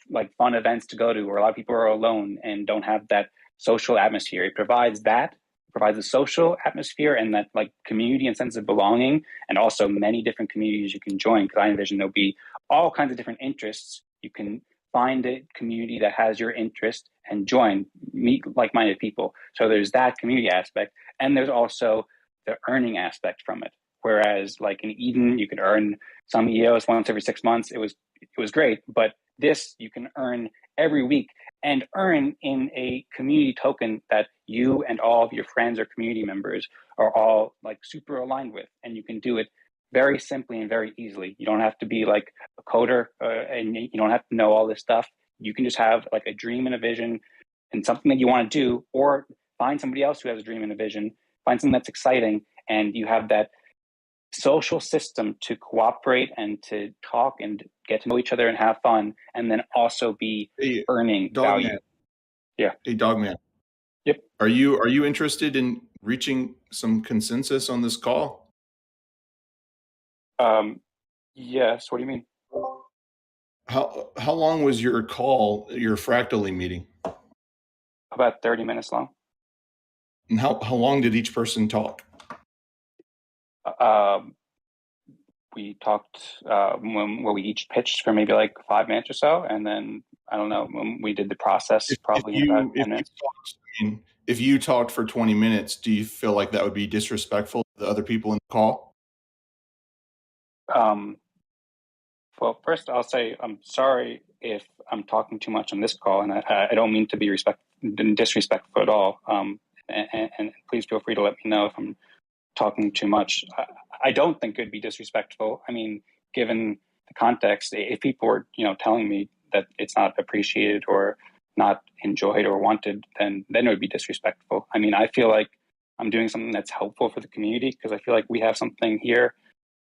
like fun events to go to, or a lot of people are alone and don't have that social atmosphere. It provides that, provides a social atmosphere and that like community and sense of belonging, and also many different communities you can join, because I envision there'll be all kinds of different interests. You can find a community that has your interest and join, meet like-minded people. So there's that community aspect, and there's also the earning aspect from it. Whereas like in Eden, you could earn some EOS once every 6 months. It was great, but this you can earn every week, and earn in a community token that you and all of your friends or community members are all like super aligned with. And you can do it very simply and very easily. You don't have to be like a coder and you don't have to know all this stuff. You can just have like a dream and a vision and something that you want to do, or find somebody else who has a dream and a vision, find something that's exciting, and you have that social system to cooperate and to talk and get to know each other and have fun, and then also be earning value. Man. Yeah. Hey, Dogman. Yep. Are you interested in reaching some consensus on this call? Yes. What do you mean? How long was your call, your Fractally meeting? About 30 minutes long. And how long did each person talk? We talked when we each pitched for maybe like 5 minutes or so, and then I don't know, when we did the process, probably in about 10 minutes. If you talked for 20 minutes, do you feel like that would be disrespectful to the other people in the call? Well, first I'll say I'm sorry if I'm talking too much on this call, and I don't mean to be disrespectful at all. And please feel free to let me know if I'm talking too much. I don't think it'd be disrespectful. I mean, given the context, if people were, telling me that it's not appreciated or not enjoyed or wanted, then it would be disrespectful. I mean, I feel like I'm doing something that's helpful for the community, because I feel like we have something here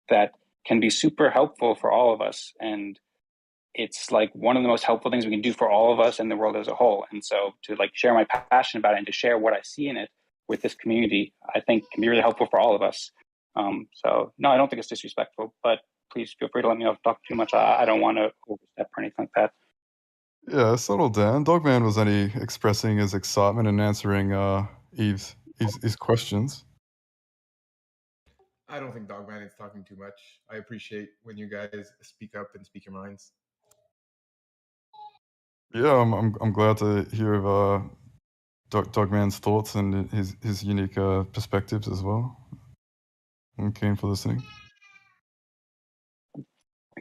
that can be super helpful for all of us. And it's like one of the most helpful things we can do for all of us and the world as a whole. And so to like share my passion about it and to share what I see in it with this community, I think can be really helpful for all of us. So no, I don't think it's disrespectful, but please feel free to let me know if I talk too much. I don't want to overstep or anything like that. Yeah, settle down. Dogman was only expressing his excitement and answering Yves' questions. I don't think Dogman is talking too much. I appreciate when you guys speak up and speak your minds. Yeah, I'm glad to hear of Dogman's thoughts and his unique perspectives as well. I'm keen for listening.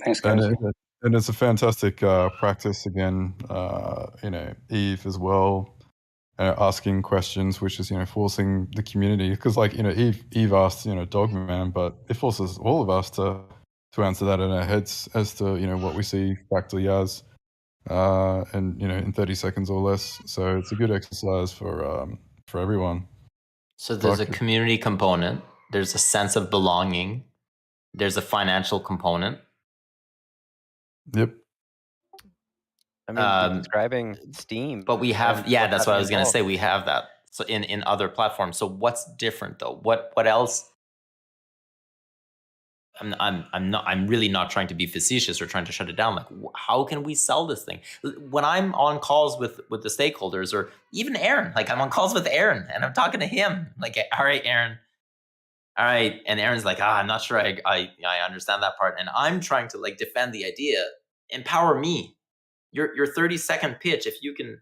Thanks, guys. And it's a fantastic practice again. Yves as well, asking questions, which is forcing the community, because Yves asked Dogman, but it forces all of us to answer that in our heads as to what we see Fractally as, and in 30 seconds or less. So it's a good exercise for everyone. So there's a community component, there's a sense of belonging, there's a financial component. Yep. I mean, describing Steam. But we have, that's what I was going to say. We have that. So in other platforms. So what's different though? What else? I'm really not trying to be facetious or trying to shut it down. Like, how can we sell this thing? When I'm on calls with the stakeholders, or even Aaron, like I'm on calls with Aaron and I'm talking to him, like, all right, Aaron. All right. And Aaron's like, I'm not sure I understand that part. And I'm trying to like defend the idea, empower me. Your 30-second pitch, if you can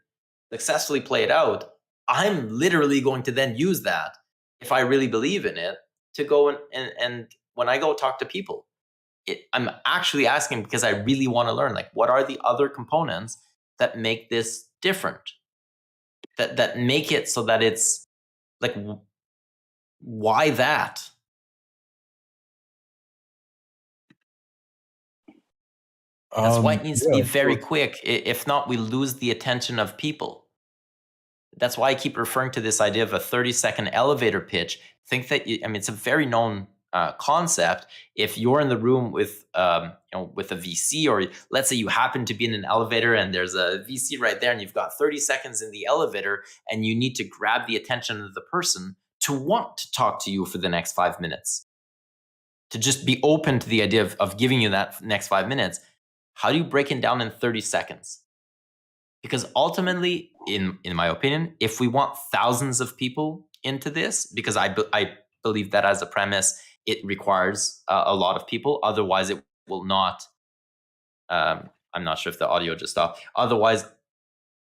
successfully play it out, I'm literally going to then use that, if I really believe in it, to go and when I go talk to people, I'm actually asking because I really want to learn, like, what are the other components that make this different? That make it so that it's like, Why that? That's why it needs to be very quick. If not, we lose the attention of people. That's why I keep referring to this idea of a 30-second elevator pitch. Think that, it's a very known concept. If you're in the room with, with a VC, or let's say you happen to be in an elevator and there's a VC right there and you've got 30 seconds in the elevator and you need to grab the attention of the person to want to talk to you for the next 5 minutes, to just be open to the idea of giving you that next 5 minutes. How do you break it down in 30 seconds? Because ultimately, in my opinion, if we want thousands of people into this, because I believe that as a premise, it requires a lot of people. Otherwise, it will not. I'm not sure if the audio just stopped. Otherwise,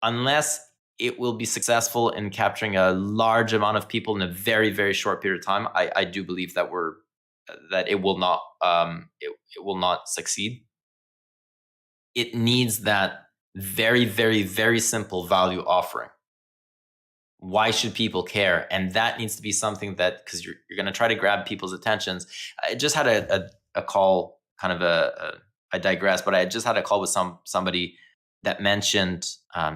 unless it will be successful in capturing a large amount of people in a very, very short period of time, I do believe that it will not succeed. It needs that very, very, very simple value offering. Why should people care? And that needs to be something that, because you're going to try to grab people's attentions. I just had a call, kind of I digress, but I just had a call with somebody that mentioned,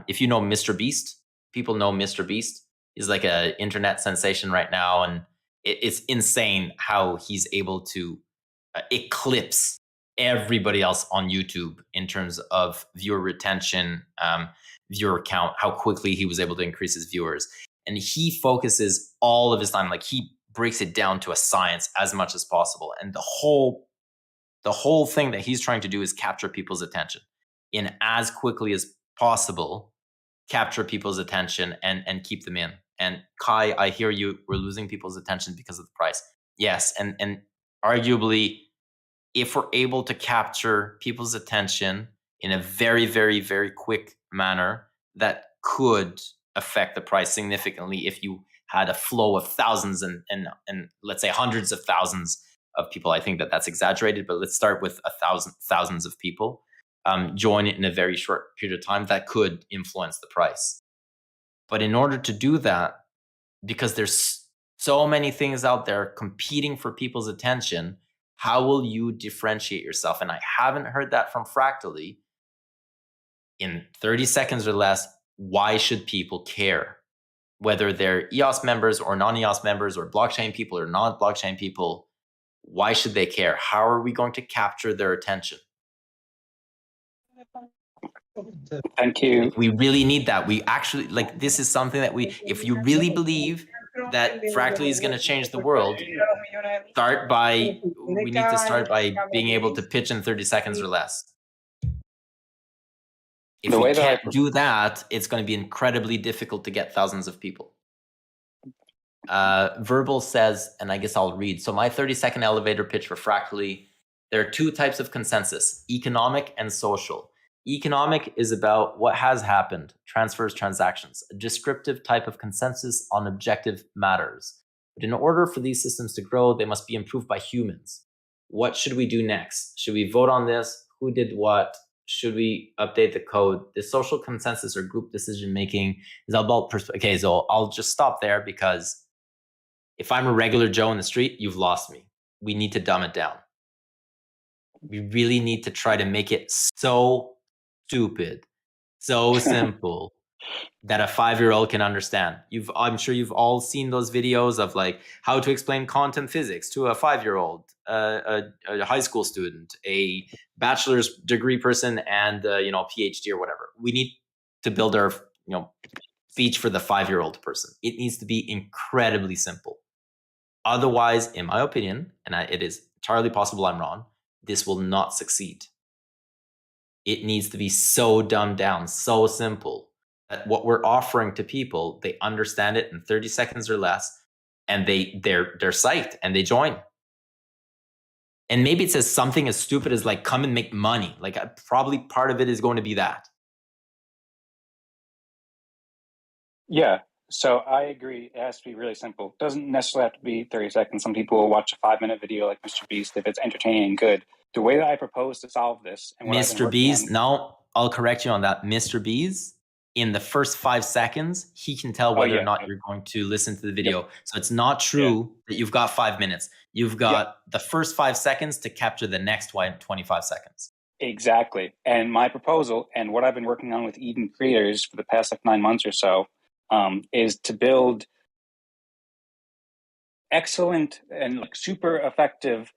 if you know Mr. Beast, people know Mr. Beast. He's like an internet sensation right now. And it's insane how he's able to eclipse everybody else on YouTube in terms of viewer retention, viewer count, how quickly he was able to increase his viewers. And he focuses all of his time, like he breaks it down to a science as much as possible. And the whole thing that he's trying to do is capture people's attention in as quickly as possible, capture people's attention and keep them in. And Kai, I hear you, we're losing people's attention because of the price. Yes, and arguably, if we're able to capture people's attention in a very, very, very quick manner, that could affect the price significantly if you had a flow of thousands and let's say hundreds of thousands of people. I think that's exaggerated, but let's start with thousands of people join it in a very short period of time. That could influence the price. But in order to do that, because there's so many things out there competing for people's attention, how will you differentiate yourself? And I haven't heard that from Fractally. In 30 seconds or less, why should people care? Whether they're EOS members or non-EOS members or blockchain people or non-blockchain people, why should they care? How are we going to capture their attention? Thank you. We really need that. We actually, this is something that if you really believe that Fractally is going to change the world, we need to start by being able to pitch in 30 seconds or less. If we can't do that, it's going to be incredibly difficult to get thousands of people. Verbal says, and I guess I'll read. So my 30-second elevator pitch for Fractally, there are two types of consensus, economic and social. Economic is about what has happened, transfers, transactions, a descriptive type of consensus on objective matters. But in order for these systems to grow, they must be improved by humans. What should we do next? Should we vote on this? Who did what? Should we update the code? The social consensus or group decision making is about okay, so I'll just stop there, because if I'm a regular Joe in the street, you've lost me. We need to dumb it down. We really need to try to make it so stupid, so simple that a 5-year-old can understand. I'm sure you've all seen those videos of how to explain quantum physics to a 5-year-old, a high school student, a bachelor's degree person, and PhD or whatever. We need to build our speech for the 5-year-old person. It needs to be incredibly simple. Otherwise, in my opinion, and it is entirely possible I'm wrong, this will not succeed. It needs to be so dumbed down, so simple, that what we're offering to people, they understand it in 30 seconds or less, and they're psyched and they join. And maybe it says something as stupid as come and make money. Probably part of it is going to be that. Yeah. So I agree. It has to be really simple. It doesn't necessarily have to be 30 seconds. Some people will watch a 5-minute video like Mr. Beast if it's entertaining and good. The way that I propose to solve this, and what Mr. Beast, no, I'll correct you on that. Mr. Beast in the first 5 seconds, he can tell whether or not you're going to listen to the video. So it's not true that you've got 5 minutes. You've got the first 5 seconds to capture the next 25 seconds. Exactly. And my proposal, and what I've been working on with Eden Creators for the past 9 months or so, is to build excellent and super effective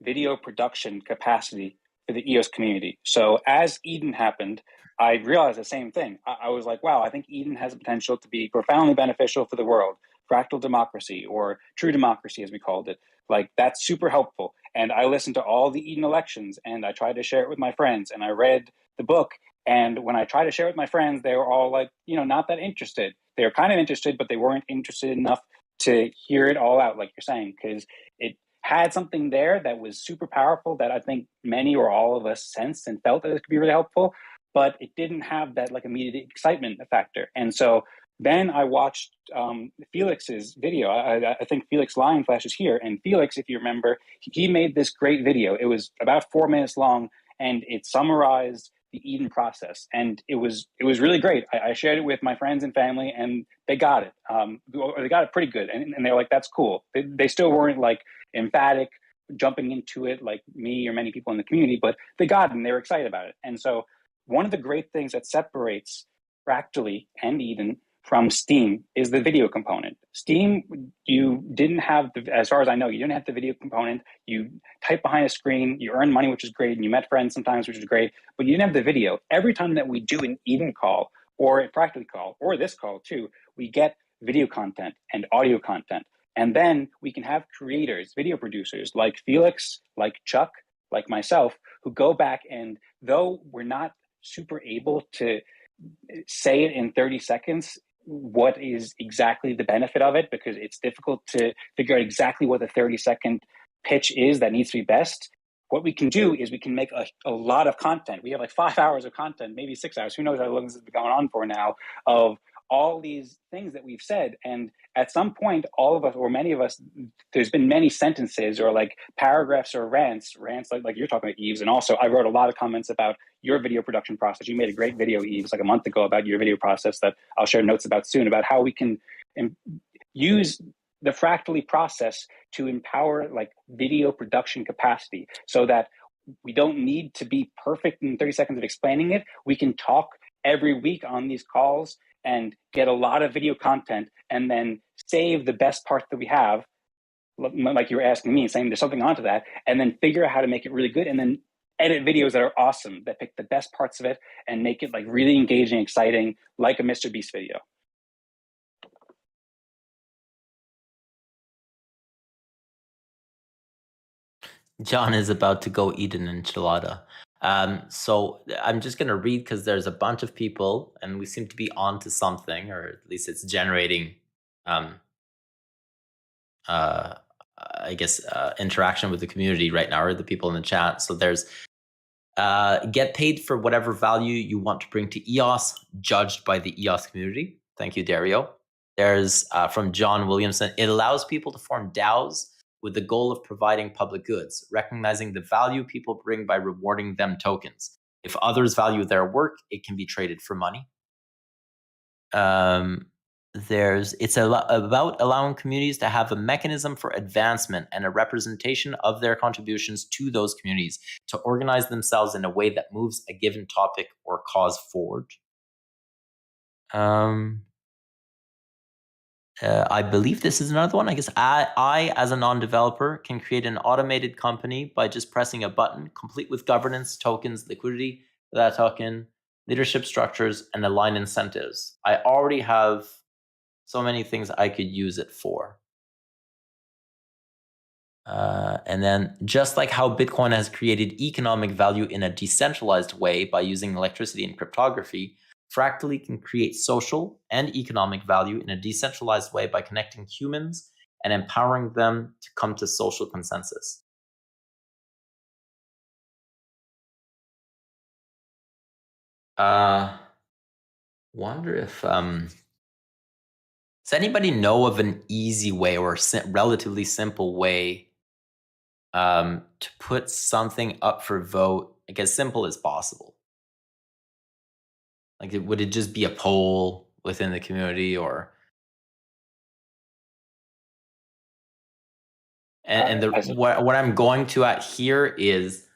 video production capacity for the EOS community. So as Eden happened, I realized the same thing. I was like, wow, I think Eden has the potential to be profoundly beneficial for the world. Fractal democracy, or true democracy as we called it. Like, that's super helpful. And I listened to all the Eden elections, and I tried to share it with my friends, and I read the book. And when I tried to share it with my friends, they were all like, not that interested. They were kind of interested, but they weren't interested enough to hear it all out, like you're saying, because it had something there that was super powerful that I think many or all of us sensed and felt that it could be really helpful, but it didn't have that immediate excitement factor. And so then I watched Felix's video. I think Felix Lionflash is here. And Felix, if you remember, he made this great video. It was about 4 minutes long, and it summarized the Eden process. And it was really great. I shared it with my friends and family, and they got it. They got it pretty good. And they're like, that's cool. They still weren't emphatic, jumping into it like me or many people in the community, but they got it and they were excited about it. And so one of the great things that separates Fractally and Eden from Steam is the video component. Steam, you didn't have, as far as I know, you didn't have the video component. You type behind a screen, you earn money, which is great, and you met friends sometimes, which is great, but you didn't have the video. Every time that we do an Eden call, or a Fractally call, or this call too, we get video content and audio content. And then we can have creators, video producers like Felix, like Chuck, like myself, who go back, and though we're not super able to say it in 30 seconds, what is exactly the benefit of it, because it's difficult to figure out exactly what the 30-second pitch is that needs to be best. What we can do is we can make a lot of content. We have 5 hours of content, maybe 6 hours. Who knows how long this has been going on for now, of all these things that we've said. And at some point, all of us, or many of us, there's been many sentences or paragraphs or rants like you're talking about, Yves. And also, I wrote a lot of comments about your video production process. You made a great video, Yves, a month ago about your video process that I'll share notes about soon, about how we can use the Fractally process to empower video production capacity, so that we don't need to be perfect in 30 seconds of explaining it. We can talk every week on these calls and get a lot of video content, and then save the best parts that we have, like you were asking me, saying there's something onto that, and then figure out how to make it really good, and then edit videos that are awesome, that pick the best parts of it and make it really engaging, exciting, like a Mr. Beast video. John is about to go eat an enchilada. So I'm just going to read, because there's a bunch of people and we seem to be on to something, or at least it's generating, interaction with the community right now, or the people in the chat. So there's get paid for whatever value you want to bring to EOS, judged by the EOS community. Thank you, Dario. There's from John Williamson. It allows people to form DAOs with the goal of providing public goods, recognizing the value people bring by rewarding them tokens. If others value their work, it can be traded for money. It's about allowing communities to have a mechanism for advancement and a representation of their contributions to those communities, to organize themselves in a way that moves a given topic or cause forward. I believe this is another one. I guess I, as a non-developer, can create an automated company by just pressing a button, complete with governance, tokens, liquidity for that token, leadership structures, and align incentives. I already have so many things I could use it for. And then, just like how Bitcoin has created economic value in a decentralized way by using electricity and cryptography, Fractally can create social and economic value in a decentralized way by connecting humans and empowering them to come to social consensus. Wonder if does anybody know of an easy way or relatively simple way to put something up for vote, like as simple as possible? Like, would it just be a poll within the community, or? And what I'm going to at here is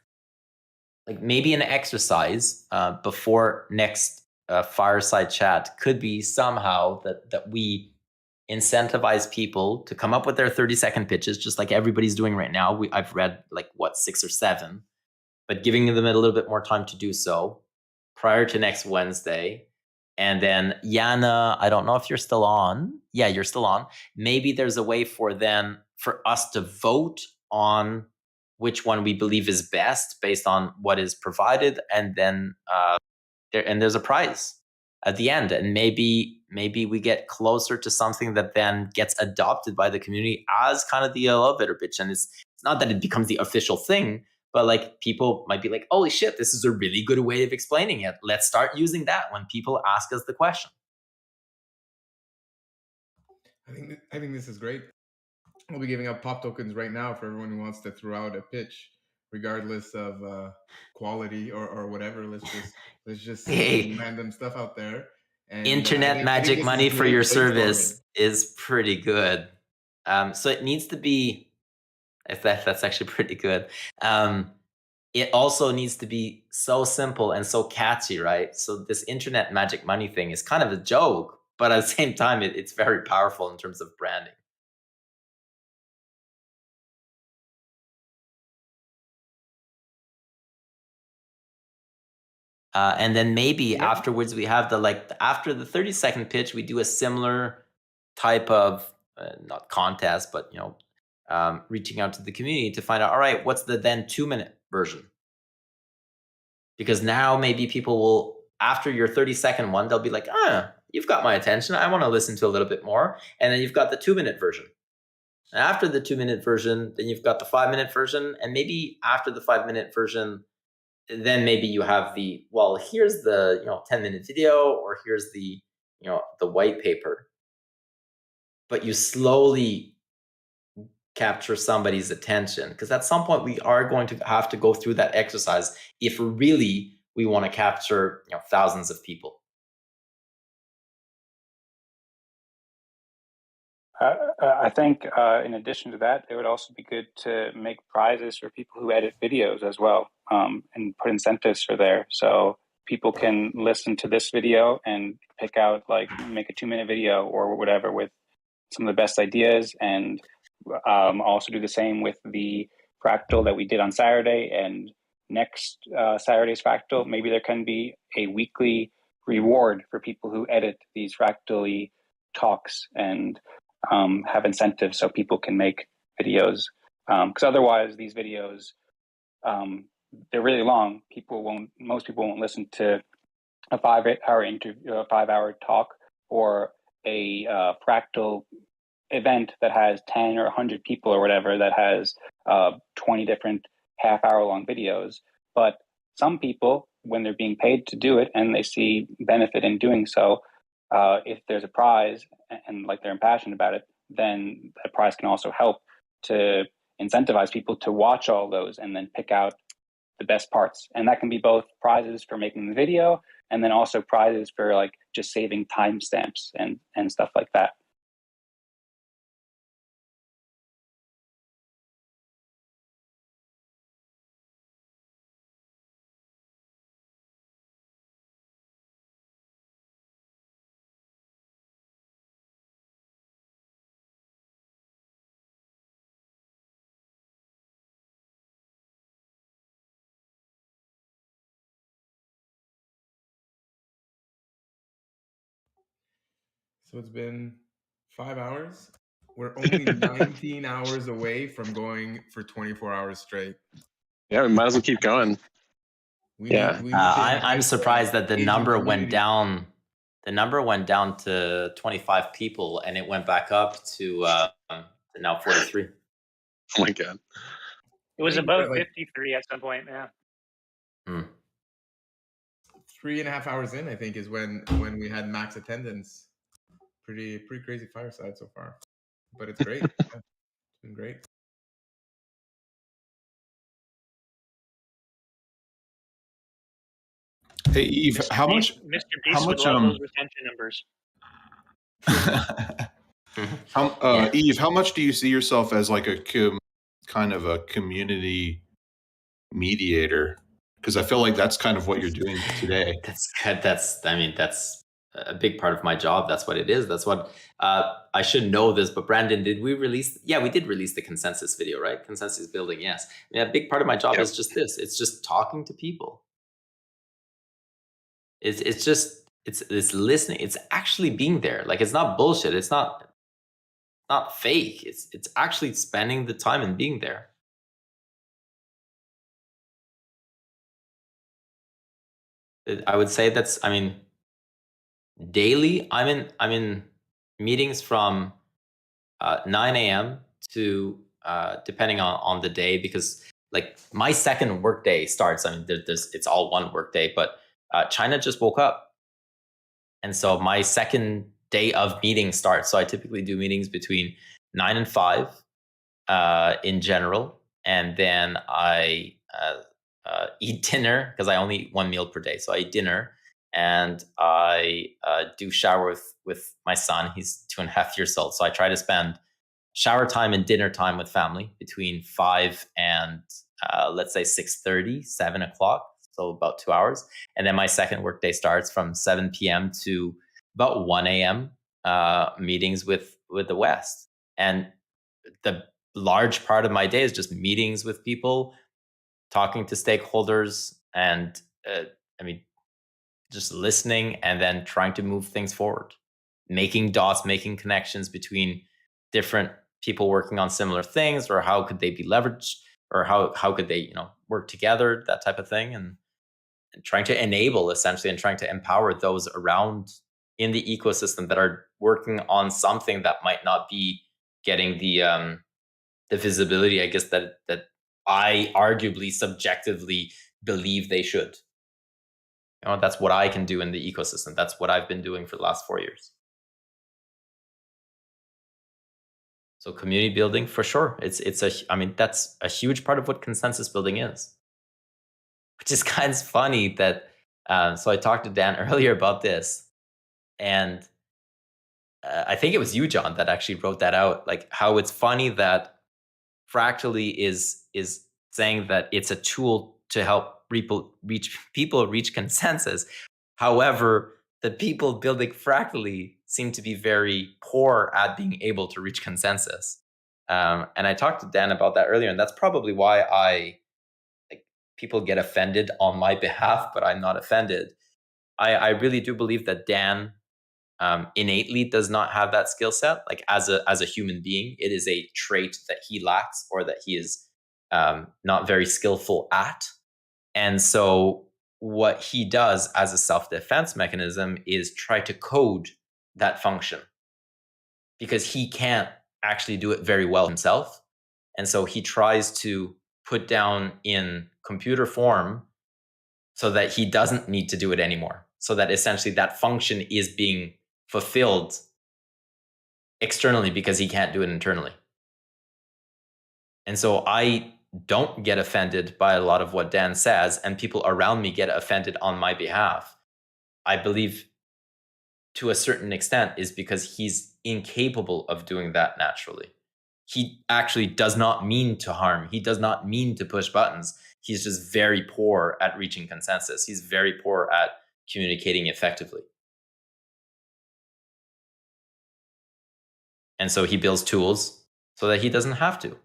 like maybe an exercise before next fireside chat could be somehow that we incentivize people to come up with their 30-second pitches, just like everybody's doing right now. I've read like 6 or 7, but giving them a little bit more time to do so prior to next Wednesday. And then Yana, I don't know if you're still on. Yeah, you're still on. Maybe there's a way for us to vote on which one we believe is best based on what is provided, and then there's a prize at the end, and maybe we get closer to something that then gets adopted by the community as kind of the elevator pitch. And it's not that it becomes the official thing, but like people might be like, holy shit, this is a really good way of explaining it. Let's start using that when people ask us the question. I think this is great. We'll be giving out pop tokens right now for everyone who wants to throw out a pitch, regardless of quality or whatever. Let's just see some random stuff out there. And Internet magic money for your service is pretty good. So it needs to be. That's actually pretty good. It also needs to be so simple and so catchy, right? So this internet magic money thing is kind of a joke, but at the same time, it's very powerful in terms of branding. And then maybe afterwards we have after the 30-second pitch, we do a similar type of not contest, but reaching out to the community to find out, all right, what's the then 2-minute version? Because now maybe people will, after your 30-second one, they'll be like, you've got my attention. I want to listen to a little bit more. And then you've got the 2-minute version. And after the 2-minute version, then you've got the 5-minute version. And maybe after the 5-minute version, then maybe you have here's the 10-minute video, or here's the the white paper. But you slowly capture somebody's attention, because at some point we are going to have to go through that exercise if really we want to capture thousands of people. I think in addition to that, it would also be good to make prizes for people who edit videos as well, and put incentives for there. So people can listen to this video and pick out, make a 2-minute video or whatever with some of the best ideas, and also do the same with the Fractal that we did on Saturday and next Saturday's Fractal. Maybe there can be a weekly reward for people who edit these Fractally talks and have incentives so people can make videos. Because otherwise these videos, they're really long. Most people won't listen to a 5-hour interview, a 5-hour talk, or a Fractal event that has 10 or 100 people or whatever, that has 20 different half-hour long videos. But some people, when they're being paid to do it and they see benefit in doing so, if there's a prize and they're impassioned about it, then a prize can also help to incentivize people to watch all those and then pick out the best parts. And that can be both prizes for making the video, and then also prizes for just saving timestamps and stuff like that. So it's been 5 hours. We're only 19 hours away from going for 24 hours straight. Yeah, we might as well keep going. I'm surprised that the number went down. The number went down to 25 people, and it went back up to now 43. Oh my god! It was above 53 at some point. Yeah. 3.5 hours in, I think, is when we had max attendance. Pretty crazy fireside so far, but it's great. It's been great. Hey Eve, how much? Mr. How Beast would much? love those retention numbers. Eve, how much do you see yourself as like a kind of a community mediator? Because I feel like that's kind of what you're doing today. That's good. That's a big part of my job. That's what it is. That's what I should know this. But Brandon, did we release? Yeah, we did release the consensus video, right? Consensus building. Yes. A big part of my job is just this. It's just talking to people. It's listening. It's actually being there. Like, it's not bullshit. It's not fake. It's actually spending the time and being there. I would say that's, daily I'm in meetings from 9 a.m. to depending on the day, because like my second workday starts. It's all one workday, but China just woke up, and so my second day of meeting starts. So I typically do meetings between 9 and 5 in general, and then I eat dinner, because I only eat one meal per day. So I eat dinner, and I do shower with my son. He's 2.5 years old. So I try to spend shower time and dinner time with family between 5 and let's say 6:30, 7 o'clock. So about 2 hours. And then my second workday starts from 7 p.m. to about 1 a.m. Meetings with the West. And the large part of my day is just meetings with people, talking to stakeholders, and just listening, and then trying to move things forward, making dots, making connections between different people working on similar things, or how could they be leveraged, or how could they work together, that type of thing, and trying to enable, essentially, and trying to empower those around in the ecosystem that are working on something that might not be getting the visibility, I guess, that I arguably subjectively believe they should. That's what I can do in the ecosystem. That's what I've been doing for the last 4 years. So community building, for sure. That's a huge part of what consensus building is. Which is kind of funny that, so I talked to Dan earlier about this, and I think it was you, John, that actually wrote that out. Like, how it's funny that Fractally is saying that it's a tool to help people reach consensus. However, the people building Fractally seem to be very poor at being able to reach consensus. And I talked to Dan about that earlier, and that's probably why people get offended on my behalf, but I'm not offended. I really do believe that Dan innately does not have that skill set. Like, as a human being, it is a trait that he lacks, or that he is not very skillful at. And so what he does as a self-defense mechanism is try to code that function, because he can't actually do it very well himself. And so he tries to put down in computer form so that he doesn't need to do it anymore. So that essentially that function is being fulfilled externally because he can't do it internally. And so I don't get offended by a lot of what Dan says, and people around me get offended on my behalf. I believe to a certain extent is because he's incapable of doing that naturally. He actually does not mean to harm. He does not mean to push buttons. He's just very poor at reaching consensus. He's very poor at communicating effectively. And so he builds tools so that he doesn't have to.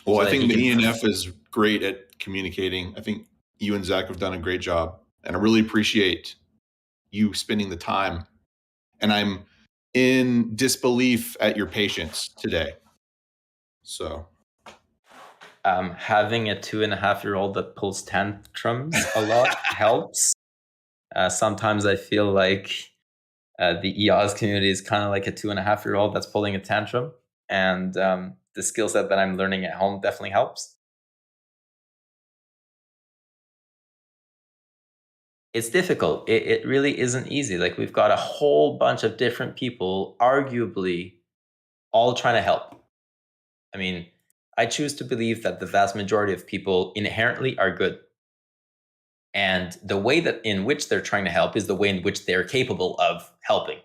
Well, I think the ENF is great at communicating. I think you and Zach have done a great job, and I really appreciate you spending the time. And I'm in disbelief at your patience today. So having a 2.5-year-old that pulls tantrums a lot helps. Sometimes I feel like the EOS community is kind of like a 2.5-year-old that's pulling a tantrum, and the skill set that I'm learning at home definitely helps. It's difficult. It really isn't easy. Like, we've got a whole bunch of different people, arguably, all trying to help. I mean, I choose to believe that the vast majority of people inherently are good. And the way that in which they're trying to help is the way in which they're capable of helping.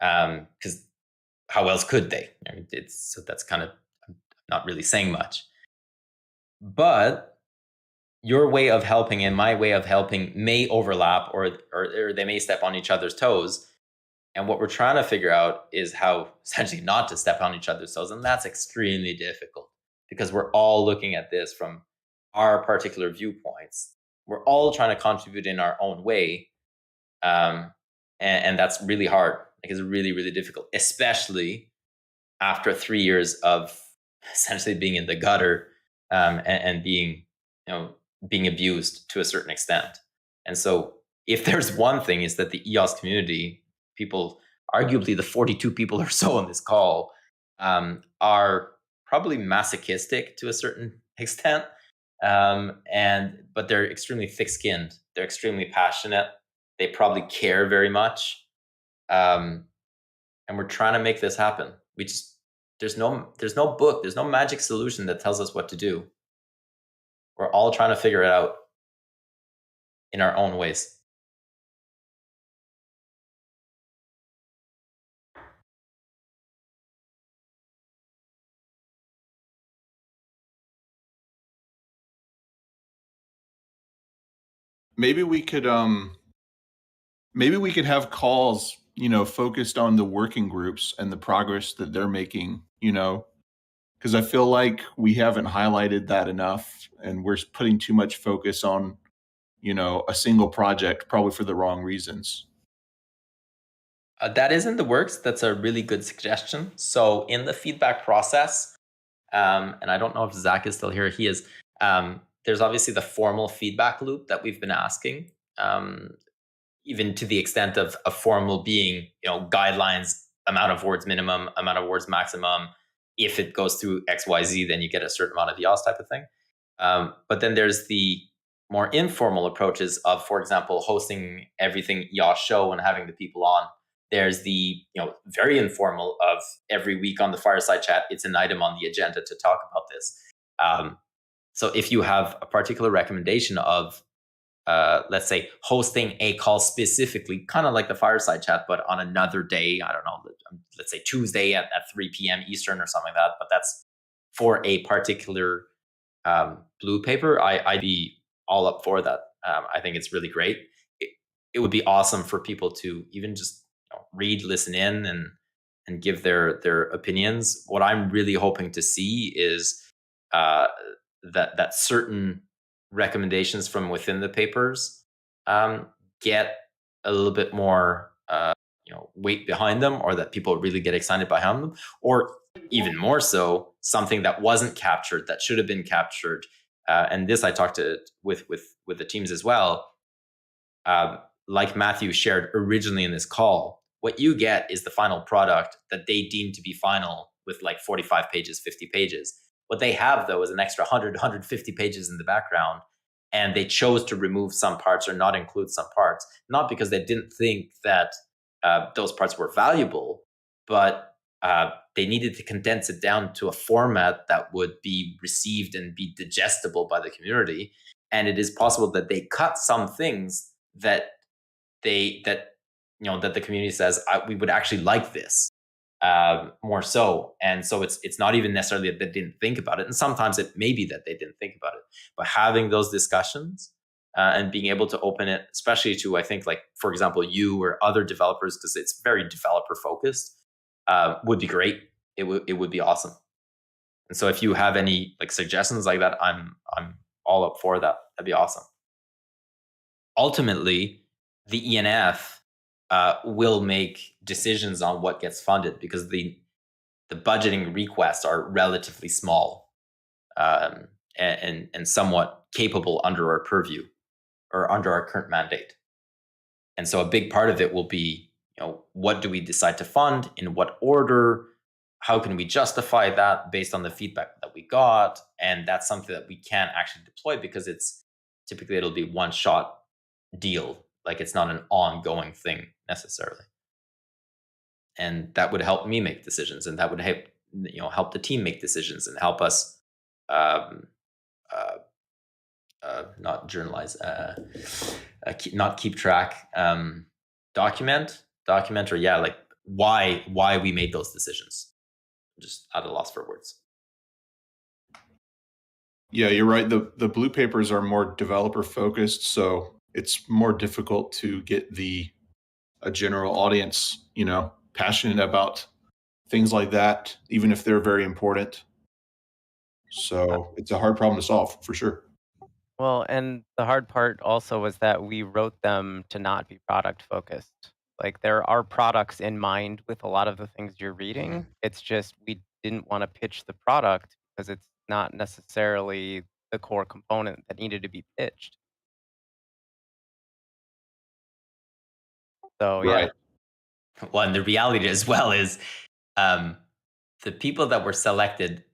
Because how else could they? I mean, so that's kind of not really saying much. But your way of helping and my way of helping may overlap, or they may step on each other's toes. And what we're trying to figure out is how essentially not to step on each other's toes. And that's extremely difficult because we're all looking at this from our particular viewpoints. We're all trying to contribute in our own way. And that's really hard. Like, it's really, really difficult, especially after 3 years of essentially being in the gutter and being, being abused to a certain extent. And so if there's one thing, is that the EOS community, people, arguably the 42 people or so on this call, are probably masochistic to a certain extent. But they're extremely thick-skinned. They're extremely passionate. They probably care very much. And we're trying to make this happen. There's no book, there's no magic solution that tells us what to do. We're all trying to figure it out in our own ways. Maybe we could have calls, focused on the working groups and the progress that they're making, because I feel like we haven't highlighted that enough, and we're putting too much focus on, a single project, probably for the wrong reasons. That is in the works. That's a really good suggestion. So in the feedback process, and I don't know if Zach is still here, he is, there's obviously the formal feedback loop that we've been asking, even to the extent of a formal being, guidelines, amount of words minimum, amount of words maximum. If it goes through XYZ, then you get a certain amount of EOS type of thing. But then there's the more informal approaches of, for example, hosting everything EOS show and having the people on. There's the very informal of every week on the Fireside chat, it's an item on the agenda to talk about this. So if you have a particular recommendation of, let's say, hosting a call specifically, kind of like the Fireside chat, but on another day, I don't know, let's say Tuesday at 3 p.m. Eastern or something like that, but that's for a particular blue paper, I'd be all up for that. I think it's really great. It would be awesome for people to even just read, listen in, and give their opinions. What I'm really hoping to see is that certain recommendations from within the papers get a little bit more weight behind them, or that people really get excited behind them, or even more so, something that wasn't captured that should have been captured. And this I talked to with the teams as well. Like Matthew shared originally in this call, what you get is the final product that they deem to be final with like 45 pages, 50 pages. What they have, though, is an extra 100, 150 pages in the background. And they chose to remove some parts or not include some parts, not because they didn't think that those parts were valuable, but they needed to condense it down to a format that would be received and be digestible by the community. And it is possible that they cut some things that the community says, we would actually like this more so. And so it's not even necessarily that they didn't think about it. And sometimes it may be that they didn't think about it, but having those discussions and being able to open it, especially to, I think, like, for example, you or other developers, because it's very developer focused, would be great. It would be awesome. And so if you have any like suggestions like that, I'm all up for that. That'd be awesome. Ultimately, the ENF will make decisions on what gets funded, because the budgeting requests are relatively small and somewhat capable under our purview or under our current mandate. And so a big part of it will be, what do we decide to fund, in what order, how can we justify that based on the feedback that we got? And that's something that we can't actually deploy, because it'll be one-shot deal. Like, it's not an ongoing thing necessarily. And that would help me make decisions, and that would help the team make decisions, and help us not journalize, not keep track, document, or yeah, like why we made those decisions. Just at a loss for words. Yeah, you're right. The blue papers are more developer focused, so it's more difficult to get a general audience, passionate about things like that, even if they're very important. So it's a hard problem to solve for sure. Well, and the hard part also was that we wrote them to not be product focused. Like there are products in mind with a lot of the things you're reading. It's just we didn't want to pitch the product because it's not necessarily the core component that needed to be pitched. So yeah. Right. Well, and the reality as well is the people that were selected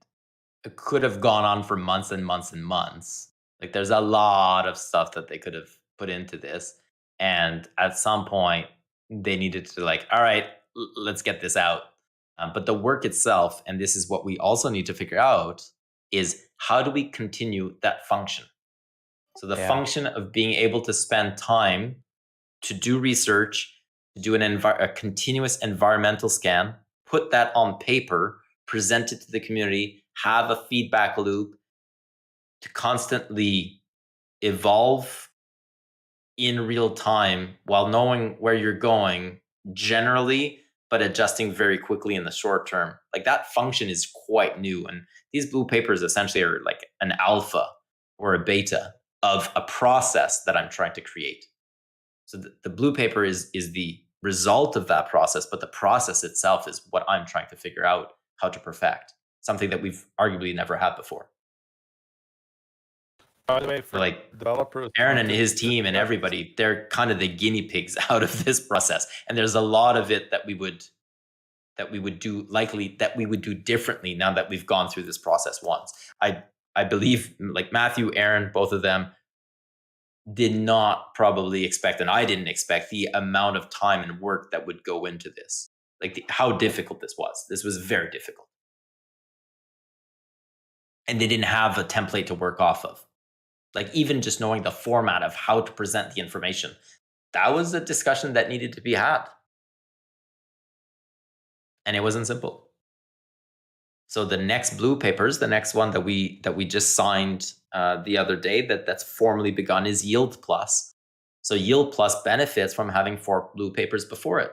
could have gone on for months and months and months. Like there's a lot of stuff that they could have put into this. And at some point they needed to like, all right, let's get this out. But the work itself, and this is what we also need to figure out, is how do we continue that function? So the function of being able to spend time to do research, to do a continuous environmental scan, put that on paper, present it to the community, have a feedback loop to constantly evolve in real time while knowing where you're going generally, but adjusting very quickly in the short term. Like that function is quite new. And these blue papers essentially are like an alpha or a beta of a process that I'm trying to create. So the blue paper is the result of that process, but the process itself is what I'm trying to figure out how to perfect, something that we've arguably never had before. By the way, for like developers, Aaron and his team and everybody, they're kind of the guinea pigs out of this process. And there's a lot of it that we would do differently now that we've gone through this process once. I believe like Matthew, Aaron, both of them did not probably expect, and I didn't expect the amount of time and work that would go into this. Like how difficult this was. This was very difficult. And they didn't have a template to work off of. Like even just knowing the format of how to present the information, that was a discussion that needed to be had. And it wasn't simple. So the next blue papers, the next one that we just signed the other day that's formally begun is Yield Plus. So Yield Plus benefits from having 4 blue papers before it.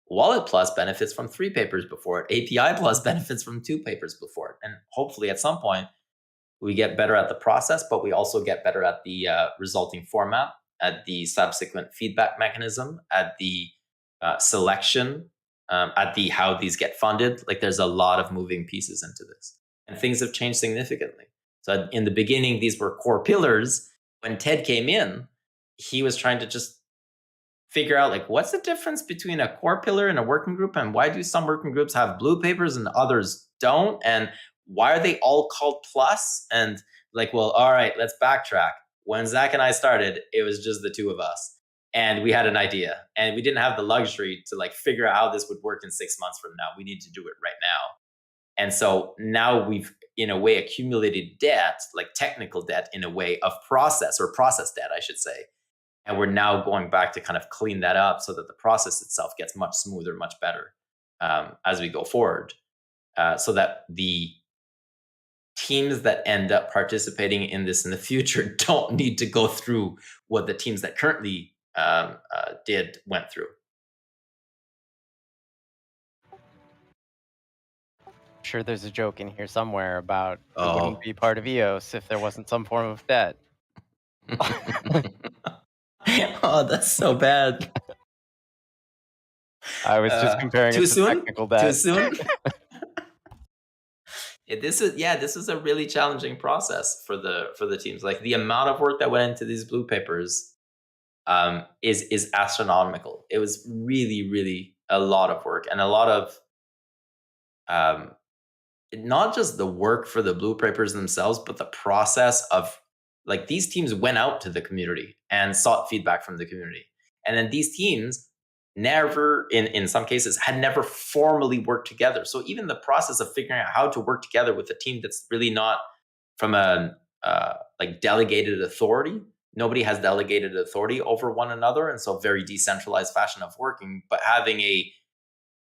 Wallet Plus benefits from 3 papers before it. API Plus benefits from 2 papers before it. And hopefully at some point, we get better at the process, but we also get better at the resulting format, at the subsequent feedback mechanism, at the selection, at the how these get funded. Like there's a lot of moving pieces into this. And things have changed significantly. So in the beginning, these were core pillars. When Ted came in, he was trying to just figure out like, what's the difference between a core pillar and a working group? And why do some working groups have blue papers and others don't? And why are they all called plus? And like, well, all right, let's backtrack. When Zach and I started, it was just the 2 of us. And we had an idea. And we didn't have the luxury to like figure out how this would work in 6 months from now. We need to do it right now. And so now we've, in a way, accumulated debt, like technical debt in a way of process debt, I should say. And we're now going back to kind of clean that up so that the process itself gets much smoother, much better as we go forward. So that the teams that end up participating in this in the future don't need to go through what the teams that currently went through. Sure, there's a joke in here somewhere about it wouldn't be part of EOS if there wasn't some form of debt. Oh, that's so bad. I was just comparing it to technical debt. Too soon? This is a really challenging process for the teams. Like the amount of work that went into these blue papers is astronomical. It was really, really a lot of work, and a lot of not just the work for the blue papers themselves, but the process of like these teams went out to the community and sought feedback from the community. And then these teams never, in some cases, had never formally worked together. So even the process of figuring out how to work together with a team that's really not from a like delegated authority. Nobody has delegated authority over one another, and so very decentralized fashion of working, but having a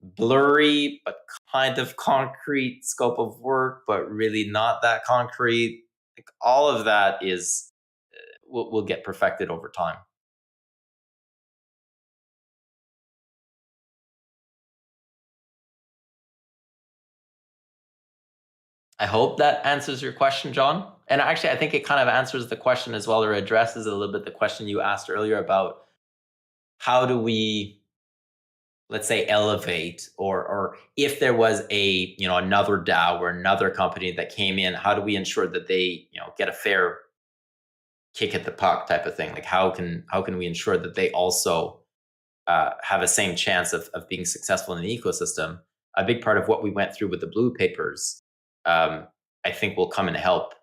blurry but kind of concrete scope of work, but really not that concrete. Like all of that is will get perfected over time. I hope that answers your question, John. And actually, I think it kind of answers the question as well, or addresses a little bit the question you asked earlier about how do we, let's say, elevate, or if there was a, another DAO or another company that came in, how do we ensure that they, get a fair kick at the puck type of thing? Like how can we ensure that they also have a same chance of being successful in the ecosystem? A big part of what we went through with the blue papers, I think, will come and help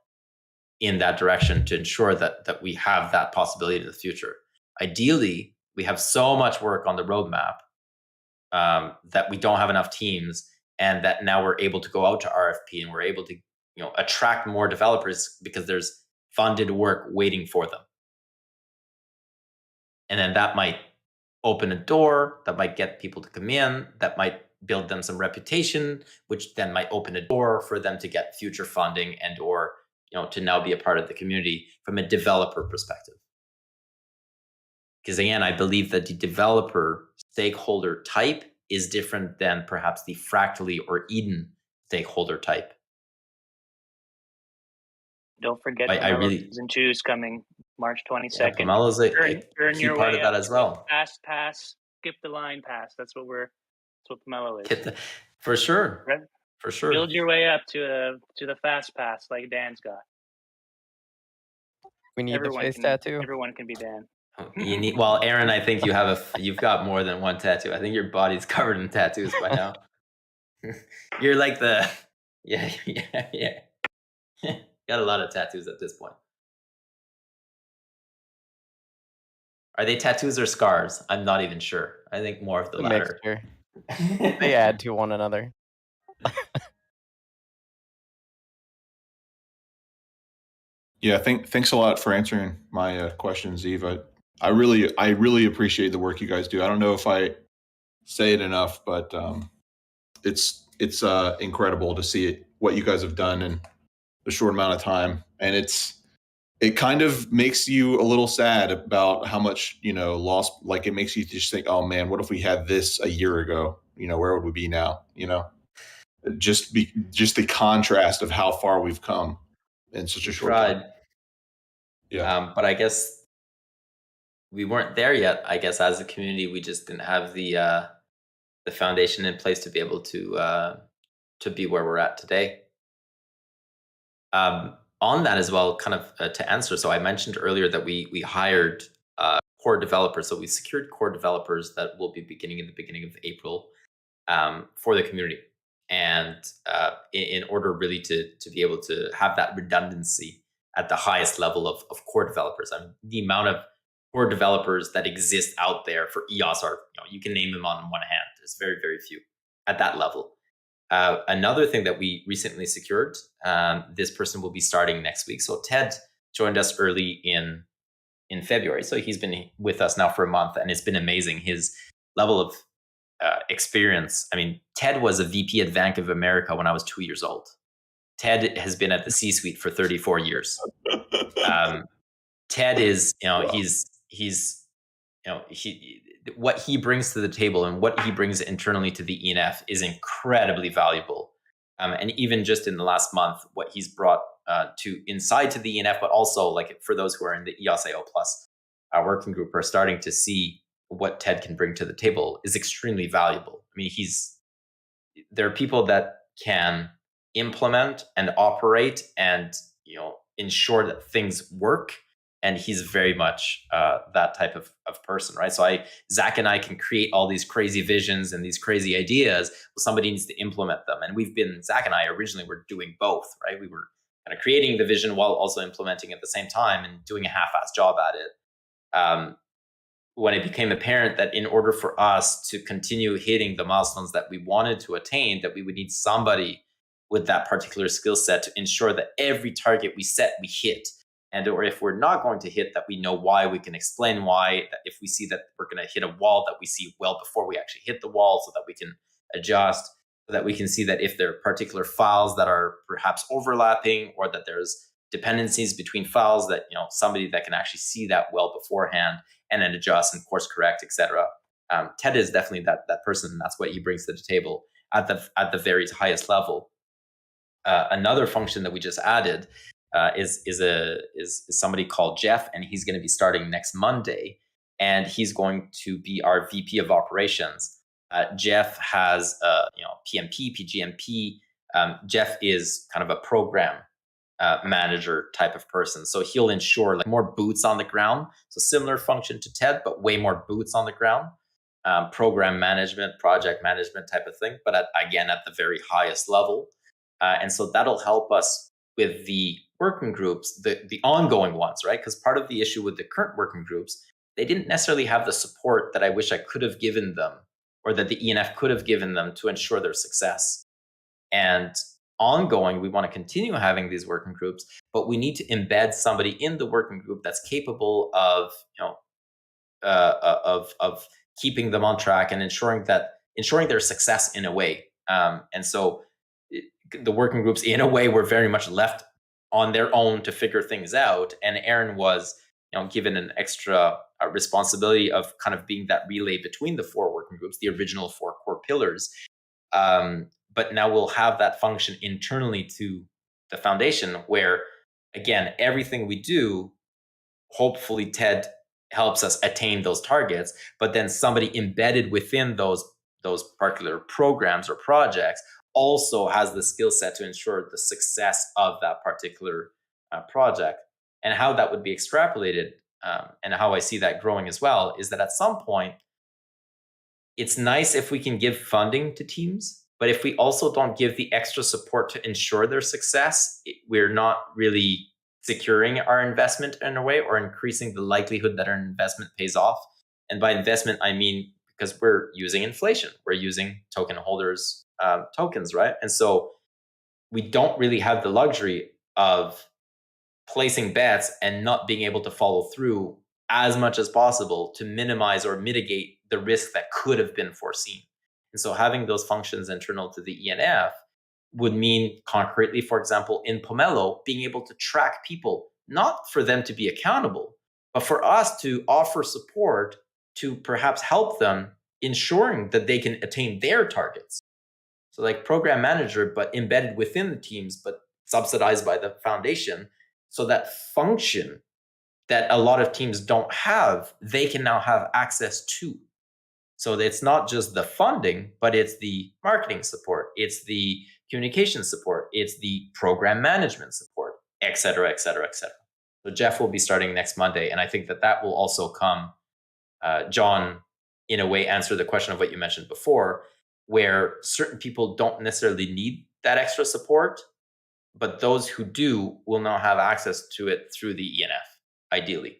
in that direction to ensure that we have that possibility in the future. Ideally, we have so much work on the roadmap that we don't have enough teams, and that now we're able to go out to RFP and we're able to attract more developers because there's funded work waiting for them. And then that might open a door, that might get people to come in, that might build them some reputation, which then might open a door for them to get future funding and or to now be a part of the community from a developer perspective. Because again, I believe that the developer stakeholder type is different than perhaps the Fractally or Eden stakeholder type. Don't forget, I really Season 2 is coming March 22nd. Yeah, Pomelo's a key part of that as well. Fast pass, skip the line pass. That's what Pomelo is. For sure. Right? For sure. Build your way up to the fast pass like Dan's got. We need the face tattoo. Everyone can be Dan. You need, well, Aaron, I think you've got more than one tattoo. I think your body's covered in tattoos by now. You're like yeah. Got a lot of tattoos at this point. Are they tattoos or scars? I'm not even sure. I think more of the latter. Mixture. They add to one another. Yeah, thanks a lot for answering my questions, Yves. I really appreciate the work you guys do. I don't know if I say it enough, but it's incredible to see what you guys have done in a short amount of time, and it kind of makes you a little sad about how much lost. Like it makes you just think, oh man, what if we had this a year ago? Where would we be now? Just the contrast of how far we've come in such a short time. Yeah. But I guess we weren't there yet. I guess as a community, we just didn't have the foundation in place to be able to be where we're at today. On that as well, kind of to answer. So I mentioned earlier that we hired core developers. So we secured core developers that will be beginning in the beginning of April for the community. And in order really to be able to have that redundancy at the highest level of core developers. I mean, the amount of core developers that exist out there for EOS are, you can name them on one hand. There's very, very few at that level. Another thing that we recently secured, this person will be starting next week. So Ted joined us early in February. So he's been with us now for a month, and it's been amazing. His level of experience. I mean, Ted was a VP at Bank of America when I was 2 years old. Ted has been at the C-suite for 34 years. Ted is, what he brings to the table and what he brings internally to the ENF is incredibly valuable. And even just in the last month, what he's brought inside to the ENF, but also like for those who are in the EOSIO Plus working group are starting to see what Ted can bring to the table is extremely valuable. I mean, there are people that can implement and operate and ensure that things work, and he's very much that type of person, right? So Zach and I can create all these crazy visions and these crazy ideas. Well, somebody needs to implement them, and Zach and I originally were doing both, right? We were kind of creating the vision while also implementing at the same time and doing a half-assed job at it. When it became apparent that in order for us to continue hitting the milestones that we wanted to attain, that we would need somebody with that particular skill set to ensure that every target we set, we hit. And or if we're not going to hit, that we know why, we can explain why. That if we see that we're going to hit a wall, that we see well before we actually hit the wall, so that we can adjust, so that we can see that if there are particular files that are perhaps overlapping, or that there's dependencies between files, that somebody that can actually see that well beforehand and then adjust and course correct, etc. Ted is definitely that person, and that's what he brings to the table at the very highest level. Another function that we just added is somebody called Jeff, and he's going to be starting next Monday, and he's going to be our VP of operations. Jeff has PMP, PGMP. Jeff is kind of a program manager type of person, so he'll ensure like more boots on the ground. So similar function to Ted, but way more boots on the ground. Program management, project management type of thing, but again at the very highest level. And so that'll help us with the working groups, the ongoing ones, right? Because part of the issue with the current working groups, they didn't necessarily have the support that I wish I could have given them, or that the ENF could have given them to ensure their success. And ongoing, we want to continue having these working groups, but we need to embed somebody in the working group that's capable of, of keeping them on track and ensuring their success in a way. And so the working groups, in a way, were very much left on their own to figure things out. And Aaron was, given an extra responsibility of kind of being that relay between the 4 working groups, the original 4 core pillars. But now we'll have that function internally to the foundation, where, again, everything we do, hopefully Ted helps us attain those targets, but then somebody embedded within those particular programs or projects also has the skill set to ensure the success of that particular project. And how that would be extrapolated, and how I see that growing as well, is that at some point, it's nice if we can give funding to teams, but if we also don't give the extra support to ensure their success, we're not really securing our investment in a way, or increasing the likelihood that our investment pays off. And by investment, I mean, because we're using inflation, we're using token holders' tokens, right? And so we don't really have the luxury of placing bets and not being able to follow through as much as possible to minimize or mitigate the risk that could have been foreseen. And so having those functions internal to the ENF would mean concretely, for example, in Pomelo, being able to track people, not for them to be accountable, but for us to offer support to perhaps help them ensuring that they can attain their targets. So like program manager, but embedded within the teams, but subsidized by the foundation. So that function that a lot of teams don't have, they can now have access to. So it's not just the funding, but it's the marketing support, it's the communication support, it's the program management support, et cetera, et cetera, et cetera. So Jeff will be starting next Monday. And I think that will also come, John, in a way, answer the question of what you mentioned before, where certain people don't necessarily need that extra support, but those who do will now have access to it through the ENF, ideally.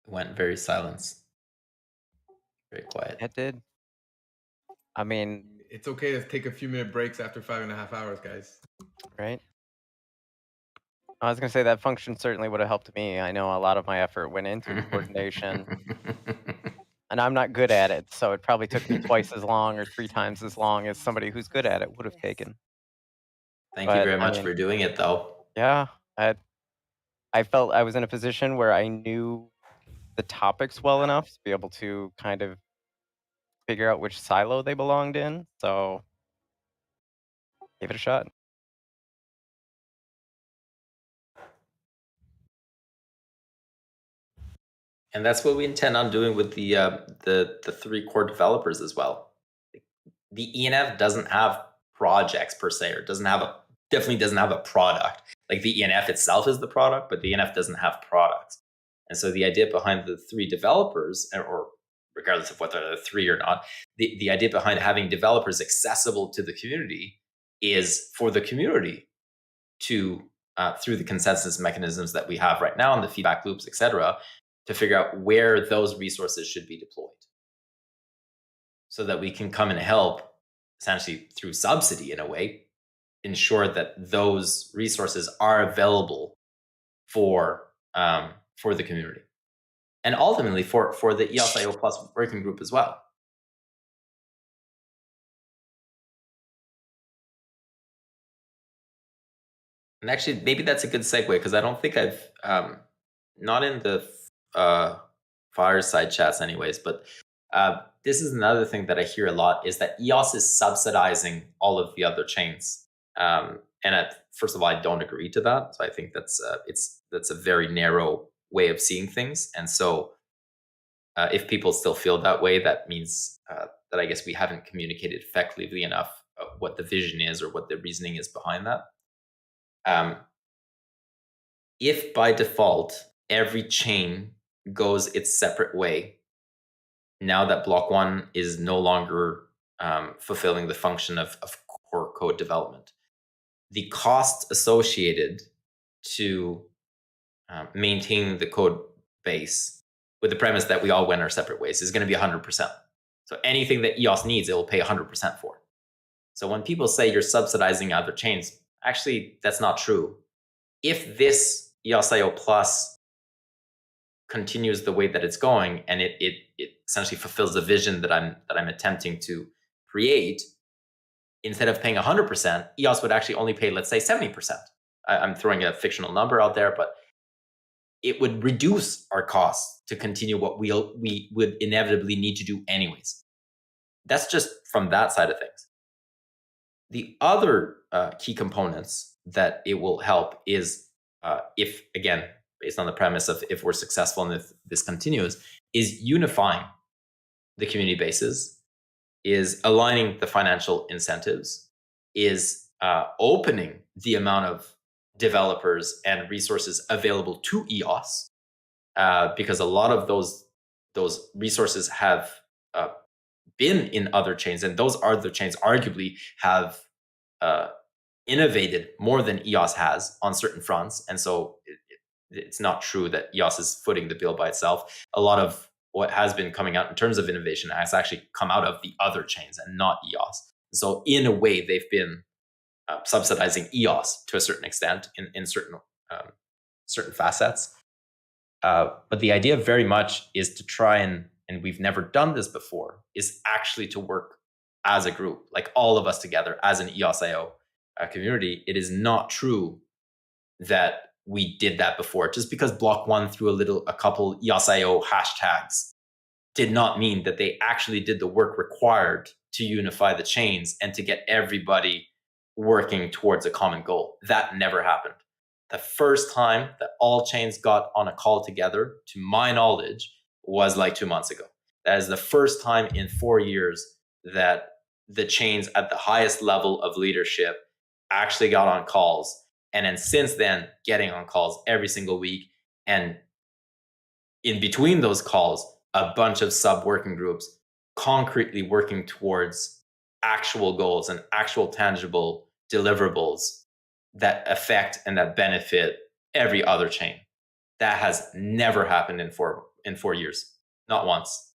Went very silent, very quiet. It did. I mean, it's okay to take a few minute breaks after 5.5 hours, guys. Right. I was gonna say that function certainly would have helped me. I know a lot of my effort went into the coordination, and I'm not good at it, so it probably took me twice as long or 3 times as long as somebody who's good at it would have taken. Thank you very much for doing it, though. Yeah, I felt I was in a position where I knew the topics well enough to be able to kind of figure out which silo they belonged in, so give it a shot. And that's what we intend on doing with the 3 core developers as well. The ENF doesn't have projects per se, or definitely doesn't have a product. Like the ENF itself is the product, but the ENF doesn't have products. And so the idea behind the 3 developers, or regardless of whether they're 3 or not. The idea behind having developers accessible to the community is for the community to, through the consensus mechanisms that we have right now and the feedback loops, et cetera, to figure out where those resources should be deployed so that we can come and help, essentially through subsidy in a way, ensure that those resources are available for the community. And ultimately for the EOSIO Plus working group as well. And actually, maybe that's a good segue, because I don't think I've, not in the Fireside chats anyways, but this is another thing that I hear a lot, is that EOS is subsidizing all of the other chains. First of all, I don't agree to that. So I think that's a very narrow way of seeing things. And so if people still feel that way, that means that I guess we haven't communicated effectively enough what the vision is or what the reasoning is behind that. If by default every chain goes its separate way, now that block one is no longer fulfilling the function of core code development, the cost associated to maintain the code base with the premise that we all went our separate ways is going to be 100%. So anything that EOS needs, it will pay 100% for. So when people say you're subsidizing other chains, actually, that's not true. If this EOSIO Plus continues the way that it's going, and it essentially fulfills the vision that I'm attempting to create, instead of paying 100%, EOS would actually only pay, let's say, 70%. I'm throwing a fictional number out there, but it would reduce our costs to continue what we would inevitably need to do anyways. That's just from that side of things. The other key components that it will help is, if, again, based on the premise of if we're successful and if this continues, is unifying the community bases, is aligning the financial incentives, is opening the amount of developers and resources available to EOS, because a lot of those resources have been in other chains, and those other chains arguably have innovated more than EOS has on certain fronts. And so it's not true that EOS is footing the bill by itself. A lot of what has been coming out in terms of innovation has actually come out of the other chains and not EOS. So in a way, they've been subsidizing EOS to a certain extent in certain facets. But the idea very much is to try and we've never done this before, is actually to work as a group, like all of us together as an EOSIO community. It is not true that we did that before. Just because block one threw a couple EOSIO hashtags did not mean that they actually did the work required to unify the chains and to get everybody working towards a common goal. That never happened. The first time that all chains got on a call together, to my knowledge, was like 2 months ago. That is the first time in 4 years that the chains at the highest level of leadership actually got on calls. And then since then, getting on calls every single week. And in between those calls, a bunch of sub-working groups concretely working towards actual goals and actual tangible deliverables that affect and that benefit every other chain. That has never happened in 4 years, not once.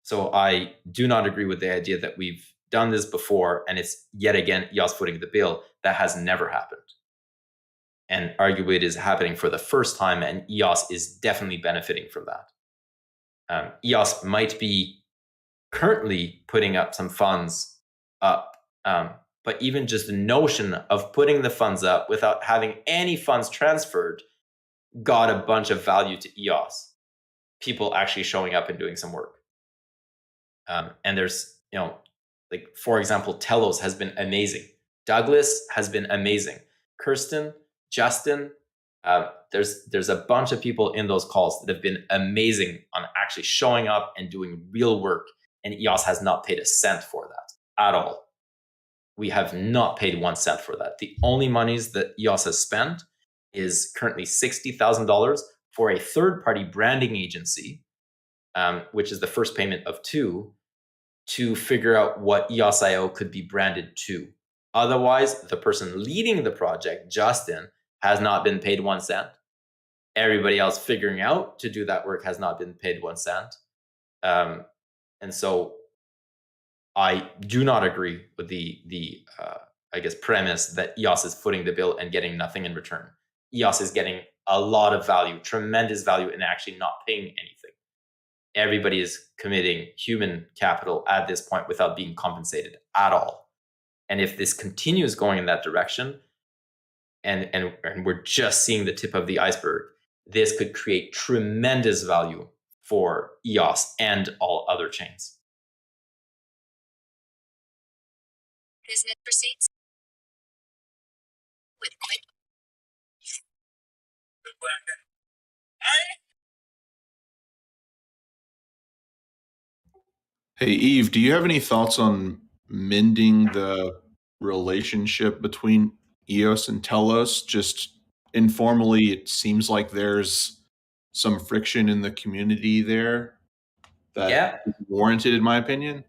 So I do not agree with the idea that we've done this before and it's yet again EOS footing the bill. That has never happened. And arguably it is happening for the first time, and EOS is definitely benefiting from that. EOS might be currently putting up some funds up, but even just the notion of putting the funds up without having any funds transferred got a bunch of value to EOS. People actually showing up and doing some work. And there's, like, for example, Telos has been amazing. Douglas has been amazing. Kirsten, Justin, there's a bunch of people in those calls that have been amazing on actually showing up and doing real work. And EOS has not paid a cent for that at all. We have not paid 1 cent for that. The only monies that EOS has spent is currently $60,000 for a third-party branding agency which is the first payment of 2, to figure out what EOSIO could be branded to. Otherwise, the person leading the project, Justin, has not been paid 1 cent. Everybody else figuring out to do that work has not been paid 1 cent. And so I do not agree with the I guess, premise that EOS is footing the bill and getting nothing in return. EOS is getting a lot of value, tremendous value, in actually not paying anything. Everybody is committing human capital at this point without being compensated at all. And if this continues going in that direction, and we're just seeing the tip of the iceberg, this could create tremendous value for EOS and all other chains. Business proceeds with quick. Hey, Yves, do you have any thoughts on mending the relationship between EOS and Telos? Just informally, it seems like there's some friction in the community there that is warranted, in my opinion.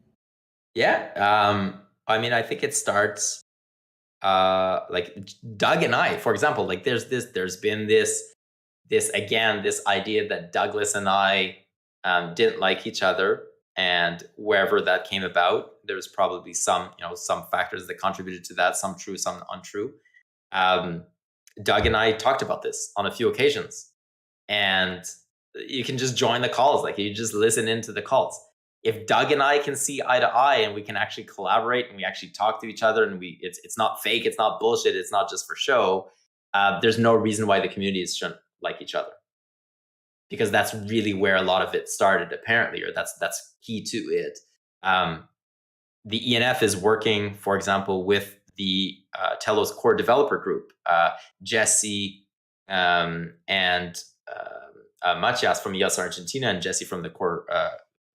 Yeah. I mean, I think it starts like Doug and I, for example, like there's been this idea that Douglas and I didn't like each other, and wherever that came about, there's probably some factors that contributed to that, some true, some untrue. Doug and I talked about this on a few occasions, and you can just join the calls, like you just listen into the calls. If Doug and I can see eye to eye and we can actually collaborate and we actually talk to each other, and it's not fake, it's not bullshit, it's not just for show, there's no reason why the communities shouldn't like each other. Because that's really where a lot of it started, apparently, or that's key to it. The ENF is working, for example, with the Telos core developer group. Jesse and Matias from EOS Argentina and Jesse from the core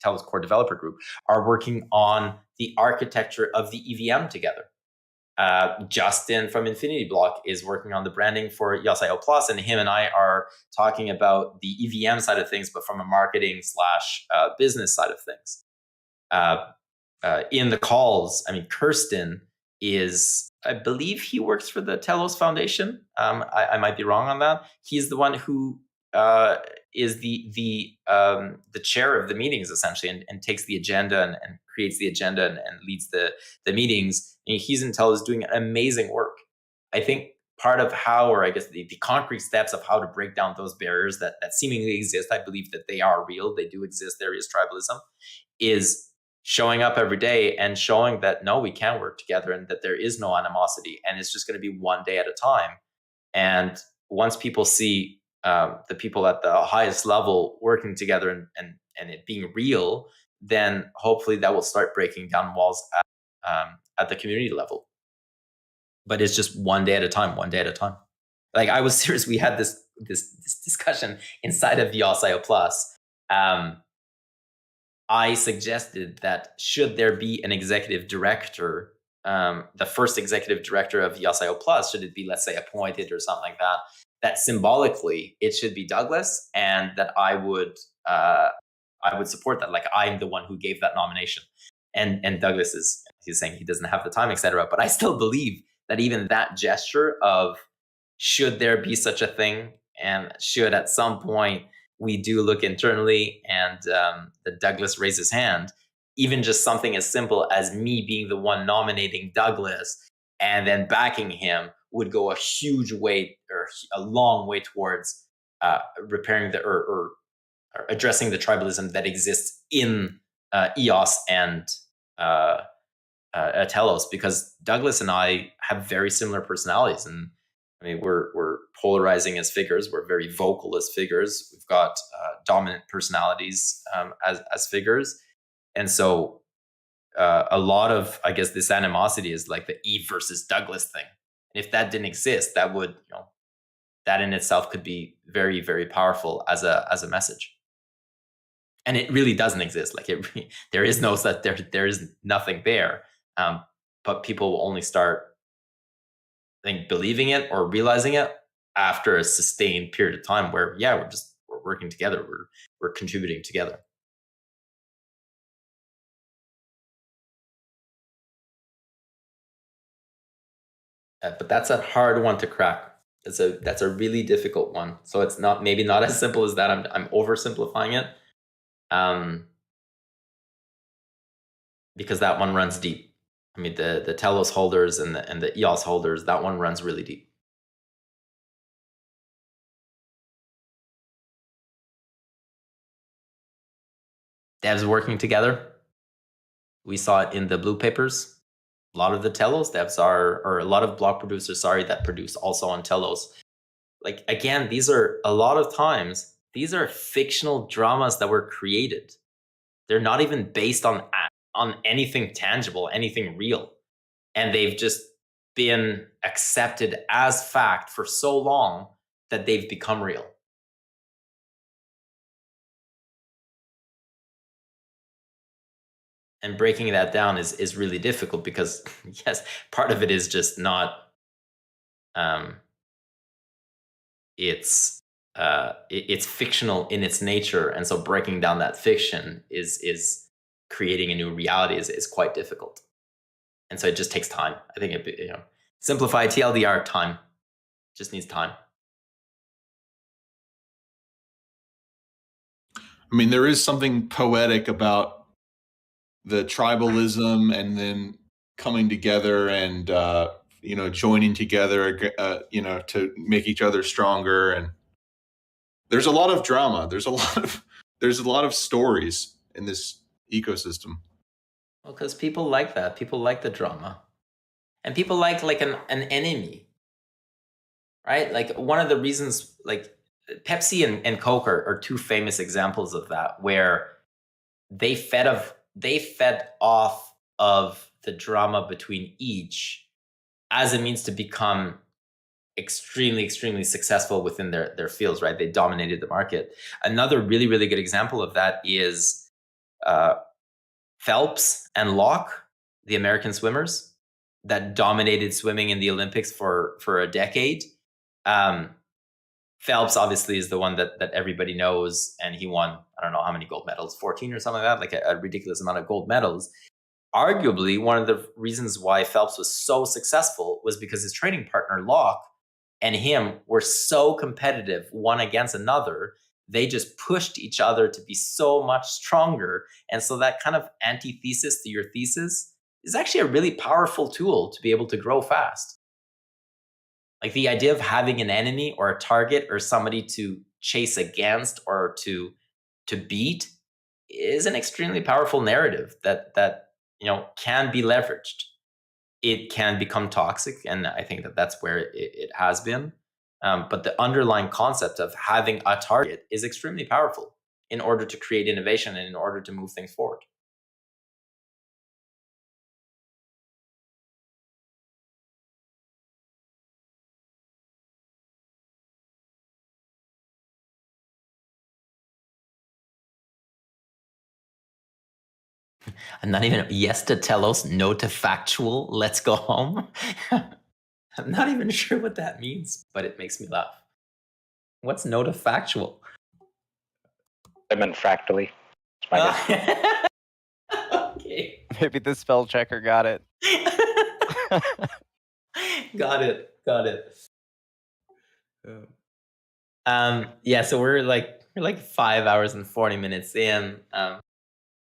Telos core developer group are working on the architecture of the EVM together. Justin from Infinity Block is working on the branding for EOSIO Plus, and him and I are talking about the EVM side of things, but from a marketing / business side of things. In the calls, I mean, Kirsten is, I believe he works for the Telos Foundation. I might be wrong on that. He's the one who is the chair of the meetings, essentially, and takes the agenda and creates the agenda and leads the meetings. And he's in Telos doing amazing work. I think part of how, or I guess the concrete steps of how to break down those barriers that seemingly exist, I believe that they are real, they do exist, there is tribalism, is showing up every day and showing that, no, we can work together and that there is no animosity, and it's just going to be one day at a time. And once people see the people at the highest level working together and it being real, then hopefully that will start breaking down walls at the community level. But it's just one day at a time, one day at a time. Like, I was serious. We had this discussion inside of the EOSIO Plus. I suggested that should there be an executive director, the first executive director of EOSIO Plus, should it be, let's say, appointed or something like that, that symbolically it should be Douglas, and that I would support that. Like, I'm the one who gave that nomination. And Douglas he's saying he doesn't have the time, etc. But I still believe that even that gesture of, should there be such a thing, and should at some point we do look internally and that Douglas raise his hand, even just something as simple as me being the one nominating Douglas and then backing him would go a huge way, or a long way, towards repairing or addressing the tribalism that exists in EOS and Telos, because Douglas and I have very similar personalities, and I mean, we're polarizing as figures. We're very vocal as figures. We've got dominant personalities as figures, and so a lot of, I guess, this animosity is like the Eve versus Douglas thing. And if that didn't exist, that would, that in itself could be very, very powerful as a message. And it really doesn't exist. Like, there is no such, there is nothing there. But people will only start, I think, believing it or realizing it after a sustained period of time where, yeah, we're working together. We're contributing together. But that's a hard one to crack. That's a really difficult one. So it's maybe not as simple as that. I'm oversimplifying it, because that one runs deep. I mean, the Telos holders and the EOS holders, that one runs really deep. Devs working together. We saw it in the blue papers. A lot of the Telos devs or a lot of block producers, that produce also on Telos. Like, again, these are a lot of times, these are fictional dramas that were created. They're not even based on anything tangible, anything real. And they've just been accepted as fact for so long that they've become real. And breaking that down is really difficult because, yes, part of it is just not, it's fictional in its nature. And so breaking down that fiction is creating a new reality is quite difficult. And so it just takes time. I think simplify TLDR, time. Just needs time. I mean, there is something poetic about the tribalism and then coming together and joining together to make each other stronger. And there's a lot of drama. There's a lot of stories in this ecosystem. Well, because people like that. People like the drama, and people like an enemy, right? Like, one of the reasons, like Pepsi and Coke are two famous examples of that, where they fed off of the drama between each as a means to become extremely, extremely successful within their fields, right? They dominated the market. Another really, really good example of that is Phelps and Locke, the American swimmers that dominated swimming in the Olympics for a decade. Phelps obviously is the one that everybody knows, and he won, I don't know how many gold medals, 14 or something like that, like a ridiculous amount of gold medals. Arguably, one of the reasons why Phelps was so successful was because his training partner, Locke, and him were so competitive, one against another. They just pushed each other to be so much stronger. And so that kind of antithesis to your thesis is actually a really powerful tool to be able to grow fast. Like, the idea of having an enemy or a target or somebody to chase against or to beat is an extremely powerful narrative that can be leveraged. It can become toxic, and I think that's where it has been. But the underlying concept of having a target is extremely powerful in order to create innovation and in order to move things forward. I'm not even yes to Telos, no to factual. Let's go home. I'm not even sure what that means, but it makes me laugh. What's no to factual? I meant fractally. Okay. Maybe the spell checker got it. Got it. Yeah, so we're like 5 hours and 40 minutes in.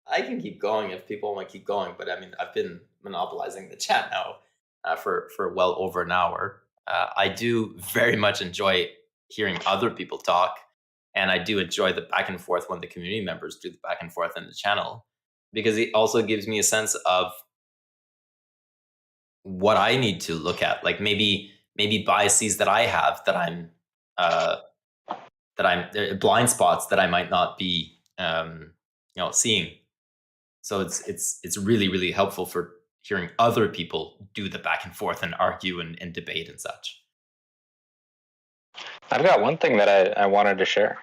I can keep going if people want to keep going, but I mean, I've been monopolizing the chat now for well over an hour. I do very much enjoy hearing other people talk, and I do enjoy the back and forth when the community members do the back and forth in the channel, because it also gives me a sense of what I need to look at, like maybe biases that I have that I'm blind spots that I might not be seeing. So it's really, really helpful for hearing other people do the back and forth and argue and debate and such. I've got one thing that I wanted to share.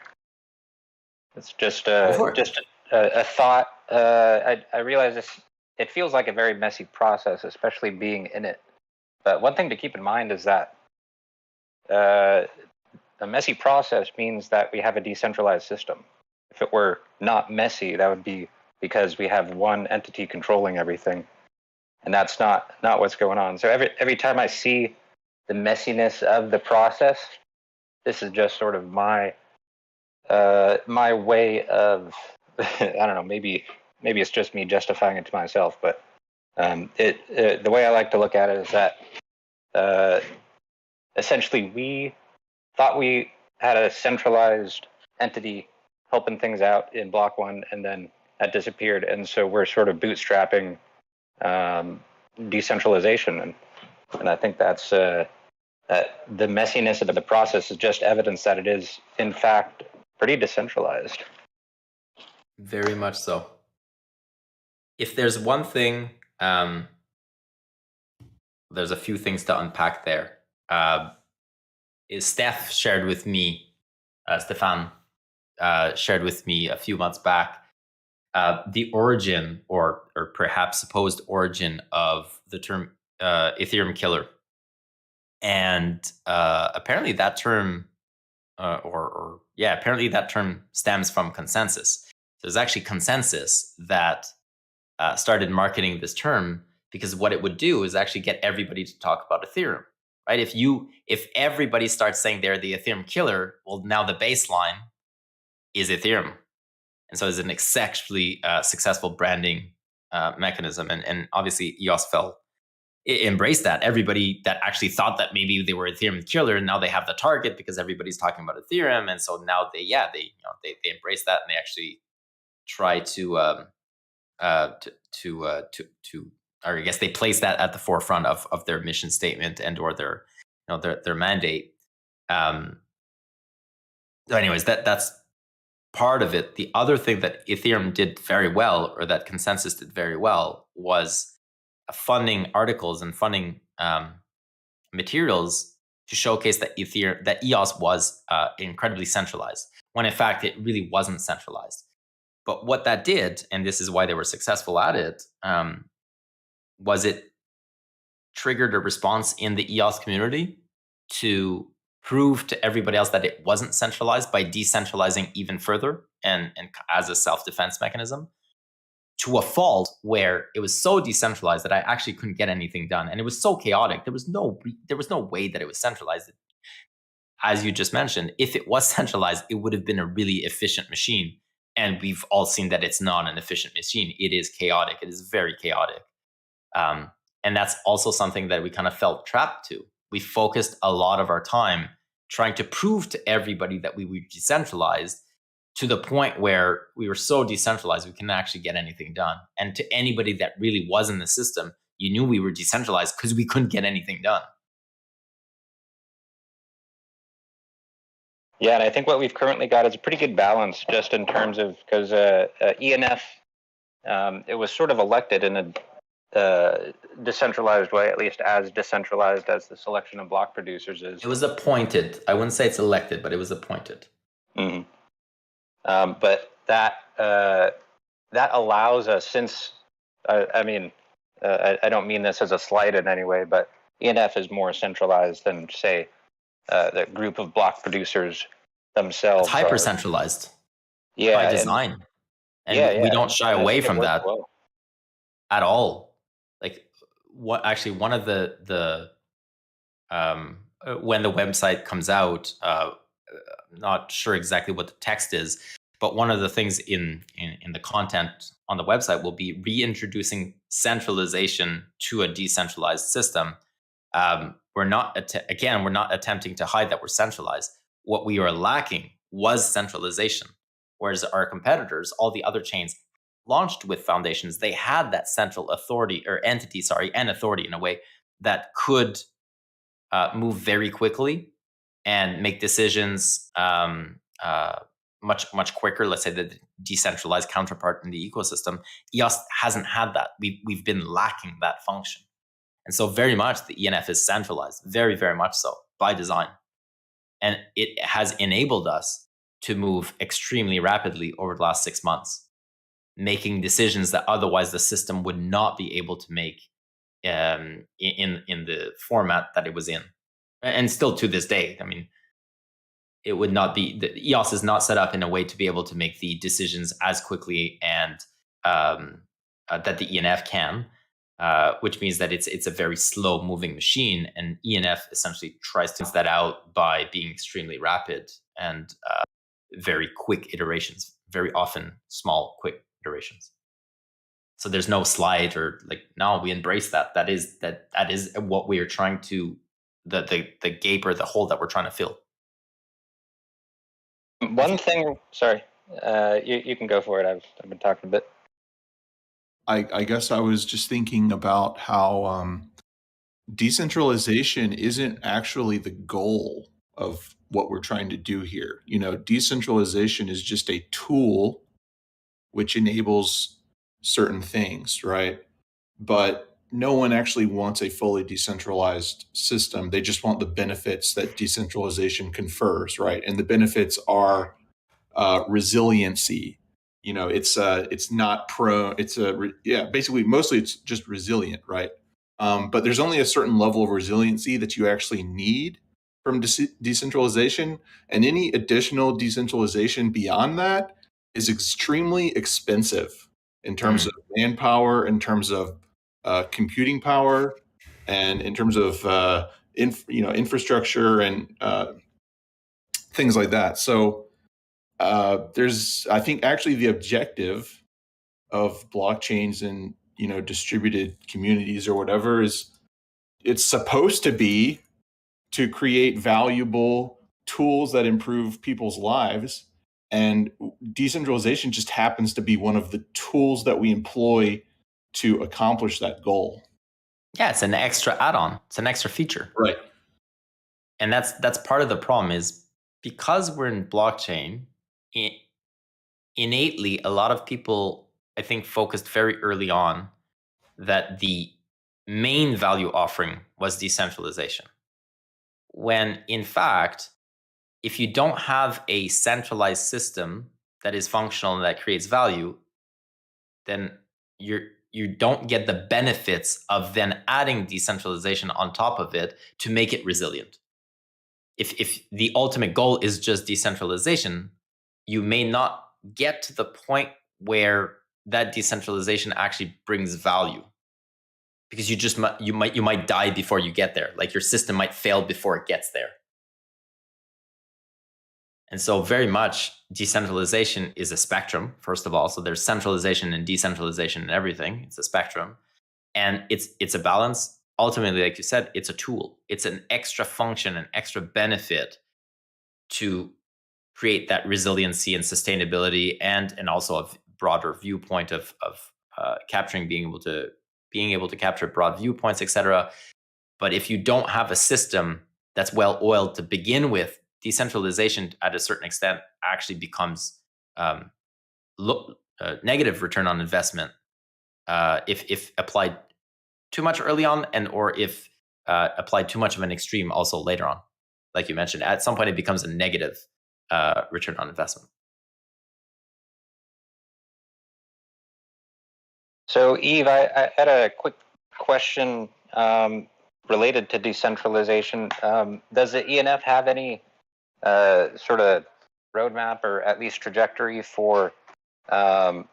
It's just a thought. I realize it feels like a very messy process, especially being in it. But one thing to keep in mind is that a messy process means that we have a decentralized system. If it were not messy, that would be because we have one entity controlling everything, and that's not what's going on. So every time I see messiness of the process. This is just sort of my my way of I don't know, maybe it's just me justifying it to myself, but the way I like to look at it is that essentially we thought we had a centralized entity helping things out in block one, and then that disappeared, and so we're sort of bootstrapping decentralization, and I think that's that the messiness of the process is just evidence that it is in fact pretty decentralized. Very much so. If there's one thing, there's a few things to unpack there. Is Steph shared with me, Stefan shared with me a few months back, the origin or perhaps supposed origin of the term Ethereum killer. And apparently that term, apparently that term stems from Consensus. So there's actually Consensus that started marketing this term, because what it would do is actually get everybody to talk about Ethereum, right? If everybody starts saying they're the Ethereum killer, well, now the baseline is Ethereum. And so it's an exceptionally successful branding mechanism. And obviously EOS embraced that. Everybody that actually thought that maybe they were Ethereum killer, and now they have the target because everybody's talking about Ethereum. And so now they embrace that, and they actually try to or I guess they place that at the forefront of their mission statement and or their mandate. So anyways, that's part of it. The other thing that Ethereum did very well, or that Consensus did very well, was funding articles and funding materials to showcase that EOS was incredibly centralized, when in fact it really wasn't centralized. But what that did, and this is why they were successful at it, was it triggered a response in the EOS community to prove to everybody else that it wasn't centralized by decentralizing even further and as a self-defense mechanism, to a fault where it was so decentralized that I actually couldn't get anything done. And it was so chaotic. There was no way that it was centralized. As you just mentioned, if it was centralized, it would have been a really efficient machine. And we've all seen that it's not an efficient machine. It is chaotic. It is very chaotic. And that's also something that we kind of felt trapped to. We focused a lot of our time trying to prove to everybody that we were decentralized, to the point where we were so decentralized we couldn't actually get anything done. And to anybody that really was in the system, you knew we were decentralized because we couldn't get anything done. Yeah, and I think what we've currently got is a pretty good balance, just in terms of, because ENF, it was sort of elected in a decentralized way, at least as decentralized as the selection of block producers is. It was appointed. I wouldn't say it's elected, but it was appointed. Mm-hmm. But that allows us, since I don't mean this as a slight in any way, but ENF is more centralized than, say, the group of block producers themselves. It's hyper centralized, by design, and we don't shy away from that at all. Like, what actually one of the when the website comes out, I'm not sure exactly what the text is, but one of the things in the content on the website will be reintroducing centralization to a decentralized system. We're not attempting to hide that we're centralized. What we are lacking was centralization, whereas our competitors, all the other chains launched with foundations, they had that central authority or entity, and authority in a way that could move very quickly and make decisions much quicker. Let's say the decentralized counterpart in the ecosystem. EOS hasn't had that. We've been lacking that function. And so very much the ENF is centralized, very, very much so, by design. And it has enabled us to move extremely rapidly over the last 6 months, making decisions that otherwise the system would not be able to make in the format that it was in. And still to this day, I mean, it would not be, the EOS is not set up in a way to be able to make the decisions as quickly and that the ENF can. which means that it's a very slow moving machine, and ENF essentially tries to balance that out by being extremely rapid and very quick iterations, very often small, quick iterations. So there's no slide or like, no, we embrace that. That is what we are trying to, the gape or the hole that we're trying to fill. One thing, sorry, you can go for it. I've been talking a bit. I guess I was just thinking about how decentralization isn't actually the goal of what we're trying to do here. You know, decentralization is just a tool which enables certain things, right? But no one actually wants a fully decentralized system. They just want the benefits that decentralization confers, right? And the benefits are resiliency. You know, it's not basically mostly it's just resilient, right? But there's only a certain level of resiliency that you actually need from decentralization, and any additional decentralization beyond that is extremely expensive in terms of manpower, in terms of computing power, and in terms of infrastructure and things like that. So I think actually the objective of blockchains and distributed communities or whatever is it's supposed to be to create valuable tools that improve people's lives, and decentralization just happens to be one of the tools that we employ to accomplish that goal. Yeah, it's an extra add-on. It's an extra feature. Right. And that's part of the problem is because we're in blockchain, innately, a lot of people, I think, focused very early on that the main value offering was decentralization. When in fact, if you don't have a centralized system that is functional and that creates value, then you don't get the benefits of then adding decentralization on top of it to make it resilient. If the ultimate goal is just decentralization, you may not get to the point where that decentralization actually brings value, because you might die before you get there. Like your system might fail before it gets there. And so very much decentralization is a spectrum, first of all. So there's centralization and decentralization and everything. It's a spectrum. And it's a balance. Ultimately, like you said, it's a tool. It's an extra function, an extra benefit to create that resiliency and sustainability, and also a broader viewpoint of capturing, being able to capture broad viewpoints, etc. But if you don't have a system that's well oiled to begin with, decentralization at a certain extent actually becomes negative return on investment if applied too much early on, or if applied too much of an extreme also later on. Like you mentioned, at some point it becomes a negative return on investment. So Yves, I had a quick question related to decentralization. Does the ENF have any sort of roadmap or at least trajectory for kind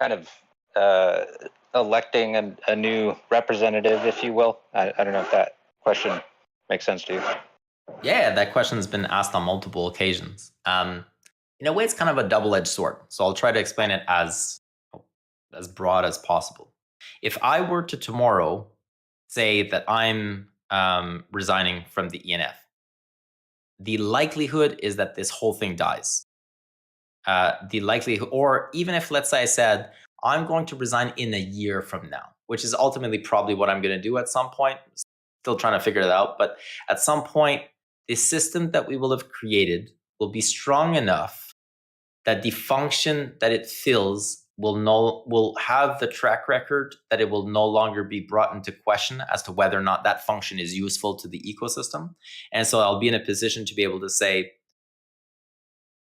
of electing a new representative, if you will? I don't know if that question makes sense to you. Yeah, that question has been asked on multiple occasions. In a way, it's kind of a double-edged sword. So I'll try to explain it as broad as possible. If I were to tomorrow say that I'm resigning from the ENF, the likelihood is that this whole thing dies. The likelihood, or even if, let's say I said, I'm going to resign in a year from now, which is ultimately probably what I'm going to do at some point. Still trying to figure it out. But at some point, the system that we will have created will be strong enough that the function that it fills will have the track record that it will no longer be brought into question as to whether or not that function is useful to the ecosystem. And so I'll be in a position to be able to say,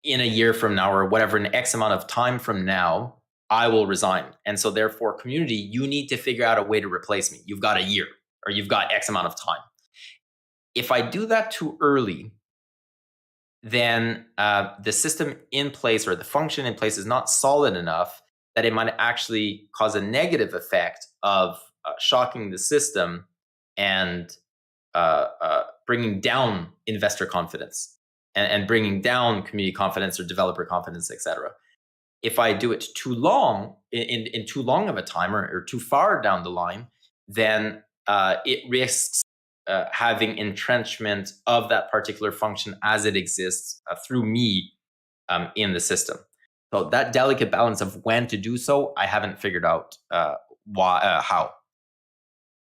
in a year from now, or whatever, an X amount of time from now, I will resign. And so therefore, community, you need to figure out a way to replace me. You've got a year, or you've got X amount of time. If I do that too early, then the system in place, or the function in place, is not solid enough that it might actually cause a negative effect of shocking the system and bringing down investor confidence and bringing down community confidence or developer confidence, etc. If I do it too long, in too long of a time or too far down the line, then it risks having entrenchment of that particular function as it exists through me in the system. So that delicate balance of when to do so, I haven't figured out how.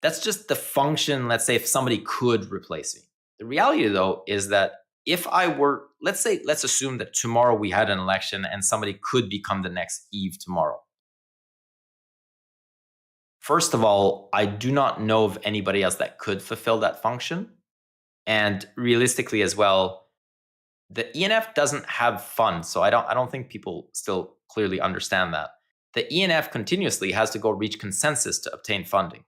That's just the function. Let's say if somebody could replace me. The reality, though, is that if I were, let's assume that tomorrow we had an election and somebody could become the next Yves tomorrow. First of all, I do not know of anybody else that could fulfill that function. And realistically as well, the ENF doesn't have funds. So I don't think people still clearly understand that. The ENF continuously has to go reach consensus to obtain funding.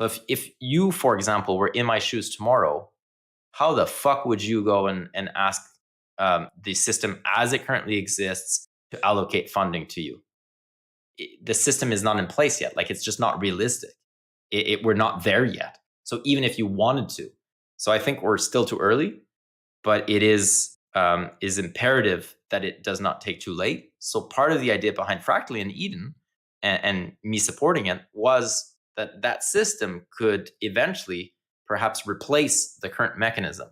So if you, for example, were in my shoes tomorrow, how the fuck would you go and ask the system as it currently exists to allocate funding to you? The system is not in place yet. Like, it's just not realistic. We're not there yet. So even if you wanted to, so I think we're still too early, but it is imperative that it does not take too late. So part of the idea behind Fractally and Eden and me supporting it was that system could eventually perhaps replace the current mechanism.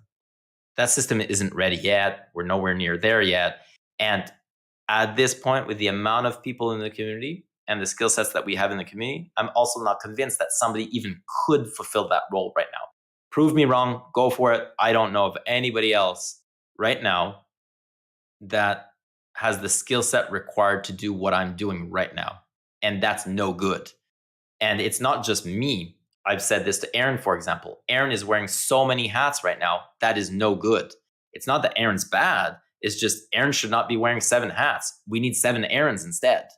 That system isn't ready yet. We're nowhere near there yet. And at this point, with the amount of people in the community and the skill sets that we have in the community, I'm also not convinced that somebody even could fulfill that role right now. Prove me wrong, go for it. I don't know of anybody else right now that has the skill set required to do what I'm doing right now. And that's no good. And it's not just me. I've said this to Aaron, for example. Aaron is wearing so many hats right now. That is no good. It's not that Aaron's bad. It's just Aaron should not be wearing 7 hats. We need 7 Aarons instead.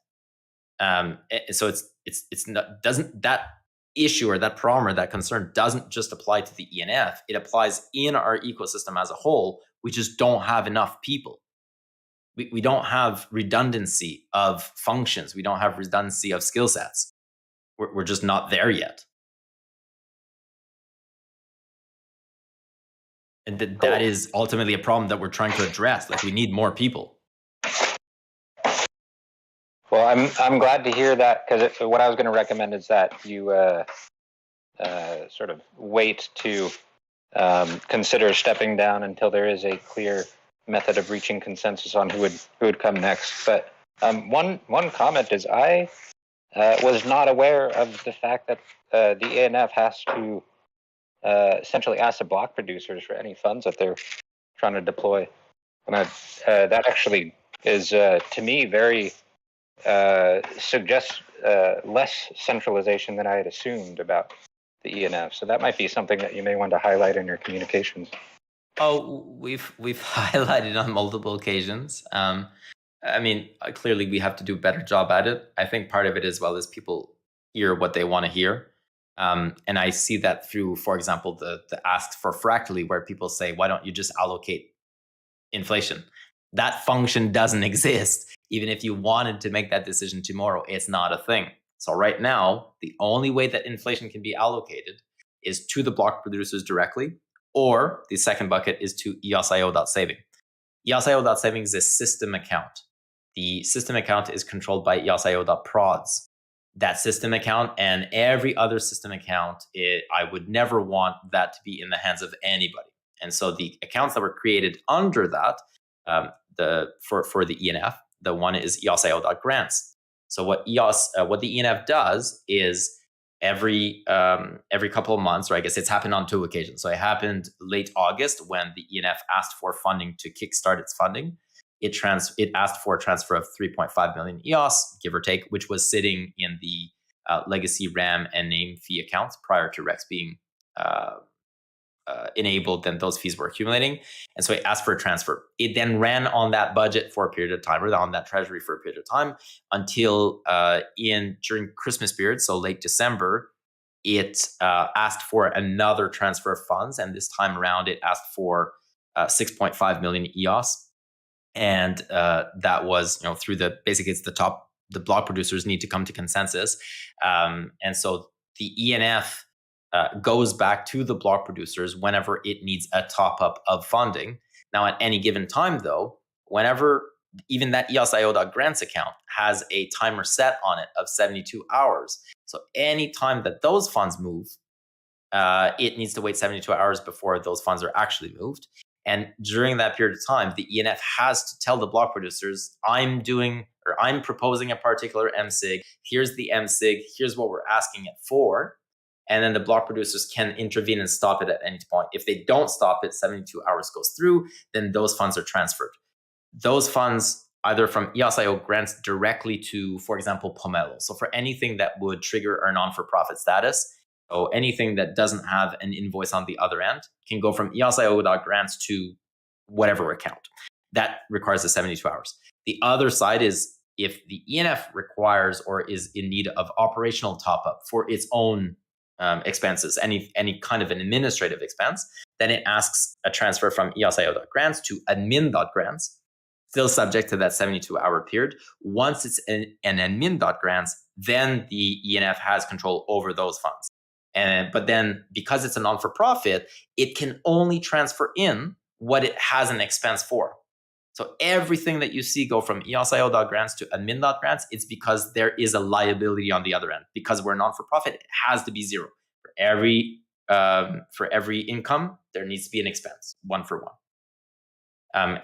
So it's not, doesn't that issue or that problem or that concern doesn't just apply to the ENF. It applies in our ecosystem as a whole. We just don't have enough people. We don't have redundancy of functions. We don't have redundancy of skill sets. We're just not there yet. And that is ultimately a problem that we're trying to address. Like, we need more people. Well, I'm glad to hear that, because what I was going to recommend is that you sort of wait to consider stepping down until there is a clear method of reaching consensus on who would come next. But one comment is I was not aware of the fact that the ENF has to essentially ask the block producers for any funds that they're trying to deploy. And that actually is, to me, very suggests less centralization than I had assumed about the ENF. So that might be something that you may want to highlight in your communications. Oh, we've highlighted on multiple occasions. I mean, clearly we have to do a better job at it. I think part of it as well is people hear what they want to hear. And I see that through, for example, the asks for Fractally, where people say, why don't you just allocate inflation? That function doesn't exist. Even if you wanted to make that decision tomorrow, it's not a thing. So right now, the only way that inflation can be allocated is to the block producers directly, or the second bucket is to EOSIO.saving. EOSIO.saving is a system account. The system account is controlled by EOSIO.prods. That system account and every other system account, I would never want that to be in the hands of anybody. And so the accounts that were created under that, for the ENF, the one is EOSIO.grants. So what the ENF does is every couple of months, or I guess it's happened on 2 occasions. So it happened late August when the ENF asked for funding to kickstart its funding. It asked for a transfer of 3.5 million EOS, give or take, which was sitting in the legacy RAM and name fee accounts prior to Rex being enabled. Then those fees were accumulating. And so it asked for a transfer. It then ran on that budget for a period of time, or on that treasury for a period of time, until during Christmas period, so late December, it asked for another transfer of funds. And this time around, it asked for 6.5 million EOS. And that was, through basically it's the block producers need to come to consensus. And so the ENF goes back to the block producers whenever it needs a top up of funding. Now, at any given time, though, whenever even that EOSIO.grants account has a timer set on it of 72 hours. So any time that those funds move, it needs to wait 72 hours before those funds are actually moved. And during that period of time, the ENF has to tell the block producers, I'm proposing a particular MSIG. Here's the MSIG. Here's what we're asking it for. And then the block producers can intervene and stop it at any point. If they don't stop it, 72 hours goes through, then those funds are transferred. Those funds, either from EOSIO grants directly to, for example, Pomelo. So for anything that would trigger our non-for-profit status, so anything that doesn't have an invoice on the other end can go from EOSIO.grants to whatever account. That requires the 72 hours. The other side is if the ENF requires or is in need of operational top-up for its own expenses, any kind of an administrative expense, then it asks a transfer from EOSIO.grants to admin.grants, still subject to that 72-hour period. Once it's an admin.grants, then the ENF has control over those funds. But then because it's a non-for-profit, it can only transfer in what it has an expense for. So everything that you see go from EOSIO.grants to admin.grants, it's because there is a liability on the other end. Because we're non-for-profit, it has to be zero. For every income, there needs to be an expense, one for one.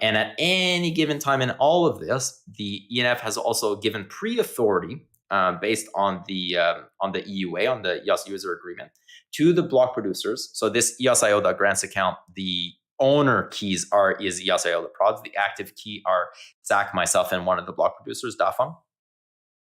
And at any given time in all of this, the ENF has also given pre-authority based on the EUA, on the EOS user agreement, to the block producers. So this EOSIO.grants account, the owner keys is EOSIO.prods. The active key are Zach, myself, and one of the block producers, Daffon.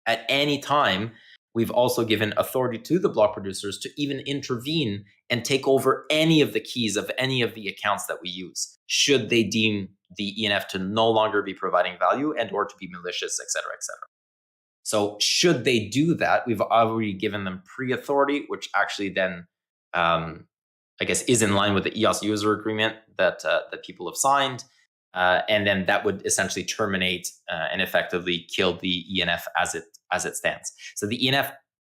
At any time, we've also given authority to the block producers to even intervene and take over any of the keys of any of the accounts that we use, should they deem the ENF to no longer be providing value and or to be malicious, et cetera, et cetera. So should they do that, we've already given them pre-authority, which actually then, I guess, is in line with the EOS user agreement that people have signed. And then that would essentially terminate and effectively kill the ENF as it stands. So the ENF,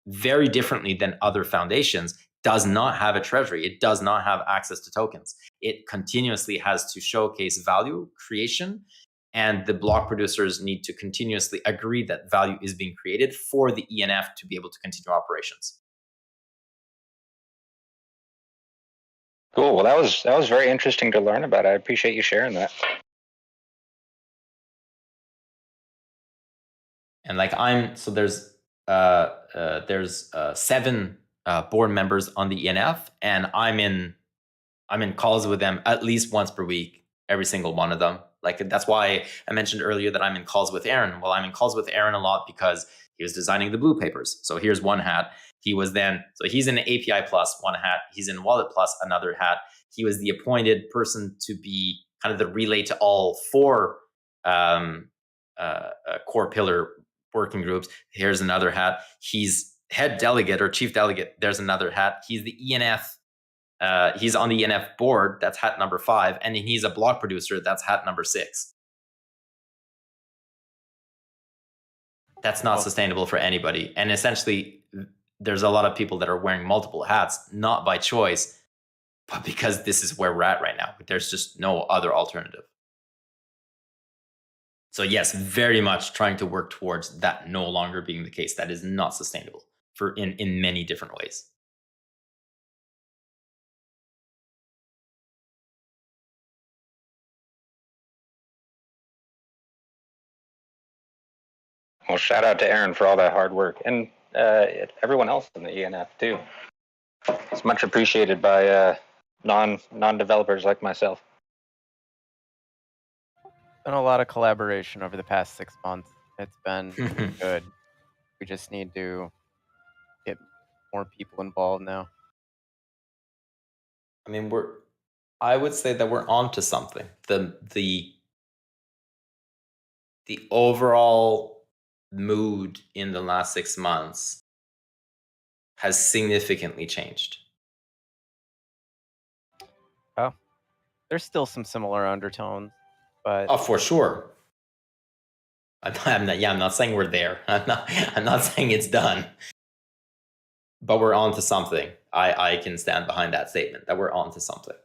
very differently than other foundations, does not have a treasury. It does not have access to tokens. It continuously has to showcase value creation, and the block producers need to continuously agree that value is being created for the ENF to be able to continue operations. Cool. Well, that was very interesting to learn about. I appreciate you sharing that. And like there's 7 board members on the ENF, and I'm in calls with them at least once per week, every single one of them. Like that's why I mentioned earlier that I'm in calls with Aaron. Well, I'm in calls with Aaron a lot because he was designing the blue papers. So here's one hat. He's in API Plus, one hat. He's in Wallet Plus, another hat. He was the appointed person to be kind of the relay to all 4 core pillar working groups. Here's another hat. He's head delegate or chief delegate. There's another hat. He's the ENF. He's on the ENF board. That's hat number 5. And he's a block producer. That's hat number 6. That's not sustainable for anybody. And essentially, there's a lot of people that are wearing multiple hats, not by choice, but because this is where we're at right now. There's just no other alternative. So yes, very much trying to work towards that no longer being the case. That is not sustainable in many different ways. Well, shout out to Aaron for all that hard work, and everyone else in the ENF too. It's much appreciated by non-developers like myself. Been a lot of collaboration over the past 6 months. It's been good. We just need to get more people involved now. I mean, I would say that we're onto something. The overall mood in the last 6 months has significantly changed. Oh, there's still some similar undertones, but oh, for sure. I'm not saying we're there. I'm not saying it's done. but we're on to something. I can stand behind that statement that we're on to something.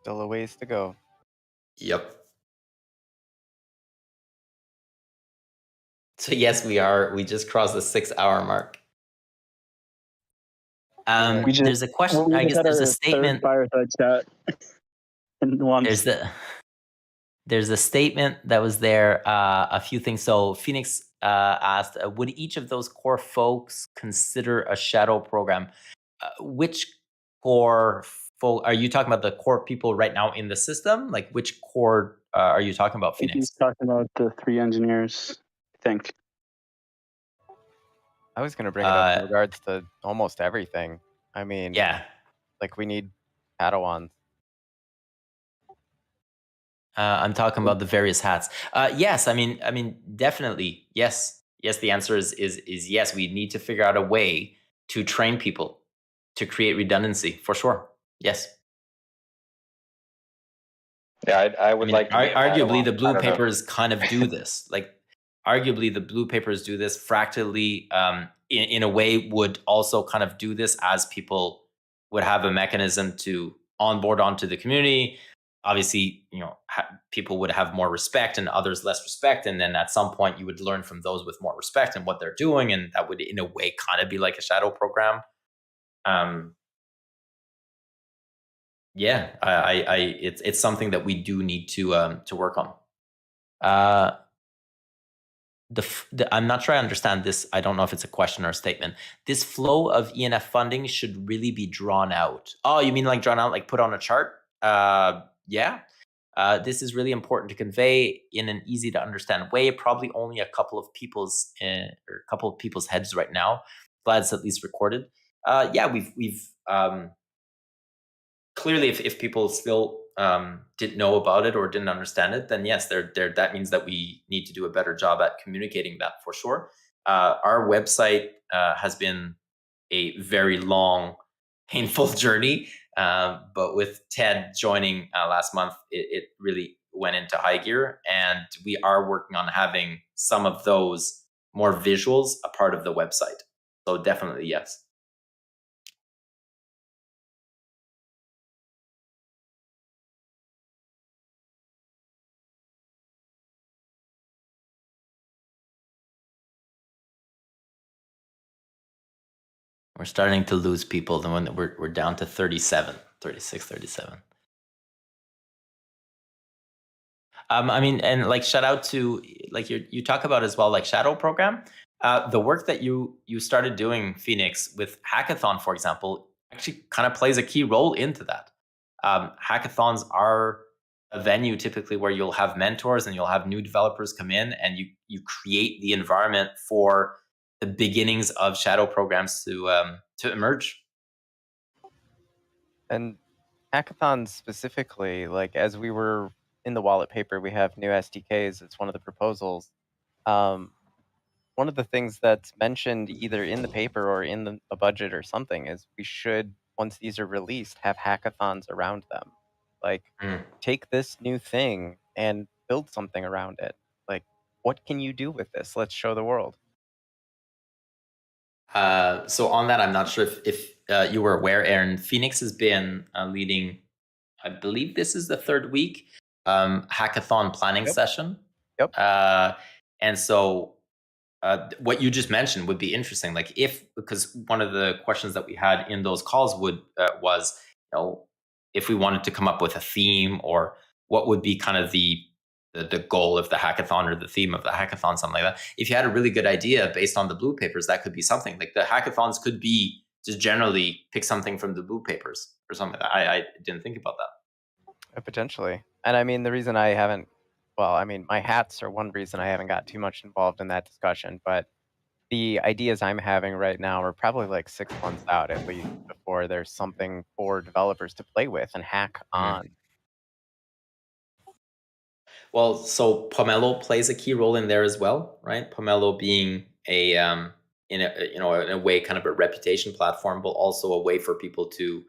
Still a ways to go. Yep. So yes, we just crossed the 6-hour mark. There's a question. I guess there's a statement. Fireside chat. And once. There's a statement that was there. A few things. So Phoenix asked, would each of those core folks consider a shadow program? Which core folk are you talking about? The core people right now in the system? Like which core are you talking about, Phoenix? He's talking about the 3 engineers, I think. I was going to bring it up in regards to almost everything. I mean, yeah, like we need Padawans. I'm talking about the various hats. Yes, I mean, definitely, yes. Yes, the answer is yes. We need to figure out a way to train people to create redundancy for sure. Yes. Yeah, I would like to be a arguably Padawan. the blue I don't know. papers kind of do this. Like, arguably the blue papers do this. Fractally, in a way, would also kind of do this as people would have a mechanism to onboard onto the community. Obviously, people would have more respect and others less respect, and then at some point you would learn from those with more respect and what they're doing, and that would, in a way, kind of be like a shadow program. Yeah, it's something that we do need to work on. I'm not sure I understand this. I don't know if it's a question or a statement. This flow of ENF funding should really be drawn out. Oh, you mean like drawn out, like put on a chart? Yeah. This is really important to convey in an easy to understand way. Probably only a couple of people's heads right now. Glad it's at least recorded. Yeah, we've clearly, if people still didn't know about it or didn't understand it, then yes, that means that we need to do a better job at communicating that for sure. Our website has been a very long, painful journey, but with Ted joining last month, it really went into high gear, and we are working on having some of those more visuals a part of the website. So definitely yes. We're starting to lose people. The one that we're down to 37, 36, 37. I mean, and like shout out to like you talk about as well, like shadow program. The work that you started doing, Phoenix, with hackathon, for example, actually kind of plays a key role into that. Hackathons are a venue typically where you'll have mentors and you'll have new developers come in, and you create the environment for the beginnings of shadow programs to emerge. And hackathons specifically, like as we were in the wallet paper, we have new SDKs. It's one of the proposals. One of the things that's mentioned either in the paper or in a budget or something is we should, once these are released, have hackathons around them. Like, take this new thing and build something around it. Like, what can you do with this? Let's show the world. So on that, I'm not sure if you were aware, Aaron, Phoenix has been leading, I believe this is the 3rd week, hackathon planning session. Yep. And so what you just mentioned would be interesting. Like because one of the questions that we had in those calls was, if we wanted to come up with a theme, or what would be kind of the goal of the hackathon or the theme of the hackathon, something like that. If you had a really good idea based on the blue papers, that could be something. Like the hackathons could be just generally pick something from the blue papers or something like that. I didn't think about that. Potentially. And I mean, the reason I haven't, well, I mean, my hats are one reason I haven't got too much involved in that discussion, but the ideas I'm having right now are probably like 6 months out at least before there's something for developers to play with and hack on. Well, so Pomelo plays a key role in there as well, right? Pomelo being in a way kind of a reputation platform, but also a way for people to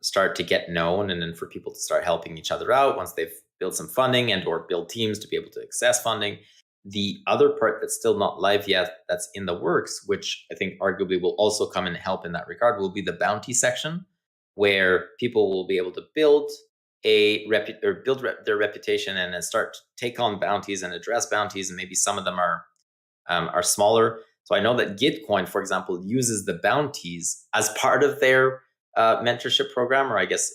start to get known, and then for people to start helping each other out once they've built some funding and or build teams to be able to access funding. The other part that's still not live yet, that's in the works, which I think arguably will also come and help in that regard, will be the bounty section, where people will be able to build their reputation and then start to take on bounties and address bounties, and maybe some of them are smaller. So I know that Gitcoin, for example, uses the bounties as part of their mentorship program, or I guess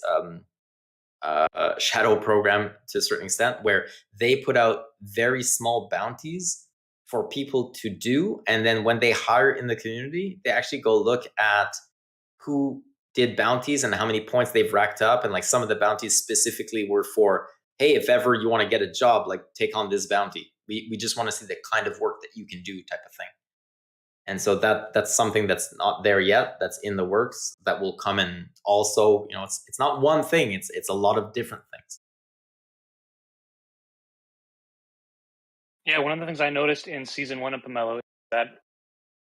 shadow program to a certain extent, where they put out very small bounties for people to do. And then when they hire in the community, they actually go look at who did bounties and how many points they've racked up. And like some of the bounties specifically were for, hey, if ever you want to get a job, like take on this bounty. We just want to see the kind of work that you can do type of thing. And so that's something that's not there yet, that's in the works, that will come in also. You know, it's not one thing, it's a lot of different things. Yeah, one of the things I noticed in season 1 of Pomelo is that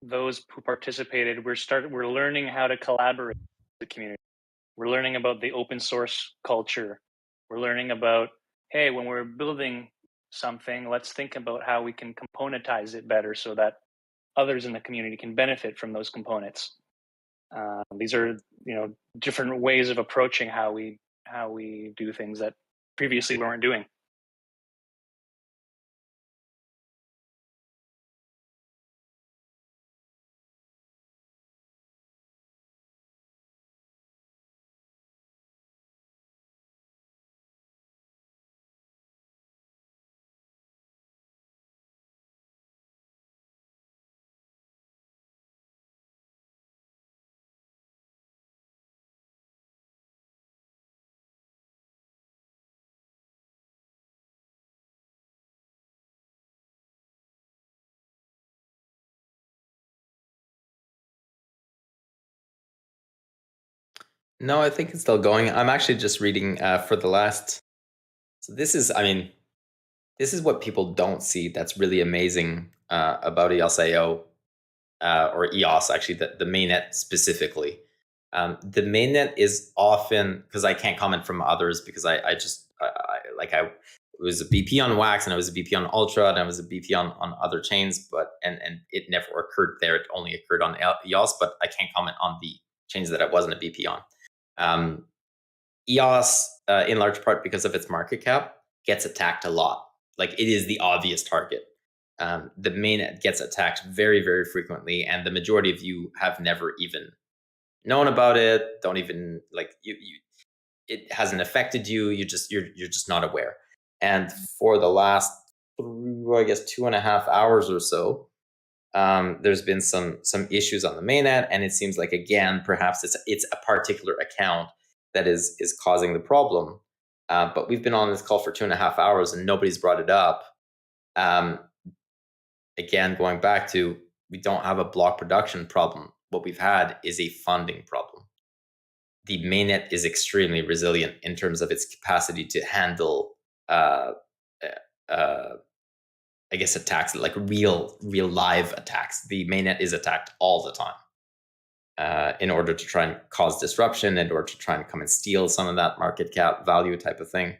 those who participated, we're learning how to collaborate with the community. We're learning about the open source culture. We're learning about, hey, when we're building something, let's think about how we can componentize it better so that others in the community can benefit from those components. These are, different ways of approaching how we do things that previously we weren't doing. No, I think it's still going. I'm actually just reading for the last. So this is what people don't see. That's really amazing about EOSIO or EOS, actually, the mainnet specifically. The mainnet is often, because I can't comment from others, because I was a BP on Wax, and I was a BP on Ultra, and I was a BP on other chains, but and it never occurred there. It only occurred on EOS, but I can't comment on the chains that I wasn't a BP on. EOS, in large part because of its market cap, gets attacked a lot. Like, it is the obvious target. The mainnet gets attacked very, very frequently, and the majority of you have never even known about it. Don't even it hasn't affected you. You're just not aware. And for the last, I guess, 2.5 hours or so, there's been some issues on the mainnet, and it seems like, again, perhaps it's a particular account that is causing the problem. But we've been on this call for 2.5 hours and nobody's brought it up. Again, going back to, we don't have a block production problem. What we've had is a funding problem. The mainnet is extremely resilient in terms of its capacity to handle, I guess, attacks, like real live attacks. The mainnet is attacked all the time in order to try and cause disruption, in order to try and come and steal some of that market cap value type of thing.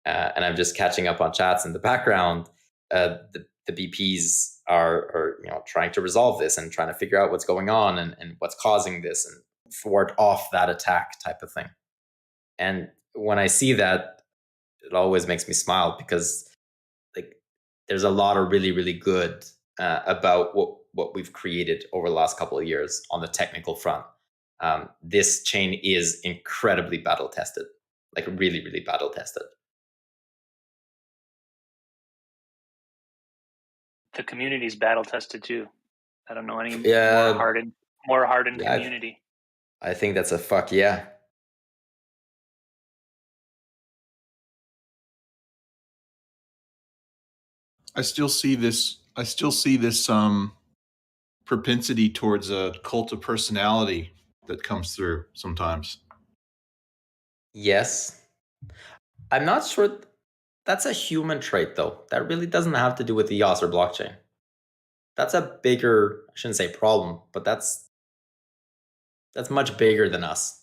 And I'm just catching up on chats in the background. The BPs are trying to resolve this and trying to figure out what's going on and what's causing this and ward off that attack type of thing. And when I see that, it always makes me smile, because there's a lot of really, really good about what we've created over the last couple of years on the technical front. This chain is incredibly battle tested, like really, really battle tested. The community's battle tested too. I don't know any more hardened community. I think that's a fuck yeah. I still see this propensity towards a cult of personality that comes through sometimes. Yes. I'm not sure that's a human trait, though. That really doesn't have to do with the EOS or blockchain. That's a bigger, I shouldn't say problem, but that's much bigger than us.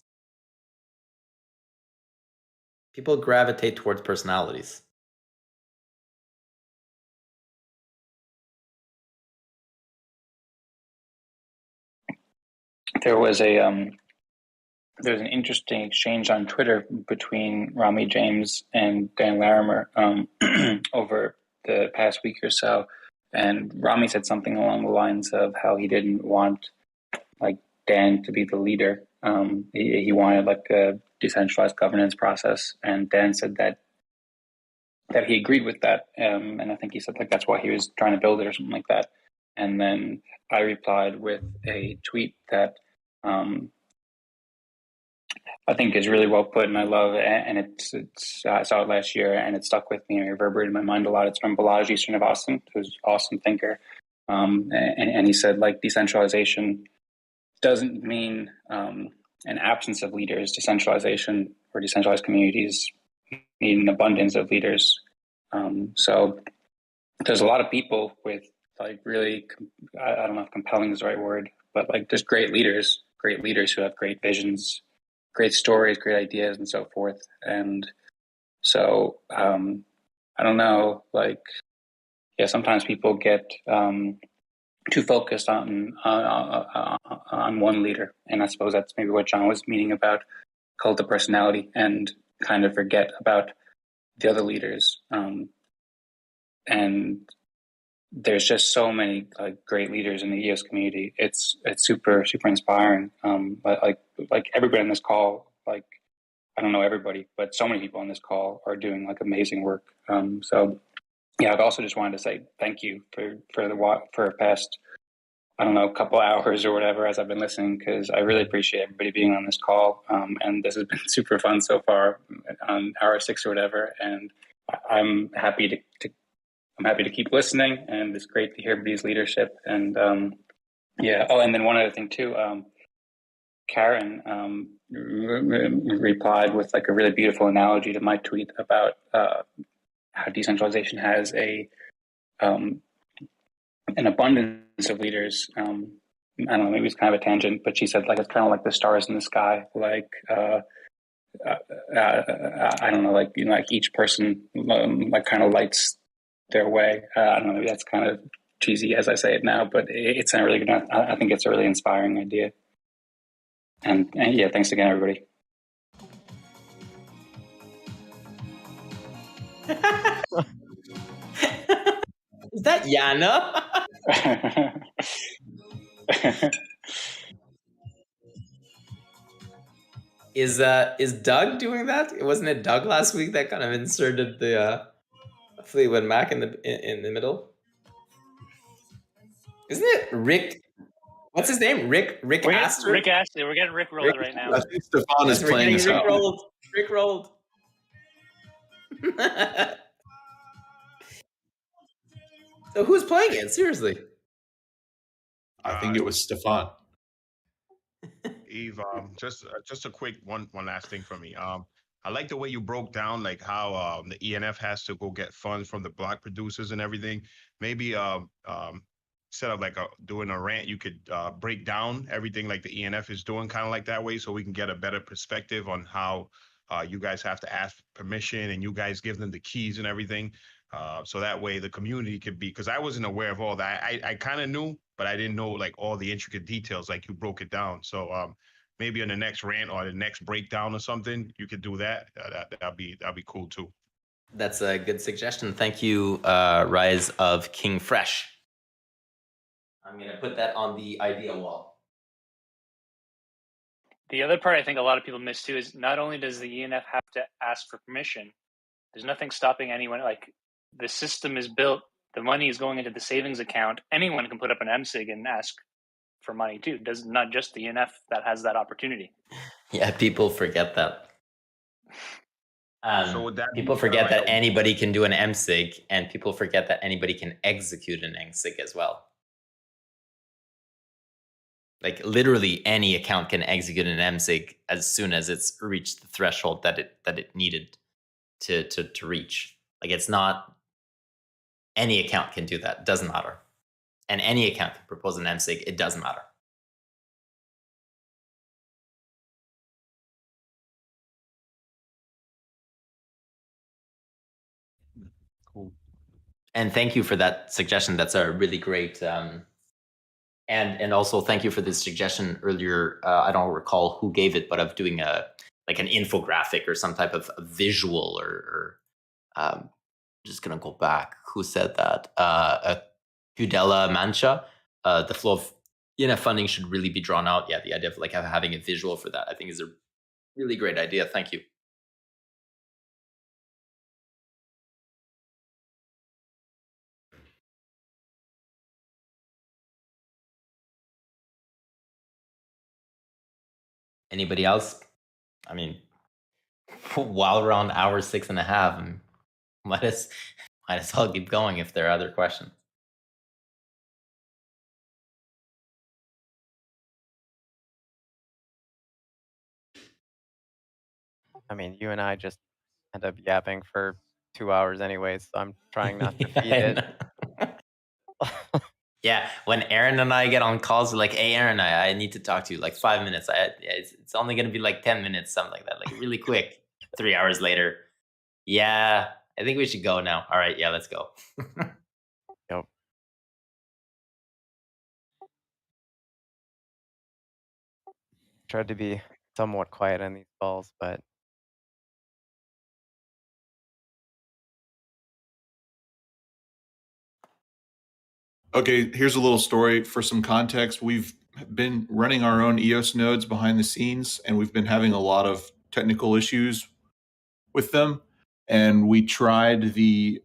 People gravitate towards personalities. There was an interesting exchange on Twitter between Rami James and Dan Larimer over the past week or so, and Rami said something along the lines of how he didn't want like Dan to be the leader. He wanted like a decentralized governance process, and Dan said that he agreed with that, and I think he said like that's why he was trying to build it or something like that. And then I replied with a tweet that I think is really well put, and I love it. And it's I saw it last year, and it stuck with me and reverberated in my mind a lot. It's from Balaji Srinivasan, who's an awesome thinker, and he said like decentralization doesn't mean an absence of leaders. Decentralization or decentralized communities need an abundance of leaders. So there's a lot of people with like really, I don't know if compelling is the right word, but like just great leaders who have great visions, great stories, great ideas, and so forth. And so I don't know, like, yeah, sometimes people get too focused on one leader, and I suppose that's maybe what John was meaning about cult of personality, and kind of forget about the other leaders. And there's just so many like great leaders in the EOS community. It's super inspiring. Like everybody on this call, like I don't know everybody, but so many people on this call are doing like amazing work. So yeah, I've also just wanted to say thank you for past, I don't know, a couple hours or whatever as I've been listening, because I really appreciate everybody being on this call. And this has been super fun so far on hour 6 or whatever. And I'm happy to keep listening, and it's great to hear everybody's leadership. And yeah. Oh, and then one other thing too. Karen replied with like a really beautiful analogy to my tweet about how decentralization has an abundance of leaders. I don't know, maybe it's kind of a tangent, but she said like it's kind of like the stars in the sky. Like I don't know, like like each person like kind of lights their way. I don't know, maybe that's kind of cheesy as I say it now, but it's not really good. I think it's a really inspiring idea. And yeah, thanks again, everybody. Is that Yana? Is Doug doing that? Wasn't it Doug last week that kind of inserted the Fleetwood Mac in the middle? Isn't it Rick? What's his name? Rick Astor? Rick Astor. We're getting Rick rolled right now. I think Stefan is playing this out. Rick rolled. So who's playing it? Seriously. I think it was Stefan. Yves, just a quick one last thing from me. I like the way you broke down like how the ENF has to go get funds from the block producers and everything. Maybe instead of like doing a rant, you could break down everything like the ENF is doing, kind of like that way, so we can get a better perspective on how you guys have to ask permission and you guys give them the keys and everything. So that way the community could be, because I wasn't aware of all that. I kind of knew, but I didn't know like all the intricate details like you broke it down. So maybe in the next rant or the next breakdown or something, you could do that. That'd be cool too. That's a good suggestion. Thank you, Rise of King Fresh. I'm gonna put that on the idea wall. The other part I think a lot of people miss too is not only does the ENF have to ask for permission, there's nothing stopping anyone. Like the system is built, the money is going into the savings account. Anyone can put up an MSIG and ask for money too. Does not just the ENF that has that opportunity. Yeah, people forget that. So would that People forget that anybody can do an MSIG, and people forget that anybody can execute an MSIG as well. Like literally any account can execute an MSIG as soon as it's reached the threshold that it needed to reach. Like it's not, any account can do that. Doesn't matter. And any account can propose an MSIG. It doesn't matter. Cool. And thank you for that suggestion. That's a really great. And also thank you for this suggestion earlier. I don't recall who gave it, but of doing an infographic or some type of a visual or just gonna go back. Who said that? Cudella Mancha. The flow of funding should really be drawn out. Yeah, the idea of having a visual for that, I think, is a really great idea. Thank you. Anybody else? I mean, while we're on hour 6.5, might as well keep going if there are other questions. I mean, you and I just end up yapping for 2 hours anyways, so I'm trying not to feed it. Yeah, when Aaron and I get on calls, we're like, hey, Aaron, I need to talk to you, 5 minutes. It's only going to be 10 minutes, something like that, really quick. 3 hours later. Yeah, I think we should go now. All right, yeah, let's go. Yep. Tried to be somewhat quiet on these calls, but Okay, here's a little story for some context. We've been running our own EOS nodes behind the scenes, and we've been having a lot of technical issues with them. And we tried the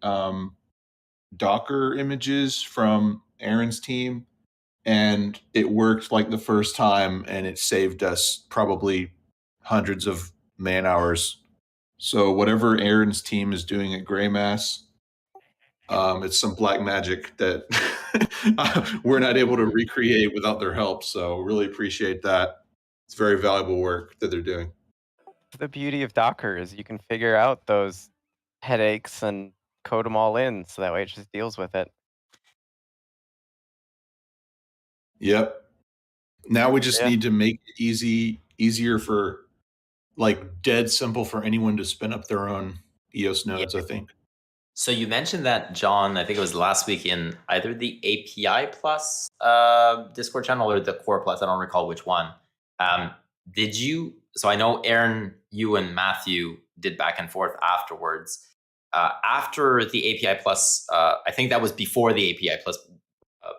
Docker images from Aaron's team, and it worked the first time, and it saved us probably hundreds of man hours. So whatever Aaron's team is doing at Greymass, it's some black magic that we're not able to recreate without their help. So really appreciate that. It's very valuable work that they're doing. the beauty of Docker is you can figure out those headaches and code them all in, so that way it just deals with it. Yep. Now we just need to make it easier for dead simple for anyone to spin up their own EOS nodes, I think. So you mentioned that, John, I think it was last week in either the API Plus Discord channel or the Core Plus, I don't recall which one. So I know Aaron, you and Matthew did back and forth afterwards. After the API Plus, I think that was before the API Plus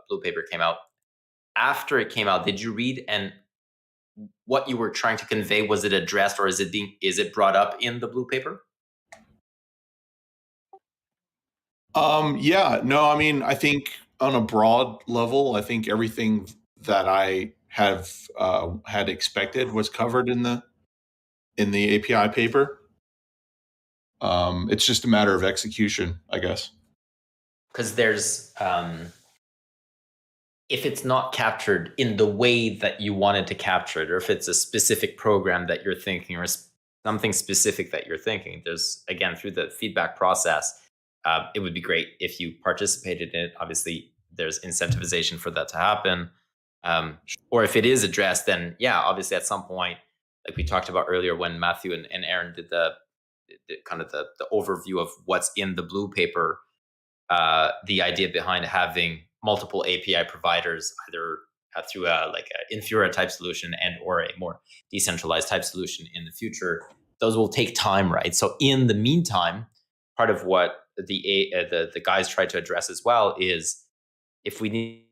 blue paper came out. After it came out, did you read, and what you were trying to convey, was it addressed, or is it brought up in the blue paper? Yeah, no, I mean, I think on a broad level, I think everything that I have had expected was covered in the API paper. It's just a matter of execution, I guess. Because there's, if it's not captured in the way that you wanted to capture it, or if it's a specific program that you're thinking, or something specific that you're thinking, there's, again, through the feedback process, it would be great if you participated in it. Obviously, there's incentivization for that to happen. Or if it is addressed, then yeah, obviously at some point, like we talked about earlier when Matthew and Aaron did the kind of the overview of what's in the blue paper, the idea behind having multiple API providers, either through a Infura type solution and or a more decentralized type solution in the future, those will take time, right? So in the meantime, part of what the guys tried to address as well is, if we need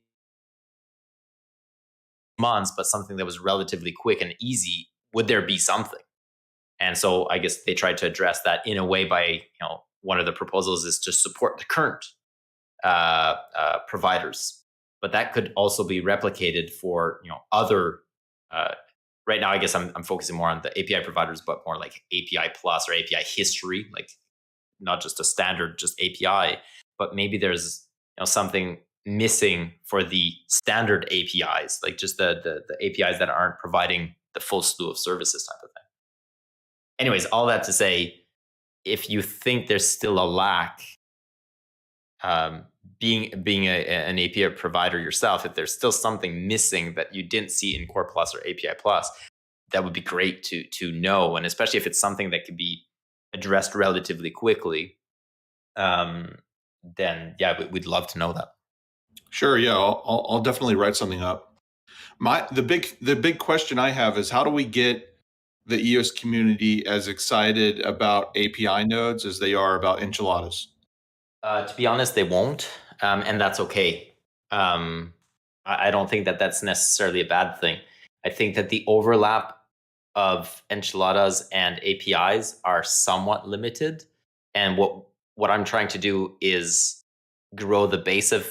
months, but something that was relatively quick and easy, would there be something? And so I guess they tried to address that in a way by, one of the proposals is to support the current providers, but that could also be replicated for other. Right now, I guess I'm focusing more on the API providers, but more like API Plus or API history, like not just a standard, just API, but maybe there's something missing for the standard APIs, like just the APIs that aren't providing the full slew of services type of thing. Anyways, all that to say, if you think there's still a lack, being an API provider yourself, if there's still something missing that you didn't see in Core Plus or API Plus, that would be great to know, and especially if it's something that could be addressed relatively quickly. then yeah, we'd love to know that. Sure. Yeah, I'll definitely write something up. The big question I have is, how do we get the EOS community as excited about API nodes as they are about enchiladas? To be honest, they won't, and that's okay. I don't think that that's necessarily a bad thing. I think that the overlap of enchiladas and APIs are somewhat limited, and what I'm trying to do is grow the base of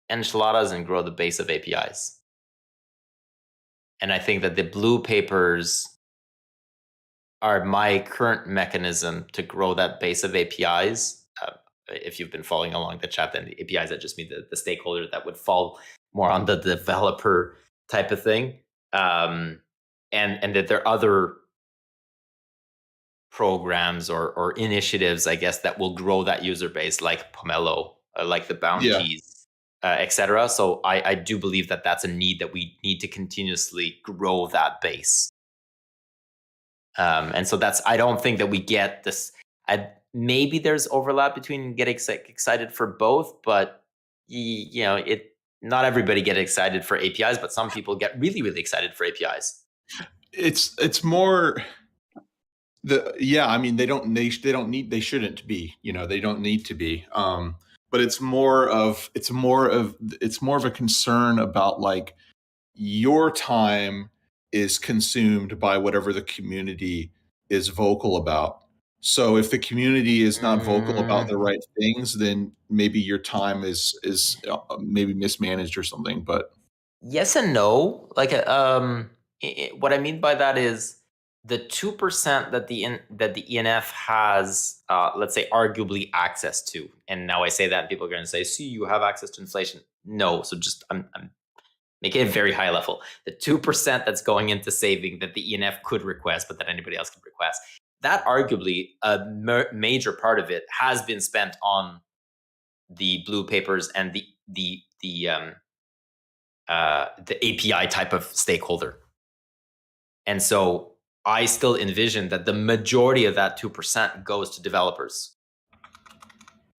enchiladas and grow the base of APIs. And I think that the blue papers are my current mechanism to grow that base of APIs. If you've been following along the chat, then the APIs, that just mean the stakeholder that would fall more on the developer type of thing. And that there are other programs or initiatives, I guess, that will grow that user base, like Pomelo, like the bounties, etc. So I do believe that that's a need, that we need to continuously grow that base. And so I don't think that we get this. Maybe there's overlap between getting excited for both, but not everybody get excited for APIs, but some people get really, really excited for APIs. It's more I mean, they shouldn't be, they don't need to be. But it's more of a concern about, like, your time is consumed by whatever the community is vocal about. So if the community is not vocal about the right things, then maybe your time is maybe mismanaged or something. But yes and no. Like, what I mean by that is the 2% that the ENF has, let's say, arguably access to. And now I say that, and people are going to say, "See, you have access to inflation." No, so just I'm making it very high level. The 2% that's going into saving that the ENF could request, but that anybody else can request, that arguably a major part of it has been spent on the blue papers and the API type of stakeholder. And so I still envision that the majority of that 2% goes to developers.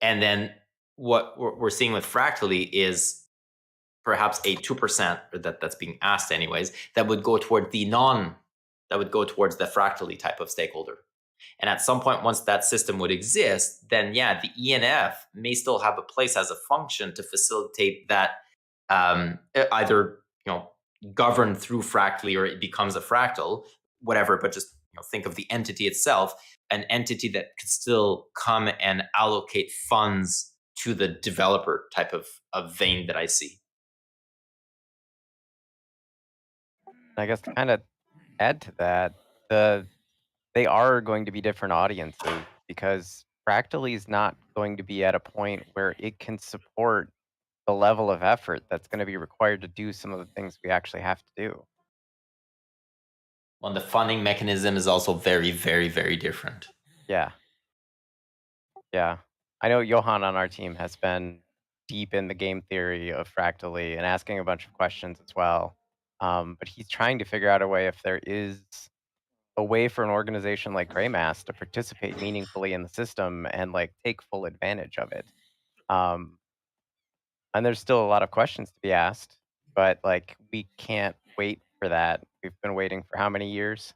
And then what we're seeing with Fractally is perhaps a 2%, or that's being asked anyways, that would go toward the Fractally type of stakeholder. And at some point, once that system would exist, then yeah, the ENF may still have a place as a function to facilitate that, either governed through Fractally, or it becomes a fractal, whatever. But just think of the entity itself, an entity that could still come and allocate funds to the developer type of vein that I see. I guess to kind of add to that, they are going to be different audiences, because Fractally is not going to be at a point where it can support the level of effort that's going to be required to do some of the things we actually have to do. Well, the funding mechanism is also very, very, very different. Yeah. I know Johan on our team has been deep in the game theory of Fractally and asking a bunch of questions as well. But he's trying to figure out a way, if there is a way for an organization like Greymass to participate meaningfully in the system and like take full advantage of it. And there's still a lot of questions to be asked, but like, we can't wait for that. We've been waiting for how many years?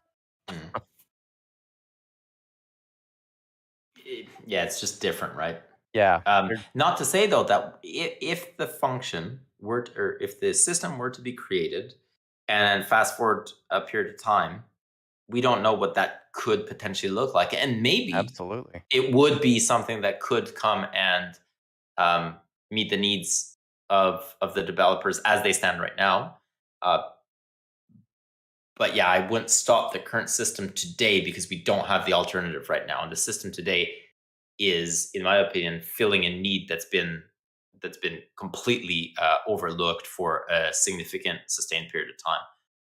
Yeah, it's just different, right? Yeah. Not to say though that if the function were or if the system were to be created, and fast forward a period of time, we don't know what that could potentially look like, and maybe absolutely it would be something that could come and meet the needs of the developers as they stand right now. But yeah, I wouldn't stop the current system today, because we don't have the alternative right now, and the system today is, in my opinion, filling a need that's been completely overlooked for a significant, sustained period of time.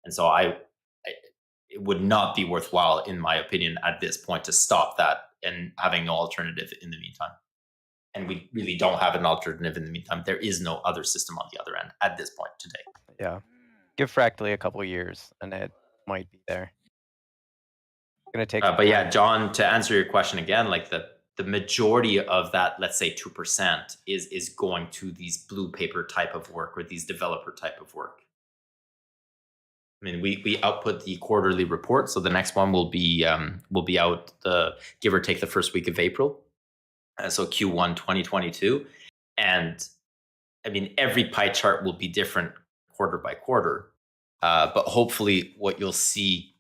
And so it would not be worthwhile, in my opinion, at this point, to stop that and having no alternative in the meantime. And we really don't have an alternative in the meantime. There is no other system on the other end at this point today. Yeah. Give Fractally a couple of years and it might be there. It's going to take but yeah, John, to answer your question again, like the the majority of that, let's say 2%, is going to these blue paper type of work or these developer type of work. I mean, we output the quarterly report, so the next one will be out give or take the first week of April, so Q1 2022, and I mean every pie chart will be different quarter by quarter, but hopefully what you'll see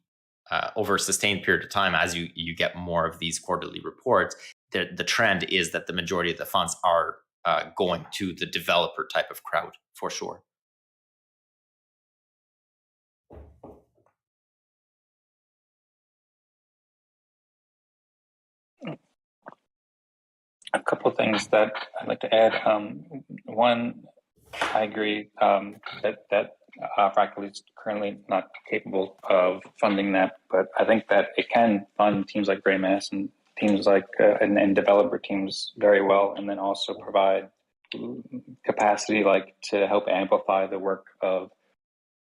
over a sustained period of time as you get more of these quarterly reports, the trend is that the majority of the funds are going to the developer type of crowd for sure. A couple of things that I'd like to add. One, I agree that Fractally is currently not capable of funding that, but I think that it can fund teams like GreyMass and teams like and developer teams very well, and then also provide capacity like to help amplify the work of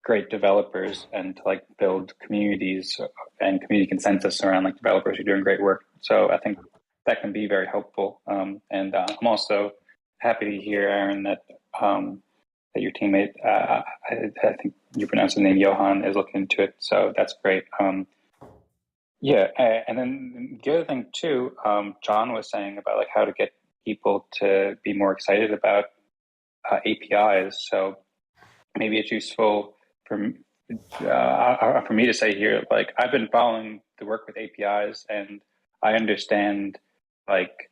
great developers and to like build communities and community consensus around like developers who are doing great work. So I think that can be very helpful. And I'm also happy to hear, Aaron, that that your teammate, I think you pronounced his name, Johan, is looking into it. So that's great. Yeah, and then the other thing too, John was saying about like how to get people to be more excited about APIs. So maybe it's useful for me to say here, like I've been following the work with APIs, and I understand like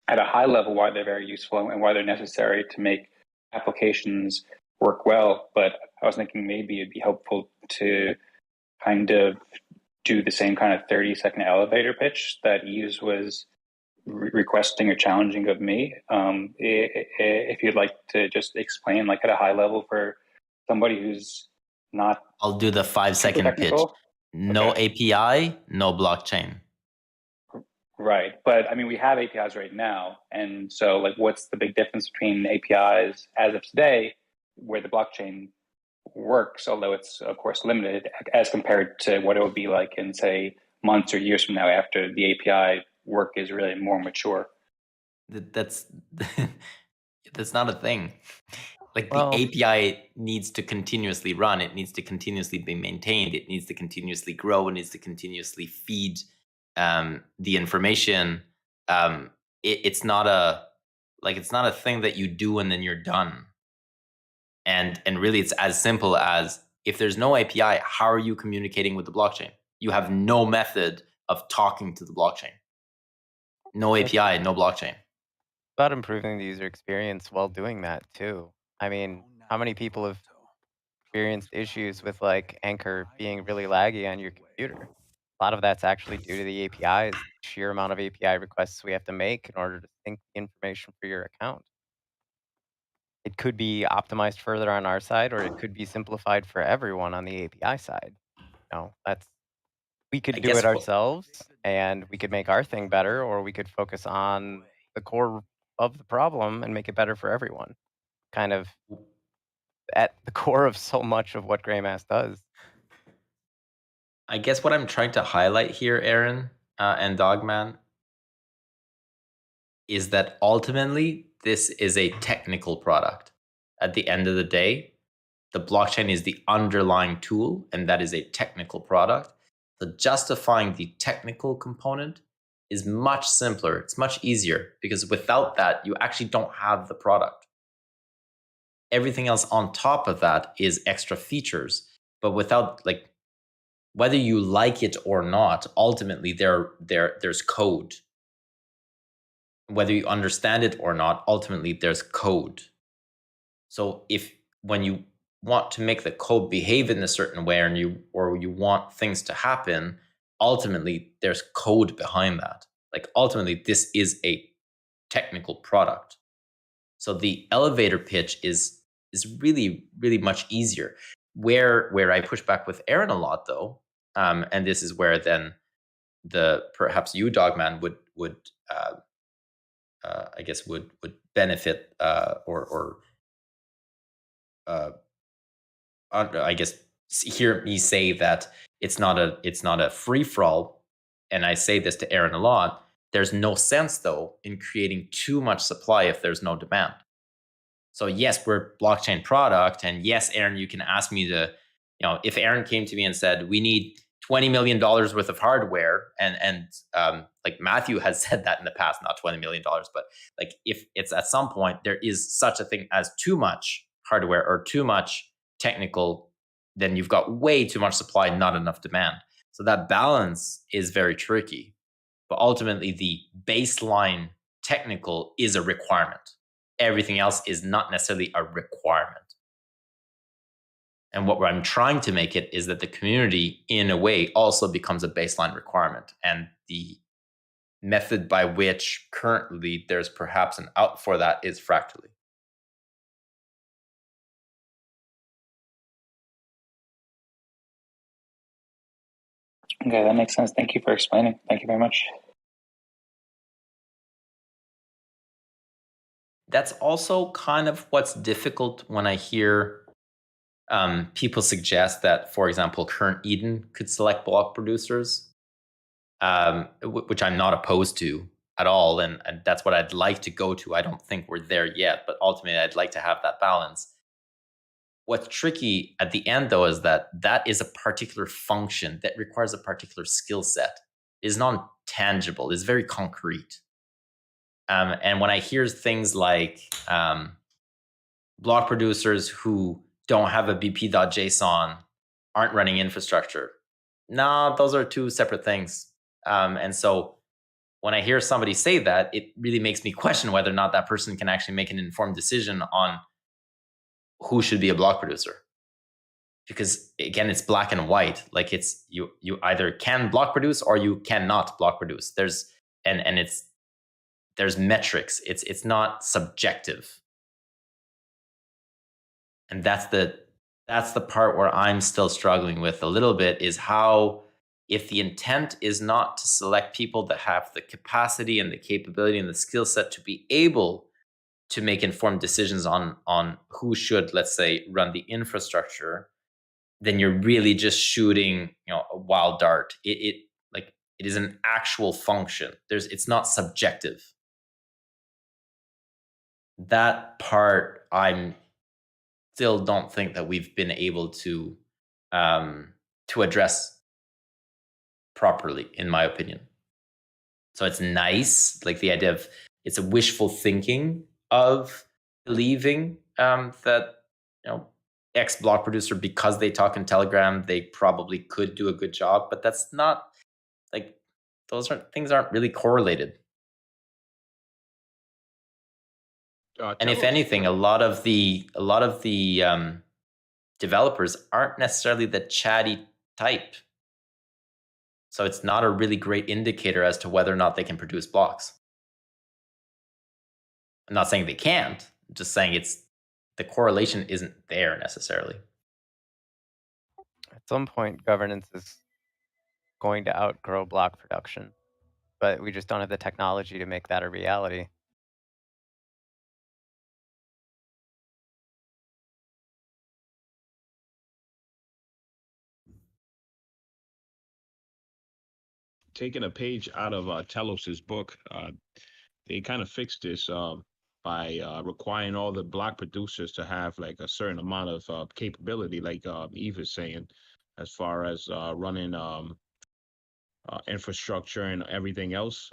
at a high level why they're very useful and why they're necessary to make applications work well. But I was thinking maybe it'd be helpful to kind of do the same kind of 30-second elevator pitch that Yves was requesting or challenging of me. If you'd like to just explain like at a high level for somebody who's not... I'll do the 5-second pitch. No API, no blockchain. Right. But I mean, we have APIs right now. And so like, what's the big difference between APIs as of today, where the blockchain works, although it's of course limited, as compared to what it would be like in, say, months or years from now after the API work is really more mature? That's not a thing. Like the API needs to continuously run. It needs to continuously be maintained. It needs to continuously grow. It needs to continuously feed the information. It's not a thing that you do and then you're done. And really, it's as simple as if there's no API, how are you communicating with the blockchain? You have no method of talking to the blockchain. No API, no blockchain. About improving the user experience while doing that too. I mean, how many people have experienced issues with like Anchor being really laggy on your computer? A lot of that's actually due to the APIs, the sheer amount of API requests we have to make in order to sync the information for your account. It could be optimized further on our side, or it could be simplified for everyone on the API side. We could do it ourselves and we could make our thing better, or we could focus on the core of the problem and make it better for everyone. Kind of at the core of so much of what GreyMass does. I guess what I'm trying to highlight here, Aaron and Dogman, is that ultimately this is a technical product. At the end of the day, the blockchain is the underlying tool, and that is a technical product. So justifying the technical component is much simpler. It's much easier, because without that, you actually don't have the product. Everything else on top of that is extra features, but without, like, whether you like it or not, ultimately there's code. Whether you understand it or not, ultimately there's code. So when you want to make the code behave in a certain way, or you want things to happen, ultimately there's code behind that. Like ultimately this is a technical product. So the elevator pitch is really, really much easier. Where I push back with Aaron a lot though, and this is where then perhaps you, Dogman, would I guess would benefit or I guess hear me say that it's not a free for all, and I say this to Aaron a lot. There's no sense, though, in creating too much supply if there's no demand. So yes, we're a blockchain product. And yes, Aaron, you can ask me to, if Aaron came to me and said, we need $20 million worth of hardware, and like Matthew has said that in the past, not $20 million, but like if it's at some point there is such a thing as too much hardware or too much technical, then you've got way too much supply, not enough demand. So that balance is very tricky. But ultimately, the baseline technical is a requirement. Everything else is not necessarily a requirement. And what I'm trying to make it is that the community, in a way, also becomes a baseline requirement. And the method by which currently there's perhaps an out for that is Fractally. Okay, that makes sense. Thank you for explaining. Thank you very much. That's also kind of what's difficult when I hear people suggest that, for example, current Eden could select block producers, which I'm not opposed to at all. And that's what I'd like to go to. I don't think we're there yet, but ultimately I'd like to have that balance. What's tricky at the end, though, is that is a particular function that requires a particular skill set. It is non-tangible. It's very concrete. And when I hear things like block producers who don't have a BP.json aren't running infrastructure, no, those are two separate things. And so when I hear somebody say that, it really makes me question whether or not that person can actually make an informed decision on who should be a block producer. Because again, it's black and white. Like it's you either can block produce or you cannot block produce. There's metrics. It's not subjective. And that's the part where I'm still struggling with a little bit, is how, if the intent is not to select people that have the capacity and the capability and the skill set to be able to make informed decisions on who should, let's say, run the infrastructure, then you're really just shooting, a wild dart. It is an actual function. It's not subjective. That part, I'm still don't think that we've been able to address properly, in my opinion. So it's nice, like the idea of, it's a wishful thinking of believing that X block producer, because they talk in Telegram, they probably could do a good job, but that's not, like, things aren't really correlated. And if anything, a lot of the developers aren't necessarily the chatty type. So it's not a really great indicator as to whether or not they can produce blocks. I'm not saying they can't, I'm just saying the correlation isn't there necessarily. At some point, governance is going to outgrow block production, but we just don't have the technology to make that a reality. Taking a page out of Telos's book, they kind of fixed this by requiring all the block producers to have like a certain amount of capability, like Yves is saying, as far as running infrastructure and everything else.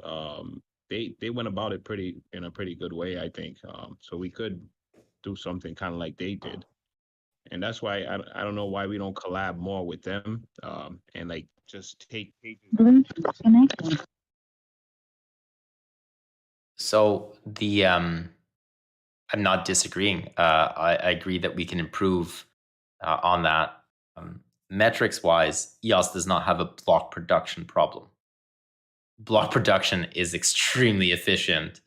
They went about it in a pretty good way, I think. So we could do something kind of like they did. And that's why I don't know why we don't collab more with them and like just take pages. So I'm not disagreeing. I agree that we can improve on that. Metrics wise, EOS does not have a block production problem. Block production is extremely efficient,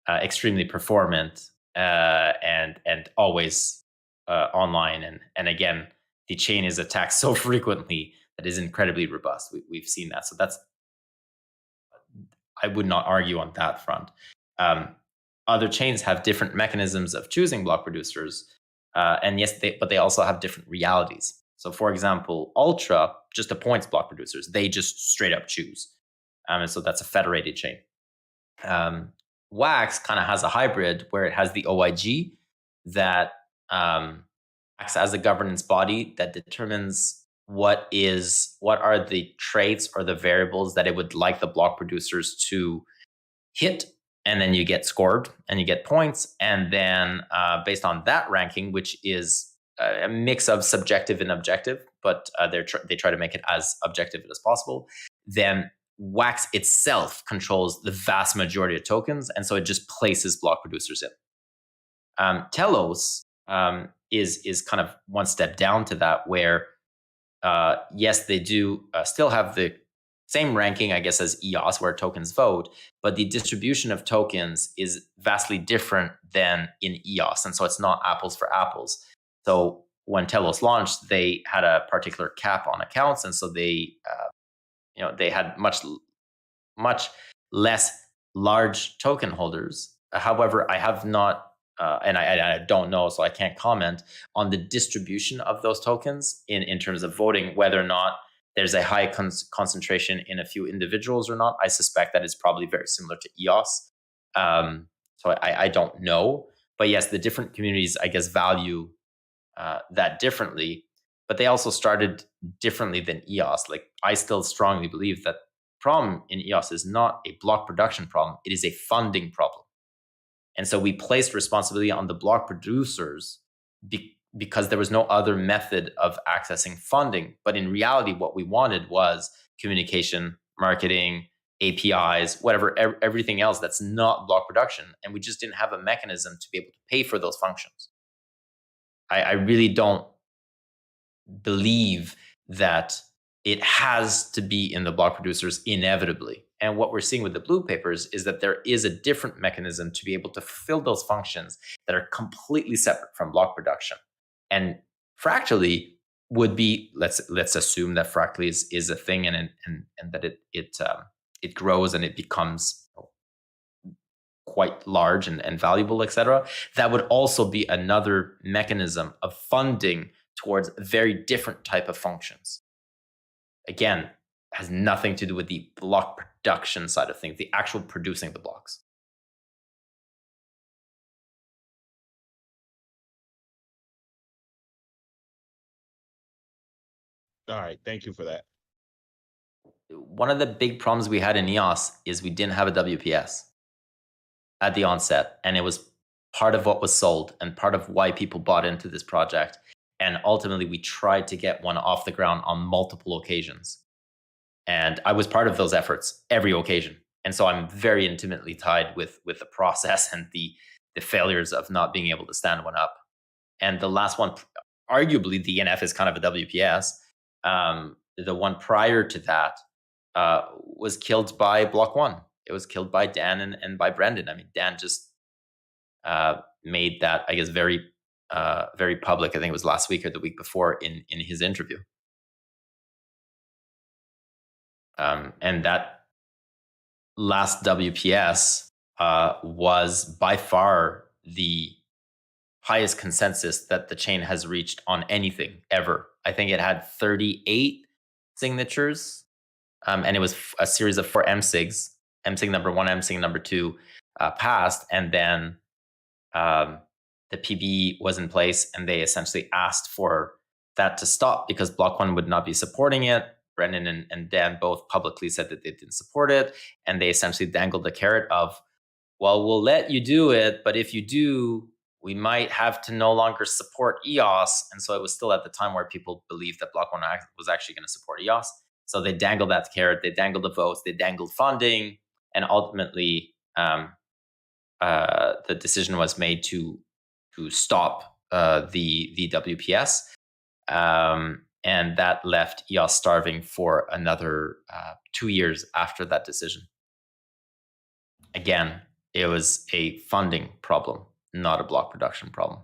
extremely performant, and always online. And again, the chain is attacked so frequently that is incredibly robust. We've seen that. So I would not argue on that front. Other chains have different mechanisms of choosing block producers, and yes, but they also have different realities. So, for example, Ultra just appoints block producers; they just straight up choose, and so that's a federated chain. Wax kind of has a hybrid where it has the OIG that acts as a governance body that determines what are the traits or the variables that it would like the block producers to hit, and then you get scored and you get points, and then based on that ranking, which is a mix of subjective and objective, but they try to make it as objective as possible, then Wax itself controls the vast majority of tokens, and so it just places block producers in. Telos is kind of one step down to that, where yes, they do still have the same ranking, I guess, as EOS, where tokens vote, but the distribution of tokens is vastly different than in EOS, and so it's not apples for apples. So when Telos launched, they had a particular cap on accounts, and so they had much less large token holders. However, I have not, and I don't know, so I can't comment on the distribution of those tokens in terms of voting, whether or not there's a high concentration in a few individuals or not. I suspect that it's probably very similar to EOS. So I don't know. But yes, the different communities, I guess, value that differently. But they also started differently than EOS. Like, I still strongly believe that problem in EOS is not a block production problem. It is a funding problem. And so we placed responsibility on the block producers because there was no other method of accessing funding. But in reality, what we wanted was communication, marketing, APIs, whatever, everything else that's not block production. And we just didn't have a mechanism to be able to pay for those functions. I really don't believe that it has to be in the block producers inevitably. And what we're seeing with the blue papers is that there is a different mechanism to be able to fulfill those functions that are completely separate from block production. And Fractally would be, let's assume that Fractally is a thing, and that it grows and it becomes quite large and valuable, etc. That would also be another mechanism of funding towards a very different type of functions. Again, has nothing to do with the block production side of things, the actual producing the blocks. All right, thank you for that. One of the big problems we had in EOS is we didn't have a WPS at the onset, and it was part of what was sold and part of why people bought into this project. And ultimately, we tried to get one off the ground on multiple occasions. And I was part of those efforts every occasion. And so I'm very intimately tied with the process and the failures of not being able to stand one up. And the last one, arguably, the NF is kind of a WPS. The one prior to that was killed by Block One. It was killed by Dan and by Brendan. I mean, Dan just made that, I guess, very public. I think it was last week or the week before in his interview. And that last WPS was by far the highest consensus that the chain has reached on anything ever. I think it had 38 signatures, and it was a series of 4 MSIGs. MSIG number 1, MSIG number 2 passed, and then the PB was in place, and they essentially asked for that to stop because Block One would not be supporting it. Brendan and Dan both publicly said that they didn't support it, and they essentially dangled the carrot of, well, we'll let you do it, but if you do, we might have to no longer support EOS. And so it was still at the time where people believed that Block One was actually going to support EOS. So they dangled that carrot, they dangled the votes, they dangled funding, and ultimately the decision was made to stop the WPS. And that left EOS starving for another 2 years after that decision. Again, it was a funding problem, not a block production problem.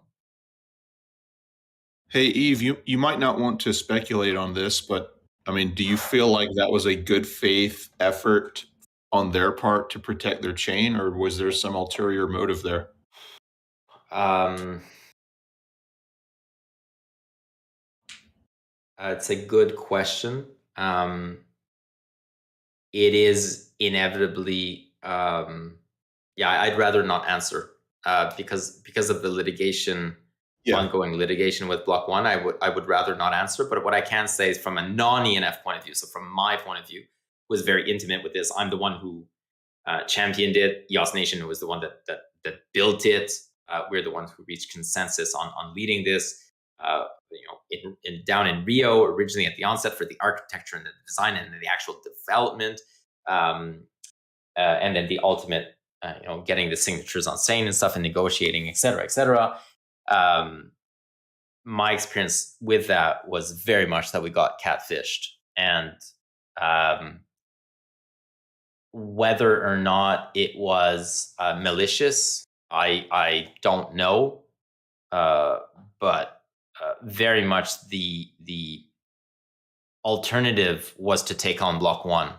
Hey, Yves, you might not want to speculate on this, but I mean, do you feel like that was a good faith effort on their part to protect their chain, or was there some ulterior motive there? It's a good question. It is inevitably Yeah, I'd rather not answer because of the litigation, ongoing litigation with Block One. I would rather not answer. But what I can say is from a non-ENF point of view, so from my point of view, was very intimate with this. I'm the one who championed it. EOS Nation was the one that built it. We're the ones who reached consensus on leading this. Down in Rio, originally at the onset for the architecture and the design and the actual development, and then the ultimate, getting the signatures on chain and stuff and negotiating, et cetera, et cetera. My experience with that was very much that we got catfished, and whether or not it was malicious, I don't know, but very much the alternative was to take on Block One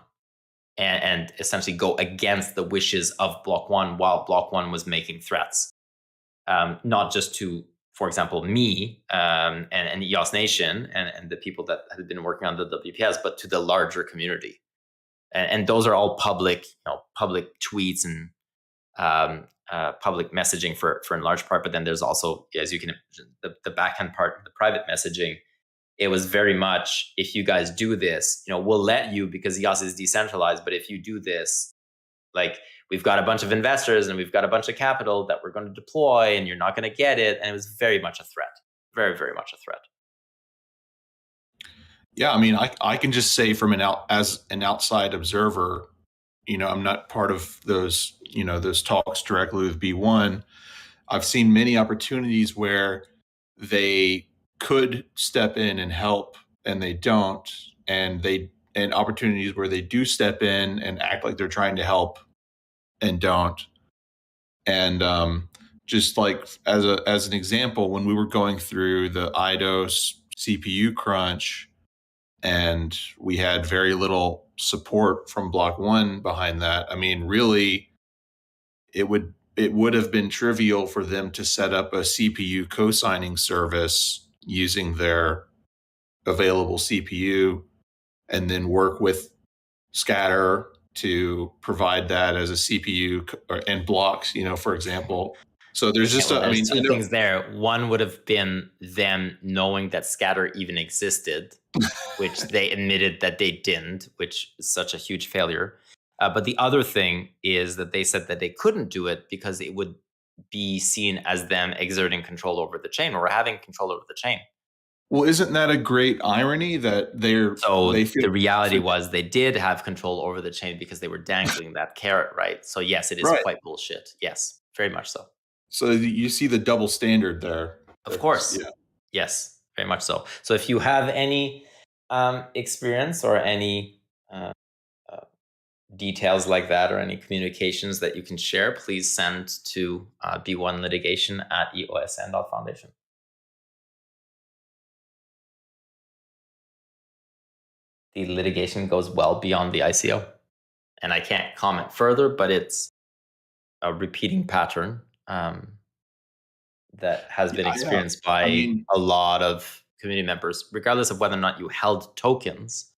and essentially go against the wishes of Block One while Block One was making threats, not just to, for example, me and EOS Nation and the people that had been working on the WPS, but to the larger community. And those are all public, public tweets and public messaging for in large part. But then there's also, as you can imagine, the backend part, the private messaging. It was very much, if you guys do this, we'll let you because EOS is decentralized. But if you do this, like we've got a bunch of investors and we've got a bunch of capital that we're going to deploy, and you're not going to get it. And it was very much a threat, very, very much a threat. Yeah, I mean, I can just say as an outside observer, I'm not part of those, those talks directly with B1. I've seen many opportunities where they could step in and help and they don't, and opportunities where they do step in and act like they're trying to help and don't. And just like as an example, when we were going through the IDOS CPU crunch, and we had very little support from Block One behind that. I mean, really, it would have been trivial for them to set up a CPU co-signing service using their available CPU and then work with Scatter to provide that as a CPU and blocks, for example. So there's just, two things there. One would have been them knowing that Scatter even existed, which they admitted that they didn't, which is such a huge failure. But the other thing is that they said that they couldn't do it because it would be seen as them exerting control over the chain or having control over the chain. Well, isn't that a great irony that the reality was they did have control over the chain because they were dangling that carrot, right? So yes, it is quite bullshit. Yes, very much so. So you see the double standard there. Of course. Yeah. Yes, very much so. So if you have any experience or any details like that or any communications that you can share, please send to b1litigation@eosn.foundation. The litigation goes well beyond the ICO. And I can't comment further, but it's a repeating pattern that has been experienced by a lot of community members, regardless of whether or not you held tokens.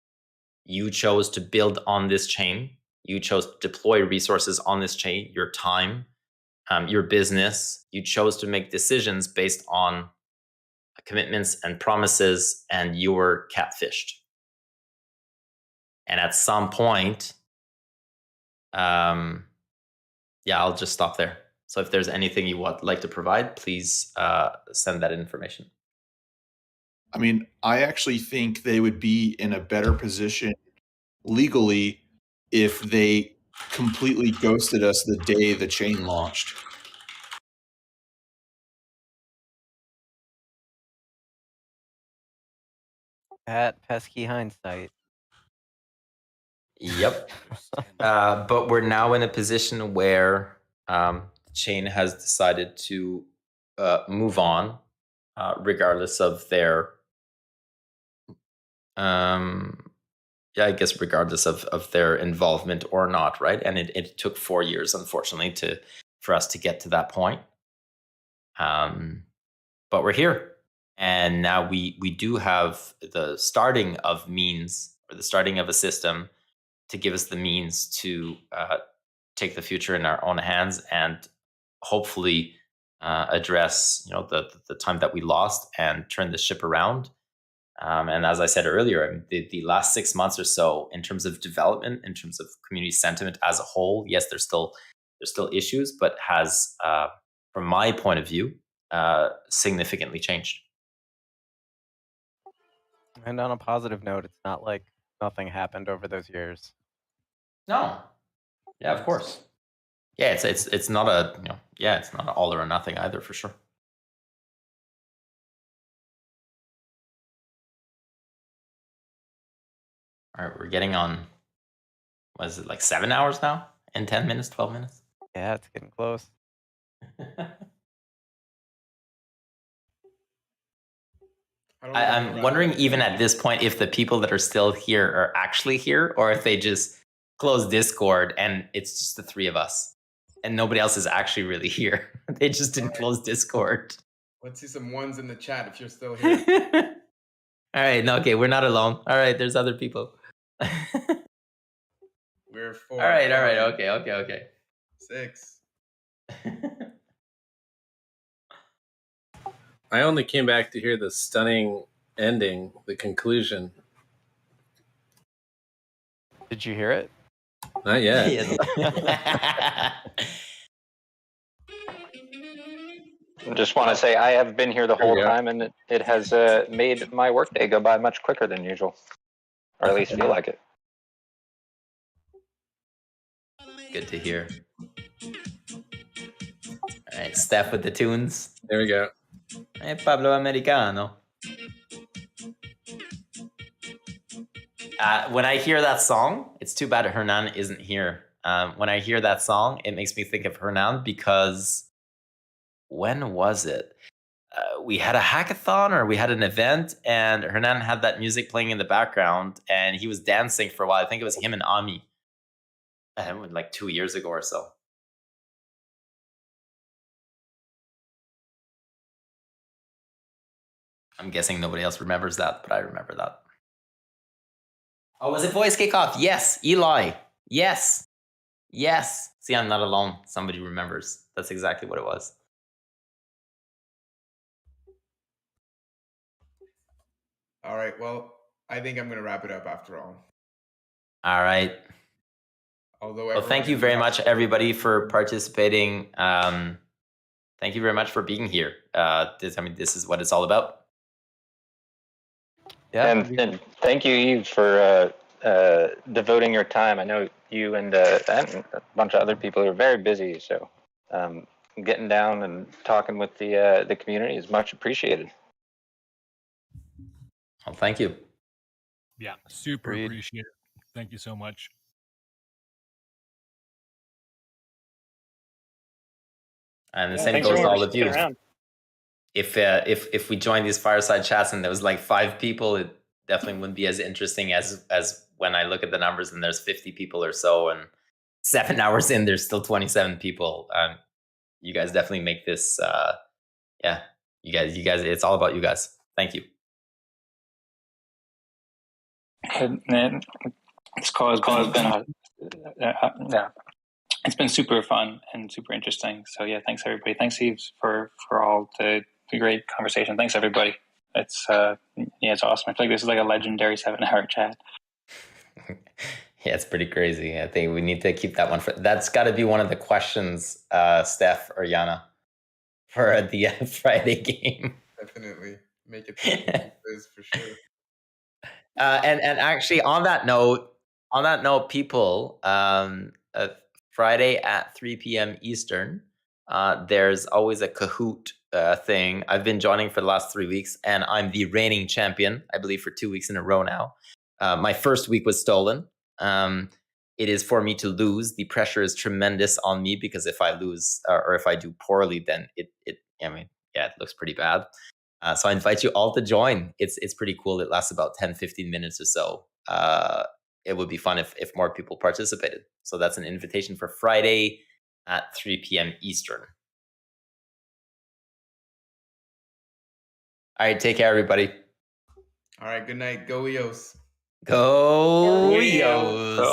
You chose to build on this chain. You chose to deploy resources on this chain, your time, your business. You chose to make decisions based on commitments and promises, and you were catfished. And at some point, I'll just stop there. So if there's anything you would like to provide, please send that information. I mean, I actually think they would be in a better position legally if they completely ghosted us the day the chain launched. At pesky hindsight. Yep. But we're now in a position where the chain has decided to move on, regardless of their, regardless of their involvement or not, right? And it took 4 years, unfortunately, for us to get to that point. But we're here. And now we do have the starting of means, or the starting of a system to give us the means to take the future in our own hands and hopefully address the time that we lost and turn the ship around. And as I said earlier, the last 6 months or so, in terms of development, in terms of community sentiment as a whole, yes, there's still issues, but has, from my point of view, significantly changed. And on a positive note, it's not like nothing happened over those years. No. Yeah, of course. Yeah, it's not a it's not an all or nothing either, for sure. All right, we're getting on. What is it, like 7 hours now? In 10 minutes, 12 minutes? Yeah, it's getting close. I'm wondering, even at this point, if the people that are still here are actually here, or if they just close Discord and it's just the three of us and nobody else is actually really here. They just didn't close Discord. Let's see some ones in the chat if you're still here. All right, no, okay, we're not alone. All right, there's other people. We're 4. All right, okay. 6. I only came back to hear the stunning ending, the conclusion. Did you hear it? Not yet. I just want to say I have been here the whole time, and it has made my workday go by much quicker than usual, or at least feel like it. Good to hear. All right, Steph with the tunes. There we go. Hey, Pablo Americano. When I hear that song, it's too bad Hernan isn't here. When I hear that song, it makes me think of Hernan because when was it? We had a hackathon or we had an event, and Hernan had that music playing in the background, and he was dancing for a while. I think it was him and Ami, like 2 years ago or so. I'm guessing nobody else remembers that, but I remember that. Oh, was it voice kickoff? Yes, Eli. Yes. See, I'm not alone. Somebody remembers. That's exactly what it was. All right. Well, I think I'm going to wrap it up after all. All right. Well, thank you very much, everybody, for participating. Thank you very much for being here. This is what it's all about. Yeah. And thank you, Yves, for devoting your time. I know you and a bunch of other people are very busy, so getting down and talking with the community is much appreciated. Well, thank you. Yeah, super appreciate it. Thank you so much. And the same goes to all of you. If we joined these fireside chats and there was like 5 people, it definitely wouldn't be as interesting as when I look at the numbers and there's 50 people or so, and 7 hours in there's still 27 people. You guys definitely make this. You guys. It's all about you guys. Thank you. And this call has been it's been super fun and super interesting. So yeah, thanks everybody. Thanks, Yves, for all the great conversation. Thanks everybody. It's it's awesome. I feel like this is like a legendary 7-hour chat. Yeah, it's pretty crazy. I think we need to keep that one that's got to be one of the questions, Steph or Yana, for the Friday game. Definitely make it for sure. And actually, on that note, people, Friday at 3 p.m. Eastern, there's always a Kahoot thing. I've been joining for the last 3 weeks, and I'm the reigning champion, I believe, for 2 weeks in a row now. My first week was stolen. It is for me to lose. The pressure is tremendous on me because if I lose or if I do poorly, then it looks pretty bad. So I invite you all to join. It's pretty cool. It lasts about 10, 15 minutes or so. It would be fun if more people participated. So that's an invitation for Friday at 3 p.m. Eastern. All right, take care, everybody. All right, good night. Go EOS. Go EOS.